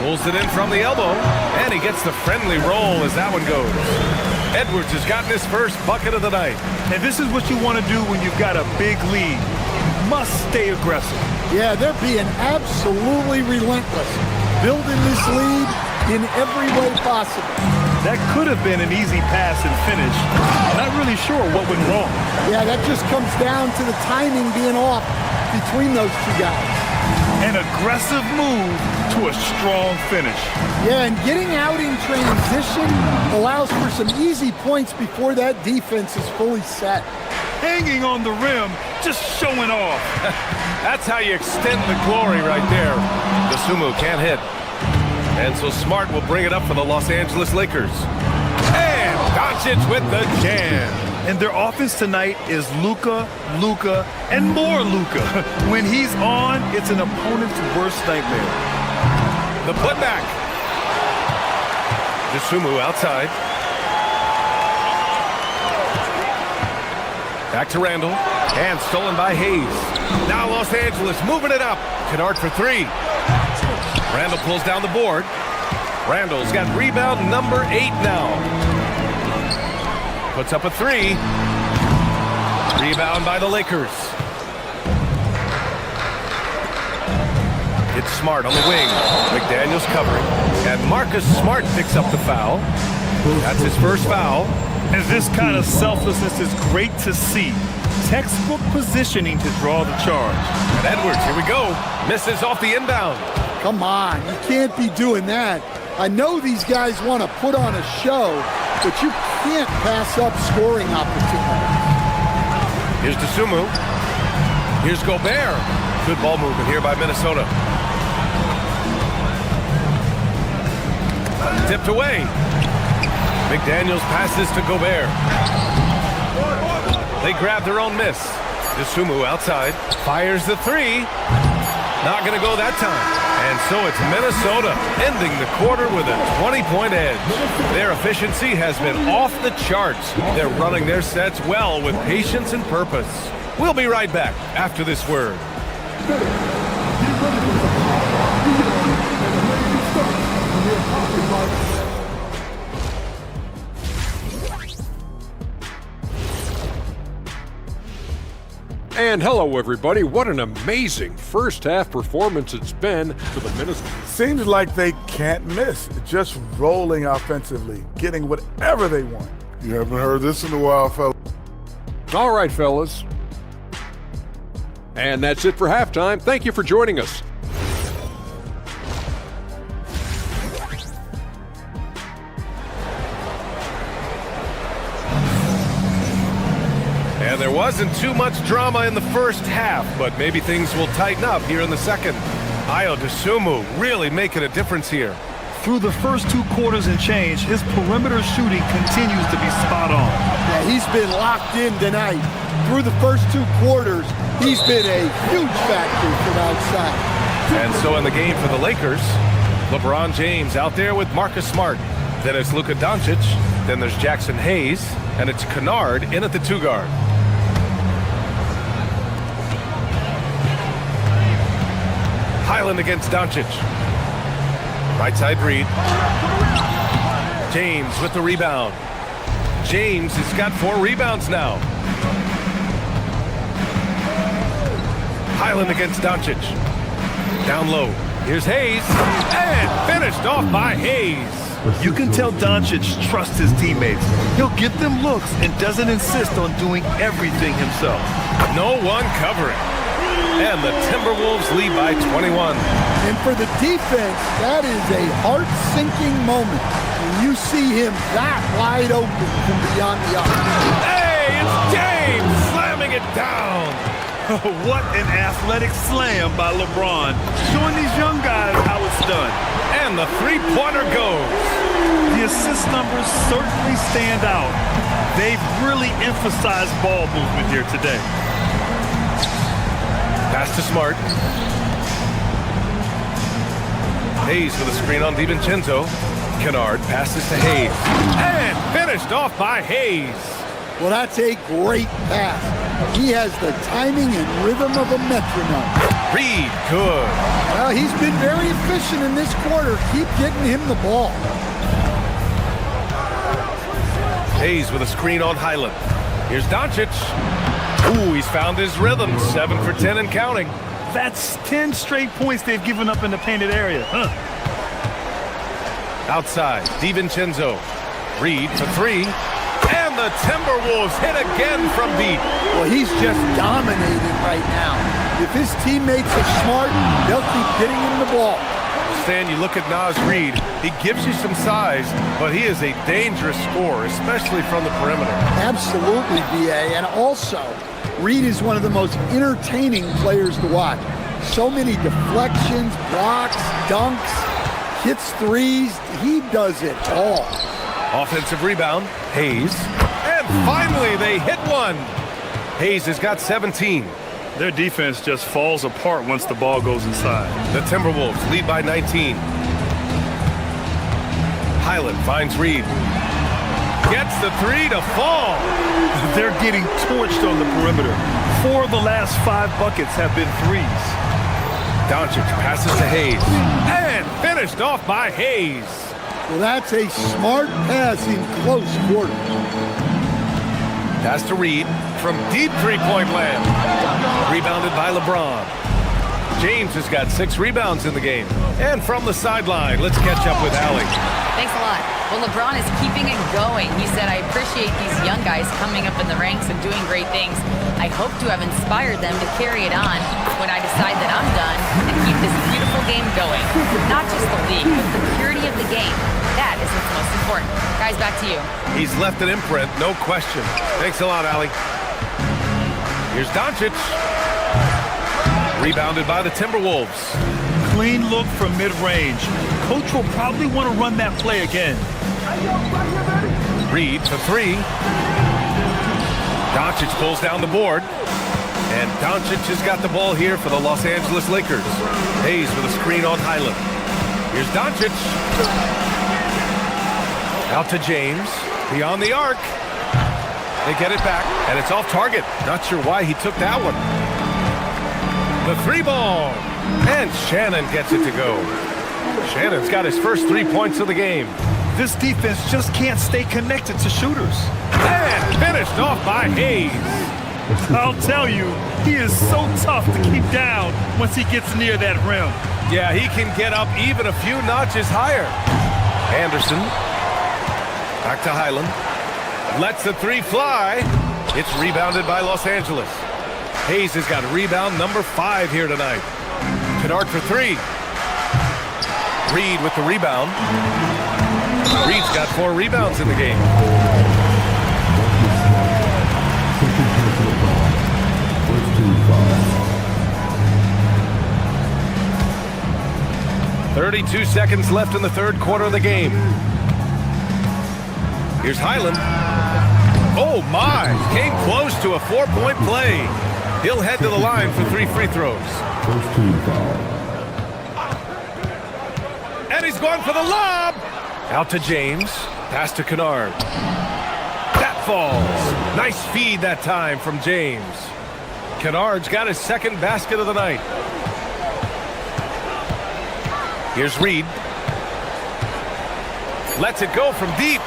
Pulls it in from the elbow, and he gets the friendly roll as that one goes. Edwards has gotten his first bucket of the night. And this is what you want to do when you've got a big lead. You must stay aggressive. Yeah, they're being absolutely relentless, building this lead in every way possible. That could have been an easy pass and finish. Not really sure what went wrong. Yeah, that just comes down to the timing being off between those two guys. An aggressive move to a strong finish. Yeah, and getting out in transition allows for some easy points before that defense is fully set. Hanging on the rim, just showing off. That's how you extend the glory right there. Dosunmu can't hit. And so Smart will bring it up for the Los Angeles Lakers. And Doncic with the jam. And their offense tonight is Luka, and more Luka. When he's on, it's an opponent's worst nightmare. The putback. Dosunmu outside. Back to Randall. And stolen by Hayes. Now Los Angeles moving it up. Kennard for three. Randall pulls down the board. Randall's got rebound number 8 now. Puts up a three. Rebound by the Lakers. It's Smart on the wing. McDaniels covering. And Marcus Smart picks up the foul. That's his first foul. And this kind of selflessness is great to see. Textbook positioning to draw the charge. And Edwards, here we go. Misses off the inbound. Come on, you can't be doing that. I know these guys want to put on a show, but you can't pass up scoring opportunities. Here's Dosunmu. Here's Gobert. Good ball movement here by Minnesota. Tipped away. McDaniels passes to Gobert. They grab their own miss. Dosunmu outside. Fires the three. Not going to go that time. And so it's Minnesota ending the quarter with a 20-point edge. Their efficiency has been off the charts. They're running their sets well with patience and purpose. We'll be right back after this word. And hello, everybody. What an amazing first half performance it's been for the Minnesota. Seems like they can't miss. Just rolling offensively, getting whatever they want. You haven't heard this in a while, fellas. All right, fellas. And that's it for halftime. Thank you for joining us. And there wasn't too much drama in the first half, but maybe things will tighten up here in the second. Ayo Dosunmu really making a difference here. Through the first 2 quarters and change, his perimeter shooting continues to be spot on. Yeah, he's been locked in tonight. Through the first 2 quarters, he's been a huge factor from outside. And so in the game for the Lakers, LeBron James out there with Marcus Smart. Then it's Luka Doncic. Then there's Jackson Hayes. And it's Kennard in at the 2 guard. Highland against Doncic. Right side read. James with the rebound. James has got 4 rebounds now. Highland against Doncic. Down low. Here's Hayes. And finished off by Hayes. You can tell Doncic trusts his teammates. He'll give them looks and doesn't insist on doing everything himself. No one covering. And the Timberwolves lead by 21. And for the defense, that is a heart-sinking moment when you see him that wide open from beyond the arc. Hey, it's James slamming it down. What an athletic slam by LeBron, showing these young guys how it's done. And the three-pointer goes. The assist numbers certainly stand out. They've really emphasized ball movement here today. Pass to Smart. Hayes with a screen on DiVincenzo. Kennard passes to Hayes. And finished off by Hayes. Well, that's a great pass. He has the timing and rhythm of a metronome. Reed, good. Well, he's been very efficient in this quarter. Keep getting him the ball. Hayes with a screen on Highland. Here's Doncic. Ooh, he's found his rhythm. 7 for 10 and counting. That's 10 straight points they've given up in the painted area. Outside, DiVincenzo. Reed for 3. And the Timberwolves hit again from deep. Well, he's just dominating right now. If his teammates are smart, they'll keep getting him the ball. Stan, you look at Naz Reid, he gives you some size, but he is a dangerous scorer, especially from the perimeter. Absolutely, B.A. And also, Reed is one of the most entertaining players to watch. So many deflections, blocks, dunks, hits threes. He does it all. Offensive rebound, Hayes. And finally, they hit one. Hayes has got 17. Their defense just falls apart once the ball goes inside. The Timberwolves lead by 19. Highland finds Reed. Gets the 3 to fall. They're getting torched on the perimeter. 4 of the last 5 buckets have been threes. Doncic passes to Hayes. And finished off by Hayes. Well, that's a smart pass in close quarters. Pass to Reed from deep three-point land. Rebounded by LeBron. James has got 6 rebounds in the game. And from the sideline, let's catch up with Allie. Thanks a lot. Well, LeBron is keeping it going. He said, I appreciate these young guys coming up in the ranks and doing great things. I hope to have inspired them to carry it on when I decide that I'm done and keep this beautiful game going. Not just the league, but the purity of the game. That is what's most important. Guys, back to you. He's left an imprint, no question. Thanks a lot, Allie. Here's Doncic. Rebounded by the Timberwolves. Clean look from mid-range. Coach will probably want to run that play again. Reed for 3. Doncic pulls down the board. And Doncic has got the ball here for the Los Angeles Lakers. Hayes with a screen on Highland. Here's Doncic. Out to James. Beyond the arc. They get it back, and it's off target. Not sure why he took that one. The 3 ball. And Shannon gets it to go. Shannon's got his first 3 points of the game. This defense just can't stay connected to shooters. And finished off by Hayes. I'll tell you, he is so tough to keep down once he gets near that rim. Yeah, he can get up even a few notches higher. Anderson. Back to Highland. Lets the 3 fly. It's rebounded by Los Angeles. Hayes has got rebound number 5 here tonight. Kennard for 3. Reed with the rebound. Reed's got 4 rebounds in the game. "32 seconds left in the third quarter of the game. Here's Highland. Oh my! Came close to a 4-point play. He'll head to the line for 3 free throws. And he's going for the lob. Out to James. Pass to Kennard. That falls. Nice feed that time from James. Kennard's got his second basket of the night. Here's Reed. Lets it go from deep.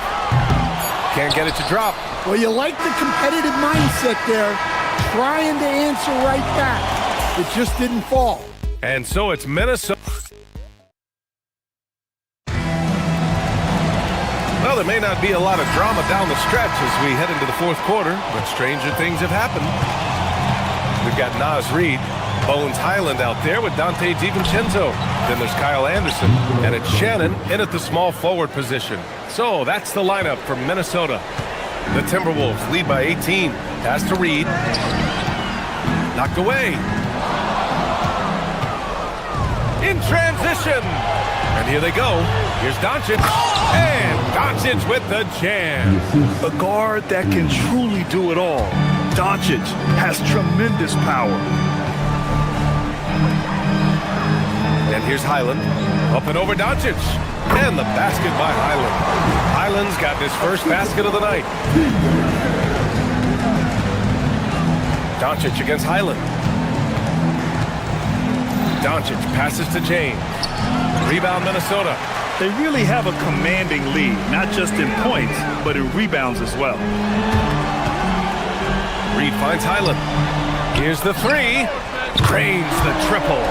Can't get it to drop. Well, you like the competitive mindset there, trying to answer right back. It just didn't fall. And so it's Minnesota. Well, there may not be a lot of drama down the stretch as we head into the fourth quarter, but stranger things have happened. We've got Naz Reid, Bones Highland out there with Dante DiVincenzo. Then there's Kyle Anderson, and it's Shannon in at the small forward position. So that's the lineup from Minnesota. The Timberwolves lead by 18. Pass to Reed. Knocked away. In transition. And here they go. Here's Doncic. And Doncic with the jam. A guard that can truly do it all. Doncic has tremendous power. And here's Highland. Up and over Doncic. And the basket by Highland. Highland's got his first basket of the night. Doncic against Highland. Doncic passes to James. Rebound Minnesota. They really have a commanding lead, not just in points, but in rebounds as well. Reed finds Highland. Here's the three. Drains the triple.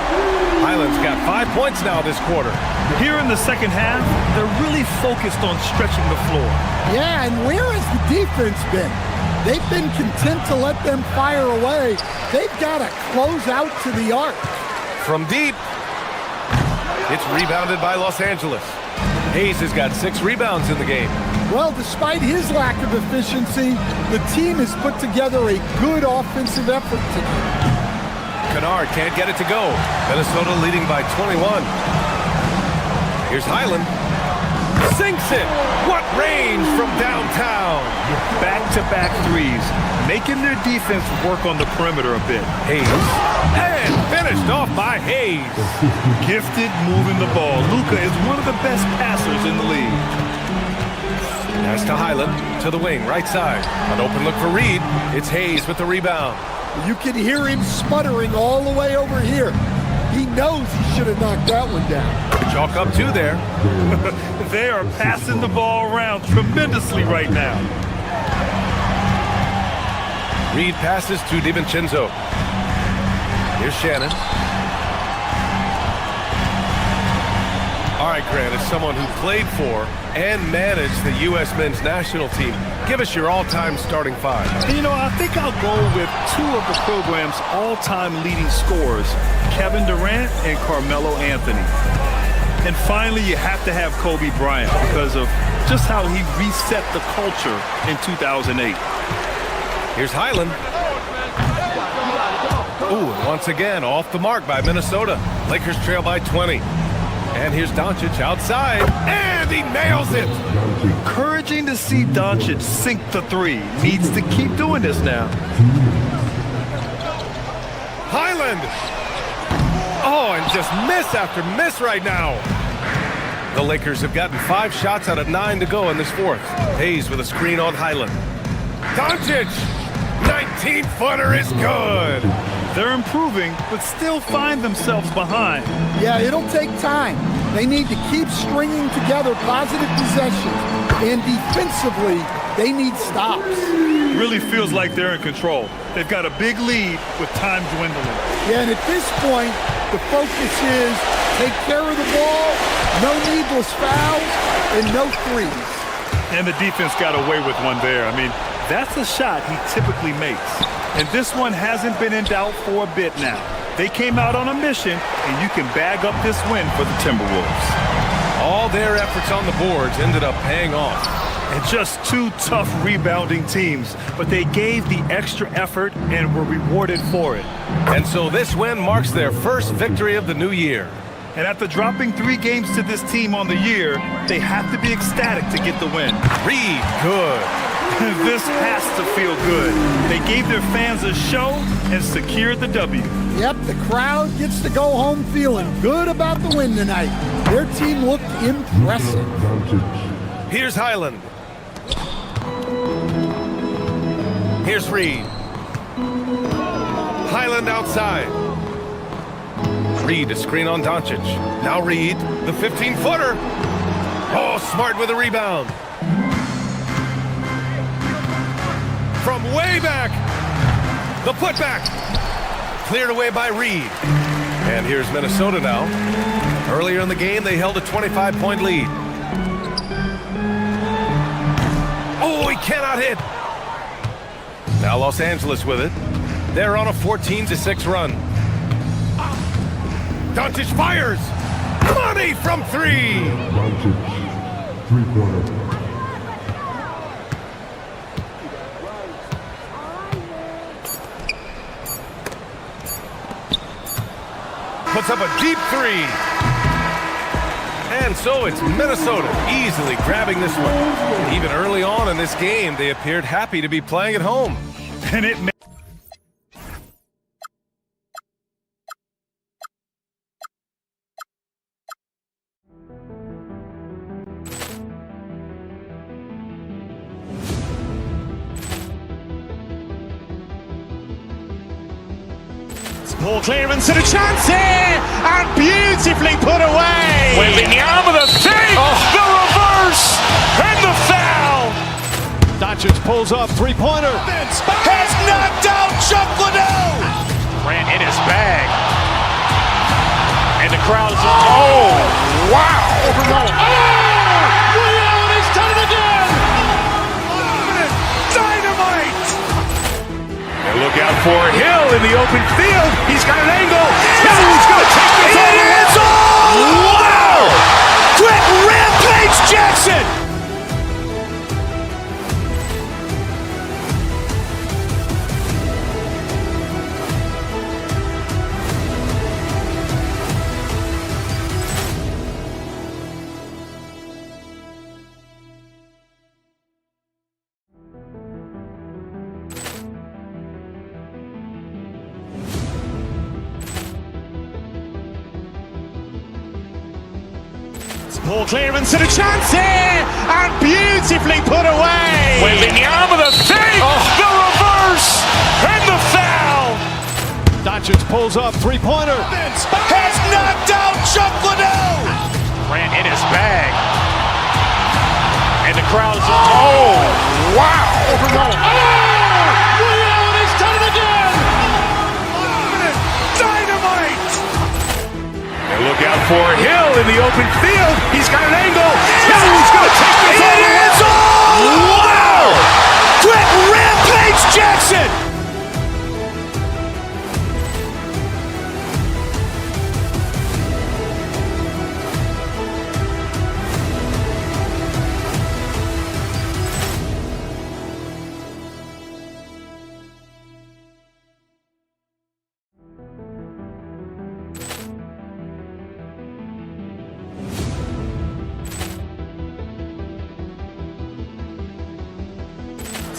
Highland's got 5 points now this quarter. Here in the second half, they're really focused on stretching the floor. Yeah, and where has the defense been? They've been content to let them fire away. They've got to close out to the arc. From deep. It's rebounded by Los Angeles. Hayes has got 6 rebounds in the game. Well, despite his lack of efficiency, the team has put together a good offensive effort today. Kennard can't get it to go. Minnesota leading by 21. Here's Highland. Sinks it. What range from downtown. Back-to-back threes, making their defense work on the perimeter a bit. Hayes. And finished off by Hayes. Gifted moving the ball. Luka is one of the best passers in the league. Pass to Highland, to the wing, right side. An open look for Reed. It's Hayes with the rebound. You can hear him sputtering all the way over here. He knows he should have knocked that one down. Chalk up 2 there. They are passing the ball around tremendously right now. Reed passes to DiVincenzo. Here's Shannon. All right, Grant, as someone who played for and managed the U.S. men's national team, give us your all-time starting 5. You know, I think I'll go with 2 of the program's all-time leading scorers, Kevin Durant and Carmelo Anthony. And finally, you have to have Kobe Bryant because of just how he reset the culture in 2008. Here's Highland. Ooh, and once again, off the mark by Minnesota. Lakers trail by 20. And here's Doncic outside, and he nails it. Encouraging to see Doncic sink the 3. Needs to keep doing this now. Highland. Oh, and just miss after miss right now. The Lakers have gotten 5 shots out of 9 to go in this fourth. Hayes with a screen on Highland. Doncic, 19-footer is good. They're improving, but still find themselves behind. Yeah, it'll take time. They need to keep stringing together positive possessions, and defensively, they need stops. Really feels like they're in control. They've got a big lead with time dwindling. Yeah, and at this point, the focus is take care of the ball, no needless fouls, and no threes. And the defense got away with one there. I mean, that's a shot he typically makes. And this one hasn't been in doubt for a bit now. They came out on a mission, and you can bag up this win for the Timberwolves. All their efforts on the boards ended up paying off. And just 2 tough rebounding teams, but they gave the extra effort and were rewarded for it. And so this win marks their first victory of the new year. And after dropping 3 games to this team on the year, they have to be ecstatic to get the win. Reed, good. This has to feel good. They gave their fans a show and secured the W. Yep, the crowd gets to go home feeling good about the win tonight. Their team looked impressive. Here's Highland. Here's Reed. Highland outside. Reed, a screen on Doncic. Now Reed, the 15-footer. Oh, Smart with a rebound. From way back, the putback. Cleared away by Reed. And here's Minnesota now. Earlier in the game, they held a 25-point lead. Oh, he cannot hit. Now Los Angeles with it. They're on a 14-6 run. Doncic fires. Money from 3. Doncic, 3-pointer. Puts up a deep 3. And so it's Minnesota easily grabbing this one. Even early on in this game, they appeared happy to be playing at home. And it Ball clearance and a chance here, and beautifully put away. Wembanyama with a save, the reverse, and the foul. Doncic pulls up, three-pointer. Has knocked out Chuck Liddell. Grant in his bag. And the crowd is, oh, wow. Ray Allen has done it again. Dynamite. And look out for Hill in the open field. He's got an angle. He's going to take this all the way. It is all. Wow. Quick Rampage Jackson. Ball clearance and a chance here, and beautifully put away. Wembanyama with a save, the reverse, and the foul. Doncic pulls up, three-pointer. Has knocked out Chuck Liddell. Grant in his bag. And the crowd is, oh, wow. Ray Allen has done it again. Dynamite. And look out for Hill in the open field. He's got an angle. He's going to take this all the way. It is all. Wow. Quick Rampage Jackson.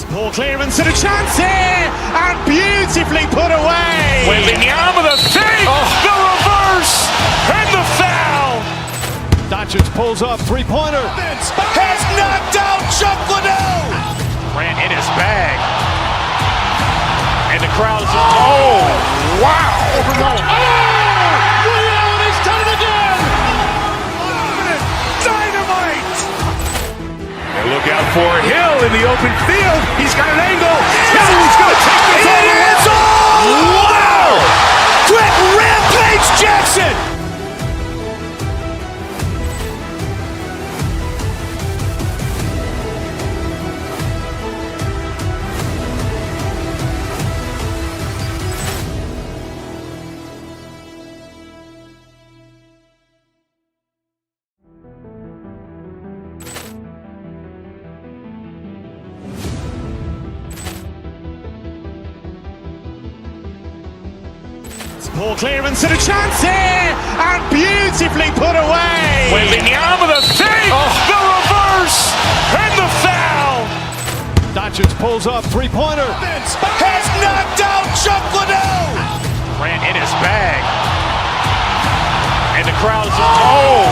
Ball clearance and a chance here, and beautifully put away. Wembanyama with a save, the reverse, and the foul. Doncic pulls up, three-pointer. Has knocked out Chuck Liddell. Grant in his bag. And the crowd is, oh, wow. Ray Allen has done it again. Dynamite. And look out for Hill in the open field. He's got an angle. He's going to take this all the way. It is all. Wow. Quick Rampage Jackson. Ball clearance and a chance here, and beautifully put away. Wembanyama with a save, the reverse, and the foul. Doncic pulls up, three-pointer. Has knocked out Chuck Liddell. Grant in his bag. And the crowd is, oh,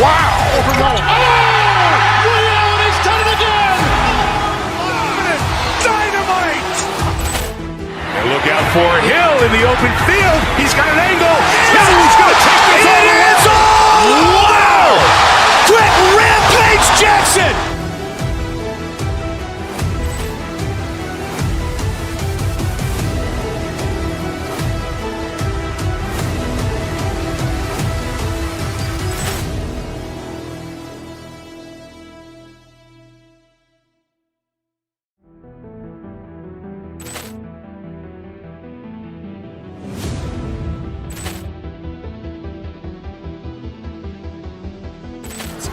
wow. Ray Allen has done it again. Dynamite. And look out for Hill in the open field. He's got an angle. He's going to take this all the way. It is all. Wow. Quick Rampage Jackson.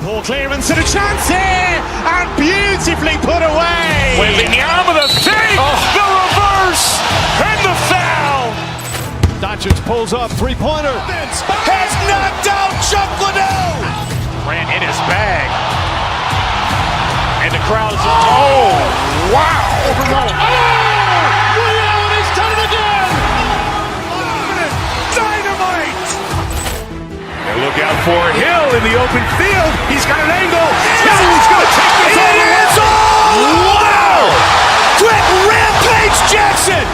Ball clearance and a chance here, and beautifully put away. Wembanyama with a save, the reverse, and the foul. Doncic pulls up, three-pointer. Has knocked out Chuck Liddell. Grant in his bag. And the crowd is, oh, wow. Ray Allen has done it again. Dynamite. And look out for Hill in the open field. He's got an angle. He's going to take this all the way. It is all. Wow. Quick Rampage Jackson.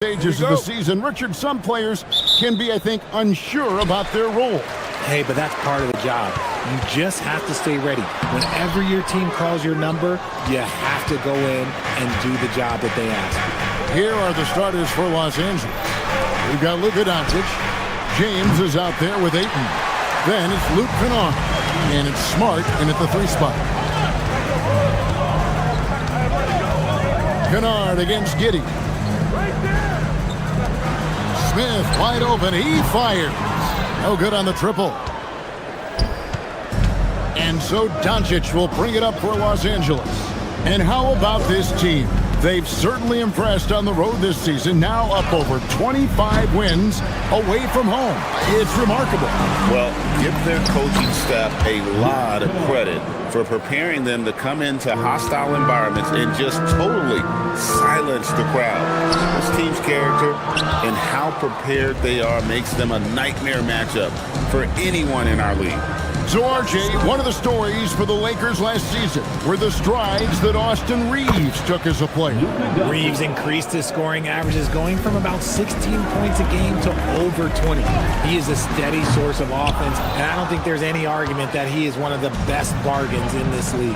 stages of the season, Richard, some players can be, I think, unsure about their role. Hey, but that's part of the job. You just have to stay ready. Whenever your team calls your number, you have to go in and do the job that they ask. Here are the starters for Los Angeles. We've got Luka Doncic. James is out there with Ayton. Then it's Luke Kennard. And it's Smart in at the 3 spot. Kennard against Giddey. Smith wide open. He fires. No good on the triple. And so Doncic will bring it up for Los Angeles. And how about this team? They've certainly impressed on the road this season, now up over 25 wins away from home. It's remarkable. Well, give their coaching staff a lot of credit for preparing them to come into hostile environments and just totally silence the crowd. This team's character and how prepared they are makes them a nightmare matchup for anyone in our league. So, RJ, one of the stories for the Lakers last season were the strides that Austin Reeves took as a player. Reeves increased his scoring averages, going from about 16 points a game to over 20. He is a steady source of offense, and I don't think there's any argument that he is one of the best bargains in this league.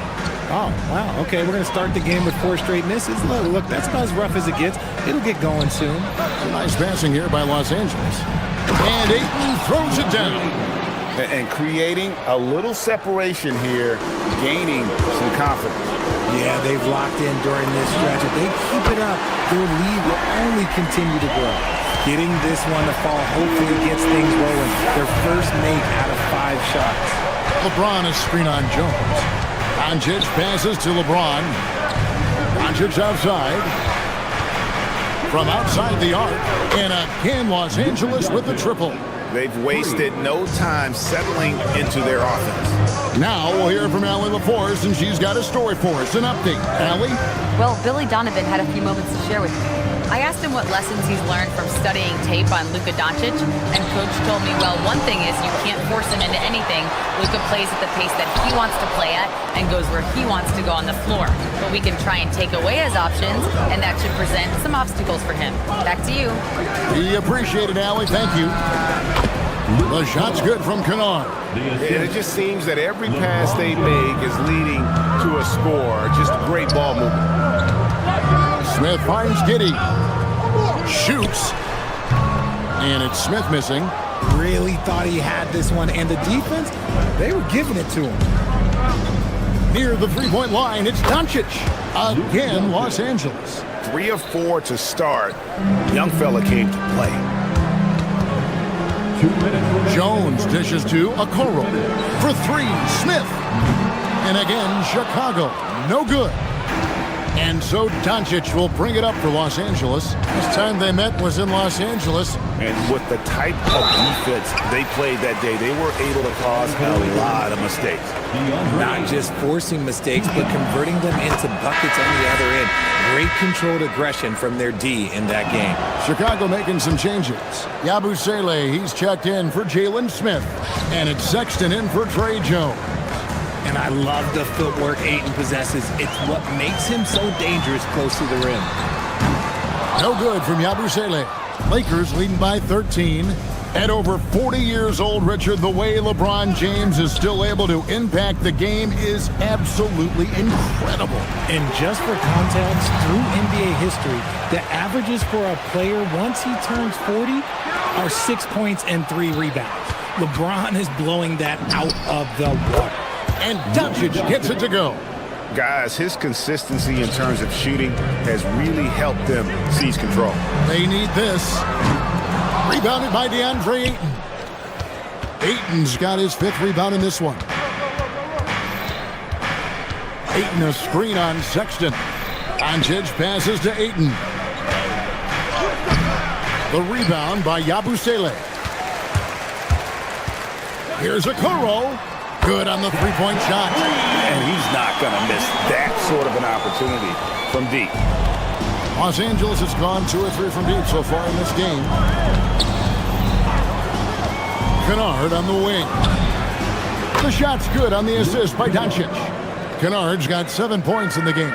Oh, wow, okay, we're going to start the game with 4 straight misses. Look, that's about as rough as it gets. It'll get going soon. Nice passing here by Los Angeles. And Ayton throws it down. And creating a little separation here, gaining some confidence. Yeah, they've locked in during this stretch. If they keep it up, their lead will only continue to grow. Getting this one to fall hopefully gets things rolling. Their first make out of 5 shots. LeBron is screen on Jones. Doncic passes to LeBron. Doncic outside. From outside the arc. And again, Los Angeles with the triple. They've wasted no time settling into their offense. Now we'll hear from Allie LaForce, and she's got a story for us. An update. Allie? Well, Billy Donovan had a few moments to share with me. I asked him what lessons he's learned from studying tape on Luka Doncic, and Coach told me, well, one thing is you can't force him into anything. Luka plays at the pace that he wants to play at and goes where he wants to go on the floor. But we can try and take away his options, and that should present some obstacles for him. Back to you. We appreciate it, Allie. Thank you. The shot's good from Kennard. It just seems that every pass they make is leading to a score. Just great ball movement. Smith finds Giddey. Shoots. And it's Smith missing. Really thought he had this one. And the defense, they were giving it to him. Near the 3-point line, it's Doncic. Again, Los Angeles. 3 of 4 to start. Young fella came to play. Jones dishes to Okoro. For 3, Smith. And again, Chicago. No good. And so Doncic will bring it up for Los Angeles. This time they met was in Los Angeles. And with the type of defense they played that day, they were able to cause a lot of mistakes. Not just forcing mistakes, but converting them into buckets on the other end. Great controlled aggression from their D in that game. Chicago making some changes. Yabusele, he's checked in for Jalen Smith. And it's Sexton in for Trey Jones. And I love the footwork Ayton possesses. It's what makes him so dangerous close to the rim. No good from Yabusele. Lakers leading by 13. At over 40 years old, Richard, the way LeBron James is still able to impact the game is absolutely incredible. And just for context, through NBA history, the averages for a player once he turns 40 are 6 points and 3 rebounds. LeBron is blowing that out of the water. And Doncic gets it to go. Guys, his consistency in terms of shooting has really helped them seize control. They need this. Rebounded by DeAndre Ayton. Ayton's got his 5th rebound in this one. Ayton a screen on Sexton. Doncic passes to Ayton. The rebound by Yabusele. Here's Okoro. Good on the 3-point shot. And he's not going to miss that sort of an opportunity from deep. Los Angeles has gone 2 or 3 from deep so far in this game. Kennard on the wing. The shot's good on the assist by Doncic. Kennard's got 7 points in the game.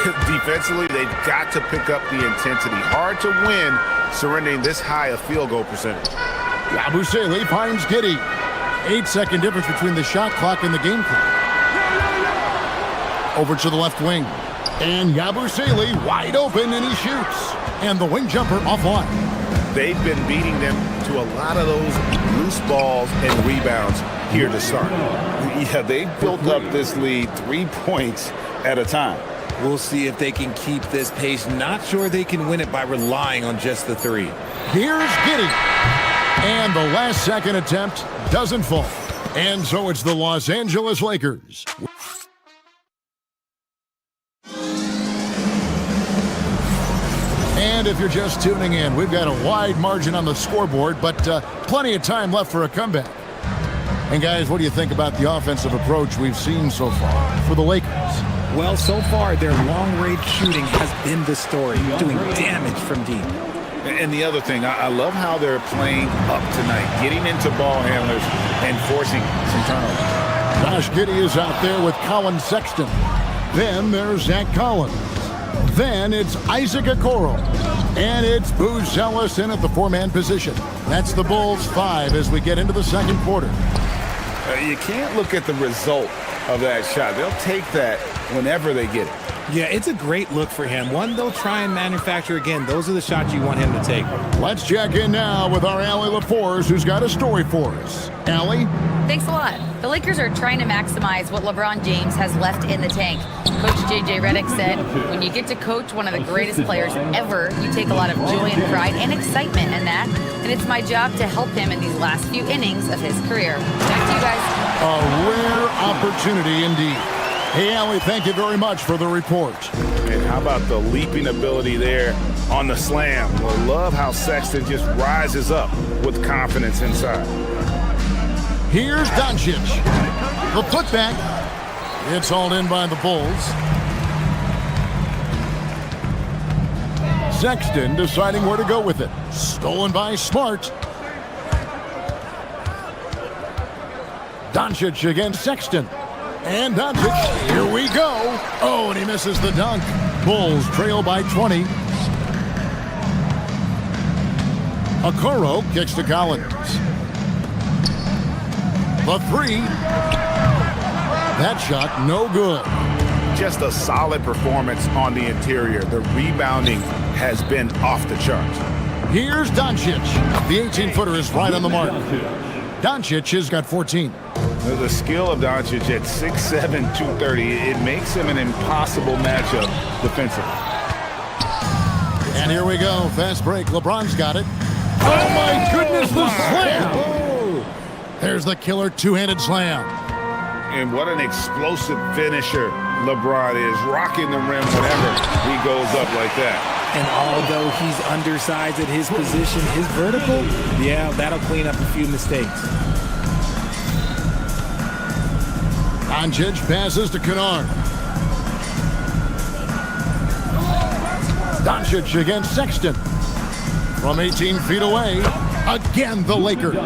Defensively, they've got to pick up the intensity. Hard to win surrendering this high a field goal percentage. Yabusele finds Giddey. 8-second difference between the shot clock and the game clock. Over to the left wing. And Yabusele wide open, and he shoots. And the wing jumper offline. They've been beating them to a lot of those loose balls and rebounds here to start. Yeah, they've built up this lead 3 points at a time. We'll see if they can keep this pace. Not sure they can win it by relying on just the three. Here's Giddey. And the last second attempt doesn't fall. And so it's the Los Angeles Lakers. And if you're just tuning in, we've got a wide margin on the scoreboard, but plenty of time left for a comeback. And guys, what do you think about the offensive approach we've seen so far for the Lakers? Well, so far, their long-range shooting has been the story, doing damage from deep. And the other thing, I love how they're playing up tonight, getting into ball handlers and forcing some turnovers. Josh Giddey is out there with Colin Sexton. Then there's Zach Collins. Then it's Isaac Okoro. And it's Booz Ellis in at the four-man position. That's the Bulls 5 as we get into the second quarter. You can't look at the result of that shot. They'll take that whenever they get it. Yeah, it's a great look for him. One they'll try and manufacture again. Those are the shots you want him to take. Let's check in now with our Allie LaForce, who's got a story for us. Allie? Thanks a lot. The Lakers are trying to maximize what LeBron James has left in the tank. Coach J.J. Redick said, when you get to coach one of the greatest players ever, you take a lot of joy and pride and excitement in that. And it's my job to help him in these last few innings of his career. Back to you guys. A rare opportunity indeed. Hey, Allie, thank you very much for the report. And how about the leaping ability there on the slam? Well, love how Sexton just rises up with confidence inside. Here's Doncic. The putback. It's hauled in by the Bulls. Sexton deciding where to go with it. Stolen by Smart. Doncic against Sexton. And Doncic, here we go. Oh, and he misses the dunk. Bulls trail by 20. Okoro kicks to Collins. The three. That shot, no good. Just a solid performance on the interior. The rebounding has been off the charts. Here's Doncic. The 18-footer is right on the mark. Doncic has got 14. The skill of Doncic at 6'7", 230, it makes him an impossible matchup defensively. And here we go. Fast break. LeBron's got it. Oh, my goodness, the slam. Oh. There's the killer two-handed slam. And what an explosive finisher LeBron is, rocking the rim whenever he goes up like that. And although he's undersized at his position, his vertical, yeah, that'll clean up a few mistakes. Doncic passes to Kennard. Doncic against Sexton. From 18 feet away, again the Lakers.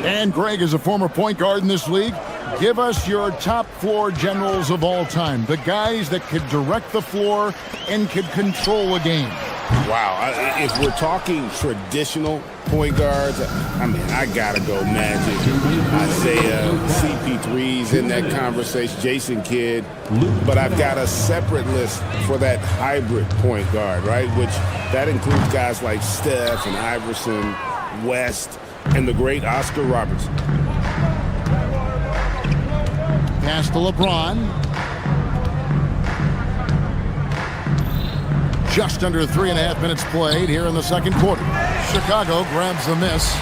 And Greg is a former point guard in this league. Give us your top floor generals of all time. The guys that could direct the floor and could control a game. Wow. If we're talking traditional point guards, I mean, I got to go Magic. Isaiah, CP3's in that conversation, Jason Kidd. But I've got a separate list for that hybrid point guard, right? Which that includes guys like Steph and Iverson, West, and the great Oscar Robertson. Pass to LeBron. Just under 3.5 minutes played here in the second quarter. Chicago grabs the miss.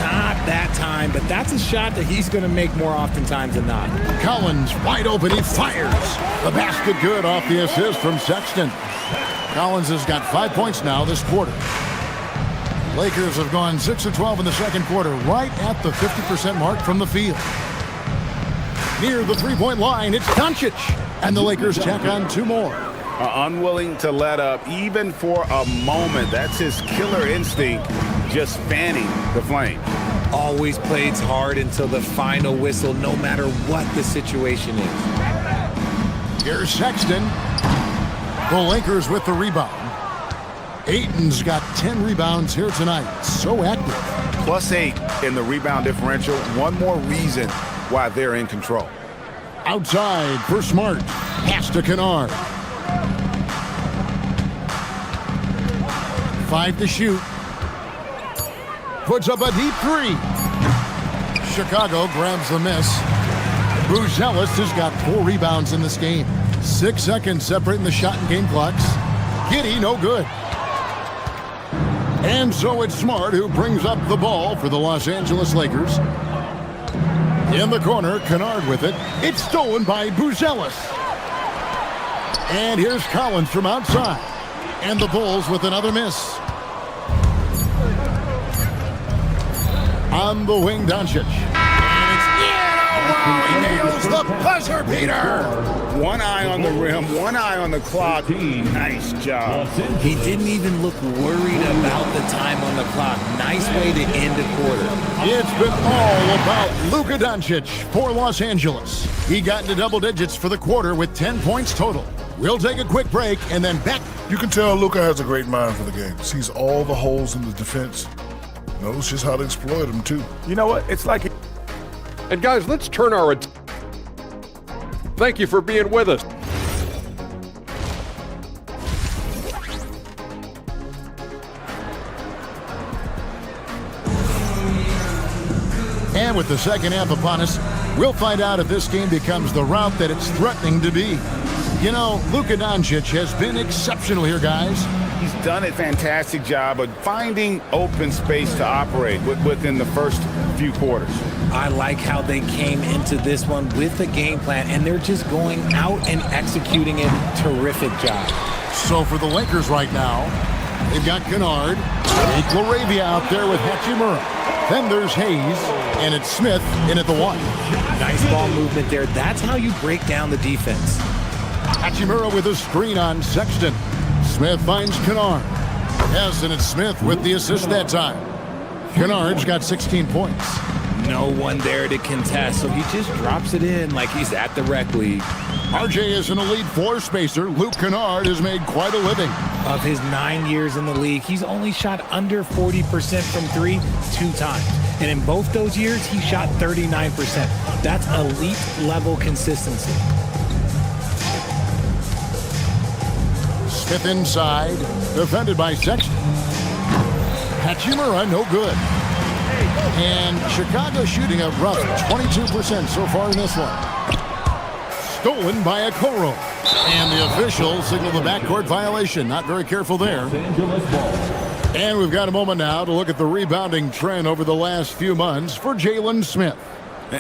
Not that time, but that's a shot that he's going to make more oftentimes than not. Collins wide open, he fires. The basket good off the assist from Sexton. Collins has got 5 points now this quarter. Lakers have gone 6 of 12 in the second quarter, right at the 50% mark from the field. Near the three-point line, it's Doncic. And the Lakers check on 2 more. Unwilling to let up, even for a moment. That's his killer instinct, just fanning the flame. Always plays hard until the final whistle, no matter what the situation is. Here's Sexton. The Lakers with the rebound. Ayton's got 10 rebounds here tonight. So active. +8 in the rebound differential. One more reason why they're in control. Outside for Smart. Pass to Kennard. 5 to shoot. Puts up a deep 3. Chicago grabs the miss. Buzelis has got 4 rebounds in this game. 6 seconds separating the shot and game clocks. Giddey, no good. And so it's Smart who brings up the ball for the Los Angeles Lakers. In the corner, Kennard with it. It's stolen by Buzelis. And here's Collins from outside. And the Bulls with another miss. On the wing, Doncic. He nails the buzzer beater. One eye on the rim, one eye on the clock. Nice job. He didn't even look worried about the time on the clock. Nice way to end a quarter. It's been all about Luka Doncic for Los Angeles. He got into double digits for the quarter with 10 points total. We'll take a quick break and then back. You can tell Luka has a great mind for the game. Sees all the holes in the defense. Knows just how to exploit them, too. You know what? It's like... And guys, let's turn our attention. Thank you for being with us. And with the second half upon us, we'll find out if this game becomes the route that it's threatening to be. You know, Luka Doncic has been exceptional here, guys. He's done a fantastic job of finding open space to operate within the first few quarters. I like how they came into this one with a game plan, and they're just going out and executing it. Terrific job. So for the Lakers right now, they've got Kennard, Jake LaRavia out there with Hachimura. Then there's Hayes, and it's Smith in at the 1. Nice ball movement there. That's how you break down the defense. Hachimura with a screen on Sexton. Smith finds Kennard. Yes, and it's Smith with the assist that time. Kennard's got 16 points. No one there to contest, so he just drops it in like he's at the rec league. RJ is an elite floor spacer. Luke Kennard has made quite a living. Of his 9 years in the league, he's only shot under 40% from 3 2 times. And in both those years, he shot 39%. That's elite level consistency. Smith inside, defended by Sexton. Hachimura, no good. And Chicago shooting a rough 22% so far in this one. Stolen by Okoro. And the officials signal the backcourt violation. Not very careful there. And we've got a moment now to look at the rebounding trend over the last few months for Jalen Smith.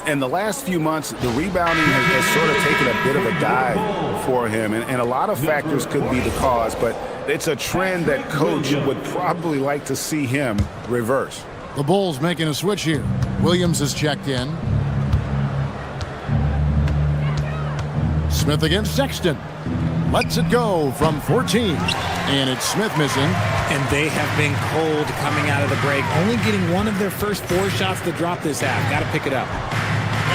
In the last few months, the rebounding has sort of taken a bit of a dive for him. And a lot of factors could be the cause, but it's a trend that coach would probably like to see him reverse. The Bulls making a switch here. Williams is checked in. Smith against Sexton. Lets it go from 14. And it's Smith missing. And they have been cold coming out of the break. Only getting one of their first 4 shots to drop this half. Got to pick it up.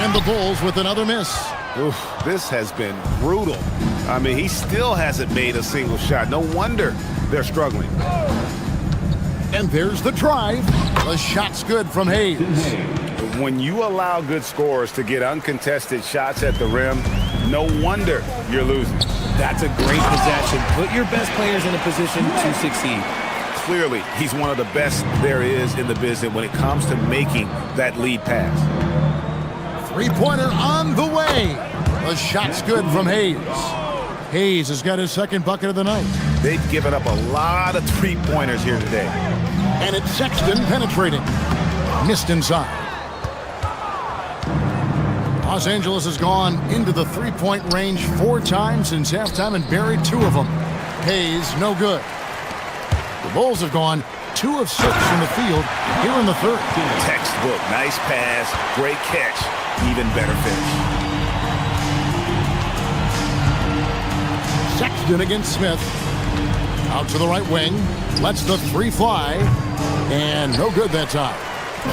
And the Bulls with another miss. Oof, this has been brutal. I mean, he still hasn't made a single shot. No wonder they're struggling. And there's the drive. The shot's good from Hayes. When you allow good scorers to get uncontested shots at the rim, no wonder you're losing. That's a great possession. Put your best players in a position to succeed. Clearly, he's one of the best there is in the business when it comes to making that lead pass. Three-pointer on the way. The shot's good from Hayes. Hayes has got his second bucket of the night. They've given up a lot of three-pointers here today. And it's Sexton penetrating. Missed inside. Los Angeles has gone into the three-point range 4 times since halftime and buried 2 of them. Hayes, no good. The Bulls have gone 2 of 6 from the field here in the third. Textbook, nice pass, great catch, even better finish. Sexton against Smith. Out to the right wing. Lets the 3 fly. And no good that time.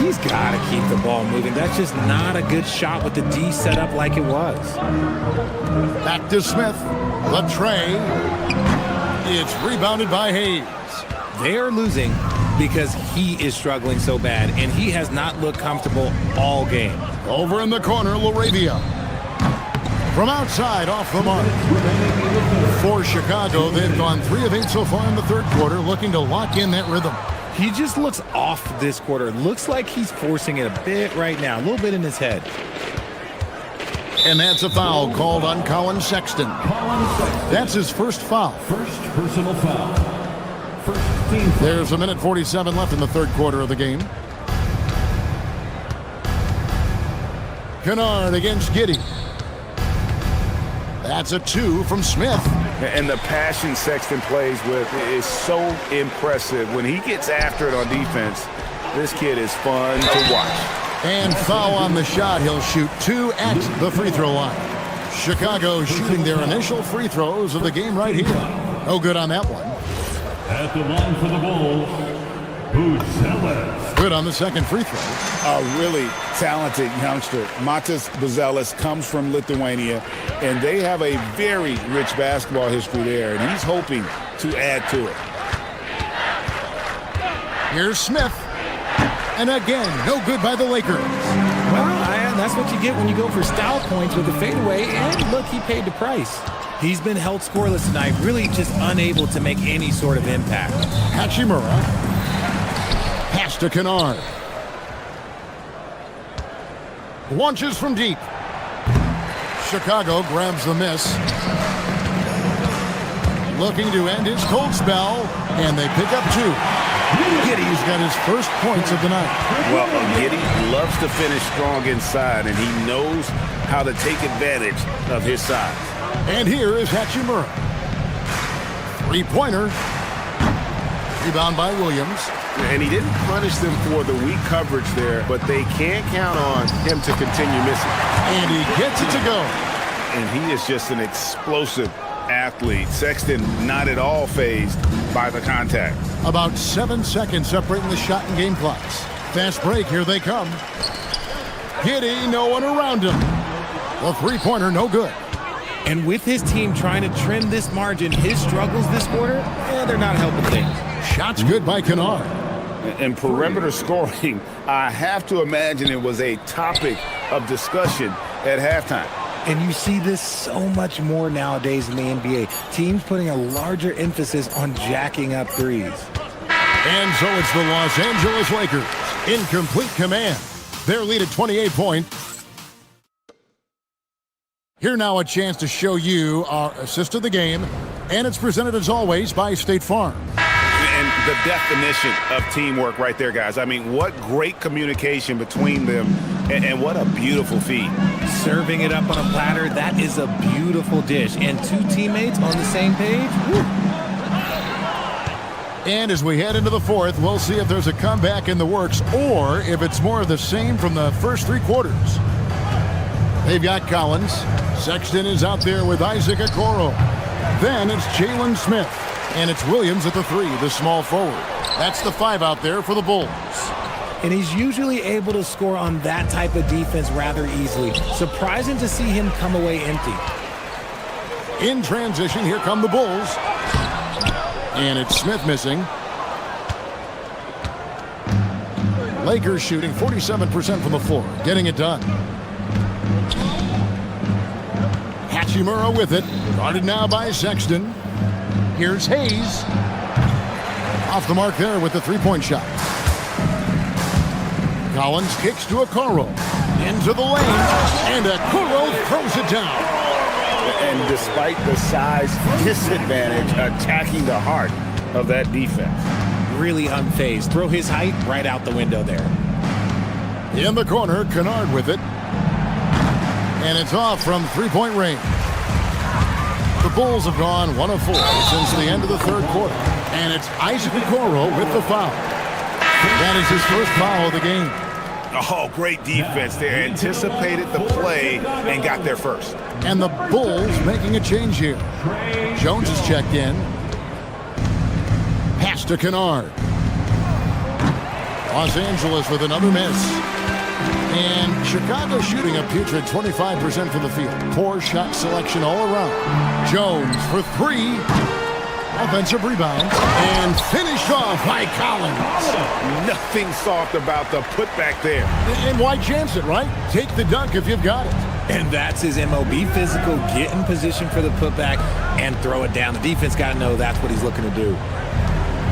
He's got to keep the ball moving. That's just not a good shot with the D set up like it was. Back to Smith. The tray. It's rebounded by Hayes. They're losing because he is struggling so bad, and he has not looked comfortable all game. Over in the corner, LaRavia. From outside, off the mark. For Chicago, they've gone 3 of 8 so far in the third quarter, looking to lock in that rhythm. He just looks off this quarter. Looks like he's forcing it a bit right now, a little bit in his head. And that's a foul called on Colin Sexton. That's his first foul. First personal foul. First team foul. There's 1:47 left in the third quarter of the game. Kennard against Giddey. That's a 2 from Smith. And the passion Sexton plays with is so impressive. When he gets after it on defense, this kid is fun to watch. And foul on the shot. He'll shoot 2 at the free throw line. Chicago shooting their initial free throws of the game right here. No good on that one. At the line for the Bulls, Buzelis. Good on the second free throw. A really talented youngster. Matas Buzelis comes from Lithuania, and they have a very rich basketball history there, and he's hoping to add to it. Here's Smith. And again, no good by the Lakers. Well, that's what you get when you go for style points with the fadeaway, and look, he paid the price. He's been held scoreless tonight, really just unable to make any sort of impact. Hachimura. Pass to Kennard. Launches from deep. Chicago grabs the miss. Looking to end his cold spell, and they pick up 2. Giddey's got his first points of the night. Well, Giddey loves to finish strong inside, and he knows how to take advantage of his size. And here is Hachimura. 3-pointer. Rebound by Williams. And he didn't punish them for the weak coverage there, but they can't count on him to continue missing. And he gets it to go. And he is just an explosive athlete. Sexton not at all fazed by the contact. About 7 seconds separating the shot and game clocks. Fast break, here they come. Giddey, no one around him. The 3-pointer, no good. And with his team trying to trim this margin, his struggles this quarter, they're not helping things. Shots good by Kennard. And perimeter scoring, I have to imagine it was a topic of discussion at halftime. And you see this so much more nowadays in the NBA. Teams putting a larger emphasis on jacking up threes. And so it's the Los Angeles Lakers in complete command. Their lead at 28 points. Here now a chance to show you our assist of the game. And it's presented as always by State Farm. And the definition of teamwork right there, guys. I mean, what great communication between them, and what a beautiful feed. Serving it up on a platter, that is a beautiful dish. And 2 teammates on the same page. Woo. And as we head into the fourth, we'll see if there's a comeback in the works or if it's more of the same from the first 3 quarters. They've got Collins. Sexton is out there with Isaac Okoro. Then it's Jalen Smith. And it's Williams at the 3, the small forward. That's the 5 out there for the Bulls. And he's usually able to score on that type of defense rather easily. Surprising to see him come away empty. In transition, here come the Bulls. And it's Smith missing. Lakers shooting 47% from the floor, getting it done. Hachimura with it. Guarded now by Sexton. Here's Hayes. Off the mark there with the 3-point shot. Collins kicks to Okoro. Into the lane. And Okoro throws it down. And despite the size disadvantage, attacking the heart of that defense. Really unfazed. Throw his height right out the window there. In the corner, Kennard with it. And it's off from 3-point range. The Bulls have gone 1 of 4 since the end of the third quarter. And it's Isaac Okoro with the foul. That is his first foul of the game. Oh, great defense. They anticipated the play and got there first. And the Bulls making a change here. Jones is checked in. Pass to Kennard. Los Angeles with another miss. And Chicago shooting a putrid 25% from the field. Poor shot selection all around. Jones for 3. Offensive rebound and finished off by Collins. Nothing soft about the putback there. And why chance it, right? Take the dunk if you've got it. And that's his MO. Be physical, get in position for the putback, and throw it down. The defense got to know that's what he's looking to do.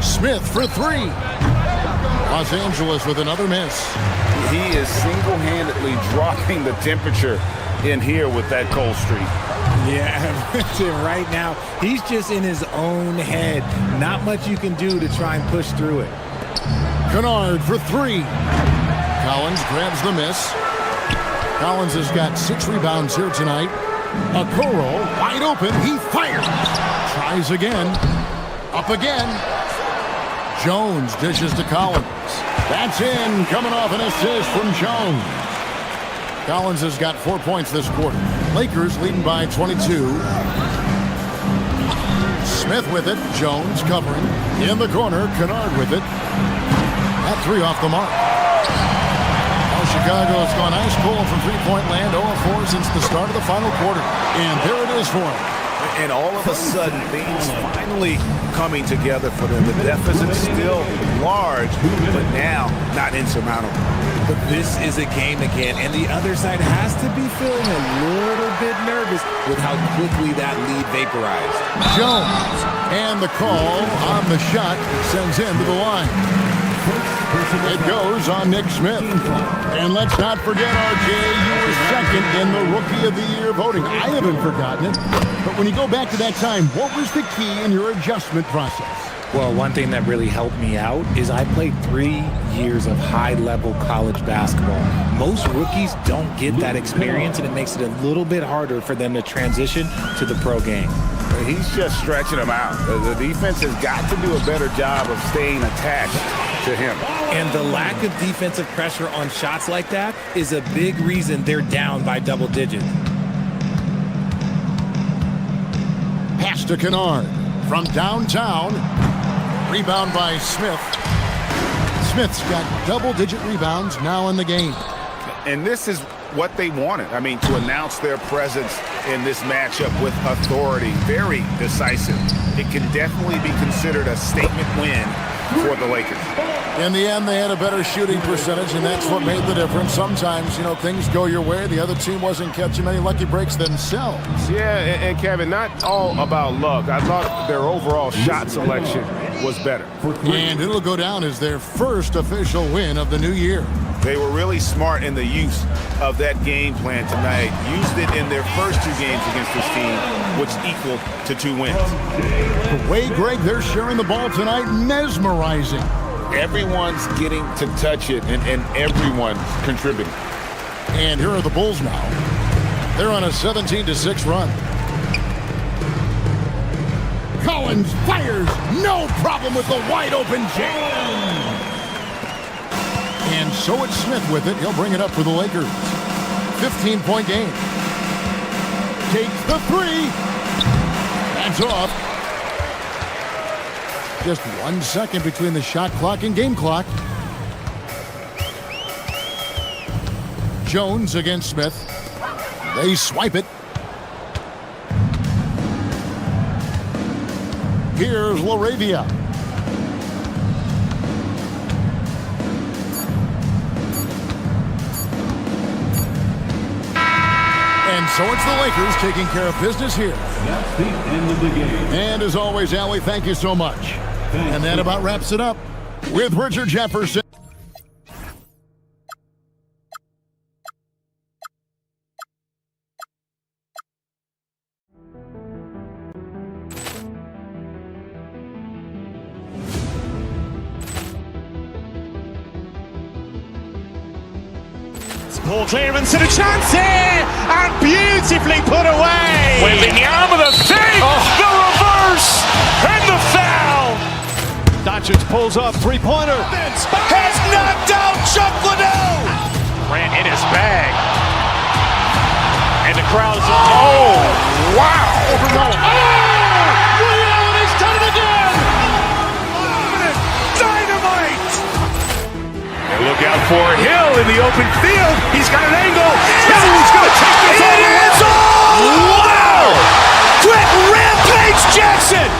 Smith for three. Los Angeles with another miss. He is single-handedly dropping the temperature in here with that cold streak. Yeah, right now, he's just in his own head. Not much you can do to try and push through it. Kennard for three. Collins grabs the miss. Collins has got 6 rebounds here tonight. Okoro wide open. He fires. Tries again. Up again. Jones dishes to Collins. That's in. Coming off an assist from Jones. Collins has got 4 points this quarter. Lakers leading by 22. Smith with it. Jones covering. In the corner. Kennard with it. That 3 off the mark. Chicago has gone ice cold from three-point land, 0-4 since the start of the final quarter. And there it is for him. And all of a sudden, things finally coming together for them. The deficit's still large, but now not insurmountable. But this is a game again, and the other side has to be feeling a little bit nervous with how quickly that lead vaporized. Jones, and the call on the shot sends him to the line. It goes on Nick Smith. And let's not forget, RJ, you were second in the Rookie of the Year voting. I haven't forgotten it. But when you go back to that time, what was the key in your adjustment process? Well, one thing that really helped me out is I played 3 years of high-level college basketball. Most rookies don't get that experience, and it makes it a little bit harder for them to transition to the pro game. He's just stretching them out. The defense has got to do a better job of staying attached to him. And the lack of defensive pressure on shots like that is a big reason they're down by double digits. Pass to Kennard from downtown. Rebound by Smith. Smith's got double-digit rebounds now in the game. And this is what they wanted. I mean, to announce their presence in this matchup with authority, very decisive. It can definitely be considered a statement win for the Lakers. In the end, they had a better shooting percentage, and that's what made the difference. Sometimes, you know, things go your way. The other team wasn't catching many lucky breaks themselves. Yeah, and Kevin, not all about luck. I thought their overall shot selection was better. And it'll go down as their first official win of the new year. They were really smart in the use of that game plan tonight. Used it in their first 2 games against this team, which equaled to 2 wins. The way, Greg, they're sharing the ball tonight, mesmerizing. Everyone's getting to touch it, and everyone's contributing. And here are the Bulls now. They're on a 17-6 run. Collins fires. No problem with the wide-open jam. And so it's Smith with it. He'll bring it up for the Lakers. 15-point game. Takes the 3. That's off. Just 1 second between the shot clock and game clock. Jones against Smith. They swipe it. Here's LaRavia. And so it's the Lakers taking care of business here. That's the end of the game. And as always, Allie, thank you so much. And that about wraps it up with Richard Jefferson. Ball clearance and a chance here, and beautifully put away. Wembanyama the fake, the reverse, and the foul. Doncic pulls up, three-pointer. Has knocked out Chuck Liddell. Ran in his bag. And the crowd is... Oh, wow. He's done it again. Dynamite. And look out for Hill in the open field. He's got an angle. He's going to take this all the way. Wow! Quick rampage Jackson.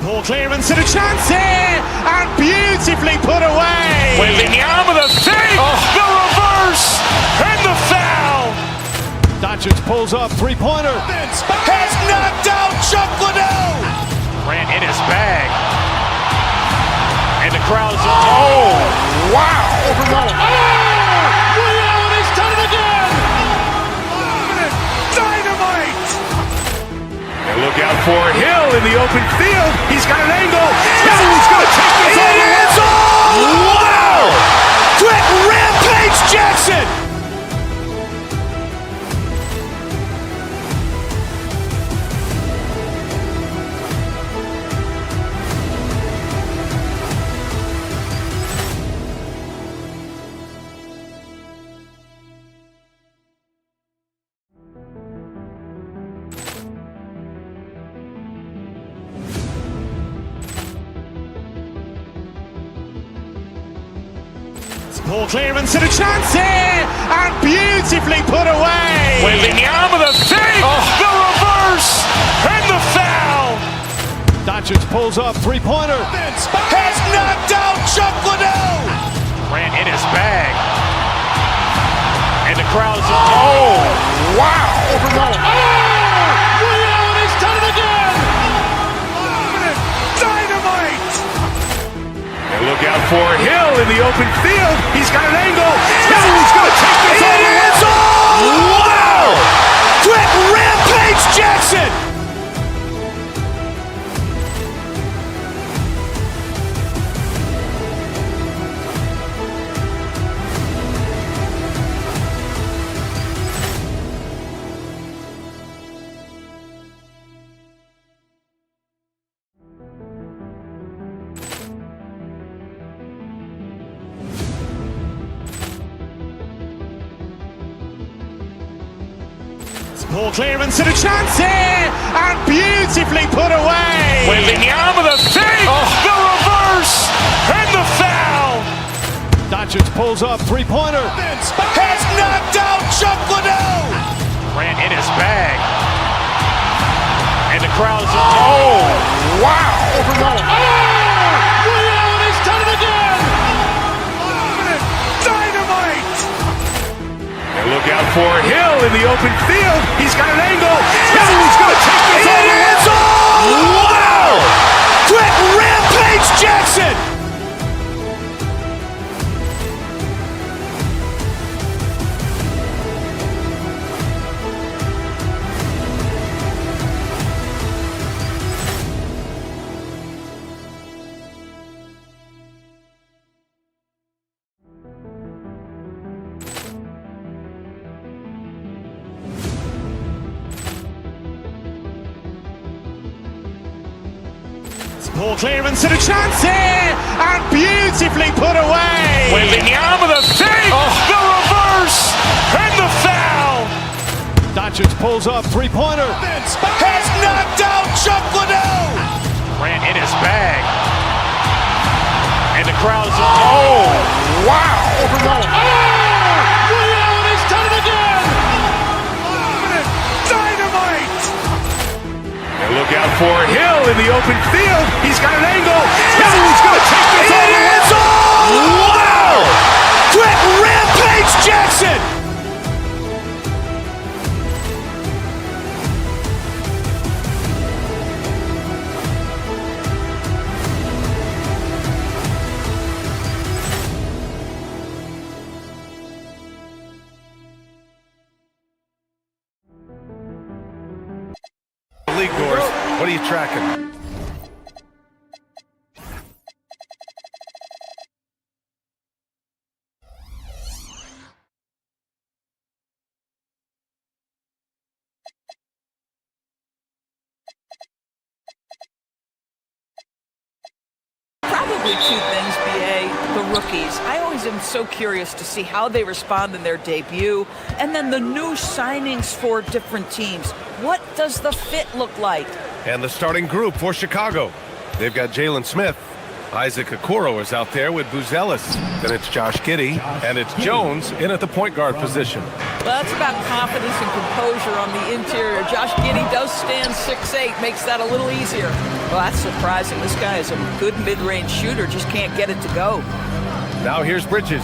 Ball clearance and a chance here, and beautifully put away. Wembanyama the fake, the reverse, and the foul. Doncic pulls up, three-pointer. Has knocked out Chuck Liddell. Grant in his bag. And the crowd's, wow. Ray Allen has done it again. Dynamite. And look out for Hill in the open field. He's got an angle. He's going to take this all the way. Wow. Quick Rampage Jackson. Ball clearance and a chance here, and beautifully put away. Wembanyama the fake, the reverse, and the foul. Doncic pulls up, three-pointer. Has knocked out Chuck Liddell. Grant in his bag. And the crowd's, wow. Ray Allen has done it again. Dynamite. And look out for Hill in the open field. He's got an angle. He's going to take this all the way. Wow. Quick Rampage Jackson. Ball clearance and a chance here, and beautifully put away. Wembanyama the fake, the reverse, and the foul. Doncic pulls up, three-pointer. Has knocked out Chuck Liddell. Grant in his bag. And the crowd's, wow. Ray Allen has done it again. Dynamite. And look out for Hill in the open field. He's got an angle. He's going to take this all the way. Wow. Quick Rampage Jackson. Ball clearance and a chance here, and beautifully put away. Wembanyama the fake, the reverse, and the foul. Doncic pulls up, three-pointer. Has knocked out Chuck Liddell. Grant in his bag. And the crowd's, wow. Ray Allen has done it again. Dynamite. And look out for Hill in the open field. He's got an angle. He's going to take this all the way. Wow. Quick Rampage Jackson. League doors. What are you tracking? Probably two things, BA. The rookies. I always am so curious to see how they respond in their debut. And then the new signings for different teams. What does the fit look like? And the starting group for Chicago. They've got Jalen Smith. Isaac Okoro is out there with Buzelis. Then it's Josh Giddey. And it's Jones in at the point guard position. Well, that's about confidence and composure on the interior. Josh Giddey does stand 6'8", makes that a little easier. Well, that's surprising. This guy is a good mid-range shooter, just can't get it to go. Now here's Bridges.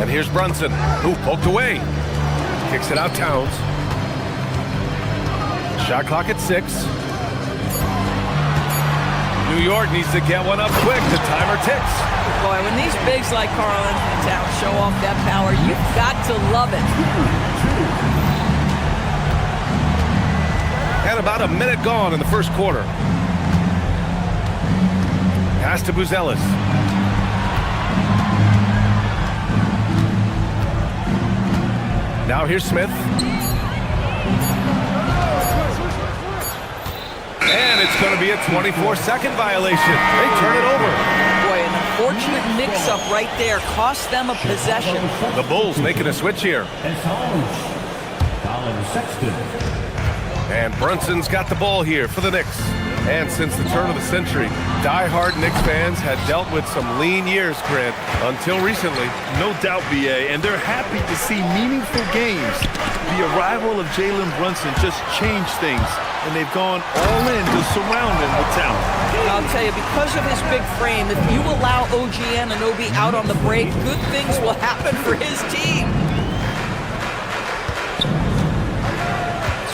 And here's Brunson, who poked away. Kicks it out Towns. Shot clock at 6. New York needs to get one up quick. The timer ticks. Boy, when these bigs like Karl Anthony Towns show off that power, you've got to love it. And about a minute gone in the first quarter. Pass to Buzelis. Now here's Smith. And it's going to be a 24-second violation. They turn it over. Boy, an unfortunate mix-up right there cost them a possession. The Bulls making a switch here. And Brunson's got the ball here for the Knicks. And since the turn of the century, die-hard Knicks fans had dealt with some lean years, Grant, until recently. No doubt, BA, and they're happy to see meaningful games. The arrival of Jalen Brunson just changed things, and they've gone all in to surround him with talent. I'll tell you, because of his big frame, if you allow OG Anunoby out on the break, good things will happen for his team.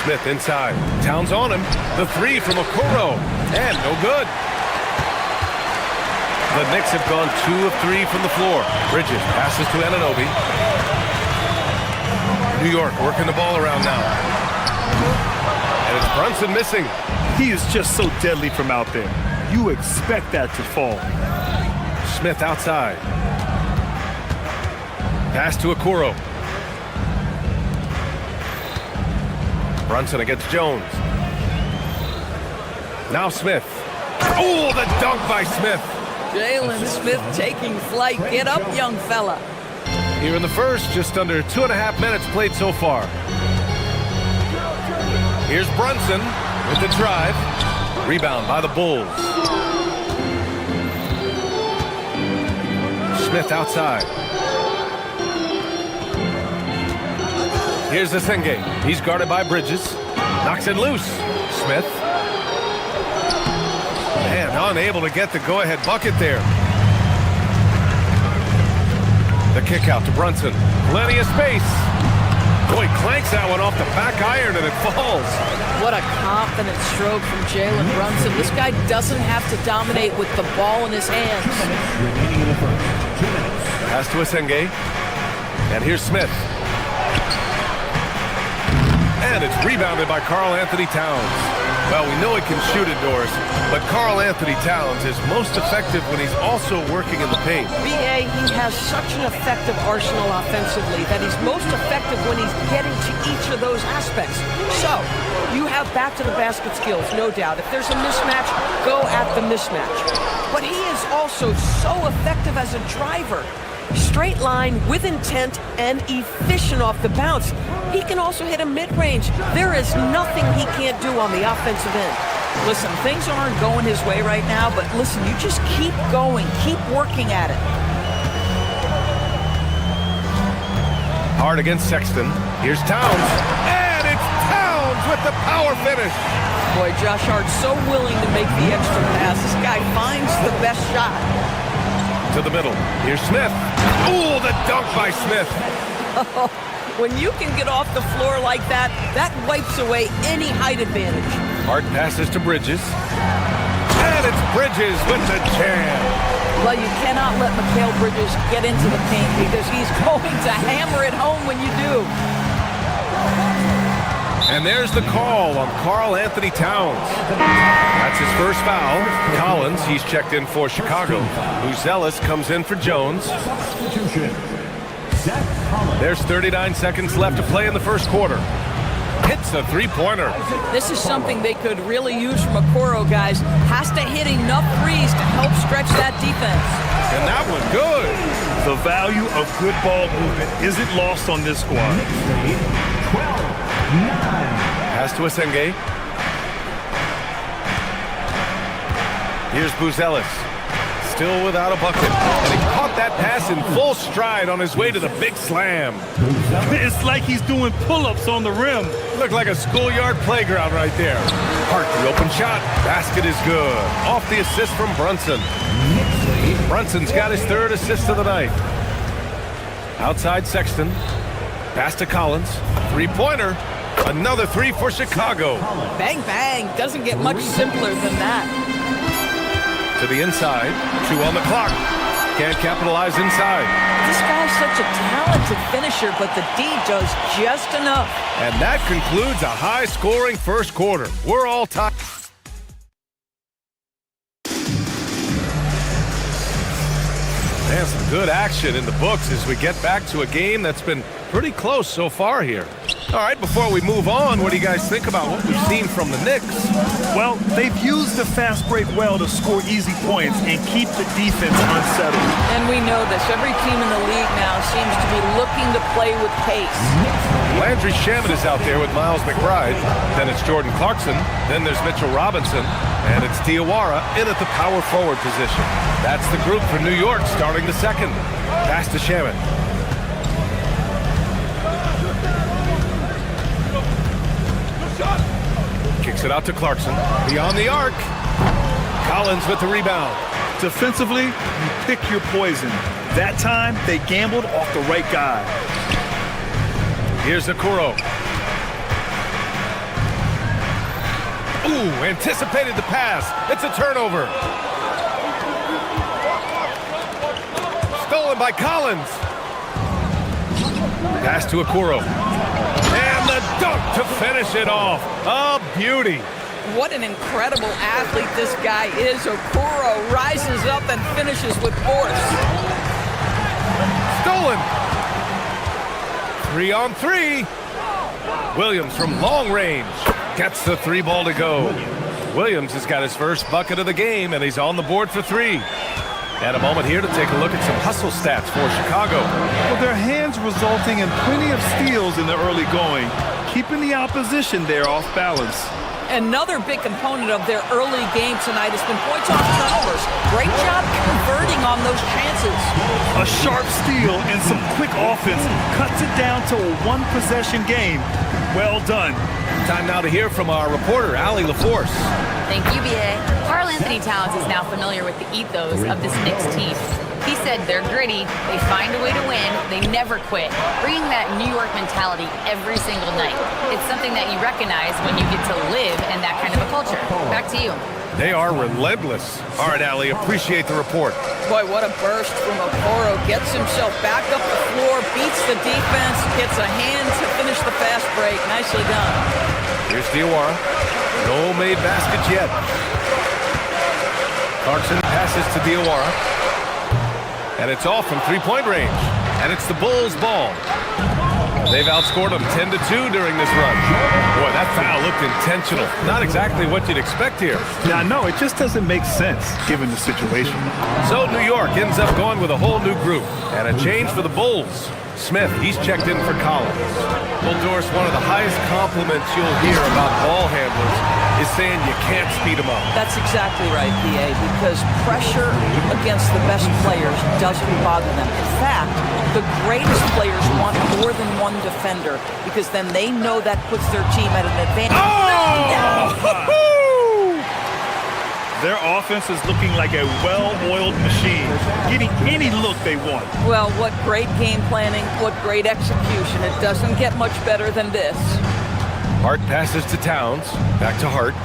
Smith inside. Towns on him. The three from Okoro. And no good. The Knicks have gone 2 of 3 from the floor. Bridges passes to Anunoby. New York working the ball around now. And it's Brunson missing. He is just so deadly from out there. You expect that to fall. Smith outside. Pass to Okoro. Brunson against Jones. Now Smith. Oh, the dunk by Smith. Jalen Smith taking flight. Get up, young fella. Here in the first, just under 2.5 minutes played so far. Here's Brunson with the drive. Rebound by the Bulls. Smith outside. Here's Asenge. He's guarded by Bridges. Knocks it loose. Smith. Man, unable to get the go-ahead bucket there. The kick out to Brunson. Plenty of space. Boy, clanks that one off the back iron and it falls. What a confident stroke from Jalen Brunson. This guy doesn't have to dominate with the ball in his hands. Pass to Asenge. And here's Smith. And it's rebounded by Karl Anthony Towns. Well, we know he can shoot indoors, but Karl Anthony Towns is most effective when he's also working in the paint. BA, he has such an effective arsenal offensively that he's most effective when he's getting to each of those aspects. So, you have back-to-the-basket skills, no doubt. If there's a mismatch, go at the mismatch. But he is also so effective as a driver. Straight line, with intent, and efficient off the bounce. He can also hit a mid-range. There is nothing he can't do on the offensive end. Listen, things aren't going his way right now, but listen, you just keep going, keep working at it. Hard against Sexton. Here's Towns. And it's Towns with the power finish. Boy, Josh Hart's so willing to make the extra pass. This guy finds the best shot. To the middle. Here's Smith. Ooh, the dunk by Smith. When you can get off the floor like that, that wipes away any height advantage. Hart passes to Bridges. And it's Bridges with the jam. Well, you cannot let Mikal Bridges get into the paint because he's going to hammer it home when you do. And there's the call on Karl Anthony Towns. That's his first foul. Collins, he's checked in for Chicago. Buzelis comes in for Jones. There's 39 seconds left to play in the first quarter. Hits a three-pointer. This is something they could really use from Okoro, guys. Has to hit enough threes to help stretch that defense. And that one good. The value of good ball movement isn't lost on this squad. 12. Pass to Asenge. Here's Buzelis. Still without a bucket. And he caught that pass in full stride on his way to the big slam. It's like he's doing pull-ups on the rim. Looked like a schoolyard playground right there. Hart, the open shot. Basket is good. Off the assist from Brunson. Brunson's got his third assist of the night. Outside Sexton. Pass to Collins. Three-pointer. Another three for Chicago. Bang, bang. Doesn't get much simpler than that. To the inside. 2 on the clock. Can't capitalize inside. This guy's such a talented finisher, but the D does just enough. And that concludes a high-scoring first quarter. We're all tied. And some good action in the books as we get back to a game that's been pretty close so far here. All right, before we move on, what do you guys think about what we've seen from the Knicks? Well, they've used the fast break well to score easy points and keep the defense unsettled. And we know this. Every team in the league now seems to be looking to play with pace. Landry Shamet is out there with Miles McBride. Then it's Jordan Clarkson. Then there's Mitchell Robinson. And it's Diawara in at the power forward position. That's the group for New York starting the second. Pass to Shamet. Kicks it out to Clarkson. Beyond the arc. Collins with the rebound. Defensively, you pick your poison. That time, they gambled off the right guy. Here's Okoro. Ooh, anticipated the pass. It's a turnover. Stolen by Collins. Pass to Okoro. And the dunk to finish it off. A beauty. What an incredible athlete this guy is. Okoro rises up and finishes with force. Stolen. 3 on 3. Williams from long range gets the 3 ball to go. Williams has got his first bucket of the game, and he's on the board for 3. And a moment here to take a look at some hustle stats for Chicago. Well, their hands resulting in plenty of steals in the early going, keeping the opposition there off balance. Another big component of their early game tonight has been points off turnovers. Great job converting on those chances. A sharp steal and some quick offense cuts it down to a one-possession game. Well done. Time now to hear from our reporter, Allie LaForce. Thank you, B.A. Karl Anthony Towns is now familiar with the ethos of this Knicks team. He said they're gritty, they find a way to win, they never quit, bringing that New York mentality every single night. It's something that you recognize when you get to live in that kind of a culture. Back to you. They are relentless. All right, Allie, appreciate the report. Boy, what a burst from Okoro. Gets himself back up the floor, beats the defense, gets a hand to finish the fast break. Nicely done. Here's Diawara. No made baskets yet. Clarkson passes to Diawara. And it's off from three-point range. And it's the Bulls' ball. They've outscored them 10-2 during this run. Boy, that foul looked intentional. Not exactly what you'd expect here. Now, no, it just doesn't make sense given the situation. So New York ends up going with a whole new group. And a change for the Bulls. Smith, he's checked in for Collins. Well, Doris, one of the highest compliments you'll hear about ball handlers is saying you can't speed them up. That's exactly right, P.A., because pressure against the best players doesn't bother them. In fact, the greatest players want more than one defender because then they know that puts their team at an advantage. Oh! Their offense is looking like a well-oiled machine, getting any look they want. Well, what great game planning, what great execution. It doesn't get much better than this. Hart passes to Towns. Back to Hart.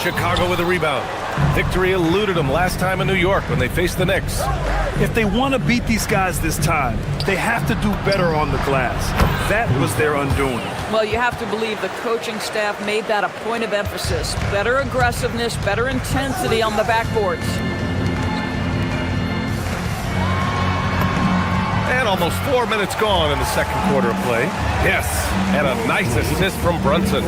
Chicago with a rebound. Victory eluded them last time in New York when they faced the Knicks. If they want to beat these guys this time, they have to do better on the glass. That was their undoing. Well, you have to believe the coaching staff made that a point of emphasis. Better aggressiveness, better intensity on the backboards. And almost 4 minutes gone in the second quarter of play. Yes, and a nice assist from Brunson.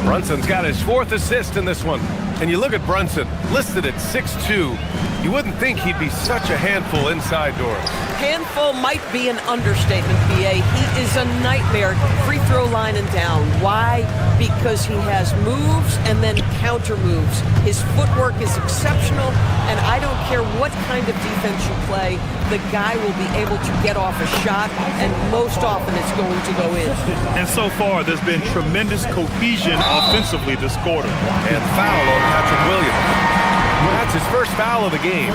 Brunson's got his 4th assist in this one. And you look at Brunson, listed at 6'2", You wouldn't think he'd be such a handful inside doors. Handful might be an understatement, BA. He is a nightmare, free throw line and down. Why? Because he has moves and then counter moves. His footwork is exceptional, and I don't care what kind of defense you play, the guy will be able to get off a shot, and most often it's going to go in. And so far, there's been tremendous cohesion offensively this quarter. And foul on Patrick Williams. That's his first foul of the game.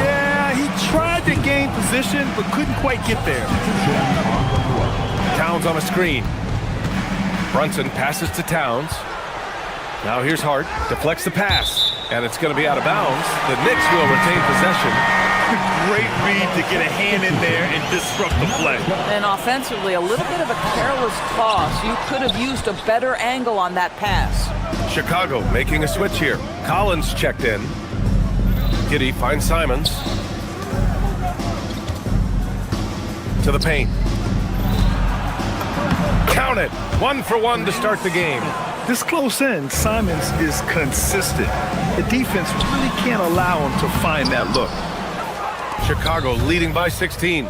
Yeah, he tried to gain position, but couldn't quite get there. Towns on a screen. Brunson passes to Towns. Now here's Hart, deflects the pass, and it's going to be out of bounds. The Knicks will retain possession. Great read to get a hand in there and disrupt the play. And offensively, a little bit of a careless toss. You could have used a better angle on that pass. Chicago making a switch here. Collins checked in. Giddey finds Simons. To the paint. Count it. 1 for 1 to start the game. This close in, Simons is consistent. The defense really can't allow him to find that look. Chicago leading by 16.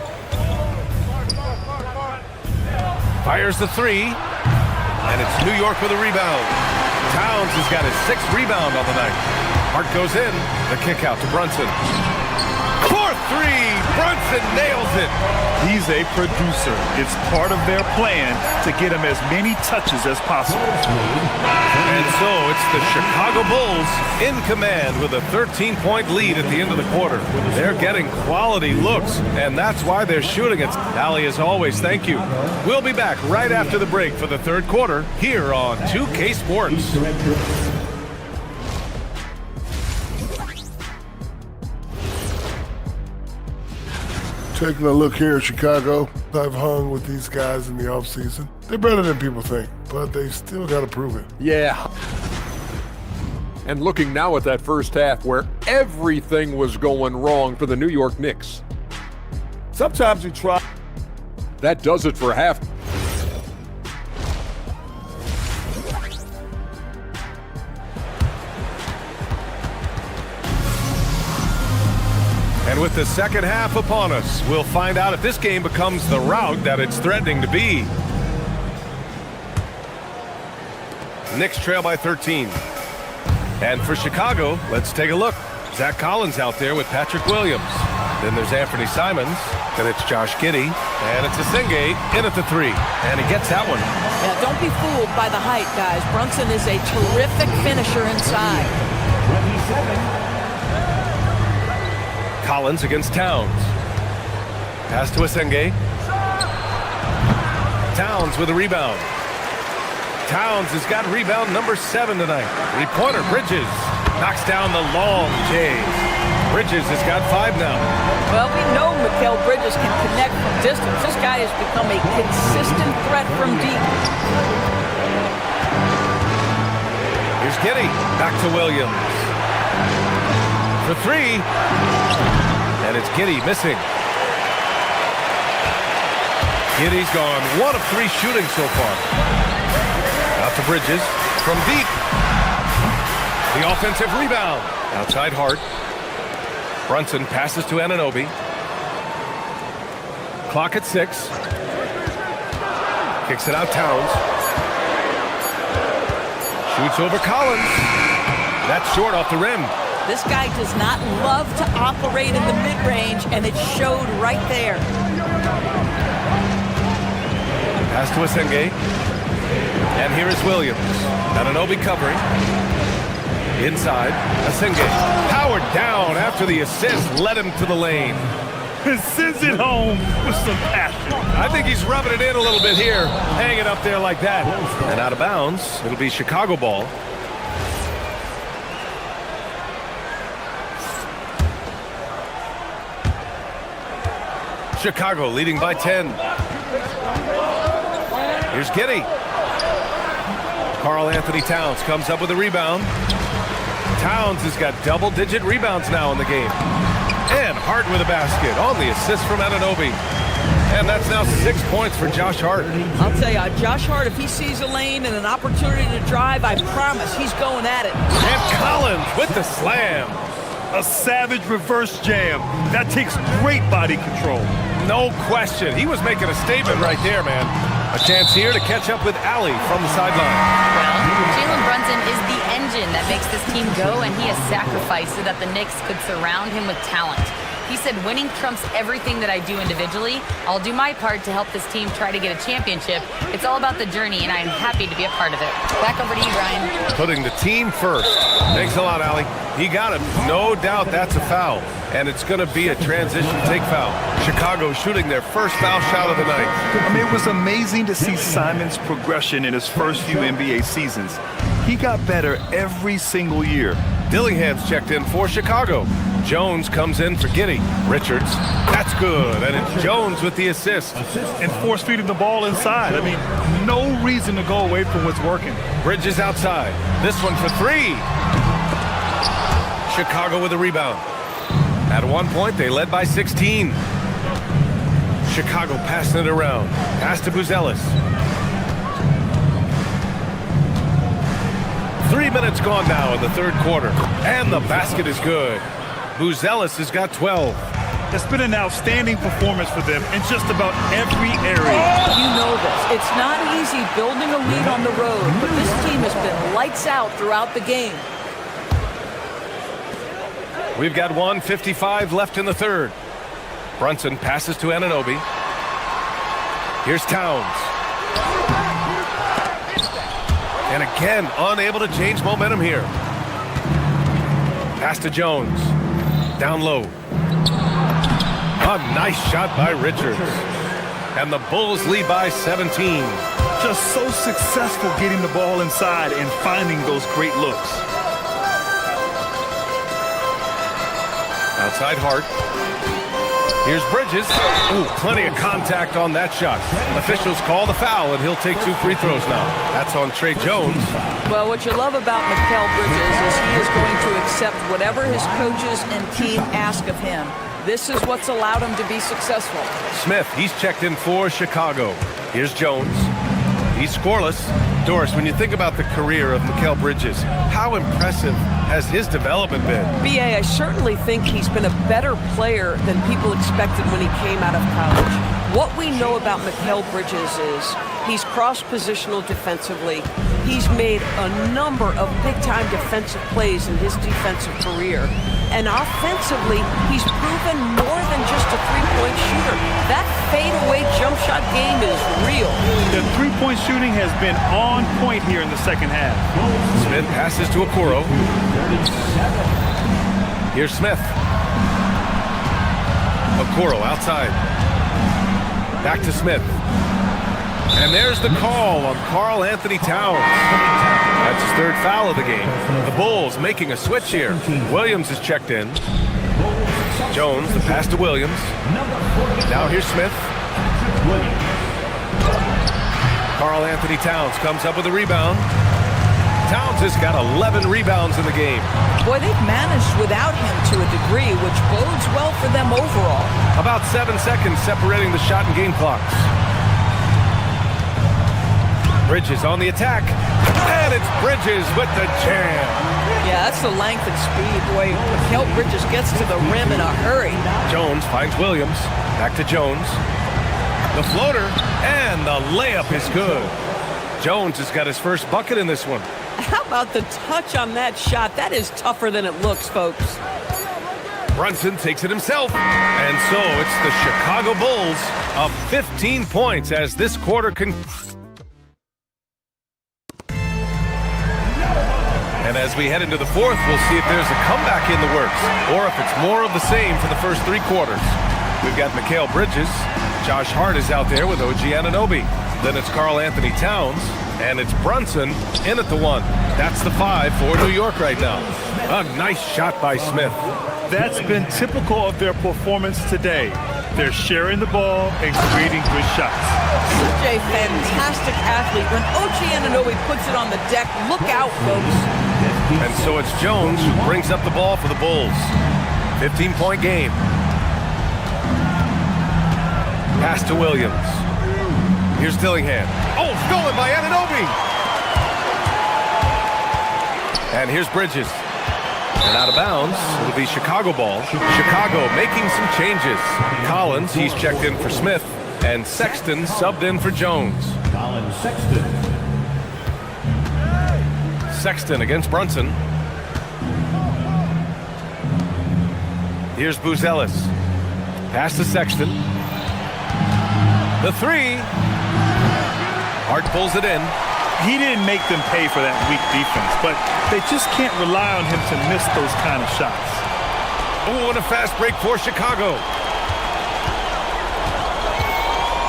Fires the three. And it's New York with a rebound. Towns has got his 6th rebound on the night. Hart goes in. The kick out to Brunson. 4-3. Brunson nails it. He's a producer. It's part of their plan to get him as many touches as possible. And so it's the Chicago Bulls in command with a 13-point lead at the end of the quarter. They're getting quality looks, and that's why they're shooting it. Allie, as always, thank you. We'll be back right after the break for the third quarter here on 2K Sports. Taking a look here at Chicago, I've hung with these guys in the offseason. They're better than people think, but they still got to prove it. Yeah. And looking now at that first half where everything was going wrong for the New York Knicks. Sometimes you try. That does it for half. And with the second half upon us, we'll find out if this game becomes the rout that it's threatening to be. Knicks trail by 13. And for Chicago, let's take a look. Zach Collins out there with Patrick Williams. Then there's Anthony Simons. Then it's Josh Giddey. And it's Asenge in at the 3. And he gets that one. Yeah, don't be fooled by the height, guys. Brunson is a terrific finisher inside. 27. Collins against Towns. Pass to Asenge. Towns with a rebound. Towns has got rebound number 7 tonight. 3-pointer, Bridges. Knocks down the long J. Bridges has got 5 now. Well, we know Mikal Bridges can connect from distance. This guy has become a consistent threat from deep. Here's Giddey. Back to Williams. For 3. And it's Giddey missing. Giddey's gone 1 of 3 shooting so far. Out to Bridges from deep. The offensive rebound. Outside Hart. Brunson passes to Anunoby. Clock at 6. Kicks it out Towns. Shoots over Collins. That's short off the rim. This guy does not love to operate in the mid-range, and it showed right there. Pass to Asenge. And here is Williams. Anunoby covering. Inside. Asenge. Powered down after the assist led him to the lane. Sends it home with some passion. I think he's rubbing it in a little bit here. Hanging up there like that. And out of bounds. It'll be Chicago ball. Chicago leading by 10. Here's Giddey. Karl Anthony Towns comes up with a rebound. Towns has got double-digit rebounds now in the game. And Hart with a basket on the assist from Anunoby. And that's now 6 points for Josh Hart. I'll tell you, Josh Hart, if he sees a lane and an opportunity to drive, I promise he's going at it. And Collins with the slam. a savage reverse jam. That takes great body control. No question. He was making a statement right there, man. A chance here to catch up with Allie from the sideline. Well, Jalen Brunson is the engine that makes this team go, and he has sacrificed so that the Knicks could surround him with talent. He said, winning trumps everything that I do individually. I'll do my part to help this team try to get a championship. It's all about the journey, and I am happy to be a part of it. Back over to you, Brian. Putting the team first. Thanks a lot, Allie. He got it. No doubt that's a foul. And it's going to be a transition take foul. Chicago shooting their first foul shot of the night. I mean, it was amazing to see Simon's progression in his first few NBA seasons. He got better every single year. Dillingham's checked in for Chicago. Jones comes in for Giddey. Richards, that's good. And it's Jones with the assist. And force feeding the ball inside. I mean, no reason to go away from what's working. Bridges outside. This one for three. Chicago with a rebound. At one point, they led by 16. Chicago passing it around. Pass to Buzelis. 3 minutes gone now in the third quarter. And the basket is good. Buzelis has got 12. It's been an outstanding performance for them in just about every area. You know this. It's not easy building a lead on the road, but this team has been lights out throughout the game. We've got 1:55 left in the third. Brunson passes to Anunoby. Here's Towns. And again, unable to change momentum here. Pass to Jones. Down low. A nice shot by Richards. And the Bulls lead by 17. Just so successful getting the ball inside and finding those great looks. Outside Hart. Here's Bridges. Ooh, plenty of contact on that shot. Officials call the foul, and he'll take 2 free throws now. That's on Trey Jones. Well, what you love about Mikal Bridges is he is going to accept whatever his coaches and team ask of him. This is what's allowed him to be successful. Smith, he's checked in for Chicago. Here's Jones. He's scoreless. Doris, when you think about the career of Mikal Bridges, how impressive has his development been? B.A., I certainly think he's been a better player than people expected when he came out of college. What we know about Mikal Bridges is he's cross-positional defensively. He's made a number of big-time defensive plays in his defensive career. And offensively, he's proven more than just a three-point shooter. That fadeaway jump shot game is real. The three-point shooting has been on point here in the second half. Smith passes to Okoro. Here's Smith. Okoro outside. Back to Smith. And there's the call on Karl Anthony Towns. That's his third foul of the game. The Bulls making a switch here. Williams is checked in. Jones, the pass to Williams. Now here's Smith. Karl Anthony Towns comes up with a rebound. Towns has got 11 rebounds in the game. Boy, they've managed without him to a degree, which bodes well for them overall. About 7 seconds separating the shot and game clocks. Bridges on the attack. And it's Bridges with the jam. Yeah, that's the length and speed. Boy, Mikal Bridges gets to the rim in a hurry. Jones finds Williams. Back to Jones. The floater. And the layup is good. Jones has got his first bucket in this one. How about the touch on that shot? That is tougher than it looks, folks. Brunson takes it himself. And so it's the Chicago Bulls of 15 points as this quarter And as we head into the fourth, we'll see if there's a comeback in the works or if it's more of the same for the first 3 quarters. We've got Mikal Bridges. Josh Hart is out there with OG Anunoby. Then it's Karl Anthony Towns, and it's Brunson in at the 1. That's the 5 for New York right now. A nice shot by Smith. That's been typical of their performance today. They're sharing the ball and creating good shots. Such a fantastic athlete. When OG Anunoby puts it on the deck, look out, folks. And so it's Jones who brings up the ball for the Bulls. 15-point game. Pass to Williams. Here's Dillingham. Oh, stolen by Anunoby. And here's Bridges. And out of bounds, it'll be Chicago ball. Chicago making some changes. Collins, he's checked in for Smith. And Sexton subbed in for Jones. Colin Sexton. Sexton against Brunson. Here's Buzelis. Pass to Sexton. The three. Hart pulls it in. He didn't make them pay for that weak defense, but they just can't rely on him to miss those kind of shots. Oh, and a fast break for Chicago.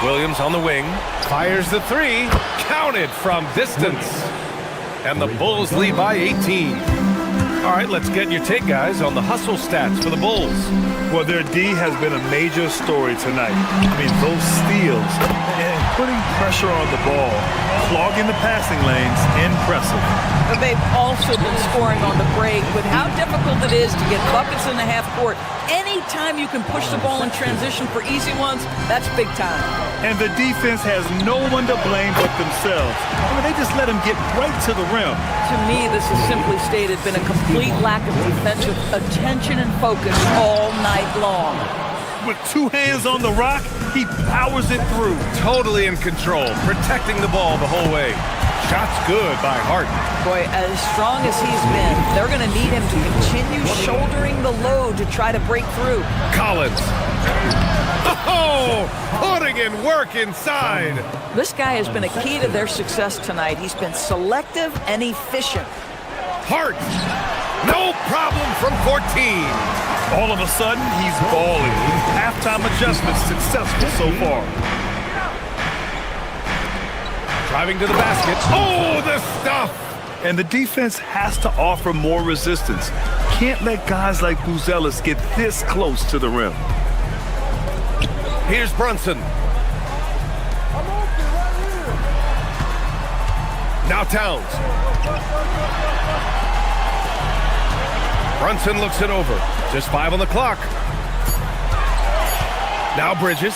Williams on the wing. Fires the three. Counted from distance. And the Bulls lead by 18. All right, let's get your take, guys, on the hustle stats for the Bulls. Well, their D has been a major story tonight. I mean, those steals and putting pressure on the ball, clogging the passing lanes, impressive. But they've also been scoring on the break. With how difficult it is to get buckets in the half court, anytime you can push the ball in transition for easy ones, that's big time. And the defense has no one to blame but themselves. I mean, they just let them get right to the rim. To me, this has simply stated been a complete lack of defensive attention and focus all night long. With two hands on the rock, he powers it through. Totally in control, protecting the ball the whole way. Shots good by Hart. Boy, as strong as he's been, they're going to need him to continue shouldering the load to try to break through. Collins. Oh, putting in work inside. This guy has been a key to their success tonight. He's been selective and efficient. Hart. No problem from 14. All of a sudden, he's balling. Halftime adjustment successful so far. Driving to the basket. Oh, the stuff! And the defense has to offer more resistance. Can't let guys like Buzelis get this close to the rim. Here's Brunson. Now Towns. Brunson looks it over. Just 5 on the clock. Now Bridges.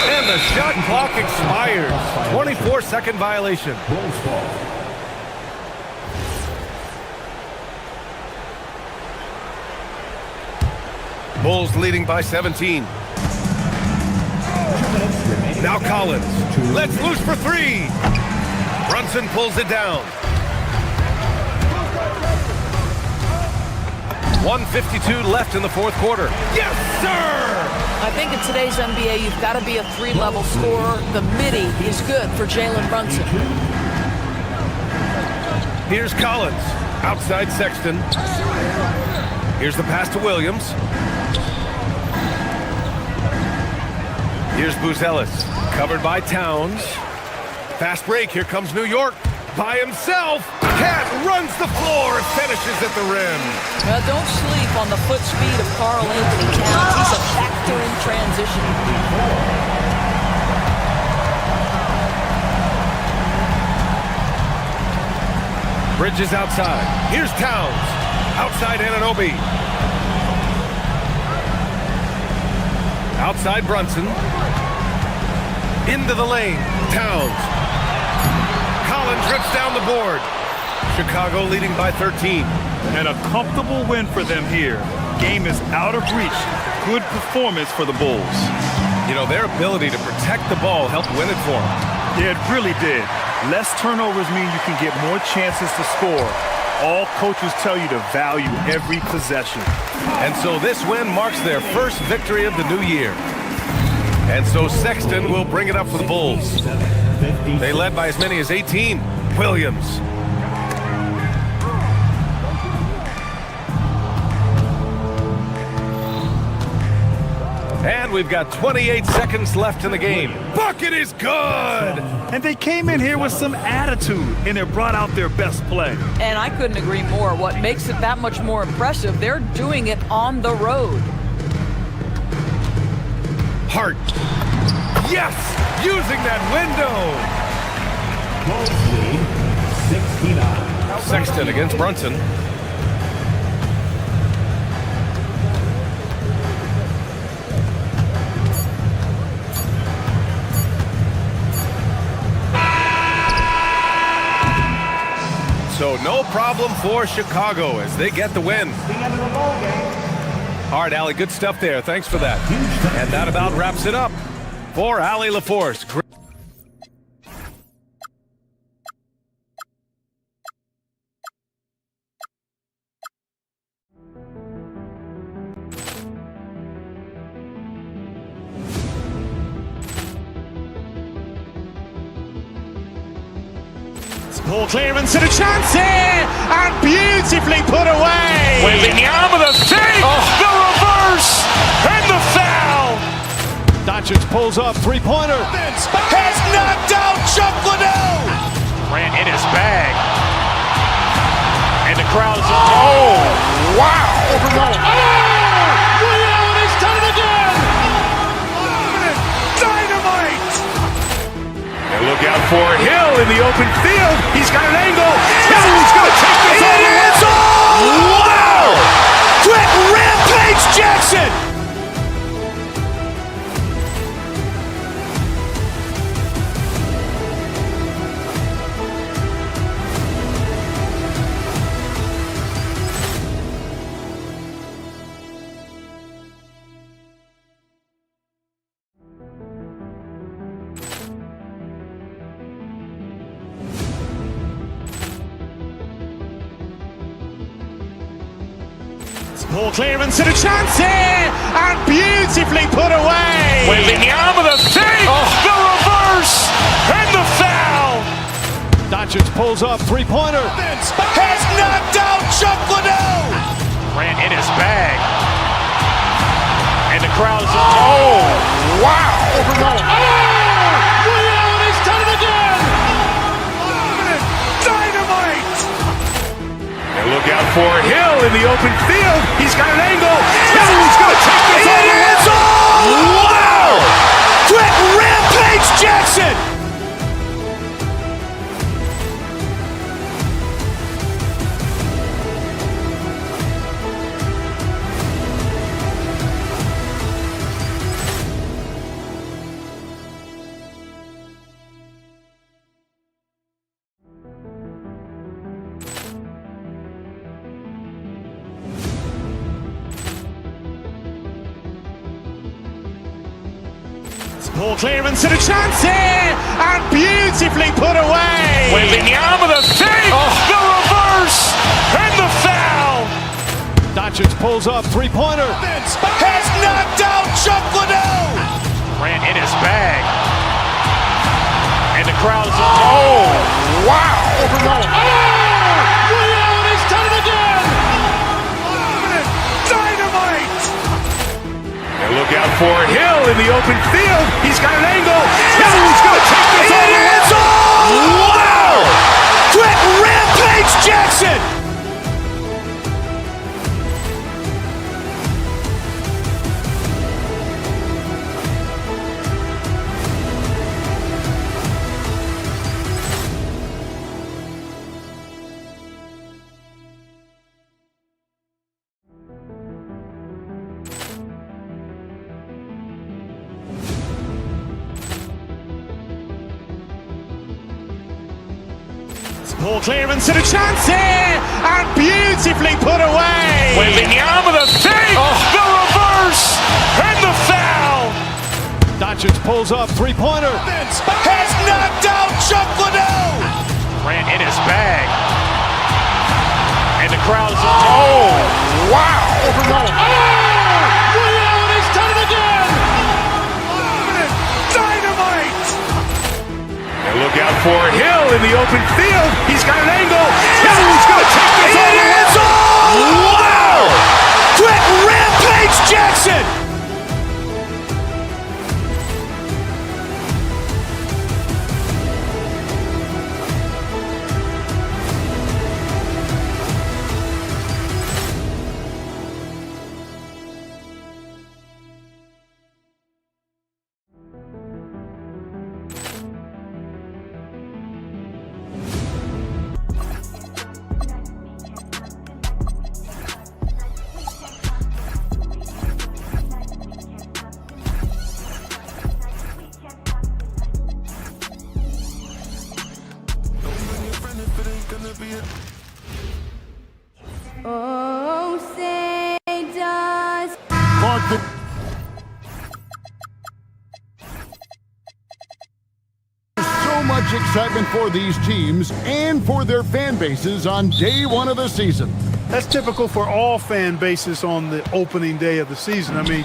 And the shot clock expires. 24-second violation. Bulls leading by 17. Now Collins. Let's loose for three. Brunson pulls it down. 1:52 left in the fourth quarter. Yes, sir! I think in today's NBA, you've got to be a three-level scorer. The midi is good for Jalen Brunson. Here's Collins. Outside Sexton. Here's the pass to Williams. Here's Buzelis. Covered by Towns. Fast break. Here comes New York. By himself. Cat runs the floor and finishes at the rim. Well, don't sleep on the foot speed of Karl Anthony Towns. He's a factor in transition. Bridges outside. Here's Towns. Outside Anunoby. Outside Brunson. Into the lane. Towns. Collins rips down the board. Chicago leading by 13. And a comfortable win for them here. Game is out of reach. Good performance for the Bulls. You know, their ability to protect the ball helped win it for them. Yeah, it really did. Less turnovers mean you can get more chances to score. All coaches tell you to value every possession. And so this win marks their first victory of the new year. And so Sexton will bring it up for the Bulls. They led by as many as 18. Williams. And we've got 28 seconds left in the game. Bucket is good! And they came in here with some attitude, and they brought out their best play. And I couldn't agree more. What makes it that much more impressive, they're doing it on the road. Hart. Yes! Using that window! Bulls lead 69. Sexton against Brunson. So So no problem for Chicago as they get the win. All right, Allie, good stuff there. Thanks for that. And that about wraps it up for Allie LaForce. Ball clearance and a chance here, and beautifully put away. Wembanyama the save, the reverse, and the foul. Doncic pulls up, three-pointer. Has knocked out Chuck Liddell. Grant in his bag. And the crowd is... Oh, wow. Ray Allen has done it again. Dynamite. And look out for Hill in the open field. He's got an angle. Hill's going to take this all the way. It is all! Wow! Quick Rampage Jackson. Ball clearance and a chance here, and beautifully put away. Wembanyama the save, the reverse, and the foul. Doncic pulls up, three-pointer. Has knocked out Chuck Liddell. Grant in his bag. And the crowd is... Oh, wow. Ray Allen has done it again. Dynamite. And look out for Hill in the open field. He's got an angle. Hill's going to take this all the way. It is all! Wow! Quick Rampage Jackson. Ball clearance and a chance here, and beautifully put away. Wembanyama the save, the reverse, and the foul. Doncic pulls up, three-pointer. Has knocked out Chuck Liddell. Grant in his bag. And the crowd is... Oh, wow. Ray Allen has done it again. Dynamite. And look out for Hill in the open field. He's got an angle. Hill's going to take this all the way. It is all! Wow! Quick Rampage Jackson. Ball clearance and a chance here, and beautifully put away. Wembanyama the save, the reverse, and the foul. Doncic pulls up, three-pointer. Has knocked out Chuck Liddell. Grant in his bag. And the crowd is... Oh, wow. Ray Allen has done it again. Dynamite. And look out for Hill in the open field. He's got an angle. Hill's going to take this all the way. It is all! Wow! Quick Rampage Jackson. excitement for these teams and for their fan bases on day one of the season. That's typical for all fan bases on the opening day of the season. I mean,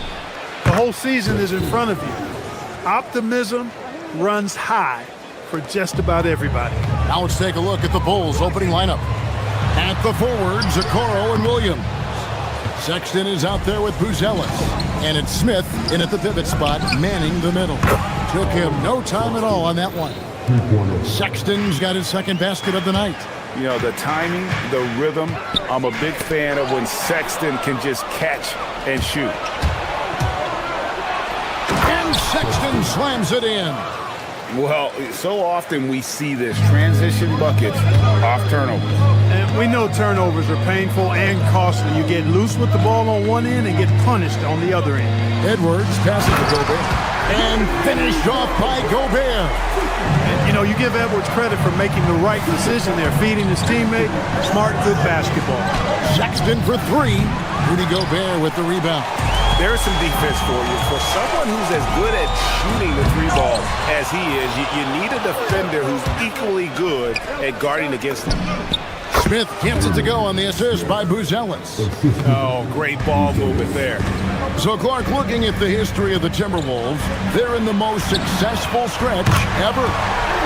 the whole season is in front of you. Optimism runs high for just about everybody. Now let's take a look at the Bulls' opening lineup. At the forwards, Okoro and Williams. Sexton is out there with Buzelis. And it's Smith in at the pivot spot, manning the middle. Took him no time at all on that one. Sexton's got his second basket of the night. You know, the timing, the rhythm, I'm a big fan of when Sexton can just catch and shoot. And Sexton slams it in. Well, so often we see this transition buckets off turnovers. And we know turnovers are painful and costly. You get loose with the ball on one end and get punished on the other end. Edwards passes to Gobert. And finished off by Gobert. And, you know, you give Edwards credit for making the right decision there, feeding his teammate. Smart, good basketball. Sexton for three. Rudy Gobert with the rebound. There's some defense for you. For someone who's as good at shooting the three ball as he is, you need a defender who's equally good at guarding against him. Smith gets it to go on the assist by Buzelis. Oh, great ball movement there. So, Clark, looking at the history of the Timberwolves, they're in the most successful stretch ever.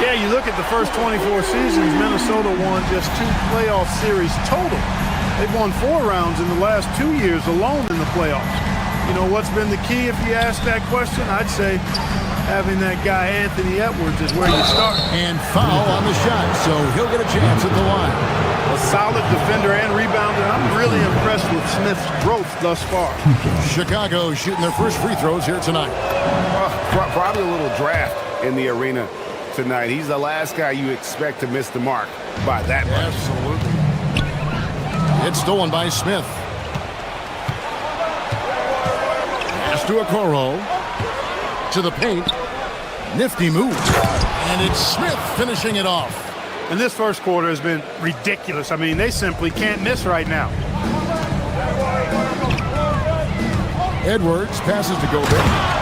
Yeah, you look at the first 24 seasons, Minnesota won just 2 playoff series total. They've won 4 rounds in the last 2 years alone in the playoffs. You know what's been the key if you ask that question? I'd say having that guy Anthony Edwards is where you start. And foul on the shot, so he'll get a chance at the line. A solid defender and rebounder. I'm really impressed with Smith's growth thus far. Chicago shooting their first free throws here tonight. Probably a little draft in the arena tonight. He's the last guy you expect to miss the mark by that much. Absolutely. It's stolen by Smith. Pass to Okoro. To the paint. Nifty move. And it's Smith finishing it off. And this first quarter has been ridiculous. I mean, they simply can't miss right now. Edwards passes to Gobert.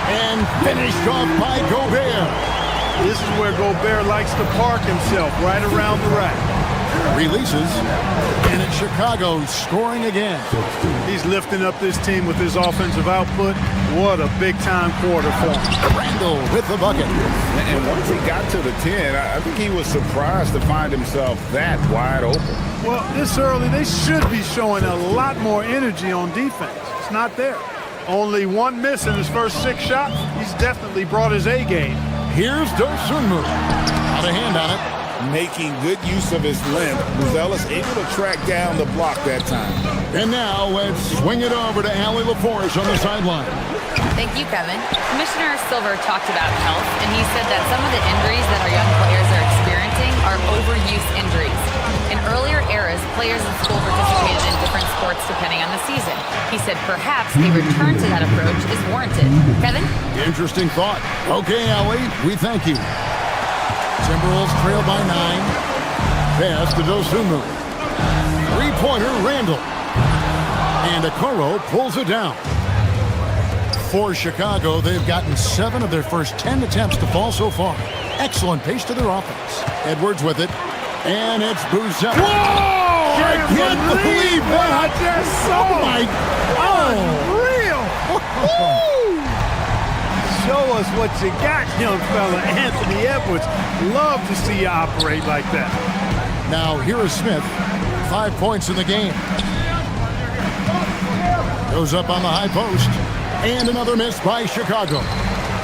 And finished off by Gobert. This is where Gobert likes to park himself, right around the rack. Releases. And it's Chicago scoring again. He's lifting up this team with his offensive output. What a big-time quarter for him. Randall with the bucket. And once he got to the 10, I think he was surprised to find himself that wide open. Well, this early, they should be showing a lot more energy on defense. It's not there. Only 1 miss in his first 6 shots. He's definitely brought his A game. Here's Dosunmu. Got a hand on it. Making good use of his length. Buzelis able to track down the block that time. And now let's swing it over to Allie LaForge on the sideline. Thank you, Kevin. Commissioner Silver talked about health, and he said that some of the injuries that our young players are experiencing are overuse injuries. In earlier eras, players in school participated in different sports depending on the season. He said perhaps a return to that approach is warranted. Kevin? Interesting thought. Okay, Allie, we thank you. Timberwolves trail by 9. Pass to Dosunmu. 3-pointer, Randall. And Okoro pulls it down. For Chicago, they've gotten 7 of their first 10 attempts to fall so far. Excellent pace to their offense. Edwards with it. And it's Buzelis. Whoa! I can't believe that! I just saw! Oh, my God! Unreal! Show us what you got, young fella. Anthony Edwards. Love to see you operate like that. Now, here is Smith. 5 points in the game. Goes up on the high post. And another miss by Chicago.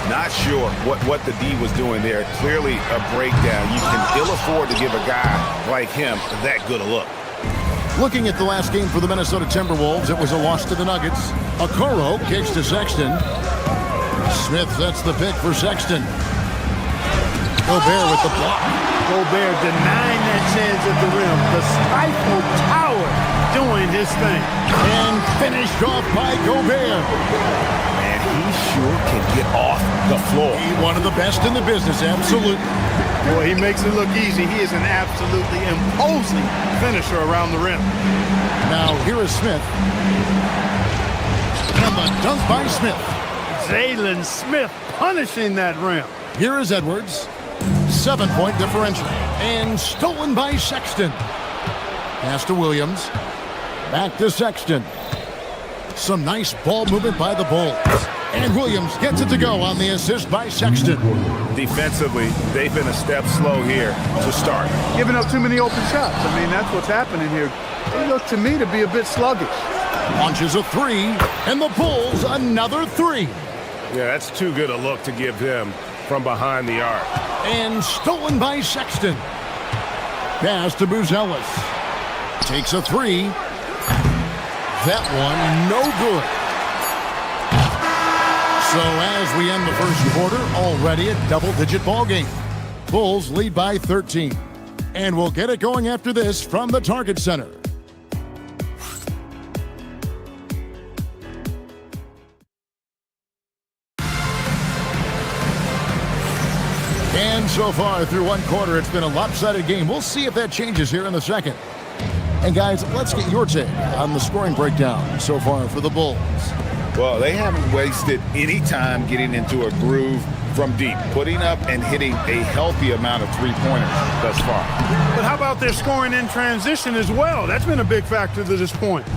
Not sure what the D was doing there. Clearly a breakdown. You can ill afford to give a guy like him that good a look. Looking at the last game for the Minnesota Timberwolves, it was a loss to the Nuggets. Okoro kicks to Sexton. Smith sets the pick for Sexton. Gobert with the block. Gobert denying that chance at the rim. The stifle tower doing his thing. And finished off by Gobert. Man, he sure can get off the floor. He's one of the best in the business, absolutely. Boy, he makes it look easy. He is an absolutely imposing finisher around the rim. Now, here is Smith. And the dunk by Smith. Jalen Smith punishing that rim. Here is Edwards. 7-point differential. And stolen by Sexton. Pass to Williams. Back to Sexton. Some nice ball movement by the Bulls. And Williams gets it to go on the assist by Sexton. Defensively, they've been a step slow here to start. Giving up too many open shots. I mean, that's what's happening here. They look to me to be a bit sluggish. Launches a three, and the Bulls another three. Yeah, that's too good a look to give them from behind the arc. And stolen by Sexton. Pass to Buzelis. Takes a three. That one, no good. So as we end the first quarter, already a double-digit ball game. Bulls lead by 13. And we'll get it going after this from the Target Center. And so far through one quarter, it's been a lopsided game. We'll see if that changes here in the second. And guys, let's get your take on the scoring breakdown so far for the Bulls. Well, they haven't wasted any time getting into a groove from deep, putting up and hitting a healthy amount of three-pointers thus far. But how about their scoring in transition as well? That's been a big factor to this point.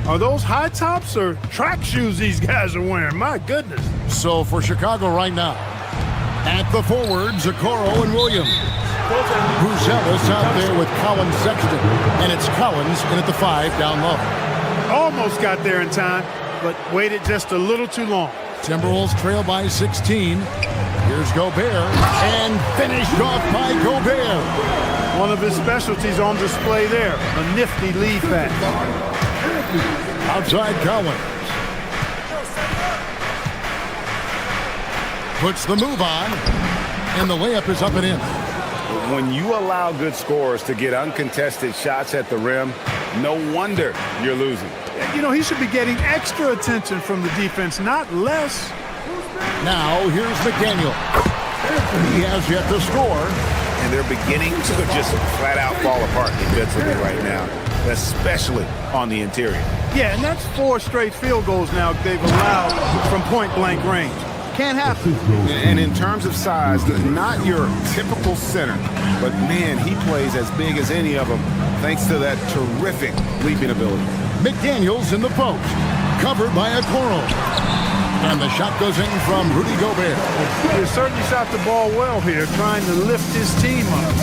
Are those high tops or track shoes these guys are wearing? My goodness. So for Chicago right now, at the forwards, Okoro and Williams. Buzelis out there with Collins Sexton. And it's Collins in at the 5 down low. Almost got there in time, but waited just a little too long. Timberwolves trail by 16. Here's Gobert. And finished off by Gobert. One of his specialties on display there. A nifty lead pass. Outside Collins. Puts the move on. And the layup is up and in. When you allow good scorers to get uncontested shots at the rim, no wonder you're losing. You know, he should be getting extra attention from the defense, not less. Now, here's McDaniel. He has yet to score. And they're beginning to just flat out fall apart defensively right now, especially on the interior. Yeah, and that's 4 straight field goals now they've allowed from point-blank range. Can't happen. And in terms of size, not your typical center, but man, he plays as big as any of them thanks to that terrific leaping ability. McDaniels in the post, covered by Okoro. And the shot goes in from Rudy Gobert. He certainly shot the ball well here, trying to lift his team up.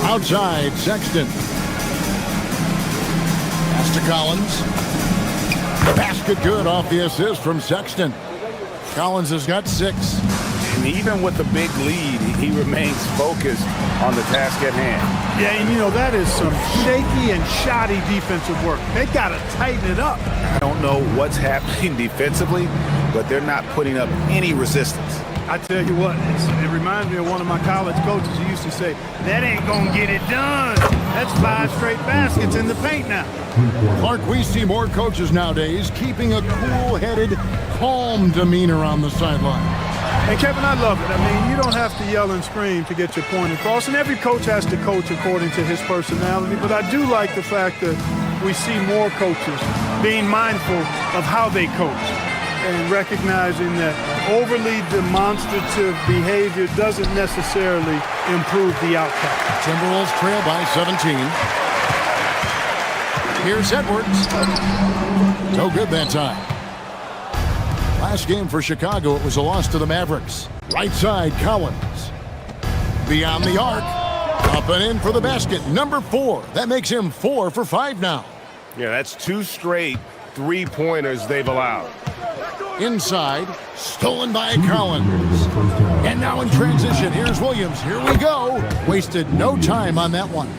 Outside, Sexton. Pass to Collins. Basket good off the assist from Sexton. Collins has got 6. And even with the big lead, he remains focused on the task at hand. Yeah, and you know, that is some shaky and shoddy defensive work. They got to tighten it up. I don't know what's happening defensively, but they're not putting up any resistance. I tell you what, it reminds me of one of my college coaches who used to say, that ain't going to get it done. That's 5 straight baskets in the paint now. Clark, we see more coaches nowadays keeping a cool-headed, calm demeanor on the sideline. And Kevin, I love it. I mean, you don't have to yell and scream to get your point across, and every coach has to coach according to his personality, but I do like the fact that we see more coaches being mindful of how they coach and recognizing that overly demonstrative behavior doesn't necessarily improve the outcome. Timberwolves trail by 17. Here's Edwards. No good that time. Last game for Chicago, it was a loss to the Mavericks. Right side, Collins. Beyond the arc. Up and in for the basket. Number 4. That makes him 4 for 5 now. Yeah, that's 2 straight three-pointers they've allowed. Inside, stolen by Collins. And now in transition, here's Williams. Here we go. Wasted no time on that one.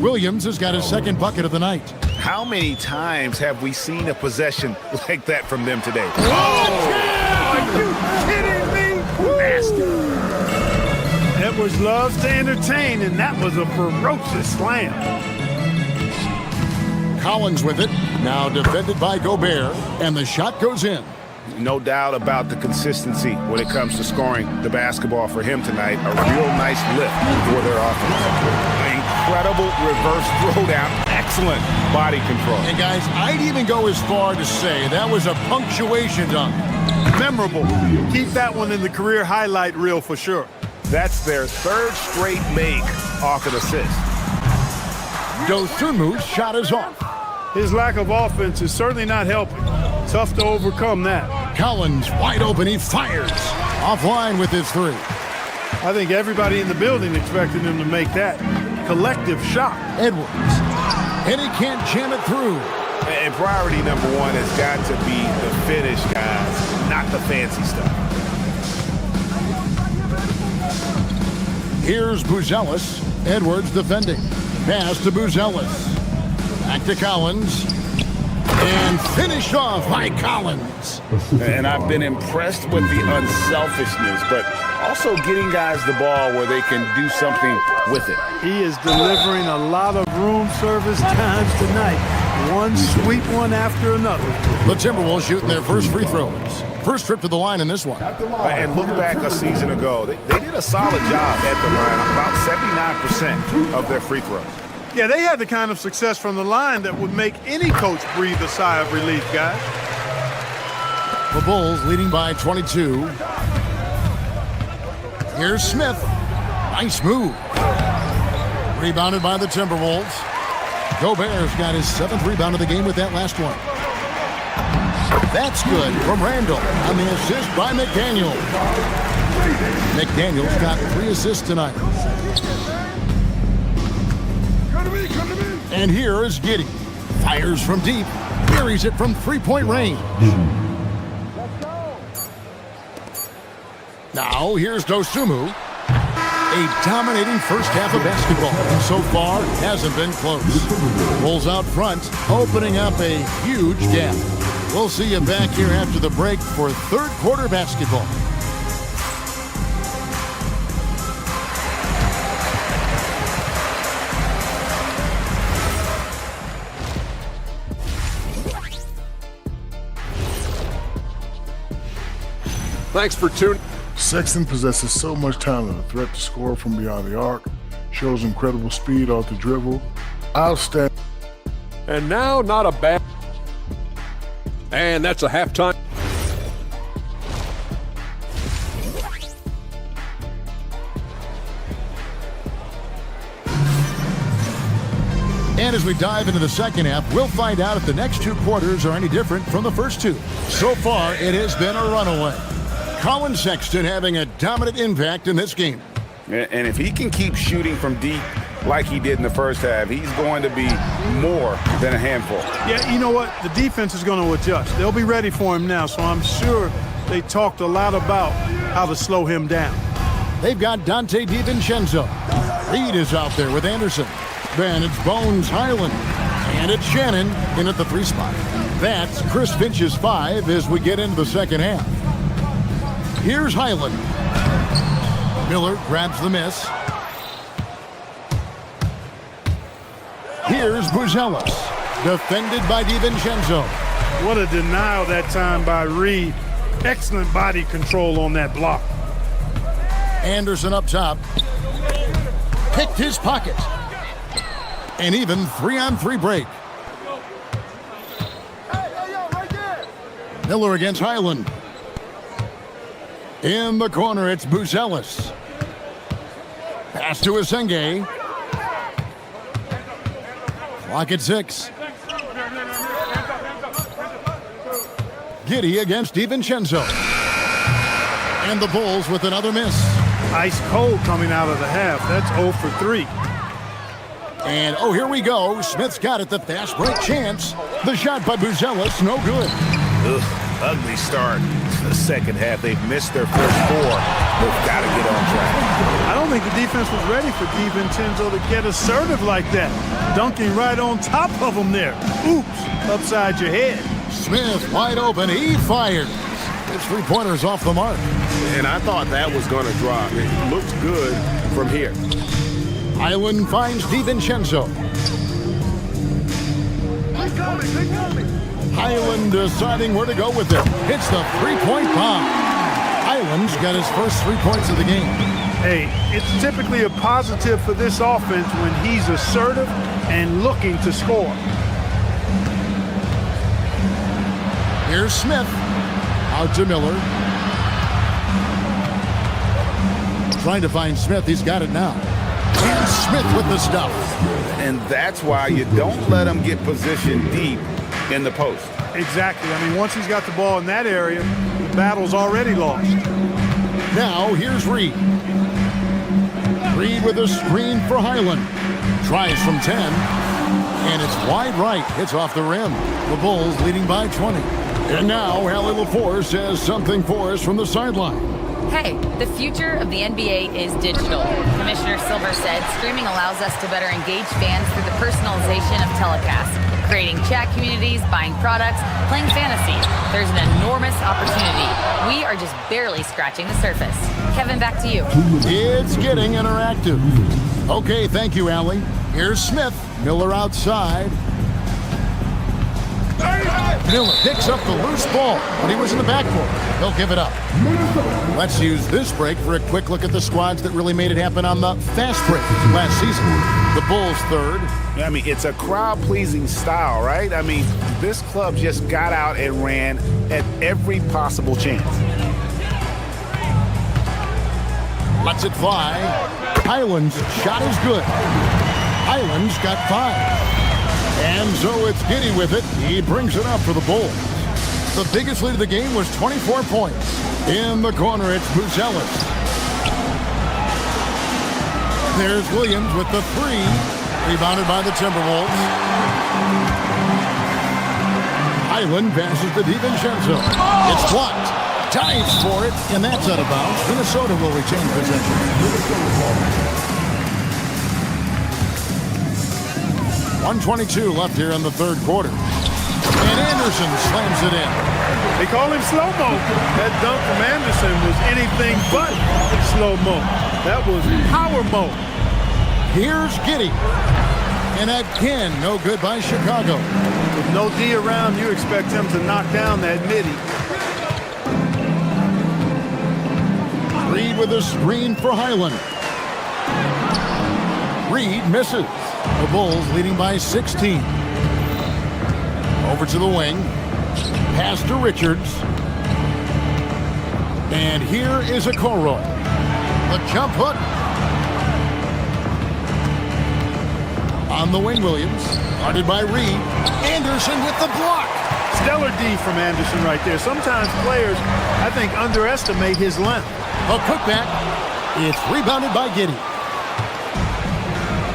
Williams has got his 2nd bucket of the night. How many times have we seen a possession like that from them today? Are you kidding me? Nasty. Edwards loves to entertain, and that was a ferocious slam. Collins with it. Now defended by Gobert, and the shot goes in. No doubt about the consistency when it comes to scoring the basketball for him tonight. A real nice lift for their offense. Incredible reverse throwdown. Excellent body control. And guys, I'd even go as far to say that was a punctuation dunk. memorable. Keep that one in the career highlight reel for sure. That's their third straight make off an assist. Dosumu's shot is off. His lack of offense is certainly not helping. Tough to overcome that. Collins wide open, he fires. Offline with his three. I think everybody in the building expected him to make that collective shot. Edwards, and he can't jam it through. And priority number one has got to be the finish, guys, not the fancy stuff. Here's Buzelis. Edwards defending. Pass to Buzelis. Back to Collins. And finished off by Collins. And I've been impressed with the unselfishness, but also getting guys the ball where they can do something with it. He is delivering a lot of room service times tonight. One sweet one after another. The Timberwolves shooting their first free throws. First trip to the line in this one. And look back a season ago. They did a solid job at the line, about 79% of their free throws. Yeah, they had the kind of success from the line that would make any coach breathe a sigh of relief, guys. The Bulls leading by 22. Here's Smith. Nice move. Rebounded by the Timberwolves. Gobert's got his 7th rebound of the game with that last one. That's good from Randall on the assist by McDaniel. McDaniel's got 3 assists tonight. And here is Giddey. Fires from deep. Buries it from three-point range. Now here's Dosumu. A dominating first half of basketball. And so far, hasn't been close. Rolls out front, opening up a huge gap. We'll see you back here after the break for third quarter basketball. Thanks for tuning. Sexton possesses so much talent, a threat to score from beyond the arc, shows incredible speed off the dribble. Outstanding. And now, not a bad. And that's a halftime. And as we dive into the second half, we'll find out if the next 2 quarters are any different from the first 2. So far, it has been a runaway. Colin Sexton having a dominant impact in this game. And if he can keep shooting from deep like he did in the first half, he's going to be more than a handful. Yeah, you know what? The defense is going to adjust. They'll be ready for him now, so I'm sure they talked a lot about how to slow him down. They've got Dante DiVincenzo. Reed is out there with Anderson. Then it's Bones Highland. And it's Shannon in at the 3 spot. That's Chris Finch's 5 as we get into the second half. Here's Highland. Miller grabs the miss. Here's Buzelis. Defended by DiVincenzo. What a denial that time by Reed. Excellent body control on that block. Anderson up top. Picked his pocket. An even 3-on-3 break. Miller against Highland. In the corner, it's Buzelis. Pass to Asenge. Clock at 6. Giddey against DiVincenzo. And the Bulls with another miss. Ice cold coming out of the half. That's 0 for 3. And, oh, here we go. Smith's got it, the fast break chance. The shot by Buzelis, no good. Ugly start to the second half. They've missed their first 4. They've got to get on track. I don't think the defense was ready for DiVincenzo to get assertive like that. Dunking right on top of him there. Oops, upside your head. Smith wide open, he fires. His 3-pointer's off the mark. And I thought that was going to drop. It looked good from here. Highland finds DiVincenzo. Highland deciding where to go with it. Hits the 3-point bomb. Highland's got his first 3 points of the game. Hey, it's typically a positive for this offense when he's assertive and looking to score. Here's Smith. Out to Miller. Trying to find Smith. He's got it now. And Smith with the stuff. And that's why you don't let him get positioned deep in the post. Exactly. I mean, once he's got the ball in that area, the battle's already lost. Now here's Reed. Reed with a screen for Highland. Tries from 10. And it's wide right. Hits off the rim. The Bulls leading by 20. And now Allie LaForce has something for us from the sideline. Hey, the future of the NBA is digital. Commissioner Silver said streaming allows us to better engage fans through the personalization of telecasts, creating chat communities, buying products, playing fantasy. There's an enormous opportunity. We are just barely scratching the surface. Kevin, back to you. It's getting interactive. Okay, thank you, Allie. Here's Smith. Miller outside. Miller picks up the loose ball, but he was in the backcourt. He'll give it up. Let's use this break for a quick look at the squads that really made it happen on the fast break last season. The Bulls third. I mean, it's a crowd-pleasing style, right? I mean, this club just got out and ran at every possible chance. Lets it fly. Highland's shot is good. Highland's got 5. And so it's Giddey with it. He brings it up for the Bulls. The biggest lead of the game was 24 points. In the corner, it's Buzelis. There's Williams with the 3. Rebounded by the Timberwolves. Highland passes to DiVincenzo. It's blocked. Dives for it, and that's out of bounds. Minnesota will retain possession. 1:22 left here in the third quarter. And Anderson slams it in. They call him slow-mo. That dunk from Anderson was anything but slow-mo. That was power-mo. Here's Giddey. And again, no good by Chicago. With no D around, you expect him to knock down that midi. Reed with a screen for Highland. Reed misses. The Bulls leading by 16. Over to the wing. Pass to Richards. And here is Okoro. A jump hook. On the wing, Williams. Guarded by Reed. Anderson with the block. Stellar D from Anderson right there. Sometimes players, I think, underestimate his length. A putback. It's rebounded by Giddey.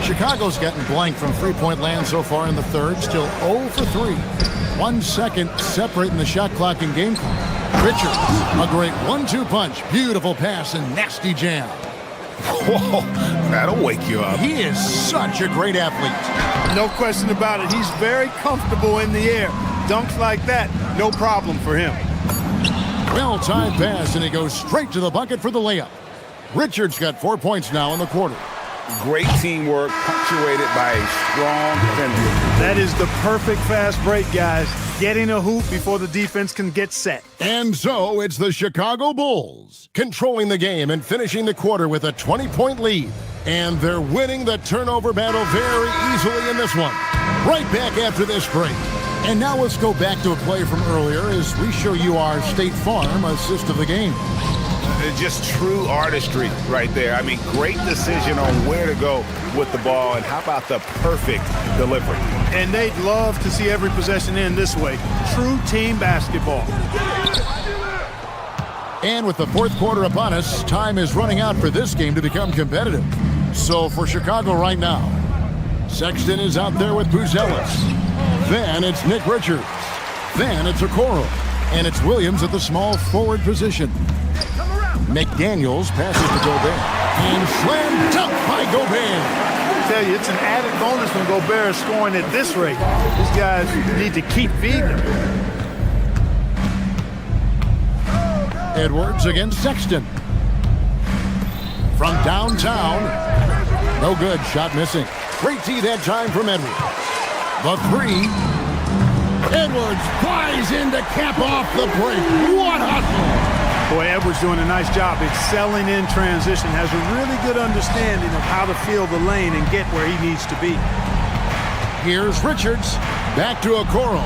Chicago's gotten blank from three-point land so far in the third. Still 0 for 3. 1 second separating the shot clock and game clock. Richards, a great 1-2 punch. Beautiful pass and nasty jam. Whoa, that'll wake you up. He is such a great athlete. No question about it. He's very comfortable in the air. Dunks like that, no problem for him. Well-timed pass, and he goes straight to the bucket for the layup. Richards got 4 points now in the quarter. Great teamwork, punctuated by a strong defender. That is the perfect fast break, guys. Getting a hoop before the defense can get set. And so it's the Chicago Bulls controlling the game and finishing the quarter with a 20-point lead. And they're winning the turnover battle very easily in this one. Right back after this break. And now let's go back to a play from earlier as we show you our State Farm assist of the game. Just true artistry right there. I mean, great decision on where to go with the ball, and how about the perfect delivery? And they'd love to see every possession end this way. True team basketball. And with the fourth quarter upon us, time is running out for this game to become competitive. So for Chicago right now, Sexton is out there with Buzelis. Then it's Nick Richards. Then it's Okoro. And it's Williams at the small forward position. McDaniels passes to Gobert. And slam dunk by Gobert. I tell you, it's an added bonus when Gobert is scoring at this rate. These guys need to keep feeding him. Edwards against Sexton. From downtown. No good. Shot missing. Great tee that time from Edwards. The 3. Edwards flies in to cap off the break. What hustle! Boy, Edwards doing a nice job excelling in transition. Has a really good understanding of how to feel the lane and get where he needs to be. Here's Richards. Back to Okoro.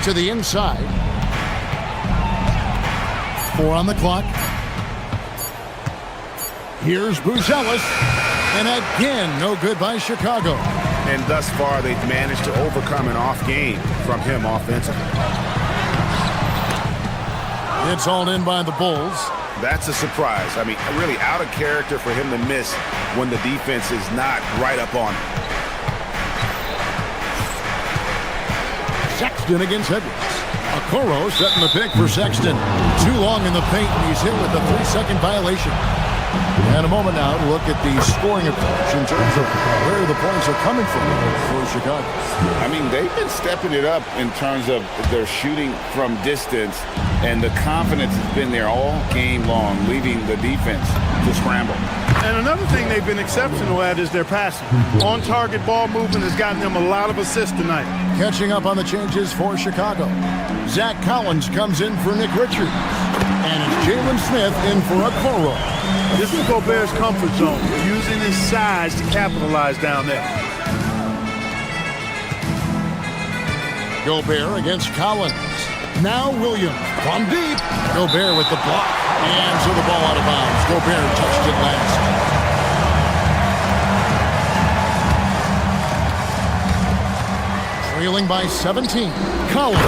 To the inside. 4 on the clock. Here's Buzelis. And again, no good by Chicago. And thus far, they've managed to overcome an off game from him offensively. It's hauled in by the Bulls. That's a surprise. I mean, really out of character for him to miss when the defense is not right up on him. Sexton against Edwards. Okoro setting the pick for Sexton. Too long in the paint, and he's hit with a 3-second violation. And a moment now to look at the scoring approach in terms of where the points are coming from for Chicago. I mean, they've been stepping it up in terms of their shooting from distance, and the confidence has been there all game long, leaving the defense to scramble. And another thing they've been exceptional at is their passing. On-target ball movement has gotten them a lot of assists tonight. Catching up on the changes for Chicago. Zach Collins comes in for Nick Richards. And it's Jalen Smith in for Okoro. This is Gobert's comfort zone, using his size to capitalize down there. Gobert against Collins. Now Williams from deep. Gobert with the block. And so the ball out of bounds. Gobert touched it last. Trailing by 17. Collins.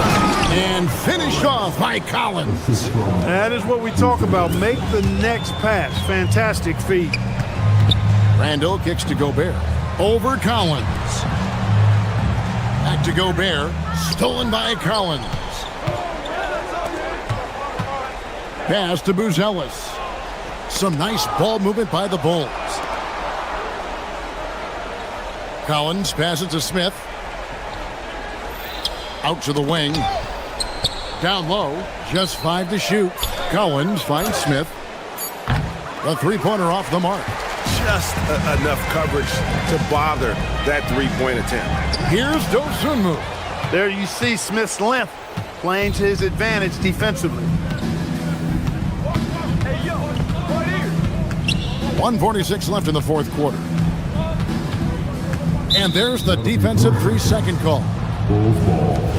And finished off by Collins. That is what we talk about. Make the next pass. Fantastic feed. Randall kicks to Gobert. Over Collins. Back to Gobert. Stolen by Collins. Pass to Buzelis. Some nice ball movement by the Bulls. Collins passes to Smith. Out to the wing. Down low. Just 5 to shoot. Collins finds Smith. A three-pointer off the mark. Just enough coverage to bother that three-point attempt. Here's Dosunmu. There you see Smith's length playing to his advantage defensively. 1:46 left in the fourth quarter. And there's the defensive 3-second call.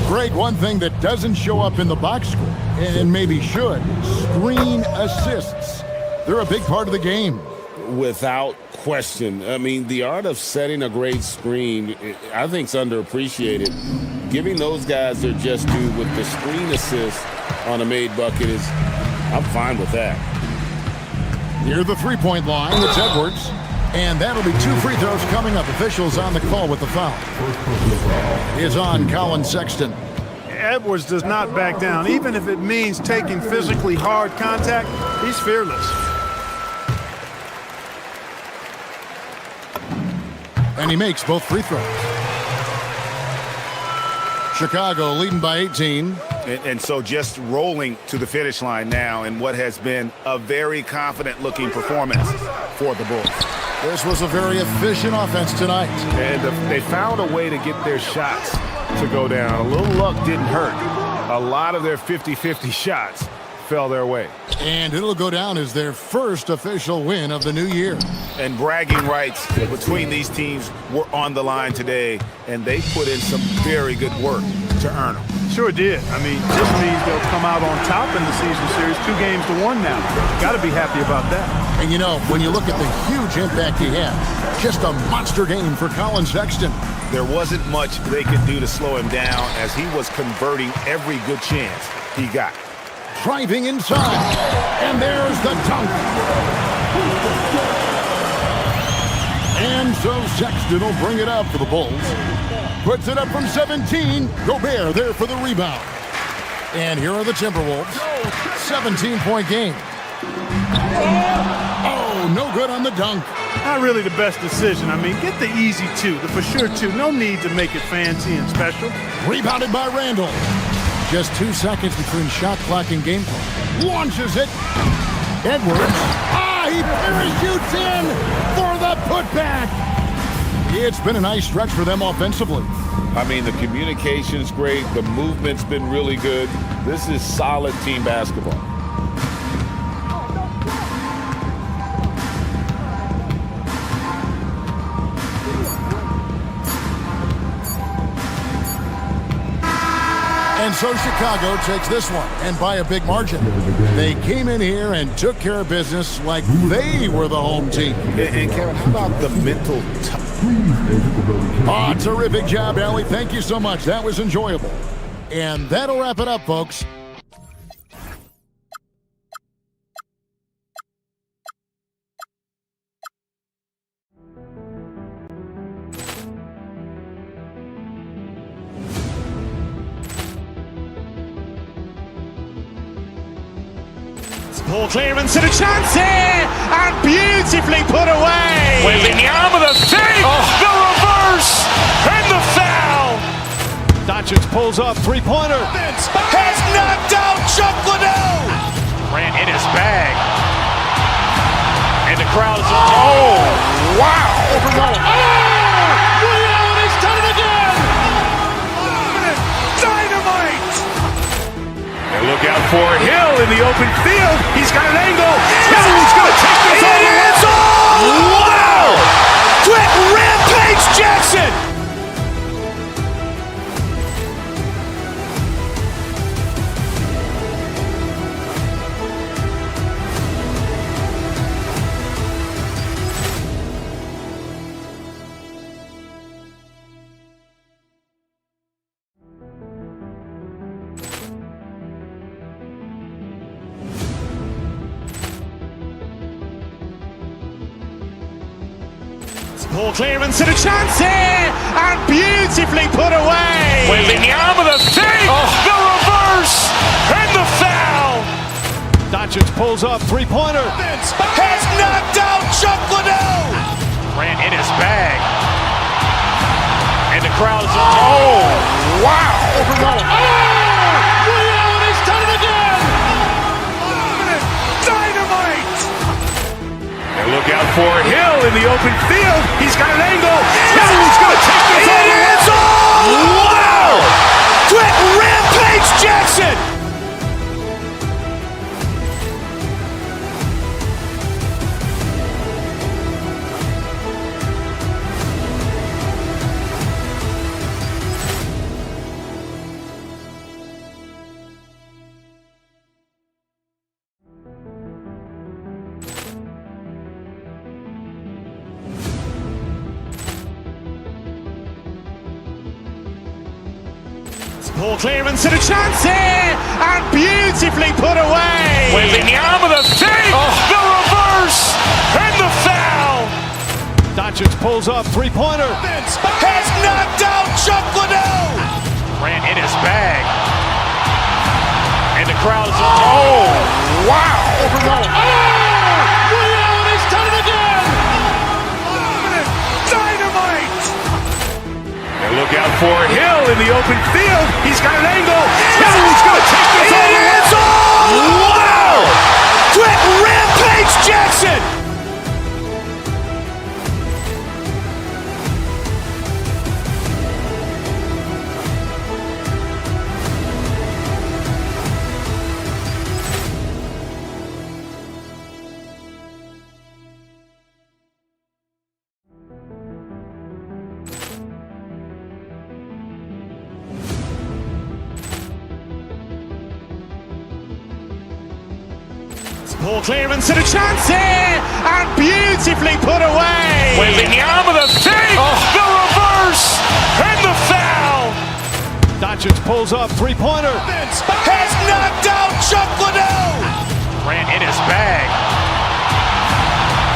Greg, one thing that doesn't show up in the box score, and maybe should, screen assists. They're a big part of the game. Without question. I mean, the art of setting a great screen, I think, is underappreciated. Giving those guys their just due with the screen assist on a made bucket is, I'm fine with that. Near the three-point line, it's Edwards. And that'll be 2 free throws coming up. Officials on the call with the foul. Is on Colin Sexton. Edwards does not back down. Even if it means taking physically hard contact, he's fearless. And he makes both free throws. Chicago leading by 18. And so just rolling to the finish line now in what has been a very confident-looking performance for the Bulls. This was a very efficient offense tonight. And they found a way to get their shots to go down. A little luck didn't hurt. A lot of their 50-50 shots fell their way. And it'll go down as their first official win of the new year. And bragging rights between these teams were on the line today, and they put in some very good work to earn them. Sure did. I mean, this means they'll come out on top in the season series, 2-1 now. Got to be happy about that. And you know, when you look at the huge impact he had, just a monster game for Colin Sexton. There wasn't much they could do to slow him down as he was converting every good chance he got. Driving inside, and there's the dunk. And so Sexton will bring it up for the Bulls. Puts it up from 17. Gobert there for the rebound. And here are the Timberwolves. 17-point game. Oh, no good on the dunk. Not really the best decision. I mean, get the easy 2, the for sure 2. No need to make it fancy and special. Rebounded by Randall. Just 2 seconds between shot clock and game clock. Launches it. Edwards. He parachutes in for the putback. It's been a nice stretch for them offensively. I mean, the communication's great. The movement's been really good. This is solid team basketball. And so Chicago takes this one, and by a big margin. They came in here and took care of business like they were the home team. And Kevin, how about the mental Terrific job, Allie. Thank you so much. That was enjoyable. And that'll wrap it up, folks. Ball clearance and a chance here, and beautifully put away. Wembanyama with a save, the reverse, and the foul. Doncic pulls up, three-pointer. Has knocked out Chuck Liddell. Ran in his bag. And the crowd is, oh, wow. Ray Allen has done it again. Dynamite. And look out for Hill in the open field. He's got an angle. Hill's going to take this all the way. Wow. Quick Rampage Jackson. Ball clearance and a chance here, and beautifully put away. Wembanyama with a save, the reverse, and the foul. Doncic pulls up, three-pointer. Has knocked out Chuck Liddell. Ran in his bag. And the crowd is, oh, wow. Ray Allen has done it again. Dynamite. And look out for Hill in the open field. He's got an angle. Hill's going to take this all the way. Wow. Quick Rampage Jackson. Ball clearance and a chance here, and beautifully put away. Wembanyama with a save, the reverse, and the foul. Doncic pulls up, three-pointer. Has knocked out Chuck Liddell. Ran in his bag. And the crowd is, oh, wow. Ray Allen has done it again. Dynamite. And look out for Hill in the open field. He's got an angle. Hill's going to take this all the way. Wow. Quick Rampage Jackson. Ball clearance and a chance here, and beautifully put away. Wembanyama with a save, the reverse, and the foul. Doncic pulls up, three-pointer. Has knocked out Chuck Liddell. Ran in his bag.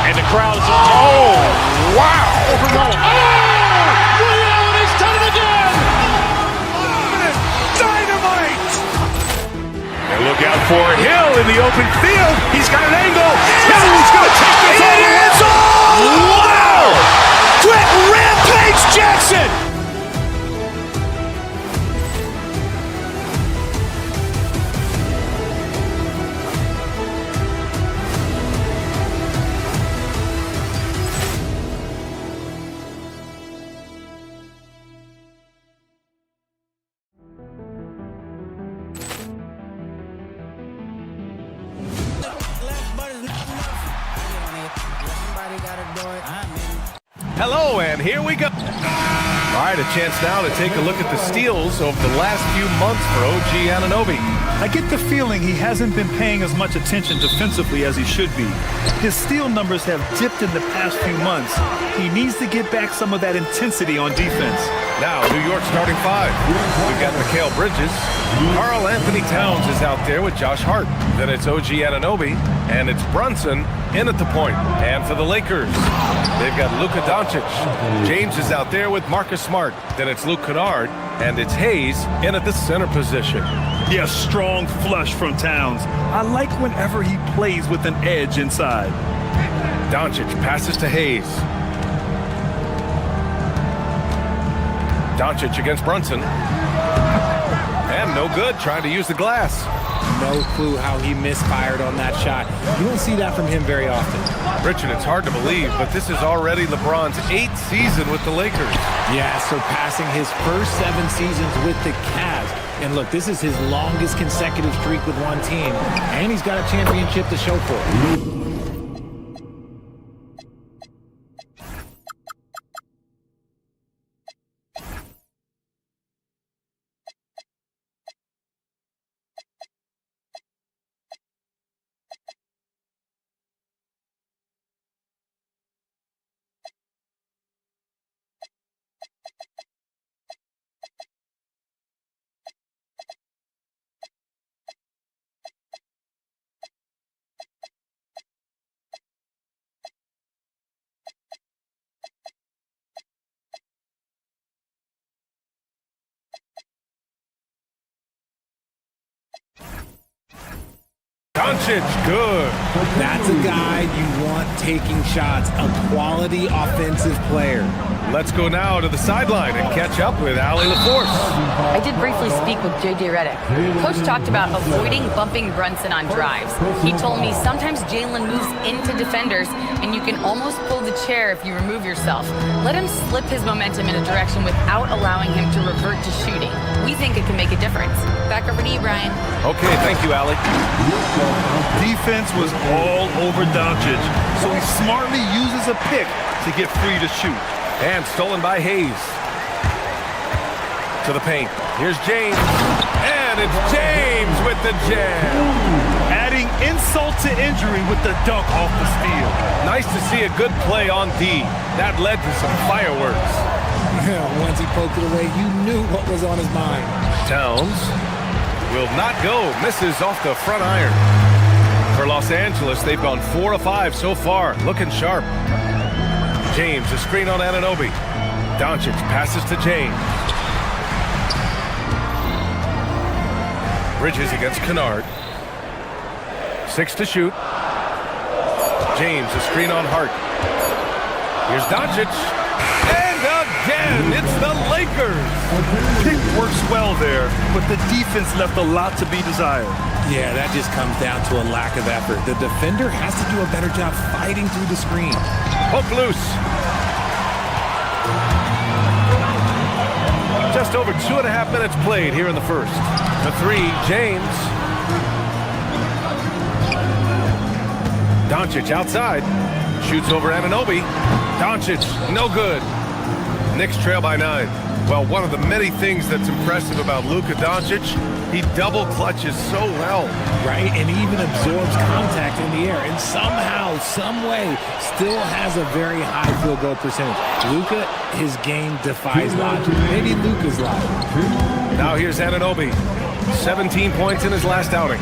And the crowd is, oh, wow. Ray Allen has done it again. Dynamite. And look out for Hill in the open field. He's got an angle. Hill's going to take this all the way. Wow. Quick Rampage Jackson. Hello, and here we go. All right, a chance now to take a look at the steals over the last few months for OG Anunoby. I get the feeling he hasn't been paying as much attention defensively as he should be. His steal numbers have dipped in the past few months. He needs to get back some of that intensity on defense. Now, New York starting five. We've got Mikal Bridges. Karl Anthony Towns is out there with Josh Hart. Then it's OG Anunoby, and it's Brunson in at the point. And for the Lakers, they've got Luka Doncic. James is out there with Marcus Smart. Then it's Luke Kennard, and it's Hayes in at the center position. Yeah, strong flush from Towns. I like whenever he plays with an edge inside. Doncic passes to Hayes. Doncic against Brunson. And no good, trying to use the glass. No clue how he misfired on that shot. You don't see that from him very often. Richard, it's hard to believe, but this is already LeBron's 8th season with the Lakers. Yeah, surpassing his first 7 seasons with the Cavs. And look, this is his longest consecutive streak with one team, and he's got a championship to show for it. Doncic, good. That's a guy you want taking shots, a quality offensive player. Let's go now to the sideline and catch up with Allie LaForce. I did briefly speak with J.J. Redick. Coach talked about avoiding bumping Brunson on drives. He told me sometimes Jalen moves into defenders, and you can almost pull the chair if you remove yourself. Let him slip his momentum in a direction without allowing him to revert to shooting. We think it can make a difference. Back over to you, Brian. Okay, thank you, Allie. Defense was all over Doncic, so he smartly uses a pick to get free to shoot. And stolen by Hayes. To the paint. Here's James. And it's James with the jam. Adding insult to injury with the dunk off the steal. Nice to see a good play on D. That led to some fireworks. Once he poked it away, you knew what was on his mind. Towns will not go. Misses off the front iron. For Los Angeles, they've gone 4 of 5 so far. Looking sharp. James, a screen on Anunoby. Doncic passes to James. Bridges against Kennard. 6 to shoot. James, a screen on Hart. Here's Doncic. And again, it's the Lakers. Pick works well there, but the defense left a lot to be desired. Yeah, that just comes down to a lack of effort. The defender has to do a better job fighting through the screen. Hook loose. Just over 2.5 minutes played here in the first. The 3, James. Doncic outside. Shoots over Anunoby. Doncic, no good. Knicks trail by 9. Well, one of the many things that's impressive about Luka Doncic, he double clutches so well. Right, and he even absorbs contact in the air, and somehow, some way, still has a very high field goal percentage. Luka, his game defies logic. Maybe Luka's logic. Now here's Anunoby. 17 points in his last outing.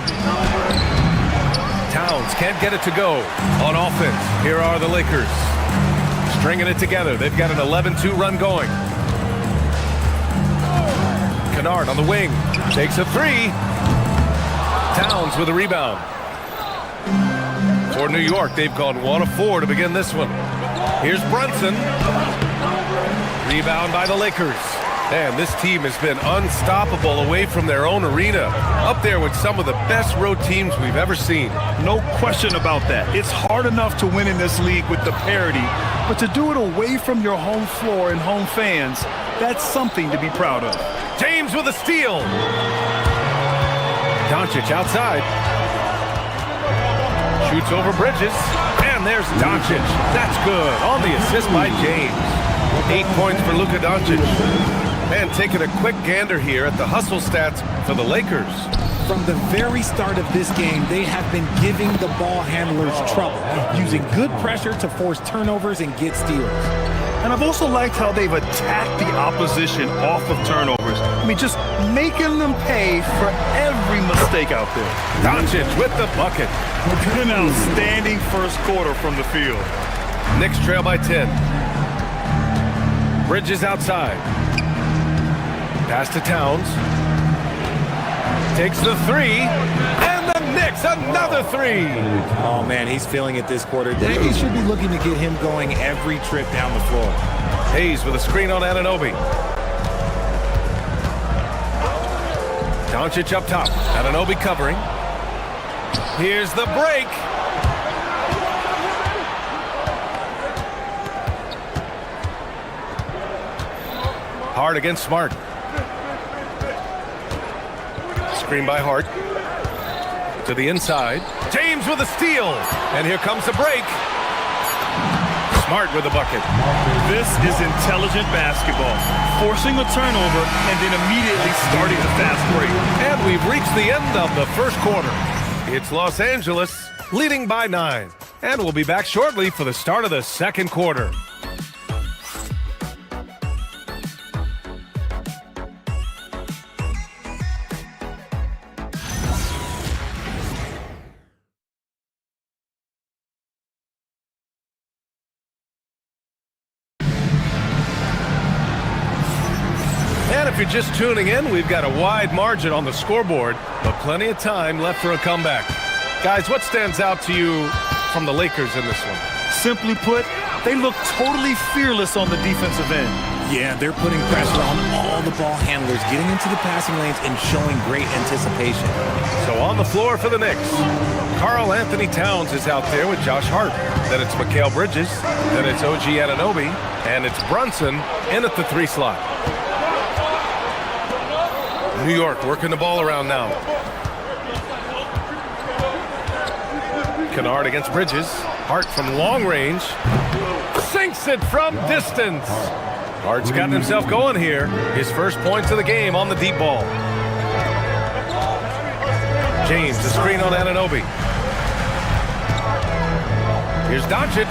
Towns can't get it to go on offense. Here are the Lakers. Stringing it together. They've got an 11-2 run going. Kennard on the wing. Takes a 3. Towns with a rebound. For New York, they've gone 1 of 4 to begin this one. Here's Brunson. Rebound by the Lakers. And this team has been unstoppable away from their own arena. Up there with some of the best road teams we've ever seen. No question about that. It's hard enough to win in this league with the parity, but to do it away from your home floor and home fans, that's something to be proud of. James with a steal. Doncic outside. Shoots over Bridges. And there's Doncic. That's good. On the assist by James. 8 points for Luka Doncic. And taking a quick gander here at the hustle stats for the Lakers. From the very start of this game, they have been giving the ball handlers trouble, using good pressure to force turnovers and get steals. And I've also liked how they've attacked the opposition off of turnovers. I mean, just making them pay for every mistake out there. Doncic with the bucket. An outstanding first quarter from the field. Knicks trail by 10. Bridges outside. Pass to Towns. Takes the three. And the Knicks, another three. Oh, man, he's feeling it this quarter. They should be looking to get him going every trip down the floor. Hayes with a screen on Anunoby. Doncic up top. Anunoby covering. Here's the break. Hart against Smart. Screen by Hart. To the inside. James with a steal. And here comes the break. Smart with a bucket. This is intelligent basketball. Forcing a turnover and then immediately starting the fast break. And we've reached the end of the first quarter. It's Los Angeles leading by 9. And we'll be back shortly for the start of the second quarter. And if you're just tuning in, we've got a wide margin on the scoreboard, but plenty of time left for a comeback. Guys, what stands out to you from the Lakers in this one? Simply put, they look totally fearless on the defensive end. Yeah, they're putting pressure on all the ball handlers, getting into the passing lanes and showing great anticipation. So on the floor for the Knicks, Karl Anthony Towns is out there with Josh Hart. Then it's Mikal Bridges. Then it's OG Anunoby. And it's Brunson in at the 3 slot. New York working the ball around now. Kennard against Bridges. Hart from long range. Sinks it from distance. Hart's gotten himself going here. His first points of the game on the deep ball. James, the screen on Anunoby. Here's Doncic.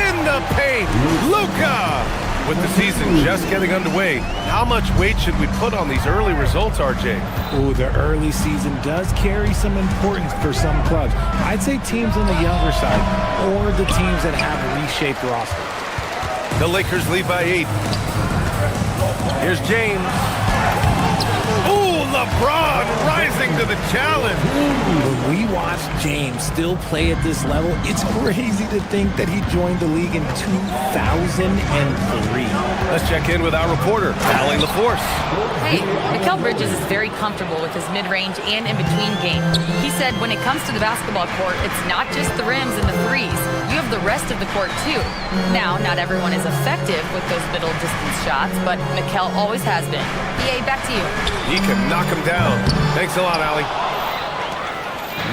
In the paint. Luka! With the season just getting underway, how much weight should we put on these early results, RJ? Ooh, the early season does carry some importance for some clubs. I'd say teams on the younger side or the teams that have a reshaped roster. The Lakers lead by 8. Here's James. Ooh, LeBron rising to the challenge. When we watch James still play at this level, it's crazy to think that he joined the league in 2003. Let's check in with our reporter, Allie LaForce. Hey, Mikal Bridges is very comfortable with his mid-range and in-between game. He said when it comes to the basketball court, it's not just the rims and the threes. You have the rest of the court, too. Now, not everyone is effective with those middle-distance shots, but Mikal always has been. BA, back to you. He can knock him down. Thanks a lot, Allie.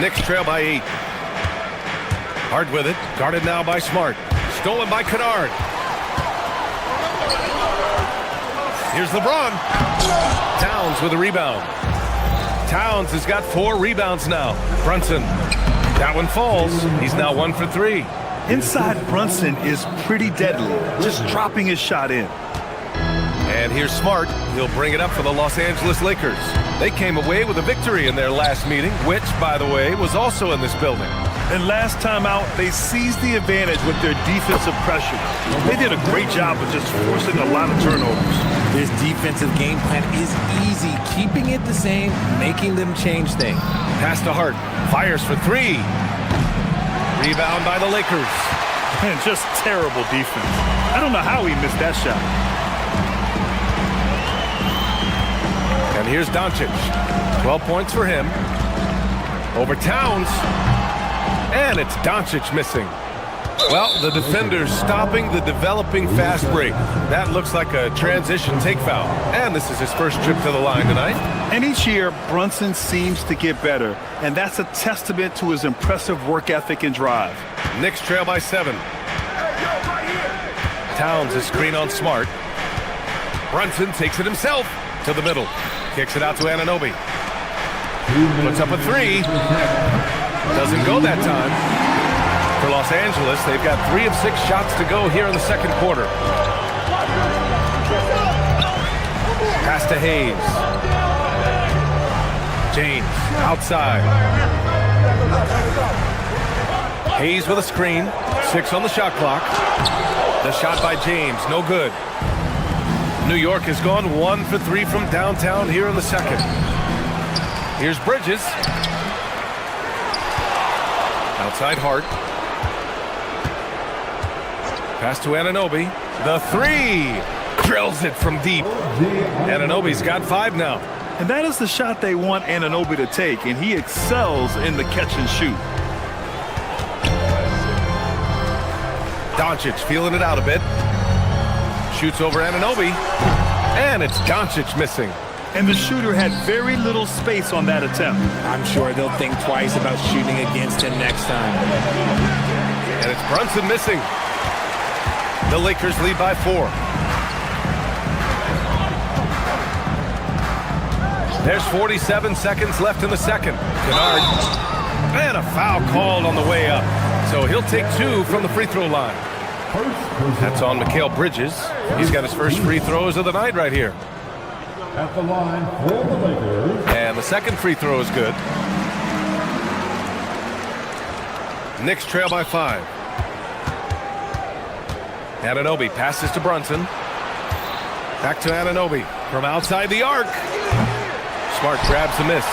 Knicks trail by 8. Hard with it. Guarded now by Smart. Stolen by Kennard. Here's LeBron. Towns with a rebound. Towns has got 4 rebounds now. Brunson. That one falls. He's now 1 for 3. Inside Brunson is pretty deadly, just dropping his shot in. And here's Smart. He'll bring it up for the Los Angeles Lakers. They came away with a victory in their last meeting, which, by the way, was also in this building. And last time out, they seized the advantage with their defensive pressure. They did a great job of just forcing a lot of turnovers. This defensive game plan is easy, keeping it the same, making them change things. Pass to Hart. Fires for 3. Rebound by the Lakers. Man, just terrible defense. I don't know how he missed that shot. And here's Doncic. 12 points for him. Over Towns. And it's Doncic missing. Well, the defender's stopping the developing fast break. That looks like a transition take foul. And this is his first trip to the line tonight. And each year, Brunson seems to get better. And that's a testament to his impressive work ethic and drive. Knicks trail by 7. Towns is screen on Smart. Brunson takes it himself to the middle. Kicks it out to Anunoby. Puts up a three. Doesn't go that time. For Los Angeles, they've got 3 of 6 shots to go here in the second quarter. Pass to Hayes. James outside. Hayes with a screen. 6 on the shot clock. The shot by James, no good. New York has gone 1 for 3 from downtown here in the second. Here's Bridges. Outside Hart. Pass to Anunoby. The three. Drills it from deep. Anunoby's got 5 now. And that is the shot they want Anunoby to take, and he excels in the catch and shoot. Doncic feeling it out a bit. Shoots over Anunoby. And it's Doncic missing. And the shooter had very little space on that attempt. I'm sure they'll think twice about shooting against him next time. And it's Brunson missing. The Lakers lead by 4. There's 47 seconds left in the second. Kennard. And a foul called on the way up. So he'll take 2 from the free throw line. That's on Mikal Bridges. He's got his first free throws of the night right here. At the line for the Lakers. And the second free throw is good. Knicks trail by 5. Anunoby passes to Brunson. Back to Anunoby from outside the arc. Smart grabs the miss.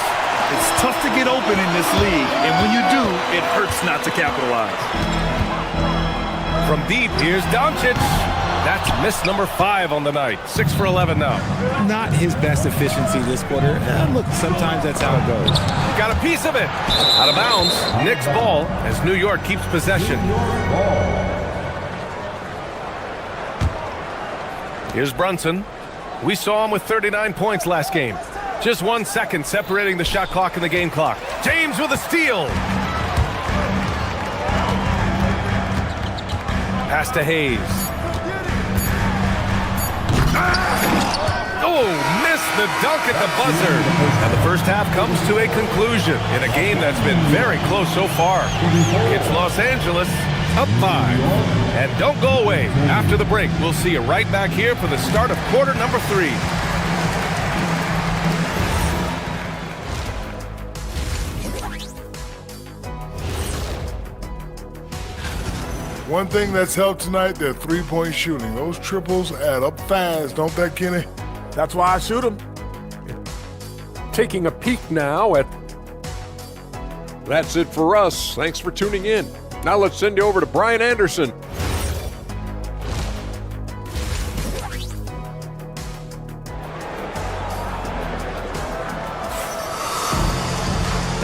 It's tough to get open in this league, and when you do, it hurts not to capitalize. From deep, here's Doncic. That's miss number 5 on the night. 6 for 11 now. Not his best efficiency this quarter. Look, sometimes that's how it goes. Got a piece of it. Out of bounds. Knicks ball as New York keeps possession. Here's Brunson. We saw him with 39 points last game. Just 1 second separating the shot clock and the game clock. James with a steal. Pass to Hayes. Oh, missed the dunk at the buzzer. And the first half comes to a conclusion in a game that's been very close so far. It's Los Angeles up 5. And don't go away. After the break, we'll see you right back here for the start of quarter number 3. One thing that's helped tonight, their three-point shooting. Those triples add up fast, don't they, Kenny? That's why I shoot them. Taking a peek now at... That's it for us. Thanks for tuning in. Now let's send you over to Brian Anderson.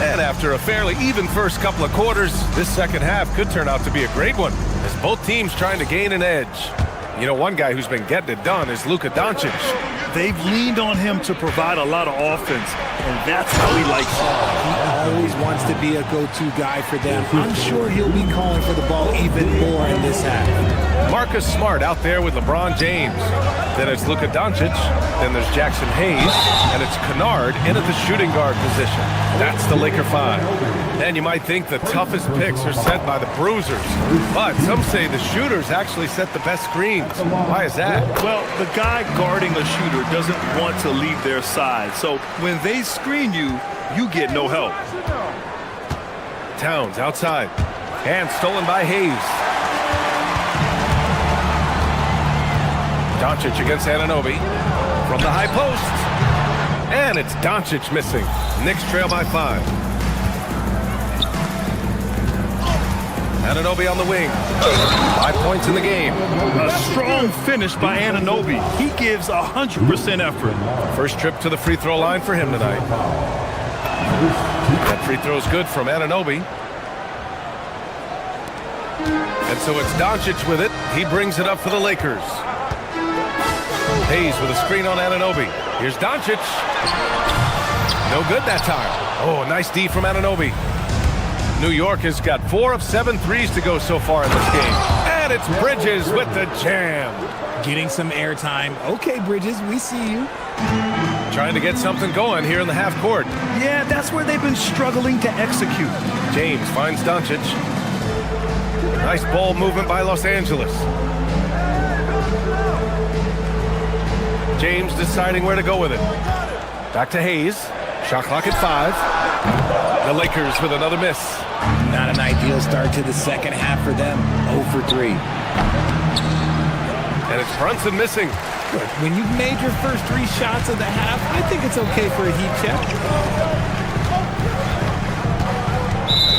And after a fairly even first couple of quarters, this second half could turn out to be a great one, as both teams trying to gain an edge. You know, one guy who's been getting it done is Luka Doncic. They've leaned on him to provide a lot of offense, and that's how he likes it. He always wants to be a go-to guy for them. I'm sure he'll be calling for the ball even more in this half. Marcus Smart out there with LeBron James. Then it's Luka Doncic. Then there's Jackson Hayes. And it's Kennard in at the shooting guard position. That's the Laker 5. And you might think the toughest picks are set by the bruisers. But some say the shooters actually set the best screens. Why is that? Well, the guy guarding a shooter doesn't want to leave their side. So when they screen you, you get no help. Towns outside. And stolen by Hayes. Doncic against Anunoby. From the high post. And it's Doncic missing. Knicks trail by 5. Anunoby on the wing. 5 points in the game. A strong finish by Anunoby. He gives 100% effort. First trip to the free throw line for him tonight. That free throw is good from Anunoby. And so it's Doncic with it. He brings it up for the Lakers. Hayes with a screen on Anunoby. Here's Doncic. No good that time. Oh, nice D from Anunoby. New York has got 4 of 7 threes to go so far in this game. And And it's Bridges with the jam. Getting some airtime. Okay, Bridges, we see you. Trying to get something going here in the half court. Yeah, that's where they've been struggling to execute. James finds Doncic. Nice ball movement by Los Angeles. James deciding where to go with it. Back to Hayes. Shot clock at 5. The Lakers with another miss. Not an ideal start to the second half for them. 0 for 3. And it's Brunson missing. Look, when you've made your first 3 shots of the half, I think it's okay for a heat check.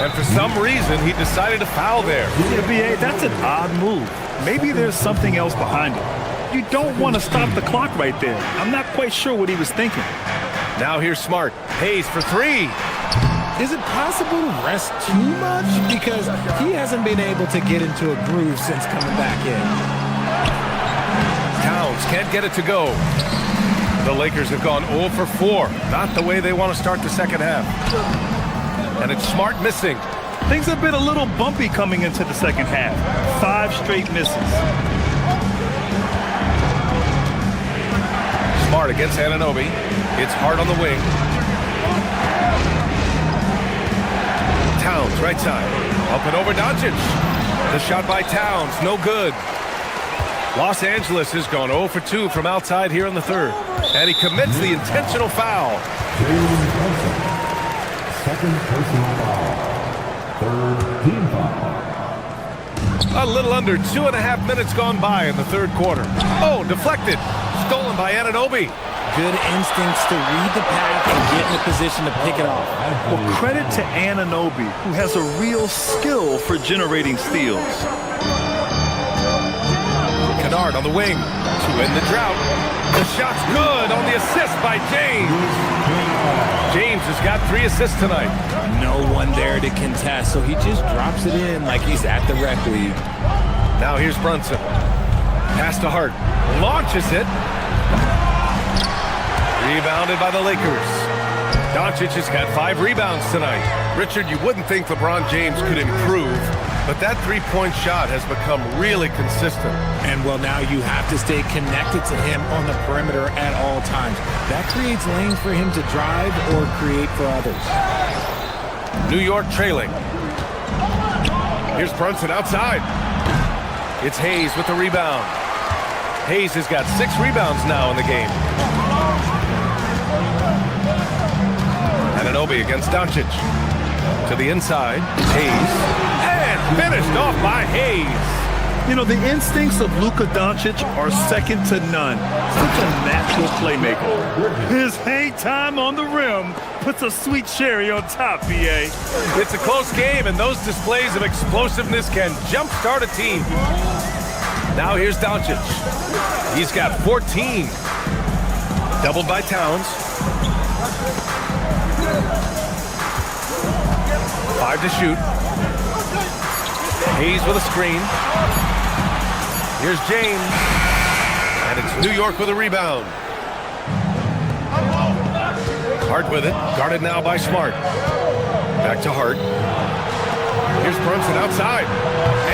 And for some reason, he decided to foul there. Yeah, B.A., that's an odd move. Maybe there's something else behind it. You don't want to stop the clock right there. I'm not quite sure what he was thinking. Now here's Smart. Hayes for 3. Is it possible to rest too much? Because he hasn't been able to get into a groove since coming back in. Towns can't get it to go. The Lakers have gone 0 for 4. Not the way they want to start the second half. And it's Smart missing. Things have been a little bumpy coming into the second half. 5 straight misses. Smart against Anunoby. It's Hart on the wing. Towns, right side. Up and over Doncic. The shot by Towns, no good. Los Angeles has gone 0 for 2 from outside here in the third. And he commits the intentional foul. Second personal foul. Third team foul. A little under 2.5 minutes gone by in the third quarter. Oh, deflected. Stolen by Anunoby. Good instincts to read the path and get in a position to pick it off. Well, credit to Anunoby, who has a real skill for generating steals. Kennard on the wing to end the drought. The shot's good on the assist by James. James has got 3 assists tonight. No one there to contest, so he just drops it in like he's at the rec league. Now here's Brunson. Pass to Hart. Launches it. Rebounded by the Lakers. Doncic has got 5 rebounds tonight. Richard, you wouldn't think LeBron James could improve, but that 3-point shot has become really consistent. And well, now you have to stay connected to him on the perimeter at all times. That creates lanes for him to drive or create for others. New York trailing. Here's Brunson outside. It's Hayes with the rebound. Hayes has got 6 rebounds now in the game. Anunoby against Doncic. To the inside, Hayes. And finished off by Hayes. You know, the instincts of Luka Doncic are second to none. Such a natural playmaker. His hang time on the rim puts a sweet cherry on top, B.A. It's a close game, and those displays of explosiveness can jumpstart a team. Now here's Doncic. He's got 14. Doubled by Towns. 5 to shoot. Hayes with a screen. Here's James. And it's New York with a rebound. Hart with it. Guarded now by Smart. Back to Hart. Here's Brunson outside.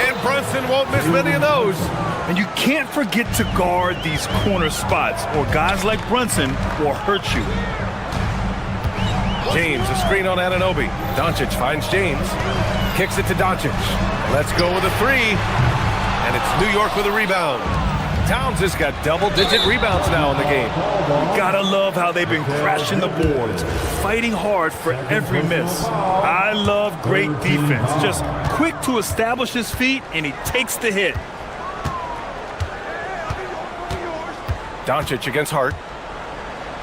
And Brunson won't miss many of those. And you can't forget to guard these corner spots, or guys like Brunson will hurt you. James, a screen on Anunoby. Doncic finds James. Kicks it to Doncic. Let's go with a 3. And it's New York with a rebound. Towns has got double-digit rebounds now in the game. You gotta love how they've been crashing the boards, fighting hard for every miss. I love great defense. Just quick to establish his feet, and he takes the hit. Doncic against Hart.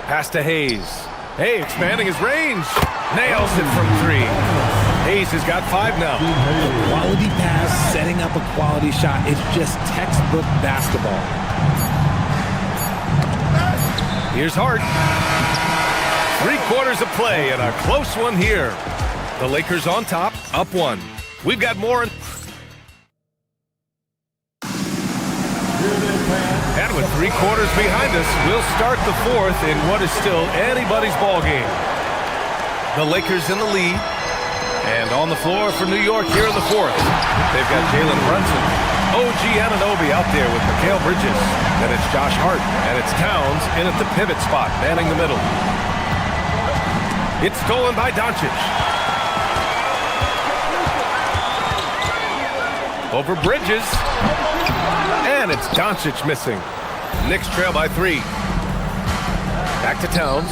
Pass to Hayes. Hey, expanding his range. Nails it from 3. Hayes has got 5 now. Quality pass, setting up a quality shot. It's just textbook basketball. Here's Hart. 3 quarters of play and a close one here. The Lakers on top, up 1. We've got more. And with 3 quarters behind us, we'll start the 4th in what is still anybody's ball game. The Lakers in the lead. And on the floor for New York here in the 4th. They've got Jalen Brunson. OG Anunoby out there with Mikal Bridges. Then it's Josh Hart, and it's Towns in at the pivot spot, manning the middle. It's stolen by Doncic. Over Bridges. And it's Doncic missing. Knicks trail by 3. Back to Towns.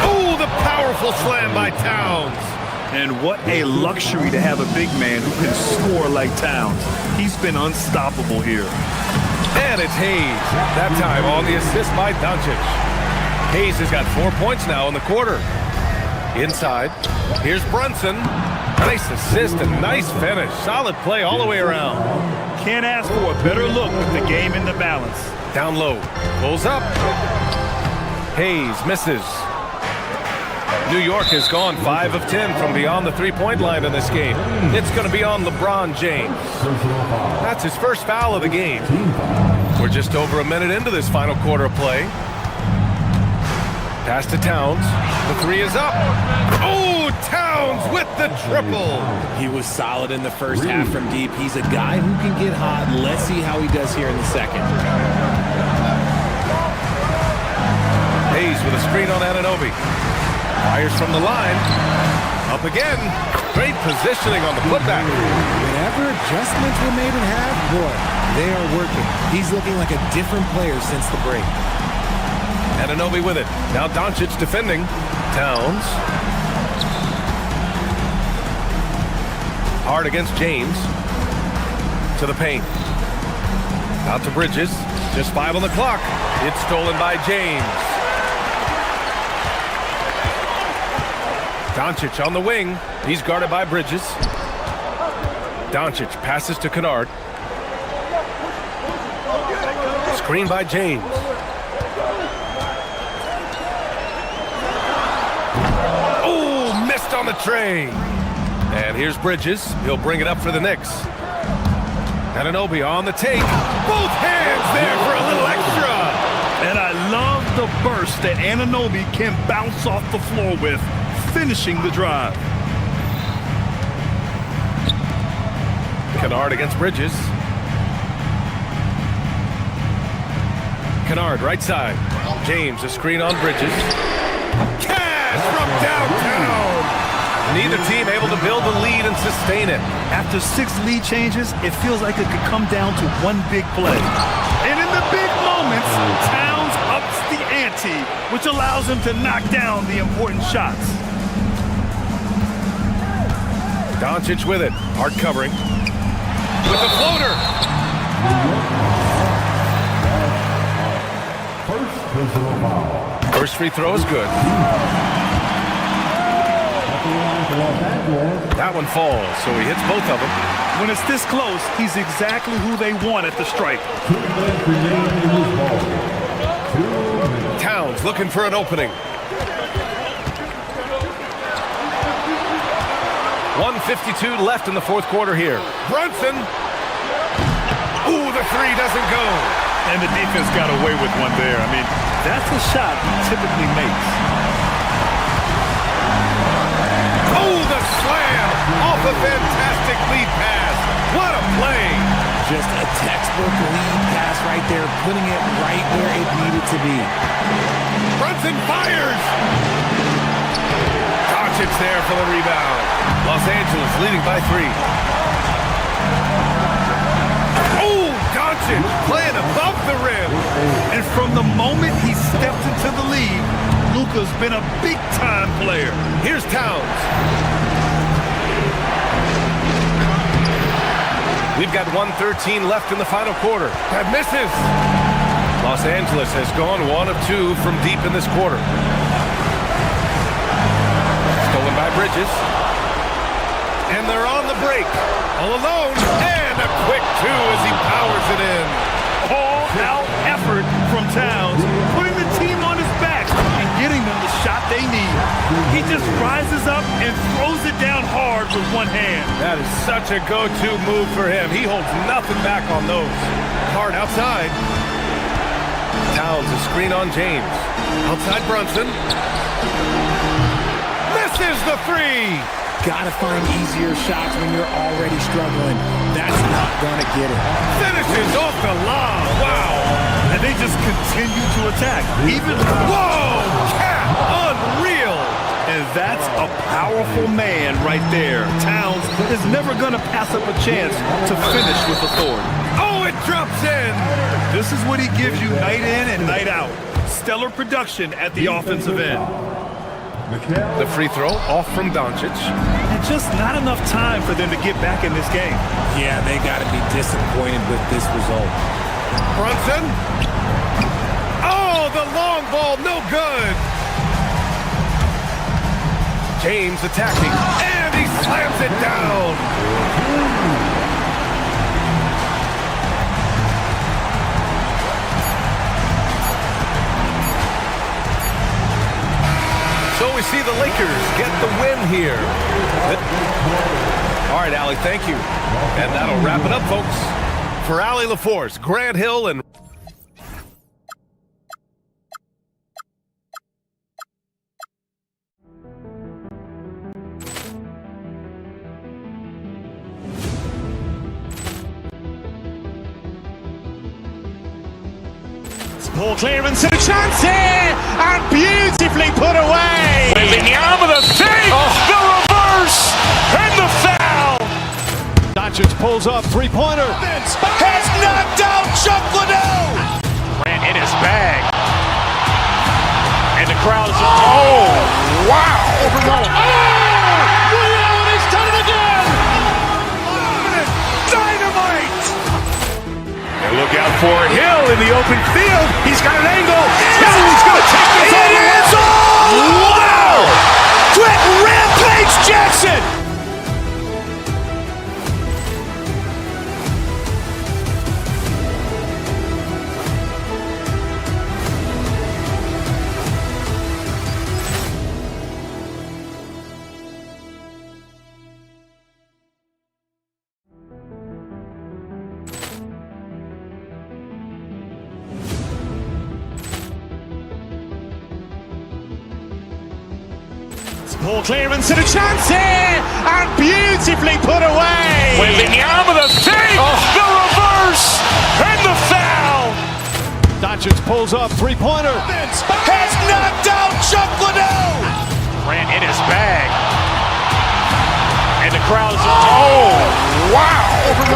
Oh, the powerful slam by Towns. And what a luxury to have a big man who can score like Towns. He's been unstoppable here. And it's Hayes. That time on the assist by Doncic. Hayes has got 4 points now in the quarter. Inside. Here's Brunson. Nice assist and nice finish. Solid play all the way around. Can't ask for a better look with the game in the balance. Down low. Pulls up. Hayes misses. New York has gone 5 of 10 from beyond the three-point line in this game. It's going to be on LeBron James. That's his first foul of the game. We're just over a minute into this final quarter of play. Pass to Towns. The 3 is up. Oh, Towns with the triple. He was solid in the first half from deep. He's a guy who can get hot. Let's see how he does here in the second. Hayes with a screen on Anunoby. Fires from the line. Up again. Great positioning on the putback. Whenever adjustments were made in half, boy, they are working. He's looking like a different player since the break. Anunoby with it. Now Doncic defending. Towns. Hard against James. To the paint. Out to Bridges. Just 5 on the clock. It's stolen by James. Doncic on the wing. He's guarded by Bridges. Doncic passes to Kennard. Screen by James. Oh, missed on the tray. And here's Bridges. He'll bring it up for the Knicks. Anunoby on the take. Both hands there for a little extra. And I love the burst that Anunoby can bounce off the floor with, finishing the drive. Kennard against Bridges. Kennard right side. James a screen on Bridges. Cash from downtown. Neither team able to build the lead and sustain it. After 6 lead changes, it feels like it could come down to one big play. And in the big moments, Towns ups the ante, which allows him to knock down the important shots. Doncic with it. Hard covering. With the floater. First free throw is good. That one falls, so he hits both of them. When it's this close, he's exactly who they want at the stripe. Towns looking for an opening. 1:52 left in the fourth quarter here. Brunson. Ooh, the 3 doesn't go. And the defense got away with one there. I mean, that's a shot he typically makes. Oh, the slam off a fantastic lead pass. What a play. Just a textbook lead pass right there, putting it right where it needed to be. Brunson fires. Doncic there for the rebound. Los Angeles leading by 3. Oh, Doncic playing above the rim. And from the moment he stepped into the league, Luka's been a big-time player. Here's Towns. We've got 1:13 left in the final quarter. That misses. Los Angeles has gone 1 of 2 from deep in this quarter. Stolen by Bridges. And they're on the break. All alone. And a quick 2 as he powers it in. All-out effort from Towns, putting the team on his back and getting them the shot they need. He just rises up and throws it down hard with one hand. That is such a go-to move for him. He holds nothing back on those. Hard outside. Towns a screen on James. Outside Brunson. Misses the 3. Gotta find easier shots when you're already struggling. That's not gonna get it. Finishes off the lob. Wow. And they just continue to attack. Even, whoa, Cap, unreal. And that's a powerful man right there. Towns is never gonna pass up a chance to finish with authority. Oh, it drops in. This is what he gives you night in and night out. Stellar production at the offensive end. The free throw off from Doncic. And just not enough time for them to get back in this game. Yeah, they got to be disappointed with this result. Brunson. Oh, the long ball, no good. James attacking, and he slams it down. So we see the Lakers get the win here. All right, Allie, thank you. And that'll wrap it up, folks. For Allie LaForce, Grant Hill, and Ball clearance and a chance here, and beautifully put away. With the arm of the fake, the reverse, and the foul. Doncic pulls up, three-pointer. Has knocked out Chuck Liddell. Ran in his bag. And the crowd is, oh, wow. He's done it again. Dynamite. And look out for Hill in the open field. He's got an angle. He's going to take this all the way. Wow! Quick Rampage Jackson. Ball clearance and a chance here, and beautifully put away. With the arm of the fake, the reverse, and the foul. Doncic pulls up, three-pointer. Has knocked out Chuck Liddell. Ran in his bag. And the crowd is, oh, wow. He's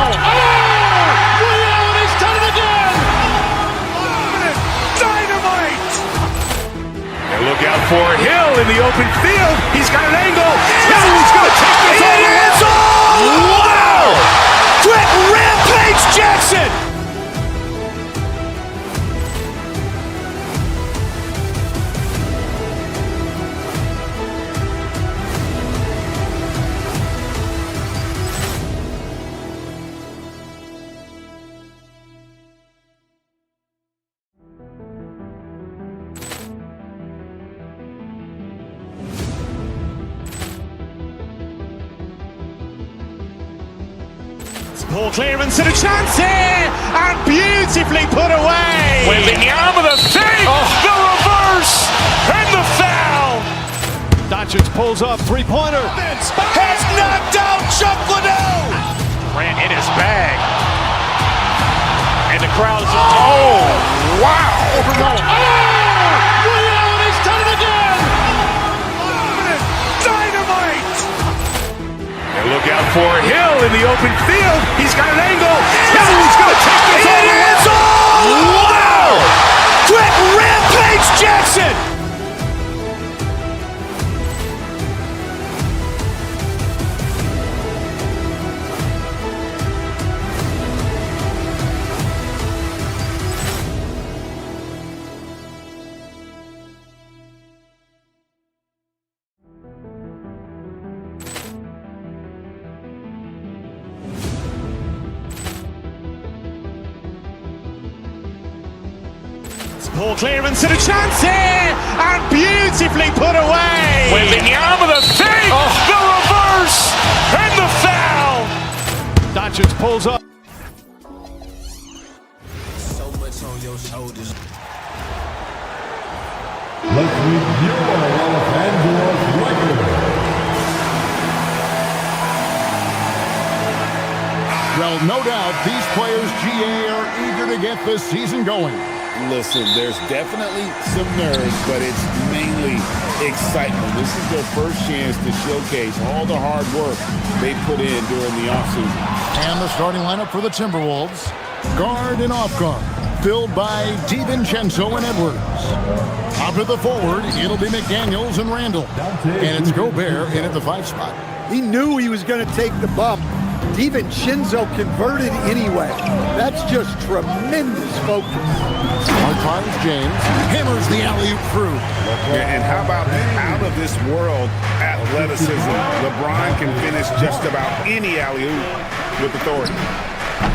done it again. Dynamite. And look out for Hill in the open field. He's got an angle. He's going to take this all the way. Wow! Quick Rampage Jackson. Ball clearance and a chance here, and beautifully put away. With the arm of the fake, the reverse, and the foul. Doncic pulls up, three-pointer. Has knocked out Chuck Liddell. Ran in his bag. And the crowd is, oh, wow. He's done it again. Dynamite. And look out for Hill in the open field. He's got an angle. He's going to take this all the way. Wow! Quick Rampage Jackson. Ball clearance and a chance here, and beautifully put away. With the arm of the fake, the reverse, and the foul. Doncic pulls up. So much on your shoulders. Let's review our Los Angeles Lakers. Well, no doubt these players, GA, are eager to get this season going. Listen, there's definitely some nerves, but it's mainly excitement. This is their first chance to showcase all the hard work they put in during the offseason. And the starting lineup for the Timberwolves. Guard and off guard, filled by DiVincenzo and Edwards. Top of the forward, it'll be McDaniels and Randall. And it's Gobert in at the 5 spot. He knew he was going to take the bump. DiVincenzo converted anyway. That's just tremendous focus. Smart finds James, hammers the alley-oop through. And how about out of this world athleticism? LeBron can finish just about any alley-oop with authority.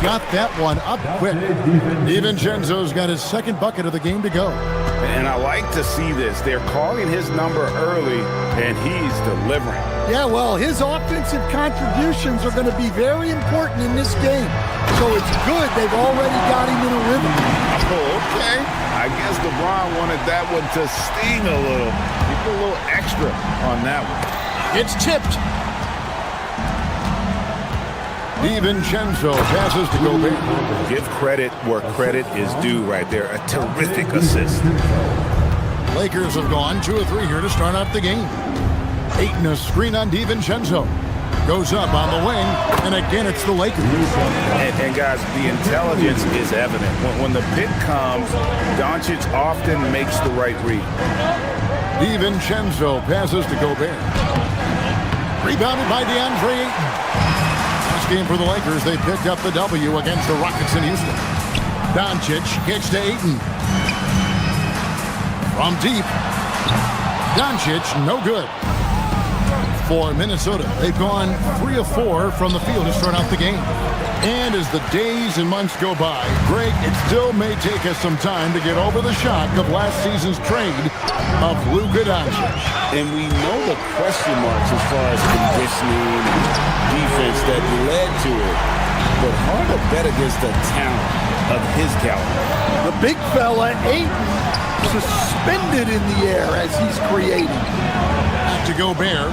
Got that one up quick. DiVincenzo's got his second bucket of the game to go. And I like to see this. They're calling his number early, and he's delivering. Yeah, well, his offensive contributions are going to be very important in this game. So it's good they've already got him in a rhythm. Oh, okay. I guess LeBron wanted that one to sting a little. He put a little extra on that one. It's tipped. DiVincenzo passes to Gobert. Give credit where credit is due right there. A terrific assist. Lakers have gone 2 or 3 here to start out the game. Ayton a screen on DiVincenzo. Goes up on the wing, and again it's the Lakers. And guys, the intelligence is evident. When the pick comes, Doncic often makes the right read. DiVincenzo passes to Gobert. Rebounded by DeAndre Ayton. Last game for the Lakers, they picked up the W against the Rockets in Houston. Doncic kicks to Ayton. From deep. Doncic, no good. For Minnesota, they've gone 3 of 4 from the field to start out the game. And as the days and months go by, Greg, it still may take us some time to get over the shock of last season's trade of Luka Doncic. And we know the question marks as far as conditioning and defense that led to it. But hard to bet against the talent of his caliber. The big fella, Ayton, suspended in the air as he's creating. Back to Gobert.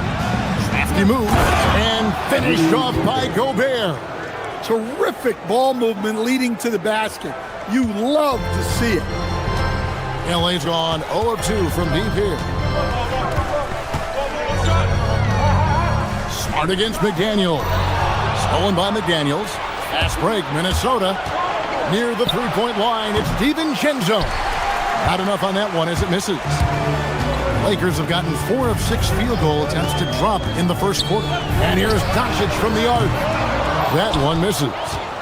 Crafty move. And finished off by Gobert. Terrific ball movement leading to the basket. You love to see it. LA's gone 0 of 2 from deep here. Smart against McDaniels. Stolen by McDaniels. Fast break, Minnesota. Near the 3-point line, it's DiVincenzo. Not enough on that one as it misses. Lakers have gotten 4 of 6 field goal attempts to drop in the first quarter. And here's Doncic from the arc. That one misses.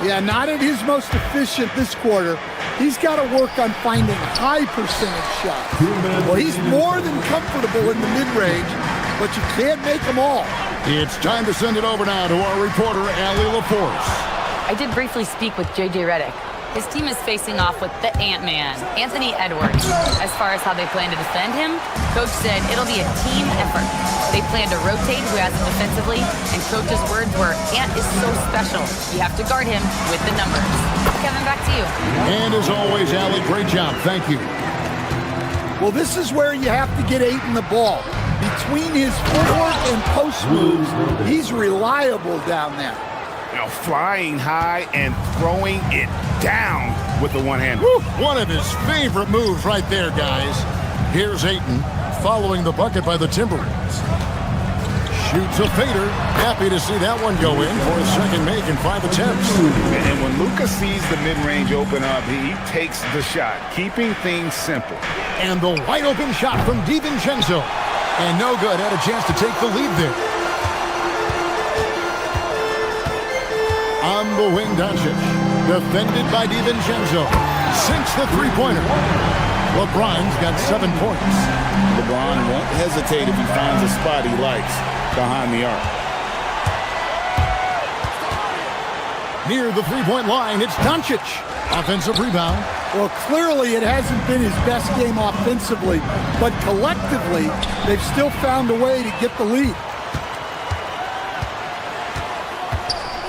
Yeah, not at his most efficient this quarter. He's got to work on finding high percentage shots. Well, he's more than comfortable in the mid-range, but you can't make them all. It's time to send it over now to our reporter, Allie LaForce. I did briefly speak with J.J. Redick. His team is facing off with the Ant-Man, Anthony Edwards. As far as how they plan to defend him, Coach said it'll be a team effort. They plan to rotate who has him defensively, and Coach's words were, Ant is so special. You have to guard him with the numbers. Kevin, back to you. And as always, Allie, great job. Thank you. Well, this is where you have to get Ayton the ball. Between his footwork and post moves, he's reliable down there. Now flying high and throwing it down with the one hand. One of his favorite moves right there, guys. Here's Ayton following the bucket by the Timberwolves. Shoots a fader. Happy to see that one go in for his second make in 5 attempts. And when Luka sees the mid-range open up, he takes the shot, keeping things simple. And the wide open shot from DiVincenzo. And no good. Had a chance to take the lead there. On the wing, Doncic. Defended by DiVincenzo. Sinks the three-pointer. LeBron's got 7 points. LeBron won't hesitate if he finds a spot he likes behind the arc. Near the three-point line, it's Doncic. Offensive rebound. Well, clearly it hasn't been his best game offensively, but collectively, they've still found a way to get the lead.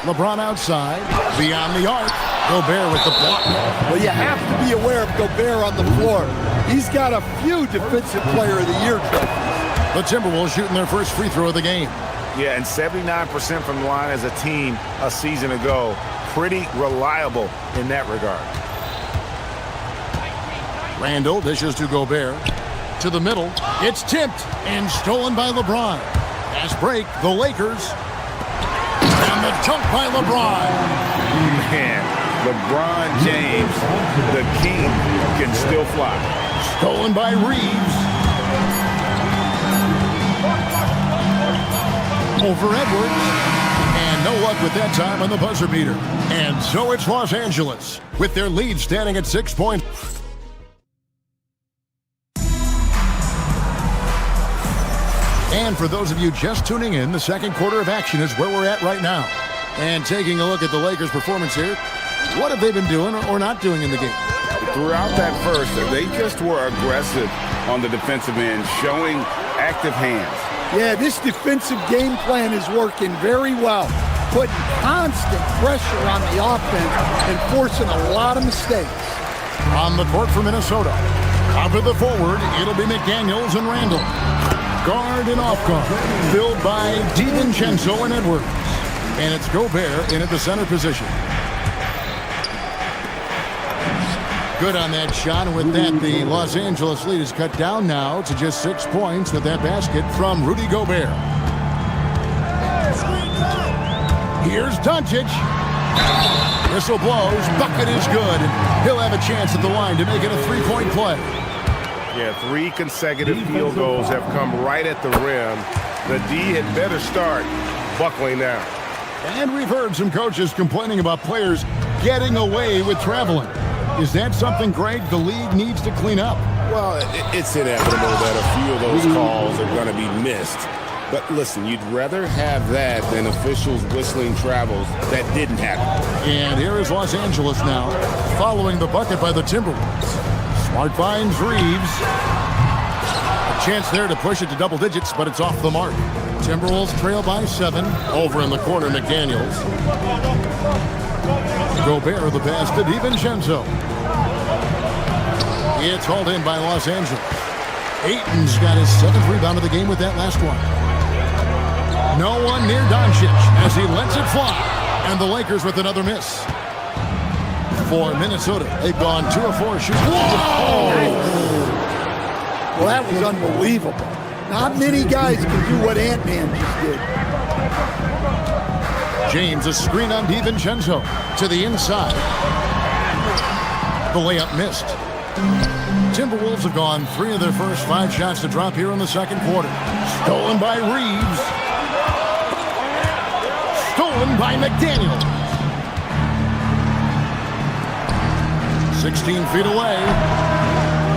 LeBron outside, beyond the arc. Gobert with the block. Well, you have to be aware of Gobert on the floor. He's got a few Defensive Player of the Year trophies. The Timberwolves shooting their first free throw of the game. Yeah, and 79% from the line as a team a season ago. pretty reliable in that regard. Randall dishes to Gobert. To the middle. It's tipped and stolen by LeBron. Fast break. The Lakers. And the dunk by LeBron. Man, LeBron James, the king, can still fly. Stolen by Reeves. Over Edwards. And no luck with that time on the buzzer beater. And so it's Los Angeles with their lead standing at 6 points. And for those of you just tuning in, the second quarter of action is where we're at right now. And taking a look at the Lakers' performance here, what have they been doing or not doing in the game? Throughout that first, they just were aggressive on the defensive end, showing active hands. Yeah, this defensive game plan is working very well, putting constant pressure on the offense and forcing a lot of mistakes. On the court for Minnesota, out of the forward, it'll be McDaniels and Randall. Guard and off guard, filled by DiVincenzo and Edwards. And it's Gobert in at the center position. Good on that shot, and with that, the Los Angeles lead is cut down now to just 6 points with that basket from Rudy Gobert. Here's Doncic. Whistle blows, bucket is good. He'll have a chance at the line to make it a three-point play. Yeah, 3 consecutive field goals have come right at the rim. The D had better start buckling down. And we've heard some coaches complaining about players getting away with traveling. Is that something, Greg, the league needs to clean up? Well, it's inevitable that a few of those calls are going to be missed. But listen, you'd rather have that than officials whistling travels that didn't happen. And here is Los Angeles now, following the bucket by the Timberwolves. Smart finds Reeves. A chance there to push it to double digits, but it's off the mark. Timberwolves trail by 7. Over in the corner, McDaniels. Gobert the pass to DiVincenzo. It's hauled in by Los Angeles. Ayton's got his 7th rebound of the game with that last one. No one near Doncic as he lets it fly. And the Lakers with another miss. For Minnesota, they've gone 2 of 4 shooting. Whoa! Well, that was unbelievable. Not many guys can do what Ant-Man just did. James, a screen on DiVincenzo to the inside. The layup missed. Timberwolves have gone 3 of their first 5 shots to drop here in the second quarter. Stolen by Reeves. Stolen by McDaniels. 16 feet away.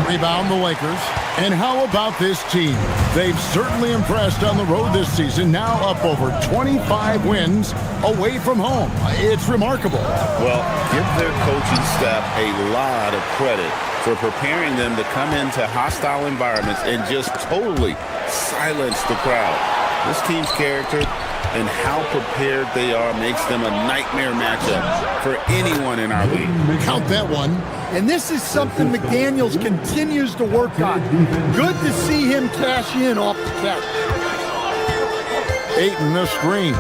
Rebound the Lakers. And how about this team? They've certainly impressed on the road this season, now up over 25 wins away from home. It's remarkable. Well, give their coaching staff a lot of credit for preparing them to come into hostile environments and just totally silence the crowd. This team's character and how prepared they are makes them a nightmare matchup for anyone in our league. Count that one. And this is something McDaniels continues to work on. Good to see him cash in off the catch. Ayton the screen.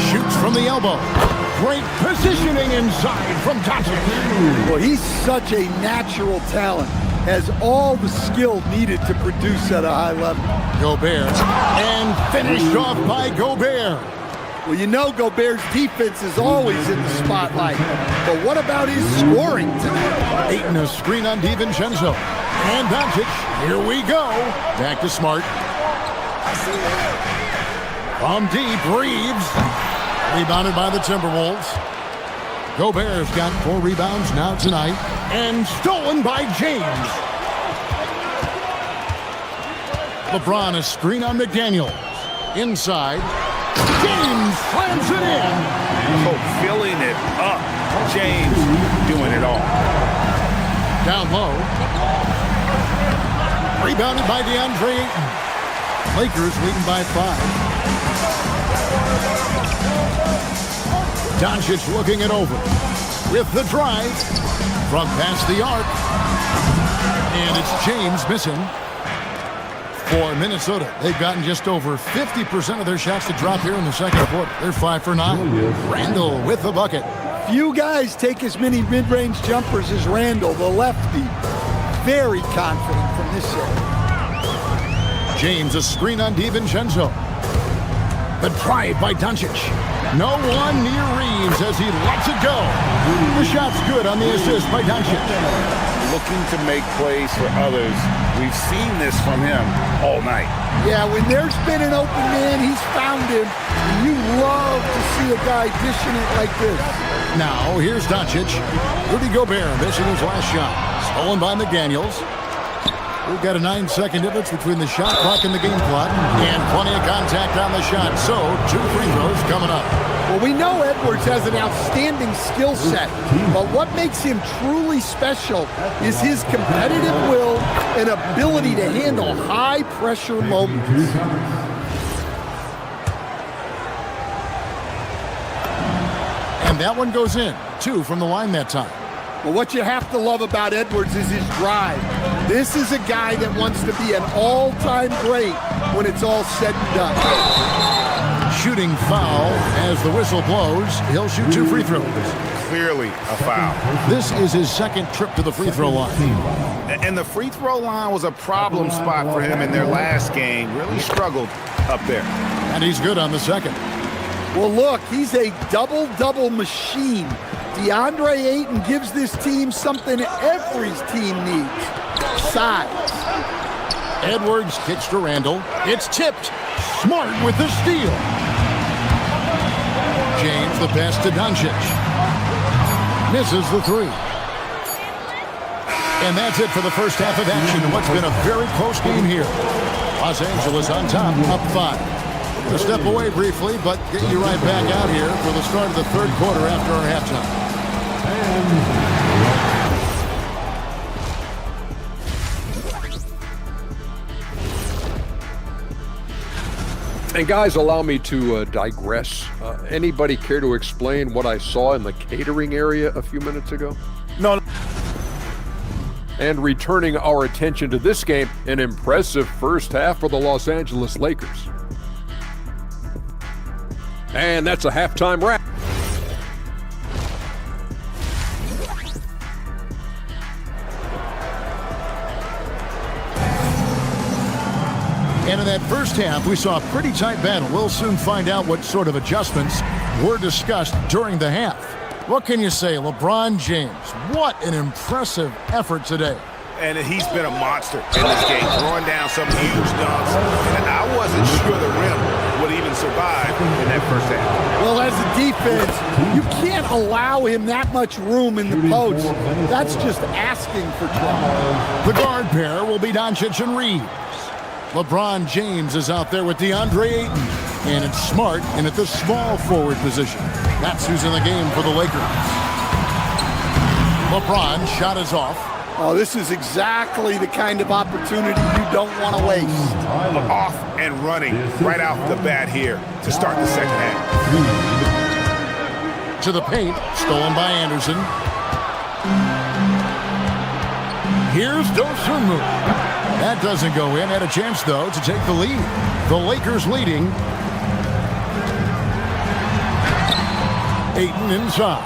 Shoots from the elbow. Great positioning inside from Doncic. Well, he's such a natural talent. Has all the skill needed to produce at a high level. Gobert. And finished off by Gobert. Well, you know Gobert's defense is always in the spotlight. But what about his scoring tonight? Ayton a screen on DiVincenzo. And Doncic. Here we go. Back to Smart. From deep, Reeves. Rebounded by the Timberwolves. Gobert's got 4 rebounds now tonight. And stolen by James. LeBron a screen on McDaniels. Inside. James slams it in. Oh, filling it up. James doing it all. Down low. Rebounded by DeAndre Ayton. Lakers leading by 5. Doncic looking it over. With the drive. From past the arc. And it's James missing. For Minnesota, they've gotten just over 50% of their shots to drop here in the second quarter. They're 5 for 9. Randall with the bucket Few guys take as many mid-range jumpers as Randall, the lefty. Very confident from this area. James, a screen on DiVincenzo. The drive by Doncic. No one near Reeves as he lets it go. The shot's good on the assist by Doncic. Looking to make plays for others. We've seen this from him all night. Yeah, when there's been an open man, he's found him. And you love to see a guy dishing it like this. Now, here's Doncic. Rudy Gobert missing his last shot. Stolen by McDaniels. We've got a 9-second difference between the shot clock and the game clock. And plenty of contact on the shot. So, 2 free throws coming up. Well, we know Edwards has an outstanding skill set, but what makes him truly special is his competitive will and ability to handle high-pressure moments. And that one goes in. 2 from the line that time. Well, what you have to love about Edwards is his drive. This is a guy that wants to be an all-time great when it's all said and done. Shooting foul as the whistle blows. He'll shoot 2 free throws. Clearly a foul. This is his second trip to the free throw line. And the free throw line was a problem spot for him in their last game. Really struggled up there. And he's good on the second. Well, look, he's a double-double machine. DeAndre Ayton gives this team something every team needs. Size. Edwards kicks to Randall. It's tipped. Smart with the steal. James the pass to Doncic. Misses the 3. And that's it for the first half of action in what's been a very close game here. Los Angeles on top, up 5. We're going to step away briefly, but get you right back out here for the start of the third quarter after our halftime. And guys, allow me to digress. Anybody care to explain what I saw in the catering area a few minutes ago? No. And returning our attention to this game, an impressive first half for the Los Angeles Lakers. And that's a halftime wrap. And in that first half, we saw a pretty tight battle. We'll soon find out what sort of adjustments were discussed during the half. What can you say, LeBron James? What an impressive effort today. And he's been a monster in this game, throwing down some huge dunks. And I wasn't sure the rim would even survive in that first half. Well, as a defense, you can't allow him that much room in the post. That's just asking for trouble. The guard pair will be Doncic and Reeves. LeBron James is out there with DeAndre Ayton. And it's Smart in at the small forward position. That's who's in the game for the Lakers. LeBron shot is off. Oh, this is exactly the kind of opportunity you don't want to waste. Off and running right out the bat here to start the second half. To the paint, stolen by Anderson. Here's Dosunmu. That doesn't go in. Had a chance, though, to take the lead. The Lakers leading. Ayton inside.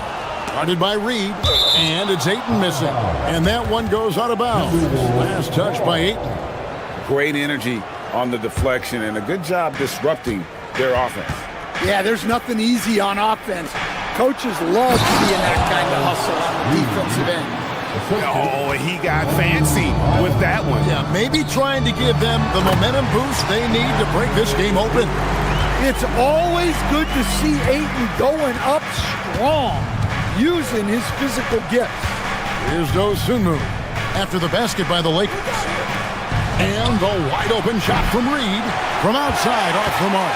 Guarded by Reed, and it's Ayton missing. And that one goes out of bounds. Last touch by Ayton. Great energy on the deflection, and a good job disrupting their offense. Yeah, there's nothing easy on offense. Coaches love seeing that kind of hustle on the defensive end. Oh, he got fancy with that one. Yeah, maybe trying to give them the momentum boost they need to break this game open. It's always good to see Ayton going up strong, using his physical gifts. Here's Dosunmu after the basket by the Lakers. And the wide open shot from Reed from outside off the mark.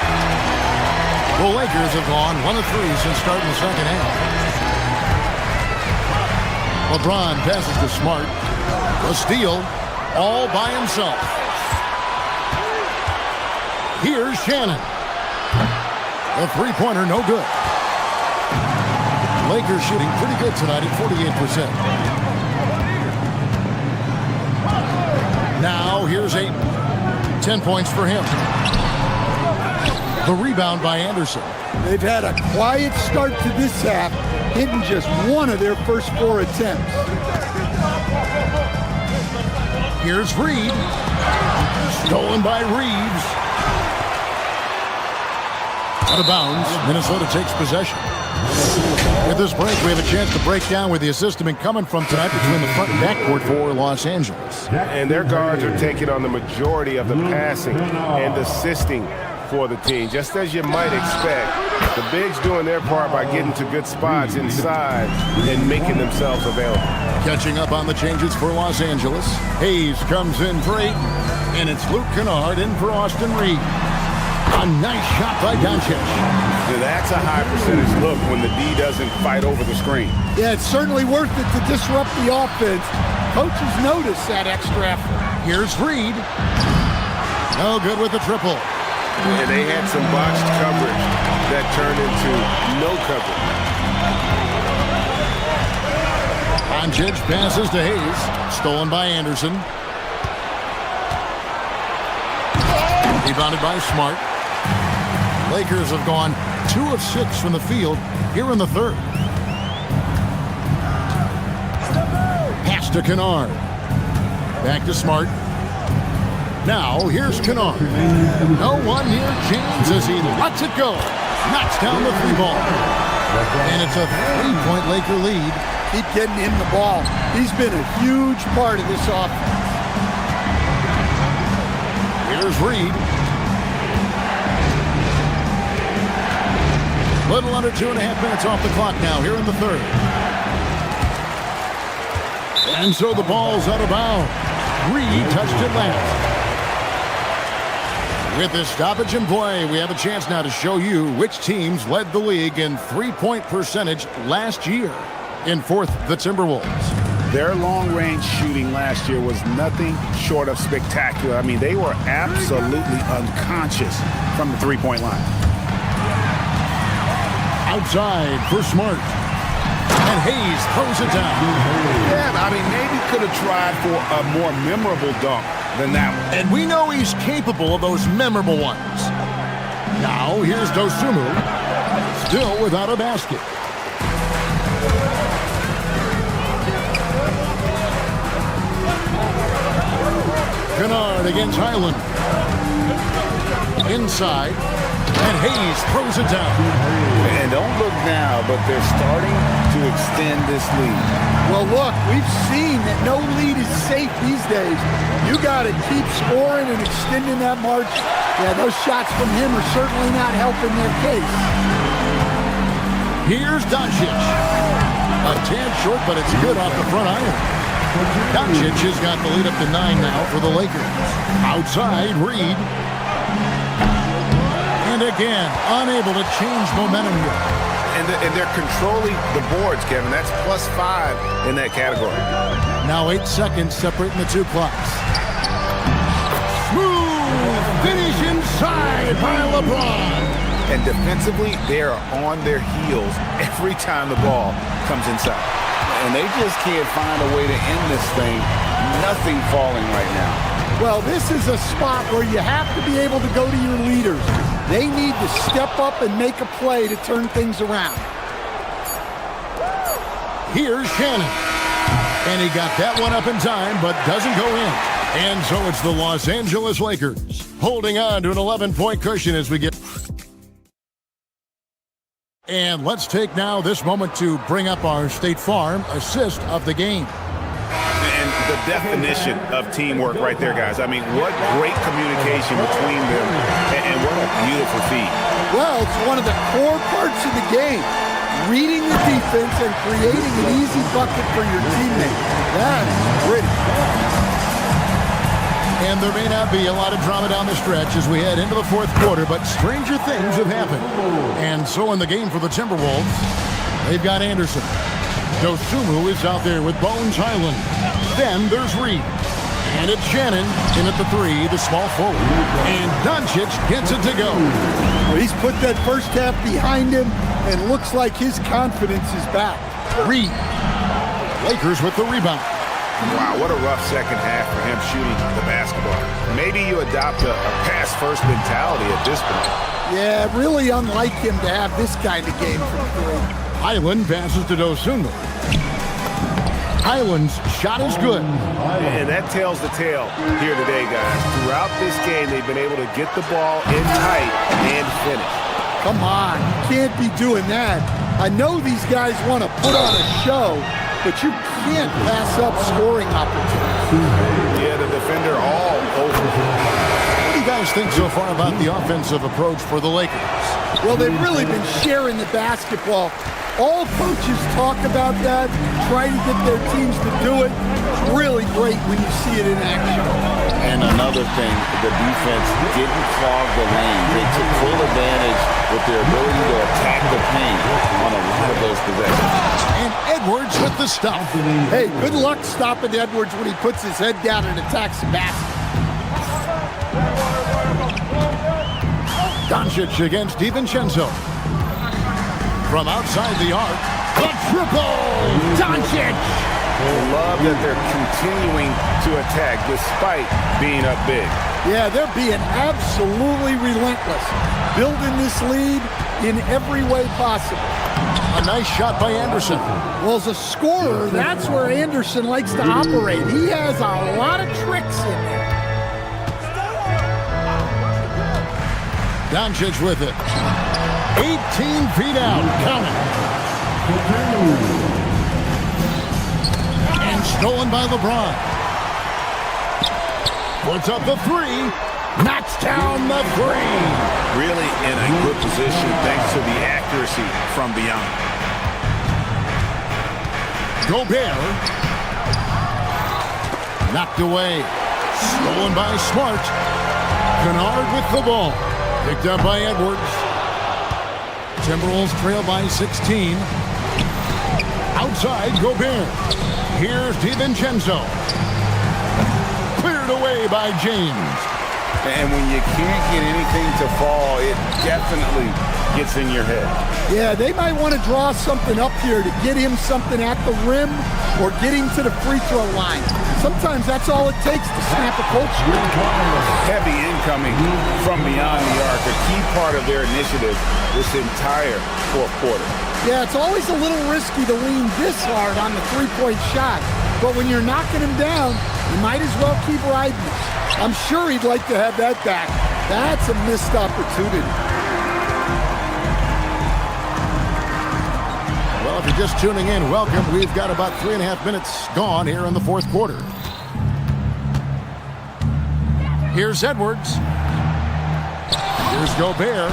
The Lakers have gone 1 of 3 since starting the second half. LeBron passes to Smart. A steal all by himself. Here's Shannon. A three-pointer, no good. Lakers shooting pretty good tonight at 48%. Now here's Ayton. 10 points for him. The rebound by Anderson. They've had a quiet start to this half, hitting just one of their first 4 attempts. Here's Reed. Stolen by Reeves. Out of bounds. Minnesota takes possession. With this break, we have a chance to break down where the assist has been coming from tonight between the front and backcourt for Los Angeles. And their guards are taking on the majority of the passing and assisting for the team, just as you might expect. The bigs doing their part by getting to good spots inside and making themselves available. Catching up on the changes for Los Angeles. Hayes comes in for 8, and it's Luke Kennard in for Austin Reed. A nice shot by Doncic. That's a high percentage look when the D doesn't fight over the screen. Yeah, it's certainly worth it to disrupt the offense. Coaches notice that extra effort. Here's Reed. No good with the triple. And they had some botched coverage that turned into no coverage. Doncic passes to Hayes. Stolen by Anderson. Rebounded by Smart. Lakers have gone 2 of 6 from the field here in the third. Pass to Kennard. Back to Smart. Now here's Kennard. No one near James as he lets it go. Knocks down the 3-ball. And it's a 3-point Laker lead. Keep getting him the ball. He's been a huge part of this offense. Here's Reed. Little under 2.5 minutes off the clock now here in the third. And so the ball's out of bounds. Reed touched it last. With this stoppage in play, we have a chance now to show you which teams led the league in 3-point percentage last year. In fourth, the Timberwolves. Their long-range shooting last year was nothing short of spectacular. I mean, they were absolutely unconscious from the 3-point line. Outside for Smart. And Hayes throws it down. Yeah, I mean, maybe could have tried for a more memorable dunk than that one. And we know he's capable of those memorable ones. Now here's Dosunmu. Still without a basket. Kennard against Highland. Inside. And Hayes throws it down. And don't look now, but they're starting to extend this lead. Well, look, we've seen that no lead is safe these days. You got to keep scoring and extending that march. Yeah, those shots from him are certainly not helping their case. Here's Doncic. A tad short, but it's good off the front iron. Doncic has got the lead up to 9 now for the Lakers. Outside, Reed. And again, unable to change momentum here. And they're controlling the boards, Kevin. That's +5 in that category. Now 8 seconds separating the 2 clocks. Smooth finish inside by LeBron. And defensively, they are on their heels every time the ball comes inside. And they just can't find a way to end this thing. Nothing falling right now. Well, this is a spot where you have to be able to go to your leaders. They need to step up and make a play to turn things around. Here's Shannon. And he got that one up in time, but doesn't go in. And so it's the Los Angeles Lakers holding on to an 11-point cushion as we get... And let's take now this moment to bring up our State Farm assist of the game. And the definition of teamwork right there, guys. I mean, what great communication between them, and what a beautiful feat. Well, it's one of the core parts of the game. Reading the defense and creating an easy bucket for your teammate. That's pretty. And there may not be a lot of drama down the stretch as we head into the fourth quarter, but stranger things have happened. And so in the game for the Timberwolves, they've got Anderson. Dosunmu is out there with Bones Highland. Then there's Reed. And it's Shannon in at the 3, the small forward. And Doncic gets it to go. Well, he's put that first half behind him and looks like his confidence is back. Reed. Lakers with the rebound. Wow, what a rough second half for him shooting the basketball. Maybe you adopt a pass-first mentality at this point. Yeah, really unlike him to have this kind of game from 3. Highland passes to Dosunmu. Highland's shot is good. And that tells the tale here today, guys. Throughout this game, they've been able to get the ball in tight and finish. Come on, you can't be doing that. I know these guys want to put on a show, but you can't pass up scoring opportunities. Yeah, the defender all over. What do you guys think so far about the offensive approach for the Lakers? Well, they've really been sharing the basketball. All coaches talk about that, try to get their teams to do it. It's really great when you see it in action. And another thing, the defense didn't clog the lane. They took full advantage with their ability to attack the paint on a lot of those possessions. And Edwards with the stop. Hey, good luck stopping Edwards when he puts his head down and attacks the basket. Doncic against DiVincenzo. From outside the arc, the triple! Doncic! Love that they're continuing to attack despite being up big. Yeah, they're being absolutely relentless, building this lead in every way possible. A nice shot by Anderson. Well, as a scorer, that's where Anderson likes to operate. He has a lot of tricks in there. Doncic with it. 18 feet out. Count it. And stolen by LeBron. Puts up the three. Knocks down the three. Really in a good position thanks to the accuracy from beyond. Gobert. Knocked away. Stolen by Smart. Kennard with the ball. Picked up by Edwards. Timberwolves trail by 16. Outside, Gobert. Here's DiVincenzo. Cleared away by James. And when you can't get anything to fall, it definitely gets in your head. Yeah, they might want to draw something up here to get him something at the rim or get him to the free throw line. Sometimes that's all it takes to snap a cold streak. Heavy incoming from beyond the arc, a key part of their initiative this entire fourth quarter. Yeah, it's always a little risky to lean this hard on the three-point shot, but when you're knocking him down, you might as well keep riding it. I'm sure he'd like to have that back. That's a missed opportunity. Well, if you're just tuning in, welcome. We've got about 3.5 minutes gone here in the fourth quarter. Here's Edwards. Here's Gobert.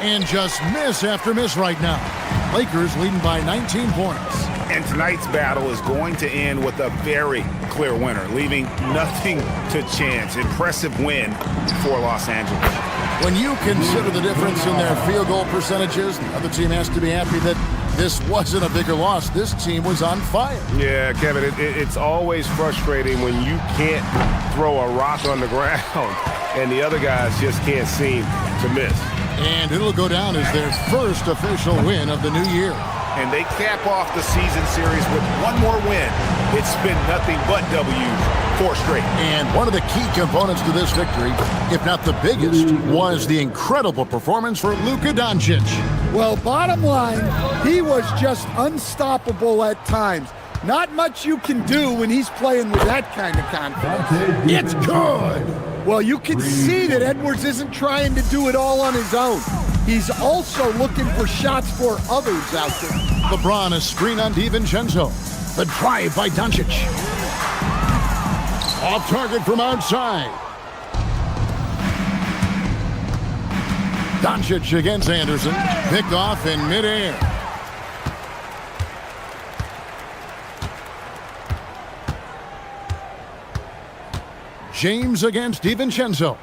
And just miss after miss right now. Lakers leading by 19 points. And tonight's battle is going to end with a very clear winner, leaving nothing to chance. Impressive win for Los Angeles. When you consider the difference in their field goal percentages, the other team has to be happy that this wasn't a bigger loss. This team was on fire. Yeah, Kevin, it's always frustrating when you can't throw a rock on the ground and the other guys just can't seem to miss. And it'll go down as their first official win of the new year. And they cap off the season series with one more win. It's been nothing but W's, 4 straight. And one of the key components to this victory, if not the biggest, was the incredible performance for Luka Doncic. Well, bottom line, he was just unstoppable at times. Not much you can do when he's playing with that kind of confidence. It's good. Well, you can see that Edwards isn't trying to do it all on his own. He's also looking for shots for others out there. LeBron, a screen on DiVincenzo. The drive by Doncic. Off target from outside. Doncic against Anderson. Picked off in midair. James against DiVincenzo.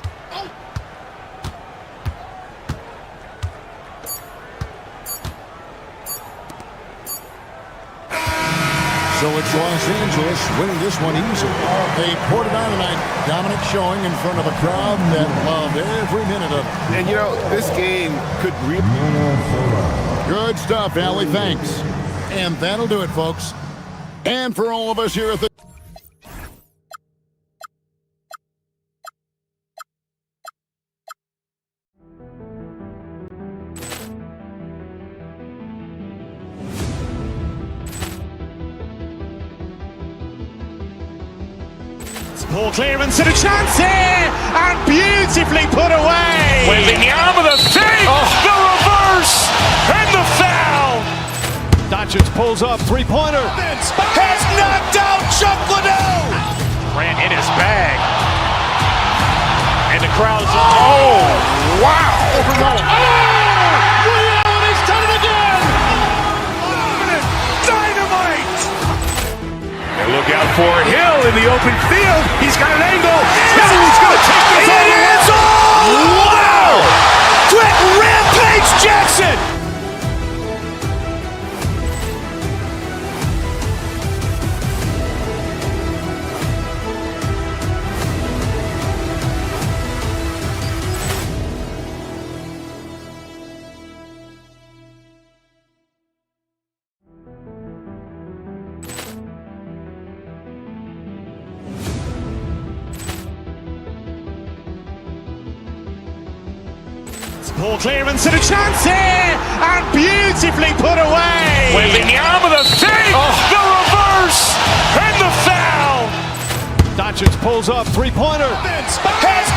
So it's Los Angeles winning this one easily. They poured it on tonight. Dominant showing in front of a crowd that loved every minute of it. And, you know, this game could really... Good stuff, Allie. Thanks. And that'll do it, folks. And for all of us here at the... Poor clearance and a chance here, and beautifully put away. Wembanyama the fake, the reverse, and the foul. Doncic pulls up, three-pointer. Has knocked out Chuck Liddell. Grant in his bag. And the crowd's wow. He's done it again. Dynamite. And look out for Hill in the open field. He's got an angle. He's going to take this all the way. Wow. Quick Rampage Jackson. Poor clearance and a chance here, and beautifully put away. Wembanyama the fake, the reverse, and the foul. Doncic pulls up, three-pointer. Has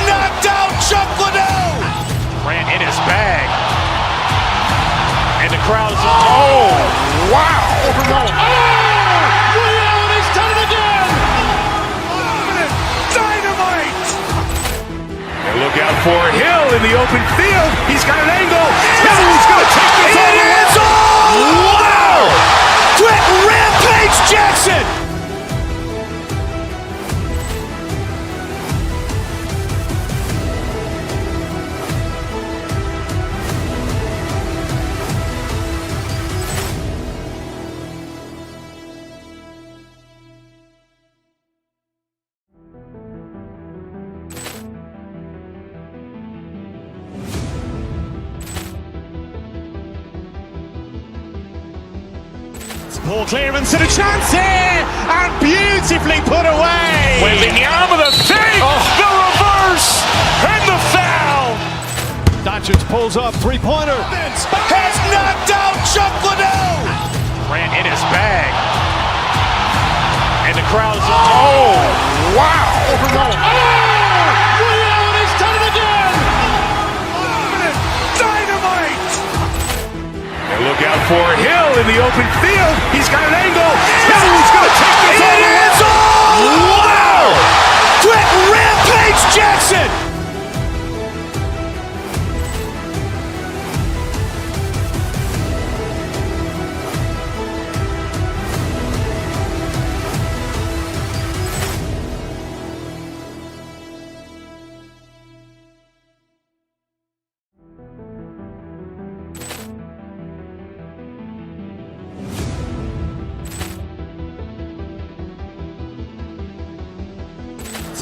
knocked out Chuck Liddell. Grant in his bag. And the crowd's wow. He's done it again. Dynamite. And look out for Hill in the open field. He's got an angle. He's going to take this all the way. Wow. Quick Rampage Jackson. Poor clearance and a chance here, and beautifully put away. Wembanyama the fake, the reverse, and the foul. Doncic pulls up, three-pointer. Has knocked out Chuck Liddell. Grant in his bag. And the crowd's wow. He's done it again. Dynamite. And look out for Hill in the open field. He's got an angle. He's going to take this all the way. Wow. Quick Rampage Jackson.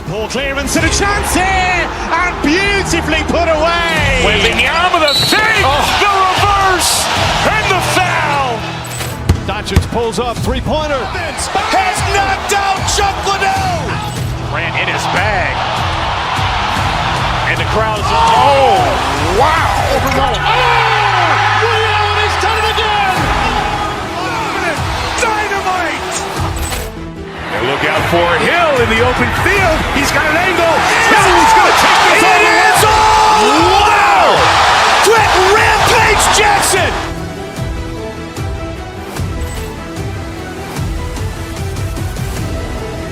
Poor clearance and a chance here, and beautifully put away. Wembanyama the fake, the reverse, and the foul. Doncic pulls up, three-pointer. Has knocked out Chuck Liddell. Grant in his bag. And the crowd's wow. He's done it again. Dynamite. And look out for Hill in the open field. He's got an angle. He's going to take this all the way. Wow. Quick Rampage Jackson.